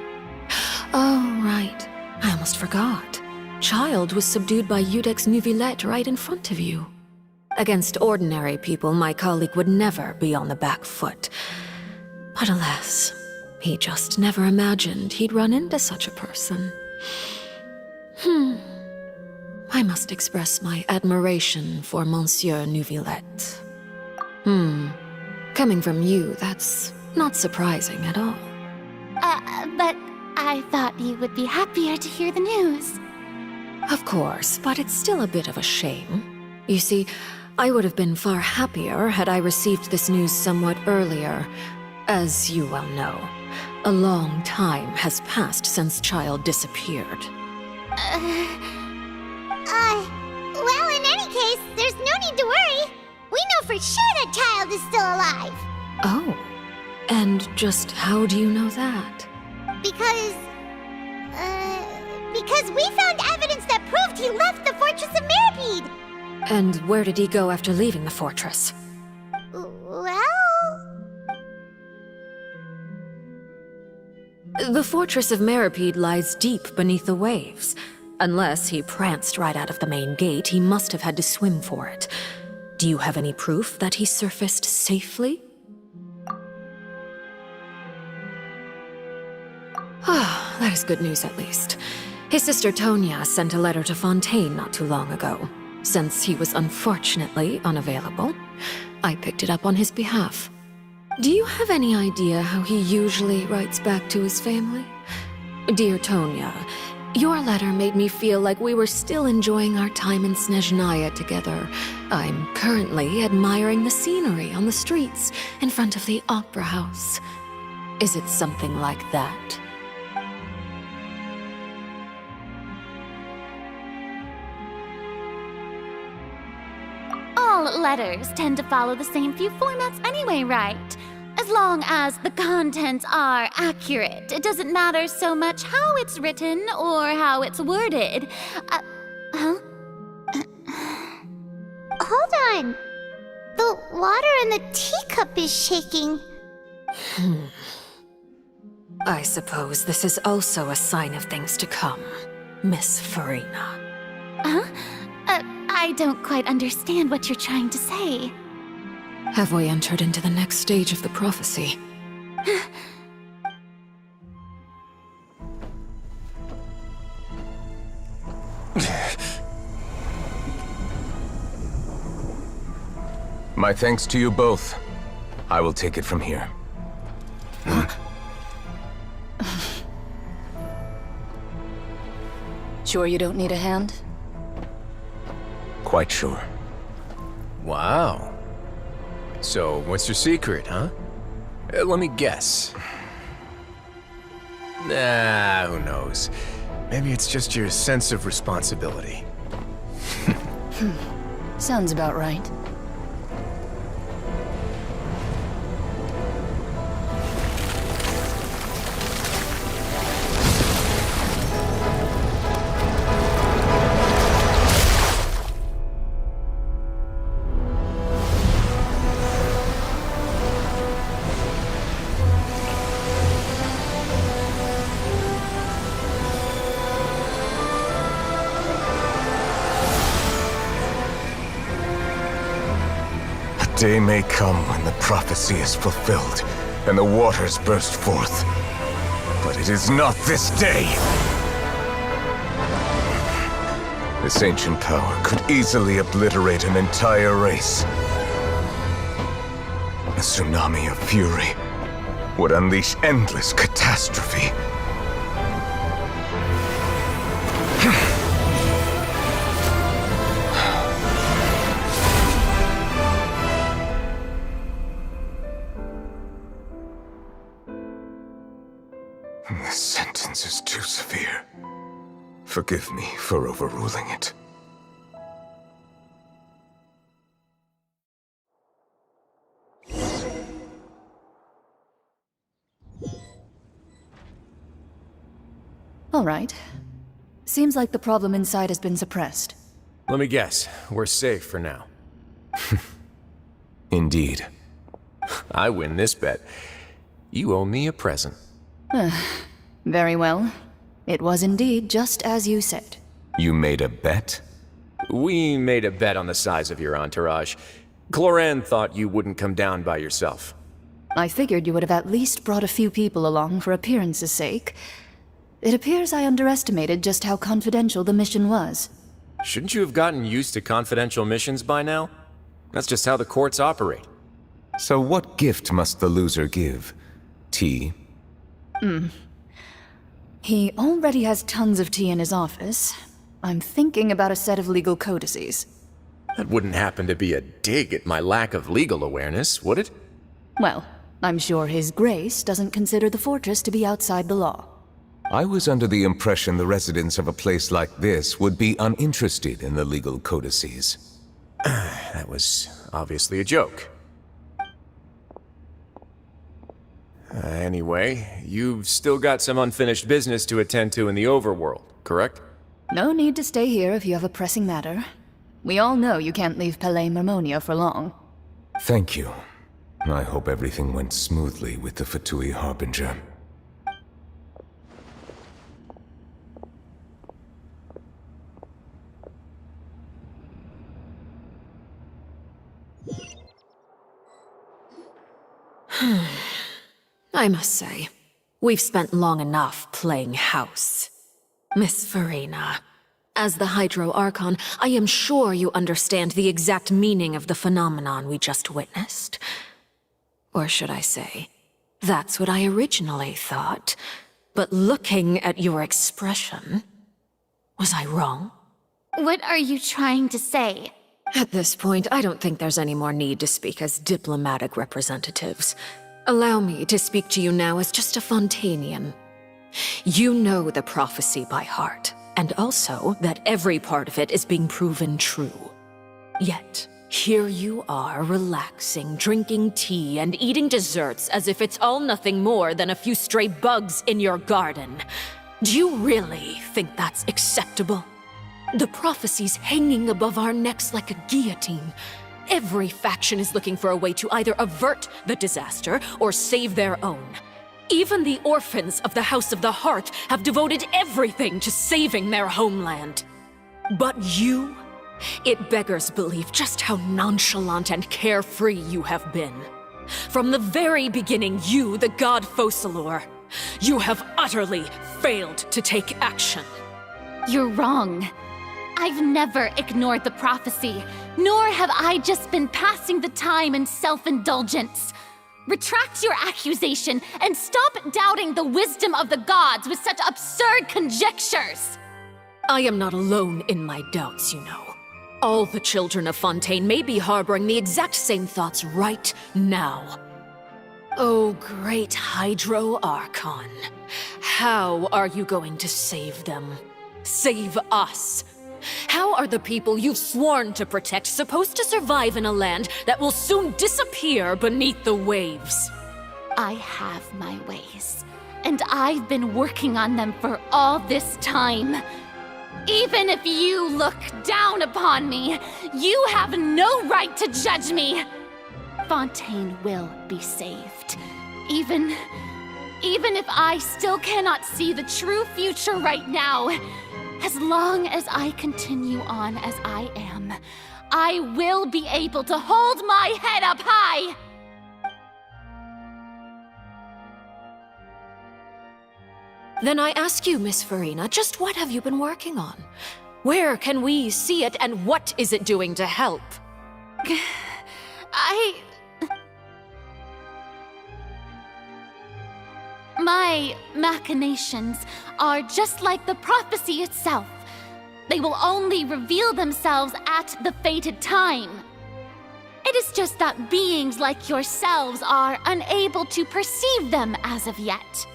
Speaker 23: Oh, right. I almost forgot. Child was subdued by Iudex Neuvillette right in front of you. Against ordinary people, my colleague would never be on the back foot. But alas, he just never imagined he'd run into such a person. I must express my admiration for Monsieur Neuvillette. Coming from you, that's not surprising at all.
Speaker 24: But I thought you would be happier to hear the news.
Speaker 23: Of course, but it's still a bit of a shame. You see, I would have been far happier had I received this news somewhat earlier. As you well know, a long time has passed since Child disappeared.
Speaker 1: Well, in any case, there's no need to worry. We know for sure that Child is still alive.
Speaker 23: Oh, and just how do you know that?
Speaker 1: Because we found evidence that proved he left the Fortress of Meripede.
Speaker 23: And where did he go after leaving the fortress?
Speaker 1: Well...
Speaker 23: The Fortress of Meripede lies deep beneath the waves. Unless he pranced right out of the main gate, he must have had to swim for it. Do you have any proof that he surfaced safely? Ah, that is good news at least. His sister Tonya sent a letter to Fontaine not too long ago. Since he was unfortunately unavailable, I picked it up on his behalf. Do you have any idea how he usually writes back to his family? Dear Tonya, your letter made me feel like we were still enjoying our time in Snezhnaya together. I'm currently admiring the scenery on the streets in front of the opera house. Is it something like that?
Speaker 24: All letters tend to follow the same few formats anyway, right? As long as the contents are accurate, it doesn't matter so much how it's written or how it's worded.
Speaker 1: Hold on. The water in the teacup is shaking.
Speaker 23: I suppose this is also a sign of things to come, Miss Farina.
Speaker 24: Huh? I don't quite understand what you're trying to say.
Speaker 23: Have we entered into the next stage of the prophecy?
Speaker 14: My thanks to you both. I will take it from here.
Speaker 11: Sure you don't need a hand?
Speaker 14: Quite sure.
Speaker 4: Wow. So, what's your secret, huh? Let me guess. Nah, who knows? Maybe it's just your sense of responsibility.
Speaker 11: Sounds about right.
Speaker 14: Day may come when the prophecy is fulfilled, and the waters burst forth. But it is not this day! This ancient power could easily obliterate an entire race. A tsunami of fury would unleash endless catastrophe. This sentence is too severe. Forgive me for overruling it.
Speaker 11: All right. Seems like the problem inside has been suppressed.
Speaker 4: Let me guess, we're safe for now.
Speaker 14: Indeed.
Speaker 4: I win this bet. You owe me a present.
Speaker 11: Very well. It was indeed just as you said.
Speaker 14: You made a bet?
Speaker 4: We made a bet on the size of your entourage. Cloran thought you wouldn't come down by yourself.
Speaker 11: I figured you would have at least brought a few people along for appearance's sake. It appears I underestimated just how confidential the mission was.
Speaker 4: Shouldn't you have gotten used to confidential missions by now? That's just how the courts operate.
Speaker 14: So what gift must the loser give? Tea?
Speaker 11: He already has tons of tea in his office. I'm thinking about a set of legal codices.
Speaker 4: That wouldn't happen to be a dig at my lack of legal awareness, would it?
Speaker 11: Well, I'm sure His Grace doesn't consider the fortress to be outside the law.
Speaker 14: I was under the impression the residents of a place like this would be uninterested in the legal codices.
Speaker 4: That was obviously a joke. Anyway, you've still got some unfinished business to attend to in the overworld, correct?
Speaker 11: No need to stay here if you have a pressing matter. We all know you can't leave Palais Mermonia for long.
Speaker 14: Thank you. I hope everything went smoothly with the Fatui Harbinger.
Speaker 23: I must say, we've spent long enough playing house. Miss Farina, as the Hydro Archon, I am sure you understand the exact meaning of the phenomenon we just witnessed. Or should I say, that's what I originally thought. But looking at your expression, was I wrong?
Speaker 24: What are you trying to say?
Speaker 23: At this point, I don't think there's any more need to speak as diplomatic representatives. Allow me to speak to you now as just a Fontanian. You know the prophecy by heart, and also that every part of it is being proven true. Yet, here you are, relaxing, drinking tea, and eating desserts as if it's all nothing more than a few stray bugs in your garden. Do you really think that's acceptable? The prophecy's hanging above our necks like a guillotine. Every faction is looking for a way to either avert the disaster or save their own. Even the orphans of the House of the Heart have devoted everything to saving their homeland. But you? It beggars belief just how nonchalant and carefree you have been. From the very beginning, you, the god Focalor, you have utterly failed to take action.
Speaker 24: You're wrong. I've never ignored the prophecy, nor have I just been passing the time in self-indulgence. Retract your accusation and stop doubting the wisdom of the gods with such absurd conjectures.
Speaker 23: I am not alone in my doubts, you know. All the children of Fontaine may be harboring the exact same thoughts right now. Oh, great Hydro Archon. How are you going to save them? Save us? How are the people you've sworn to protect supposed to survive in a land that will soon disappear beneath the waves?
Speaker 24: I have my ways, and I've been working on them for all this time. Even if you look down upon me, you have no right to judge me. Fontaine will be saved. Even if I still cannot see the true future right now, as long as I continue on as I am, I will be able to hold my head up high!
Speaker 23: Then I ask you, Miss Farina, just what have you been working on? Where can we see it, and what is it doing to help?
Speaker 24: My machinations are just like the prophecy itself. They will only reveal themselves at the fated time. It is just that beings like yourselves are unable to perceive them as of yet.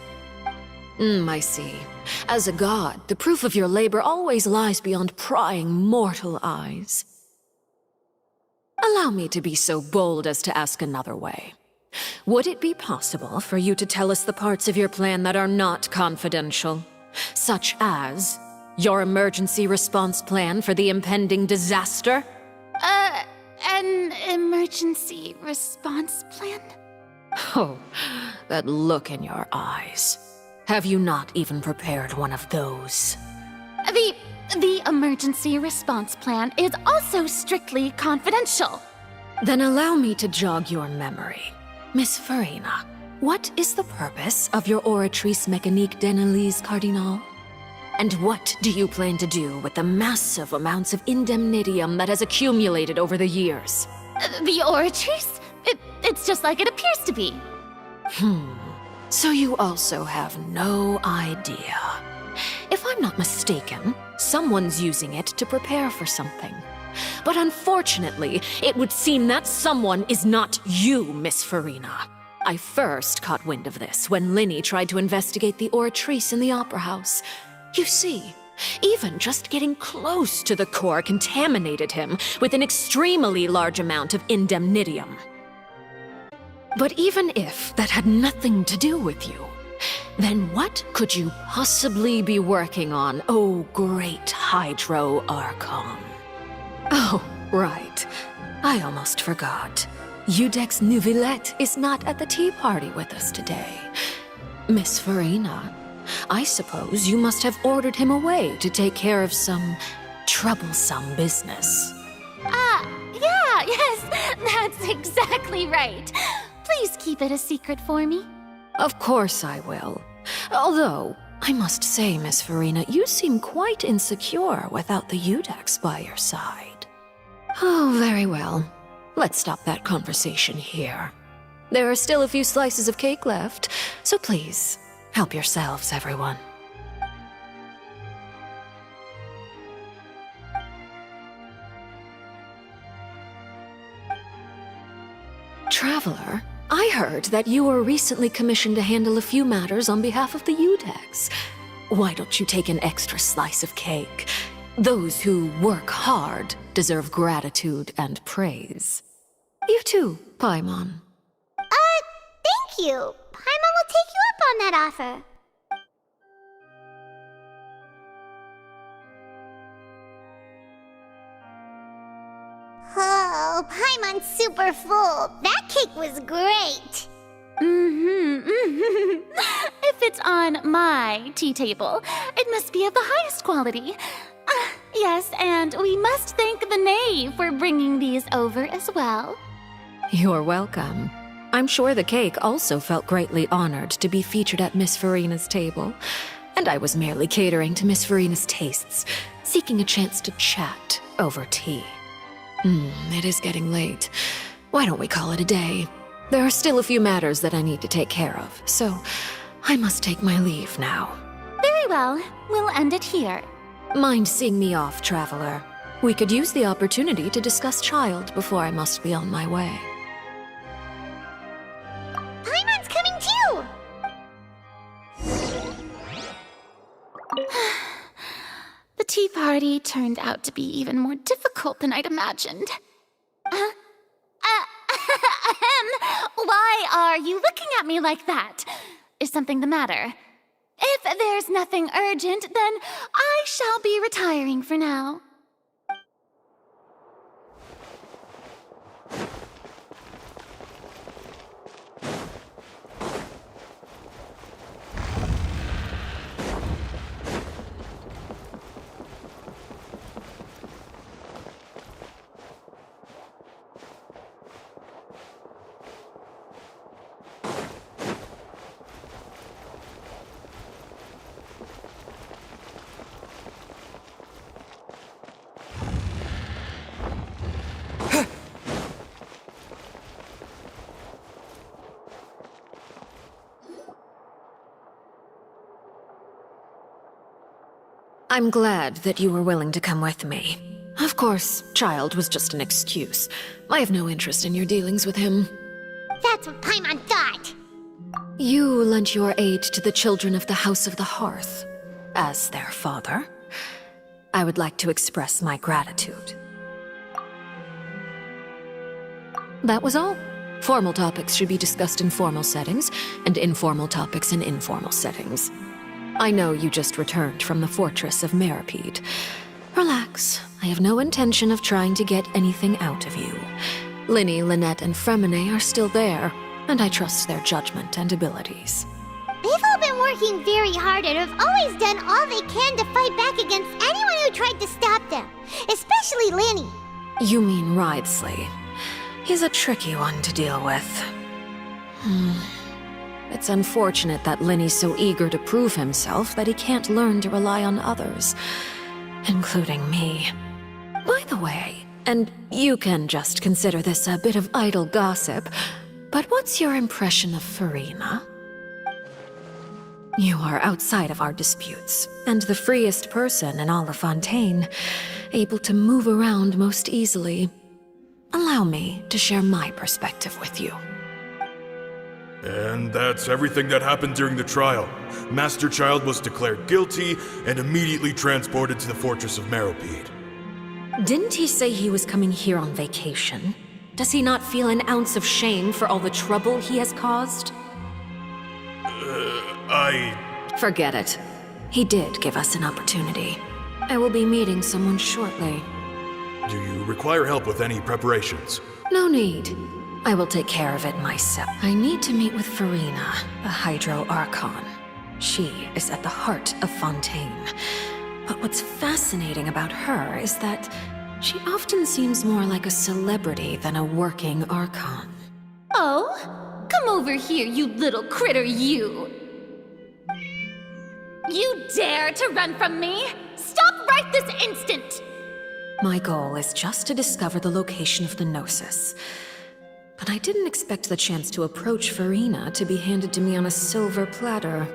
Speaker 23: I see. As a god, the proof of your labor always lies beyond prying mortal eyes. Allow me to be so bold as to ask another way. Would it be possible for you to tell us the parts of your plan that are not confidential? Such as your emergency response plan for the impending disaster?
Speaker 24: An emergency response plan?
Speaker 23: Oh, that look in your eyes. Have you not even prepared one of those?
Speaker 24: The emergency response plan is also strictly confidential.
Speaker 23: Then allow me to jog your memory. Miss Farina, what is the purpose of your Oratrice Mécanique d'Analyse Cardinal? And what do you plan to do with the massive amounts of indemnitium that has accumulated over the years?
Speaker 24: The Oratrice? It's just like it appears to be.
Speaker 23: So you also have no idea. If I'm not mistaken, someone's using it to prepare for something. But unfortunately, it would seem that someone is not you, Miss Farina. I first caught wind of this when Linny tried to investigate the Oratrice in the Opera House. You see, even just getting close to the core contaminated him with an extremely large amount of indemnitium. But even if that had nothing to do with you, then what could you possibly be working on, oh great Hydro Archon? Oh, right. I almost forgot. Udex Neuvillette is not at the tea party with us today. Miss Farina, I suppose you must have ordered him away to take care of some troublesome business.
Speaker 24: Yes, that's exactly right. Please keep it a secret for me.
Speaker 23: Of course I will. Although, I must say, Miss Farina, you seem quite insecure without the Udex by your side. Oh, very well. Let's stop that conversation here. There are still a few slices of cake left, so please, help yourselves, everyone. Traveler, I heard that you were recently commissioned to handle a few matters on behalf of the Udex. Why don't you take an extra slice of cake? Those who work hard deserve gratitude and praise. You too, Paimon.
Speaker 1: Thank you. Paimon will take you up on that offer. Oh, Paimon's super full. That cake was great.
Speaker 24: If it's on my tea table, it must be of the highest quality. Yes, and we must thank the knave for bringing these over as well.
Speaker 23: You're welcome. I'm sure the cake also felt greatly honored to be featured at Miss Farina's table, and I was merely catering to Miss Farina's tastes, seeking a chance to chat over tea. It is getting late. Why don't we call it a day? There are still a few matters that I need to take care of, so I must take my leave now.
Speaker 24: Very well. We'll end it here.
Speaker 23: Mind seeing me off, Traveler? We could use the opportunity to discuss Child before I must be on my way.
Speaker 1: Paimon's coming too!
Speaker 24: The tea party turned out to be even more difficult than I'd imagined. Why are you looking at me like that? Is something the matter? If there's nothing urgent, then I shall be retiring for now.
Speaker 23: I'm glad that you were willing to come with me. Of course, Child was just an excuse. I have no interest in your dealings with him.
Speaker 1: That's what Paimon thought.
Speaker 23: You lent your aid to the children of the House of the Hearth. As their father, I would like to express my gratitude. That was all. Formal topics should be discussed in formal settings, and informal topics in informal settings. I know you just returned from the fortress of Meripede. Relax. I have no intention of trying to get anything out of you. Linny, Lynette, and Fremine are still there, and I trust their judgment and abilities.
Speaker 1: They've all been working very hard and have always done all they can to fight back against anyone who tried to stop them, especially Linny.
Speaker 23: You mean Wriothesley. He's a tricky one to deal with. It's unfortunate that Linny's so eager to prove himself that he can't learn to rely on others, including me. By the way, and you can just consider this a bit of idle gossip, but what's your impression of Farina? You are outside of our disputes, and the freest person in all of Fontaine, able to move around most easily. Allow me to share my perspective with you.
Speaker 2: And that's everything that happened during the trial. Master Child was declared guilty and immediately transported to the Fortress of Meripede.
Speaker 23: Didn't he say he was coming here on vacation? Does he not feel an ounce of shame for all the trouble he has caused?
Speaker 2: Forget
Speaker 23: it. He did give us an opportunity. I will be meeting someone shortly.
Speaker 2: Do you require help with any preparations?
Speaker 23: No need. I will take care of it myself. I need to meet with Farina, the Hydro Archon. She is at the heart of Fontaine. But what's fascinating about her is that she often seems more like a celebrity than a working Archon.
Speaker 24: Oh? Come over here, you little critter, you! You dare to run from me? Stop right this instant!
Speaker 23: My goal is just to discover the location of the Gnosis. But I didn't expect the chance to approach Farina to be handed to me on a silver platter.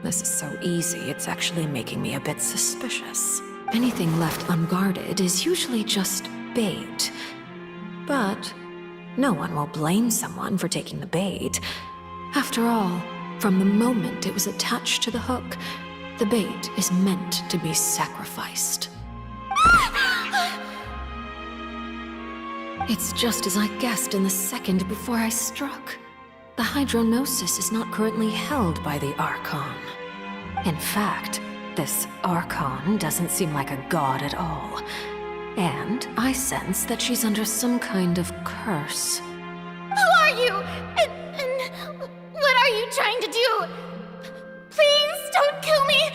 Speaker 23: This is so easy, it's actually making me a bit suspicious. Anything left unguarded is usually just bait. But no one will blame someone for taking the bait. After all, from the moment it was attached to the hook, the bait is meant to be sacrificed. It's just as I guessed in the second before I struck. The hydronosis is not currently held by the Archon. In fact, this Archon doesn't seem like a god at all. And I sense that she's under some kind of curse.
Speaker 24: Who are you? And what are you trying to do? Please don't kill me!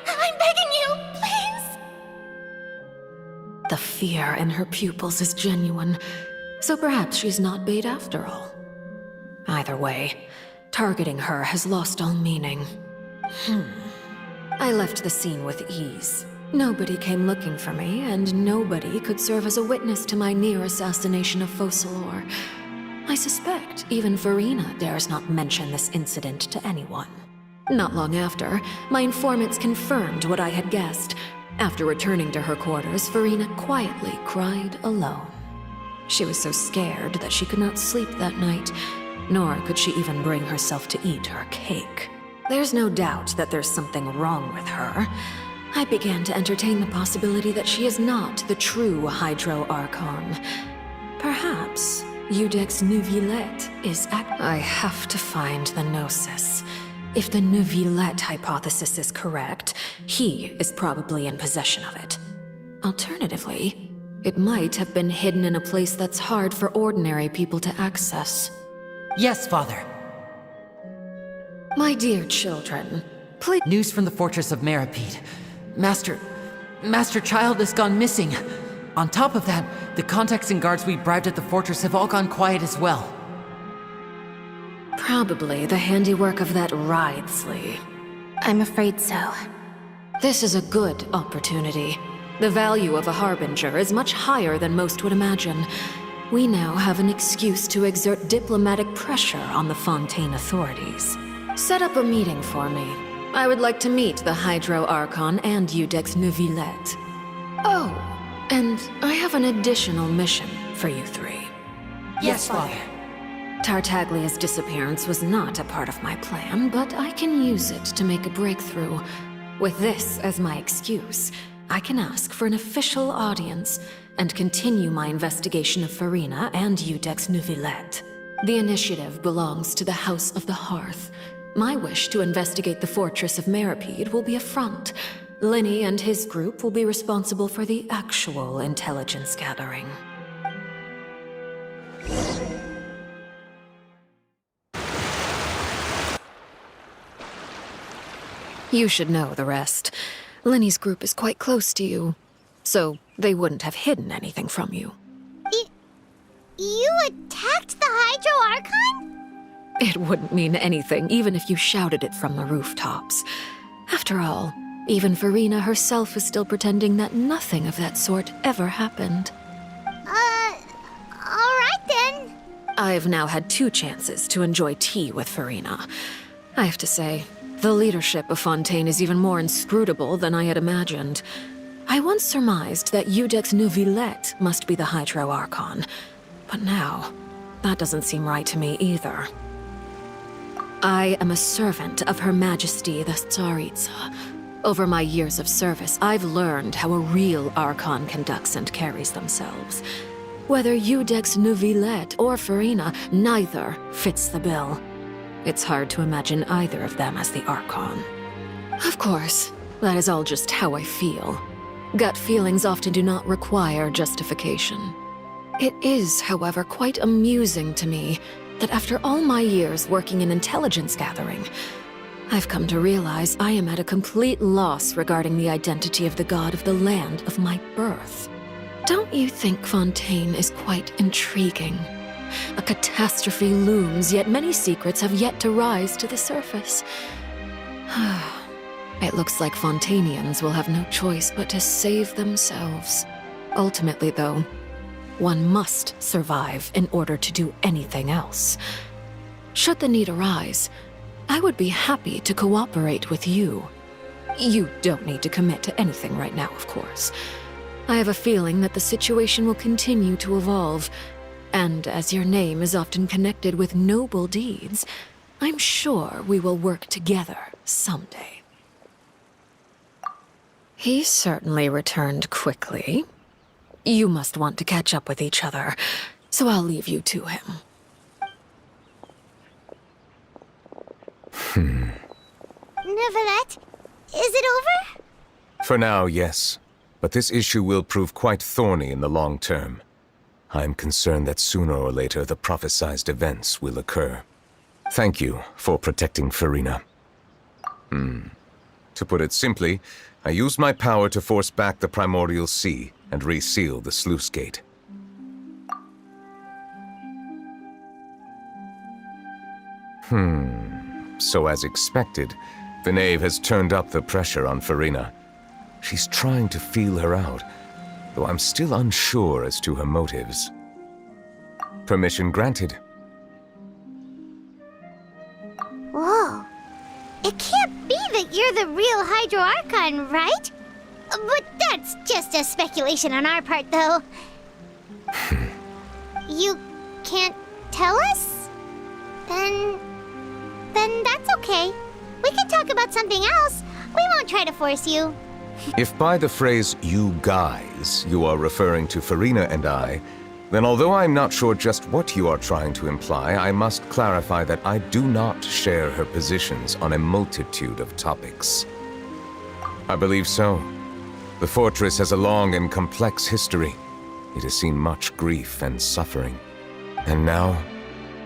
Speaker 24: I'm begging you, please!
Speaker 23: The fear in her pupils is genuine, so perhaps she's not bait after all. Either way, targeting her has lost all meaning. I left the scene with ease. Nobody came looking for me, and nobody could serve as a witness to my near assassination of Focalor. I suspect even Farina dares not mention this incident to anyone. Not long after, my informants confirmed what I had guessed. After returning to her quarters, Farina quietly cried alone. She was so scared that she could not sleep that night, nor could she even bring herself to eat her cake. There's no doubt that there's something wrong with her. I began to entertain the possibility that she is not the true Hydro Archon. Perhaps Iudex Neuvillette is I have to find the Gnosis. If the Neuvillette hypothesis is correct, he is probably in possession of it. Alternatively, it might have been hidden in a place that's hard for ordinary people to access.
Speaker 7: Yes, Father.
Speaker 23: My dear children, please—
Speaker 7: News from the fortress of Meripede. Master Child has gone missing. On top of that, the contacts and guards we bribed at the fortress have all gone quiet as well.
Speaker 23: Probably the handiwork of that Ridesley.
Speaker 19: I'm afraid so.
Speaker 23: This is a good opportunity. The value of a Harbinger is much higher than most would imagine. We now have an excuse to exert diplomatic pressure on the Fontaine authorities. Set up a meeting for me. I would like to meet the Hydro Archon and Iudex Neuvillette. Oh, and I have an additional mission for you three.
Speaker 7: Yes, Father.
Speaker 23: Tartaglia's disappearance was not a part of my plan, but I can use it to make a breakthrough. With this as my excuse, I can ask for an official audience and continue my investigation of Farina and Iudex Neuvillette. The initiative belongs to the House of the Hearth. My wish to investigate the fortress of Meripede will be a front. Linny and his group will be responsible for the actual intelligence gathering. You should know the rest. Linny's group is quite close to you, so they wouldn't have hidden anything from you.
Speaker 1: You attacked the Hydro Archon?
Speaker 23: It wouldn't mean anything, even if you shouted it from the rooftops. After all, even Farina herself is still pretending that nothing of that sort ever happened.
Speaker 1: Alright then.
Speaker 23: I've now had 2 chances to enjoy tea with Farina. I have to say, the leadership of Fontaine is even more inscrutable than I had imagined. I once surmised that Iudex Neuvillette must be the Hydro Archon, but now, that doesn't seem right to me either. I am a servant of Her Majesty the Tsaritsa. Over my years of service, I've learned how a real Archon conducts and carries themselves. Whether Iudex Neuvillette or Farina, neither fits the bill. It's hard to imagine either of them as the Archon. Of course, that is all just how I feel. Gut feelings often do not require justification. It is, however, quite amusing to me that after all my years working in intelligence gathering, I've come to realize I am at a complete loss regarding the identity of the god of the land of my birth. Don't you think Fontaine is quite intriguing? A catastrophe looms, yet many secrets have yet to rise to the surface. It looks like Fontainians will have no choice but to save themselves. Ultimately, though, One must survive in order to do anything else. Should the need arise, I would be happy to cooperate with you. You don't need to commit to anything right now, of course. I have a feeling that the situation will continue to evolve, and as your name is often connected with noble deeds, I'm sure we will work together someday. He certainly returned quickly. You must want to catch up with each other, so I'll leave you to him.
Speaker 1: Neuvillette, is it over?
Speaker 14: For now, yes. But this issue will prove quite thorny in the long term. I'm concerned that sooner or later the prophesized events will occur. Thank you for protecting Farina. To put it simply, I used my power to force back the primordial sea and reseal the sluice gate. So as expected, the knave has turned up the pressure on Farina. She's trying to feel her out, though I'm still unsure as to her motives. Permission granted.
Speaker 1: Whoa. It can't be that you're the real Hydro Archon, right? But that's just a speculation on our part, though. You can't tell us? Then that's okay. We can talk about something else. We won't try to force you.
Speaker 14: If by the phrase, you guys, you are referring to Farina and I, then although I'm not sure just what you are trying to imply, I must clarify that I do not share her positions on a multitude of topics. I believe so. The fortress has a long and complex history. It has seen much grief and suffering. And now,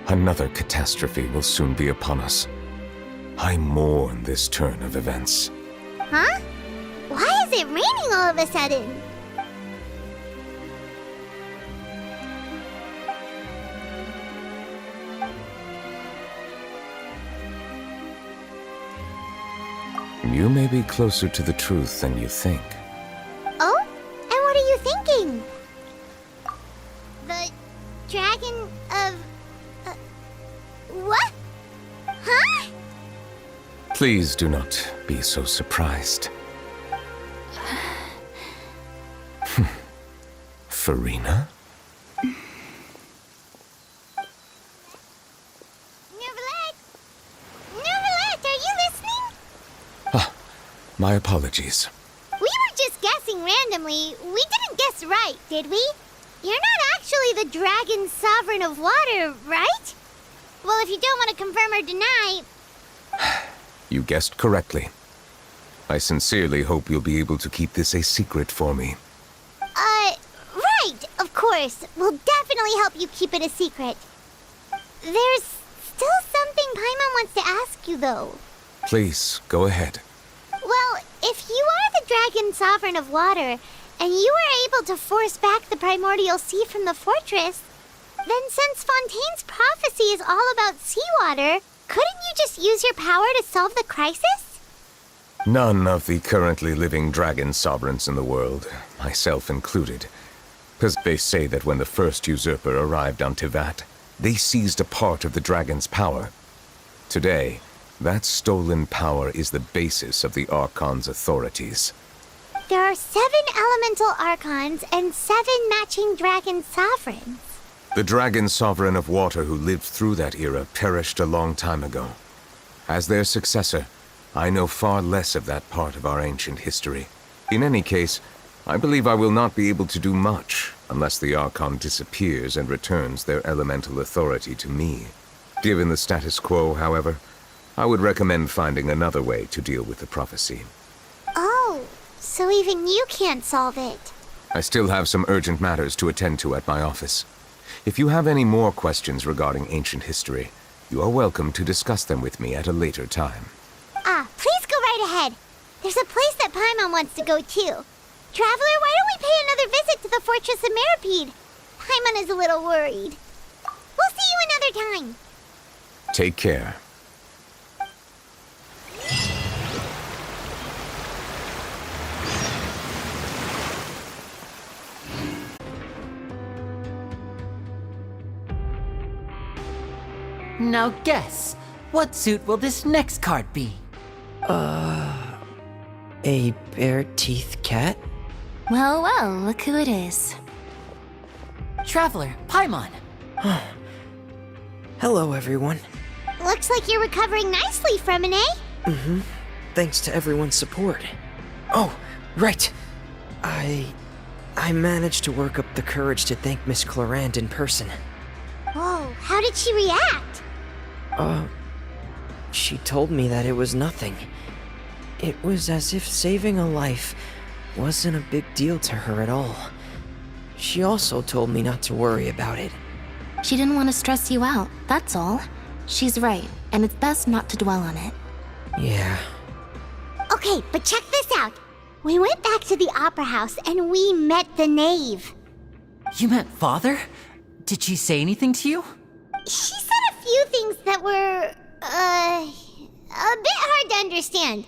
Speaker 14: another catastrophe will soon be upon us. I mourn this turn of events.
Speaker 1: Huh? Why is it raining all of a sudden?
Speaker 14: You may be closer to the truth than you think.
Speaker 1: Oh? And what are you thinking? The dragon of... what? Huh?
Speaker 14: Please do not be so surprised. Farina?
Speaker 1: Neuvillette, are you listening?
Speaker 14: My apologies.
Speaker 1: We were just guessing randomly. We didn't guess right, did we? You're not actually the dragon sovereign of water, right? Well, if you don't want to confirm or deny...
Speaker 14: You guessed correctly. I sincerely hope you'll be able to keep this a secret for me.
Speaker 1: Right, of course. We'll definitely help you keep it a secret. There's still something Paimon wants to ask you, though.
Speaker 14: Please, go ahead.
Speaker 1: Well, if you are the dragon sovereign of water, and you were able to force back the primordial sea from the fortress, then since Fontaine's prophecy is all about seawater, couldn't you just use your power to solve the crisis?
Speaker 14: None of the currently living dragon sovereigns in the world, myself included, because they say that when the first usurper arrived on Tivat, they seized a part of the dragon's power. Today, that stolen power is the basis of the Archon's authorities.
Speaker 1: There are 7 elemental archons and 7 matching dragon sovereigns.
Speaker 14: The dragon sovereign of water who lived through that era perished a long time ago. As their successor, I know far less of that part of our ancient history. In any case, I believe I will not be able to do much unless the Archon disappears and returns their elemental authority to me. Given the status quo, however, I would recommend finding another way to deal with the prophecy.
Speaker 1: Oh, so even you can't solve it.
Speaker 14: I still have some urgent matters to attend to at my office. If you have any more questions regarding ancient history, you are welcome to discuss them with me at a later time.
Speaker 1: Please go right ahead. There's a place that Paimon wants to go too. Traveler, why don't we pay another visit to the Fortress of Meropide? Paimon is a little worried. We'll see you another time.
Speaker 14: Take care.
Speaker 7: Now guess, what suit will this next card be?
Speaker 6: A bare-teeth cat?
Speaker 19: Well, well, look who it is.
Speaker 7: Traveler, Paimon.
Speaker 6: Hello, everyone.
Speaker 1: Looks like you're recovering nicely from it, eh?
Speaker 6: Mm-hmm. Thanks to everyone's support. Oh, right. I managed to work up the courage to thank Miss Clorand in person.
Speaker 1: Whoa, how did she react?
Speaker 6: She told me that it was nothing. It was as if saving a life wasn't a big deal to her at all. She also told me not to worry about it.
Speaker 19: She didn't want to stress you out, that's all. She's right, and it's best not to dwell on it.
Speaker 6: Yeah.
Speaker 1: Okay, but check this out. We went back to the opera house and we met the knave.
Speaker 7: You met Father? Did she say anything to you?
Speaker 1: She said a few things that were, a bit hard to understand.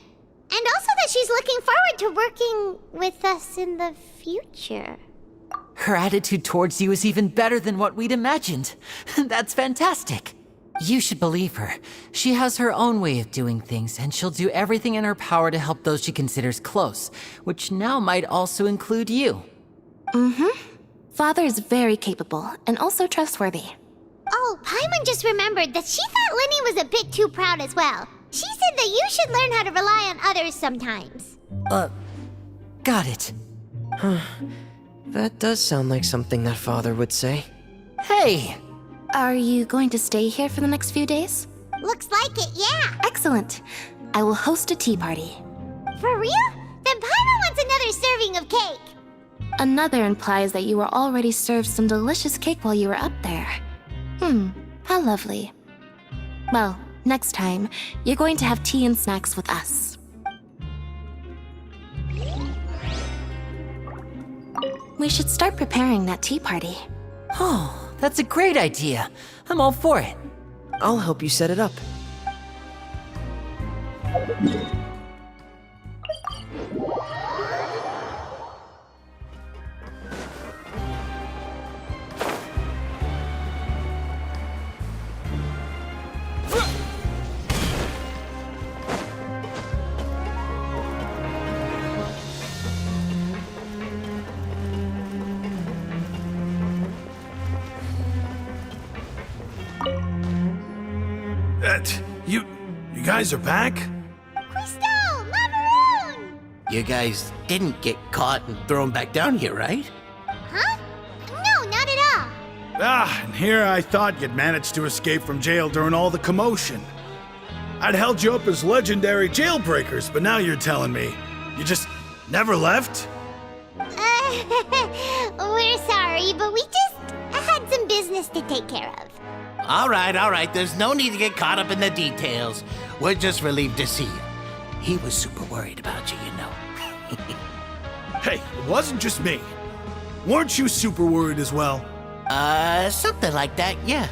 Speaker 1: And also that she's looking forward to working with us in the future.
Speaker 7: Her attitude towards you is even better than what we'd imagined. That's fantastic. You should believe her. She has her own way of doing things, and she'll do everything in her power to help those she considers close, which now might also include you.
Speaker 19: Mm-hmm. Father is very capable, and also trustworthy.
Speaker 1: Oh, Paimon just remembered that she thought Lenny was a bit too proud as well. She said that you should learn how to rely on others sometimes.
Speaker 7: Got it.
Speaker 6: That does sound like something that Father would say.
Speaker 7: Hey!
Speaker 19: Are you going to stay here for the next few days?
Speaker 1: Looks like it, yeah.
Speaker 19: Excellent. I will host a tea party.
Speaker 1: For real? Then Paimon wants another serving of cake.
Speaker 19: Another implies that you were already served some delicious cake while you were up there. How lovely. Well, next time, you're going to have tea and snacks with us. We should start preparing that tea party.
Speaker 7: Oh, that's a great idea. I'm all for it.
Speaker 6: I'll help you set it up.
Speaker 3: You guys are back?
Speaker 1: Quisto! Macaroon!
Speaker 5: You guys didn't get caught and thrown back down here, right?
Speaker 1: Huh? No, not at all.
Speaker 3: And here I thought you'd managed to escape from jail during all the commotion. I'd held you up as legendary jailbreakers, but now you're telling me you just never left?
Speaker 1: We're sorry, but we just had some business to take care of.
Speaker 5: All right. There's no need to get caught up in the details. We're just relieved to see you. He was super worried about you, you know.
Speaker 3: Hey, it wasn't just me. Weren't you super worried as well?
Speaker 5: Something like that, yeah.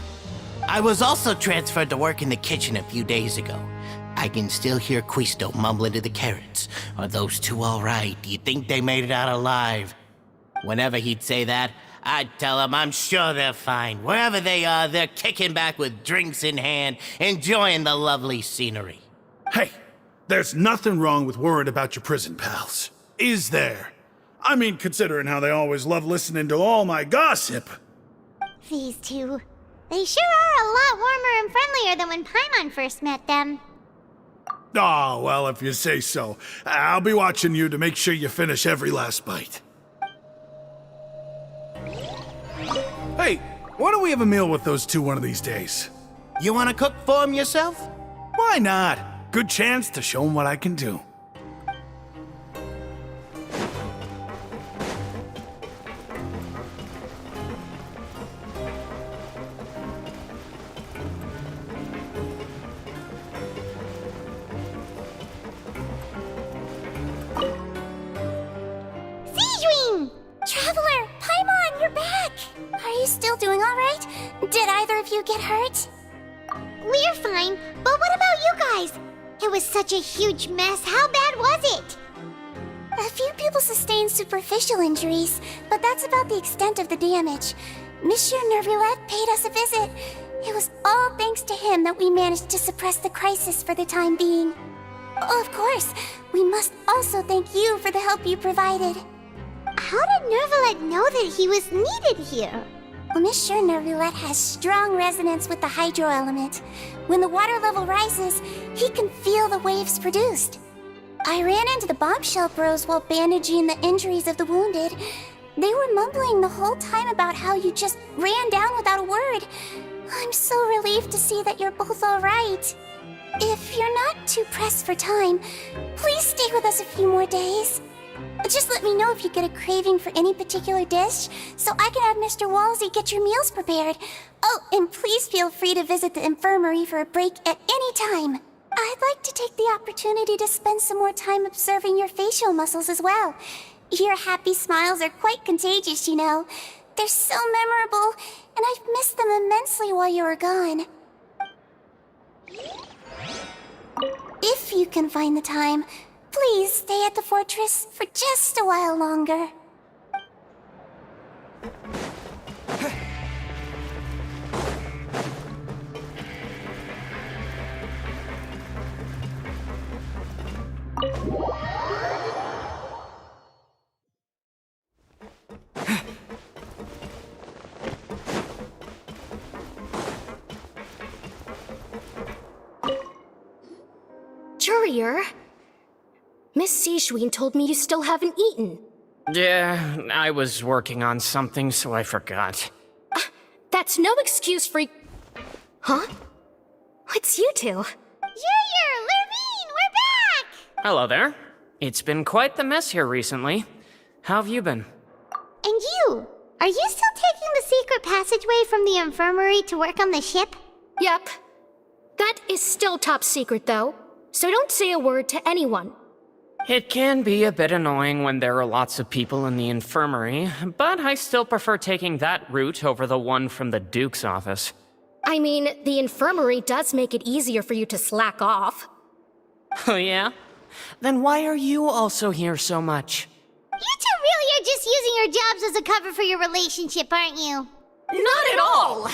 Speaker 5: I was also transferred to work in the kitchen a few days ago. I can still hear Quisto mumbling to the carrots. Are those two all right? Do you think they made it out alive? Whenever he'd say that, I'd tell him I'm sure they're fine. Wherever they are, they're kicking back with drinks in hand, enjoying the lovely scenery.
Speaker 3: Hey, there's nothing wrong with worrying about your prison pals. Is there? I mean, considering how they always love listening to all my gossip.
Speaker 1: These two. They sure are a lot warmer and friendlier than when Paimon first met them.
Speaker 3: Oh, well, if you say so. I'll be watching you to make sure you finish every last bite. Hey, why don't we have a meal with those two one of these days?
Speaker 5: You want to cook for them yourself?
Speaker 3: Why not? Good chance to show them what I can do.
Speaker 18: Traveler, Paimon, you're back! Are you still doing alright? Did either of you get hurt?
Speaker 1: We're fine, but what about you guys? It was such a huge mess. How bad was it?
Speaker 18: A few people sustained superficial injuries, but that's about the extent of the damage. Monsieur Nervulet paid us a visit. It was all thanks to him that we managed to suppress the crisis for the time being. Oh, of course, we must also thank you for the help you provided.
Speaker 1: How did Nervalet know that he was needed here?
Speaker 18: Well, Monsieur Nervalet has strong resonance with the hydro element. When the water level rises, he can feel the waves produced. I ran into the bombshell bros while bandaging the injuries of the wounded. They were mumbling the whole time about how you just ran down without a word. I'm so relieved to see that you're both alright. If you're not too pressed for time, please stay with us a few more days. Just let me know if you get a craving for any particular dish, so I can have Mr. Walsey get your meals prepared. Oh, and please feel free to visit the infirmary for a break at any time. I'd like to take the opportunity to spend some more time observing your facial muscles as well. Your happy smiles are quite contagious, you know. They're so memorable, and I've missed them immensely while you were gone. If you can find the time, please stay at the fortress for just a while longer.
Speaker 10: Courier? Miss Sijween told me you still haven't eaten.
Speaker 13: Yeah, I was working on something, so I forgot.
Speaker 10: That's no excuse for... Huh? It's you two.
Speaker 1: Courier, Lurvine, we're back!
Speaker 13: Hello there. It's been quite the mess here recently. How have you been?
Speaker 1: And you? Are you still taking the secret passageway from the infirmary to work on the ship?
Speaker 10: Yep. That is still top secret, though, so don't say a word to anyone.
Speaker 13: It can be a bit annoying when there are lots of people in the infirmary, but I still prefer taking that route over the one from the Duke's office.
Speaker 10: I mean, the infirmary does make it easier for you to slack off.
Speaker 13: Oh yeah? Then why are you also here so much?
Speaker 1: You two really are just using your jobs as a cover for your relationship, aren't you?
Speaker 10: Not at all!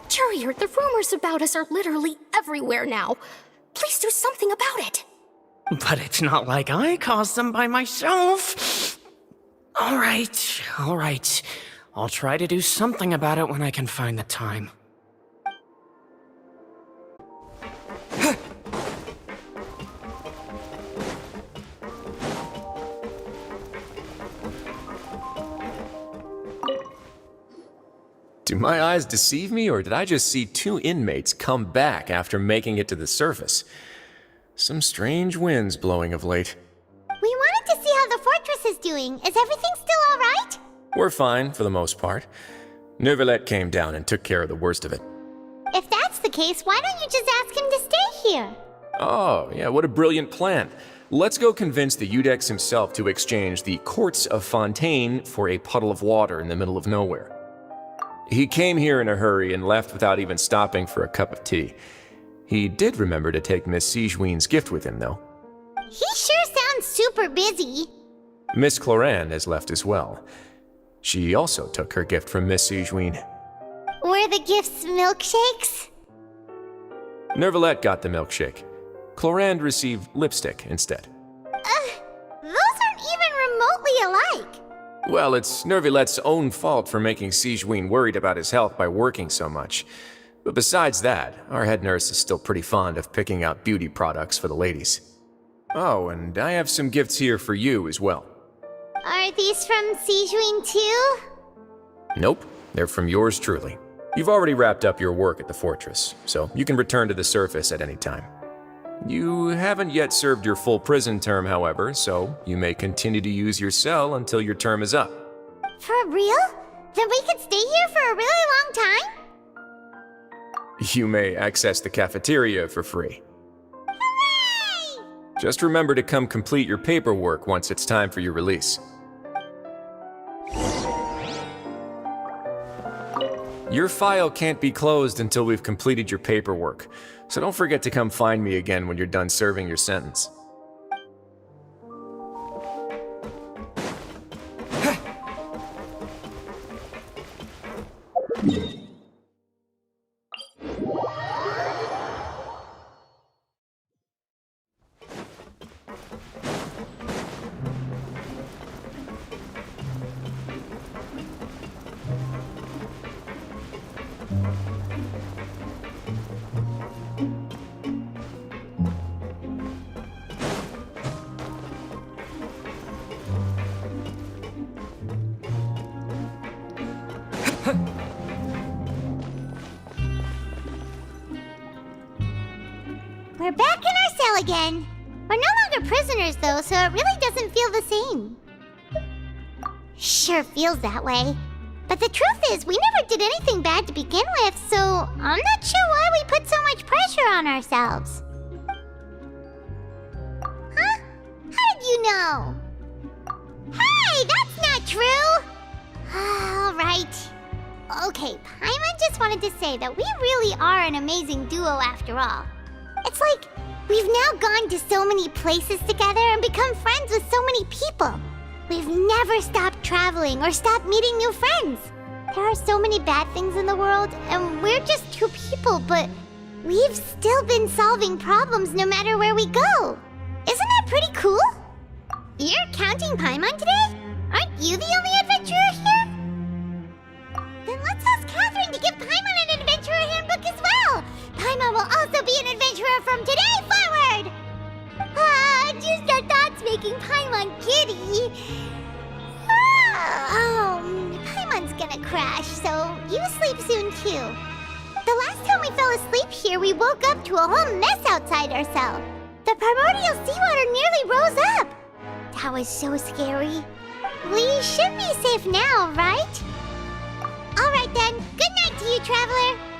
Speaker 10: Courier, the rumors about us are literally everywhere now. Please do something about it.
Speaker 13: But it's not like I caused them by myself. All right. I'll try to do something about it when I can find the time.
Speaker 4: Do my eyes deceive me, or did I just see two inmates come back after making it to the surface? Some strange winds blowing of late.
Speaker 1: We wanted to see how the fortress is doing. Is everything still alright?
Speaker 4: We're fine, for the most part. Nervalet came down and took care of the worst of it.
Speaker 1: If that's the case, why don't you just ask him to stay here?
Speaker 4: Oh, yeah, what a brilliant plan. Let's go convince the Udex himself to exchange the Courts of Fontaine for a puddle of water in the middle of nowhere. He came here in a hurry and left without even stopping for a cup of tea. He did remember to take Miss Sijween's gift with him, though.
Speaker 1: He sure sounds super busy.
Speaker 4: Miss Cloran has left as well. She also took her gift from Miss Sijween.
Speaker 1: Were the gifts milkshakes?
Speaker 4: Nervalet got the milkshake. Clorand received lipstick instead.
Speaker 1: Those aren't even remotely alike.
Speaker 4: Well, it's Nervalet's own fault for making Sijween worried about his health by working so much. But besides that, our head nurse is still pretty fond of picking out beauty products for the ladies. Oh, and I have some gifts here for you as well.
Speaker 1: Are these from Sijween too?
Speaker 4: Nope, they're from yours truly. You've already wrapped up your work at the fortress, so you can return to the surface at any time. You haven't yet served your full prison term, however, so you may continue to use your cell until your term is up.
Speaker 1: For real? Then we could stay here for a really long time?
Speaker 4: You may access the cafeteria for free.
Speaker 1: Hooray!
Speaker 4: Just remember to come complete your paperwork once it's time for your release. Your file can't be closed until we've completed your paperwork, so don't forget to come find me again when you're done serving your sentence.
Speaker 1: We're back in our cell again. We're no longer prisoners, though, so it really doesn't feel the same. Sure feels that way. But the truth is, we never did anything bad to begin with, so I'm not sure why we put so much pressure on ourselves. Huh? How did you know? Hey, that's not true! All right. Okay, Paimon just wanted to say that we really are an amazing duo after all. It's like we've now gone to so many places together and become friends with so many people. We've never stopped traveling or stopped meeting new friends. There are so many bad things in the world, and we're just two people, but we've still been solving problems no matter where we go. Isn't that pretty cool? You're counting Paimon today? Aren't you the only adventurer here? Then let's ask Catherine to give Paimon an adventurer handbook as well. Paimon will also be an adventurer from today forward. Just our thoughts making Paimon giddy. Paimon's gonna crash, so you sleep soon too. The last time we fell asleep here, we woke up to a whole mess outside our cell. The primordial seawater nearly rose up. That was so scary. We should be safe now, right? All right then. Good night to you, traveler.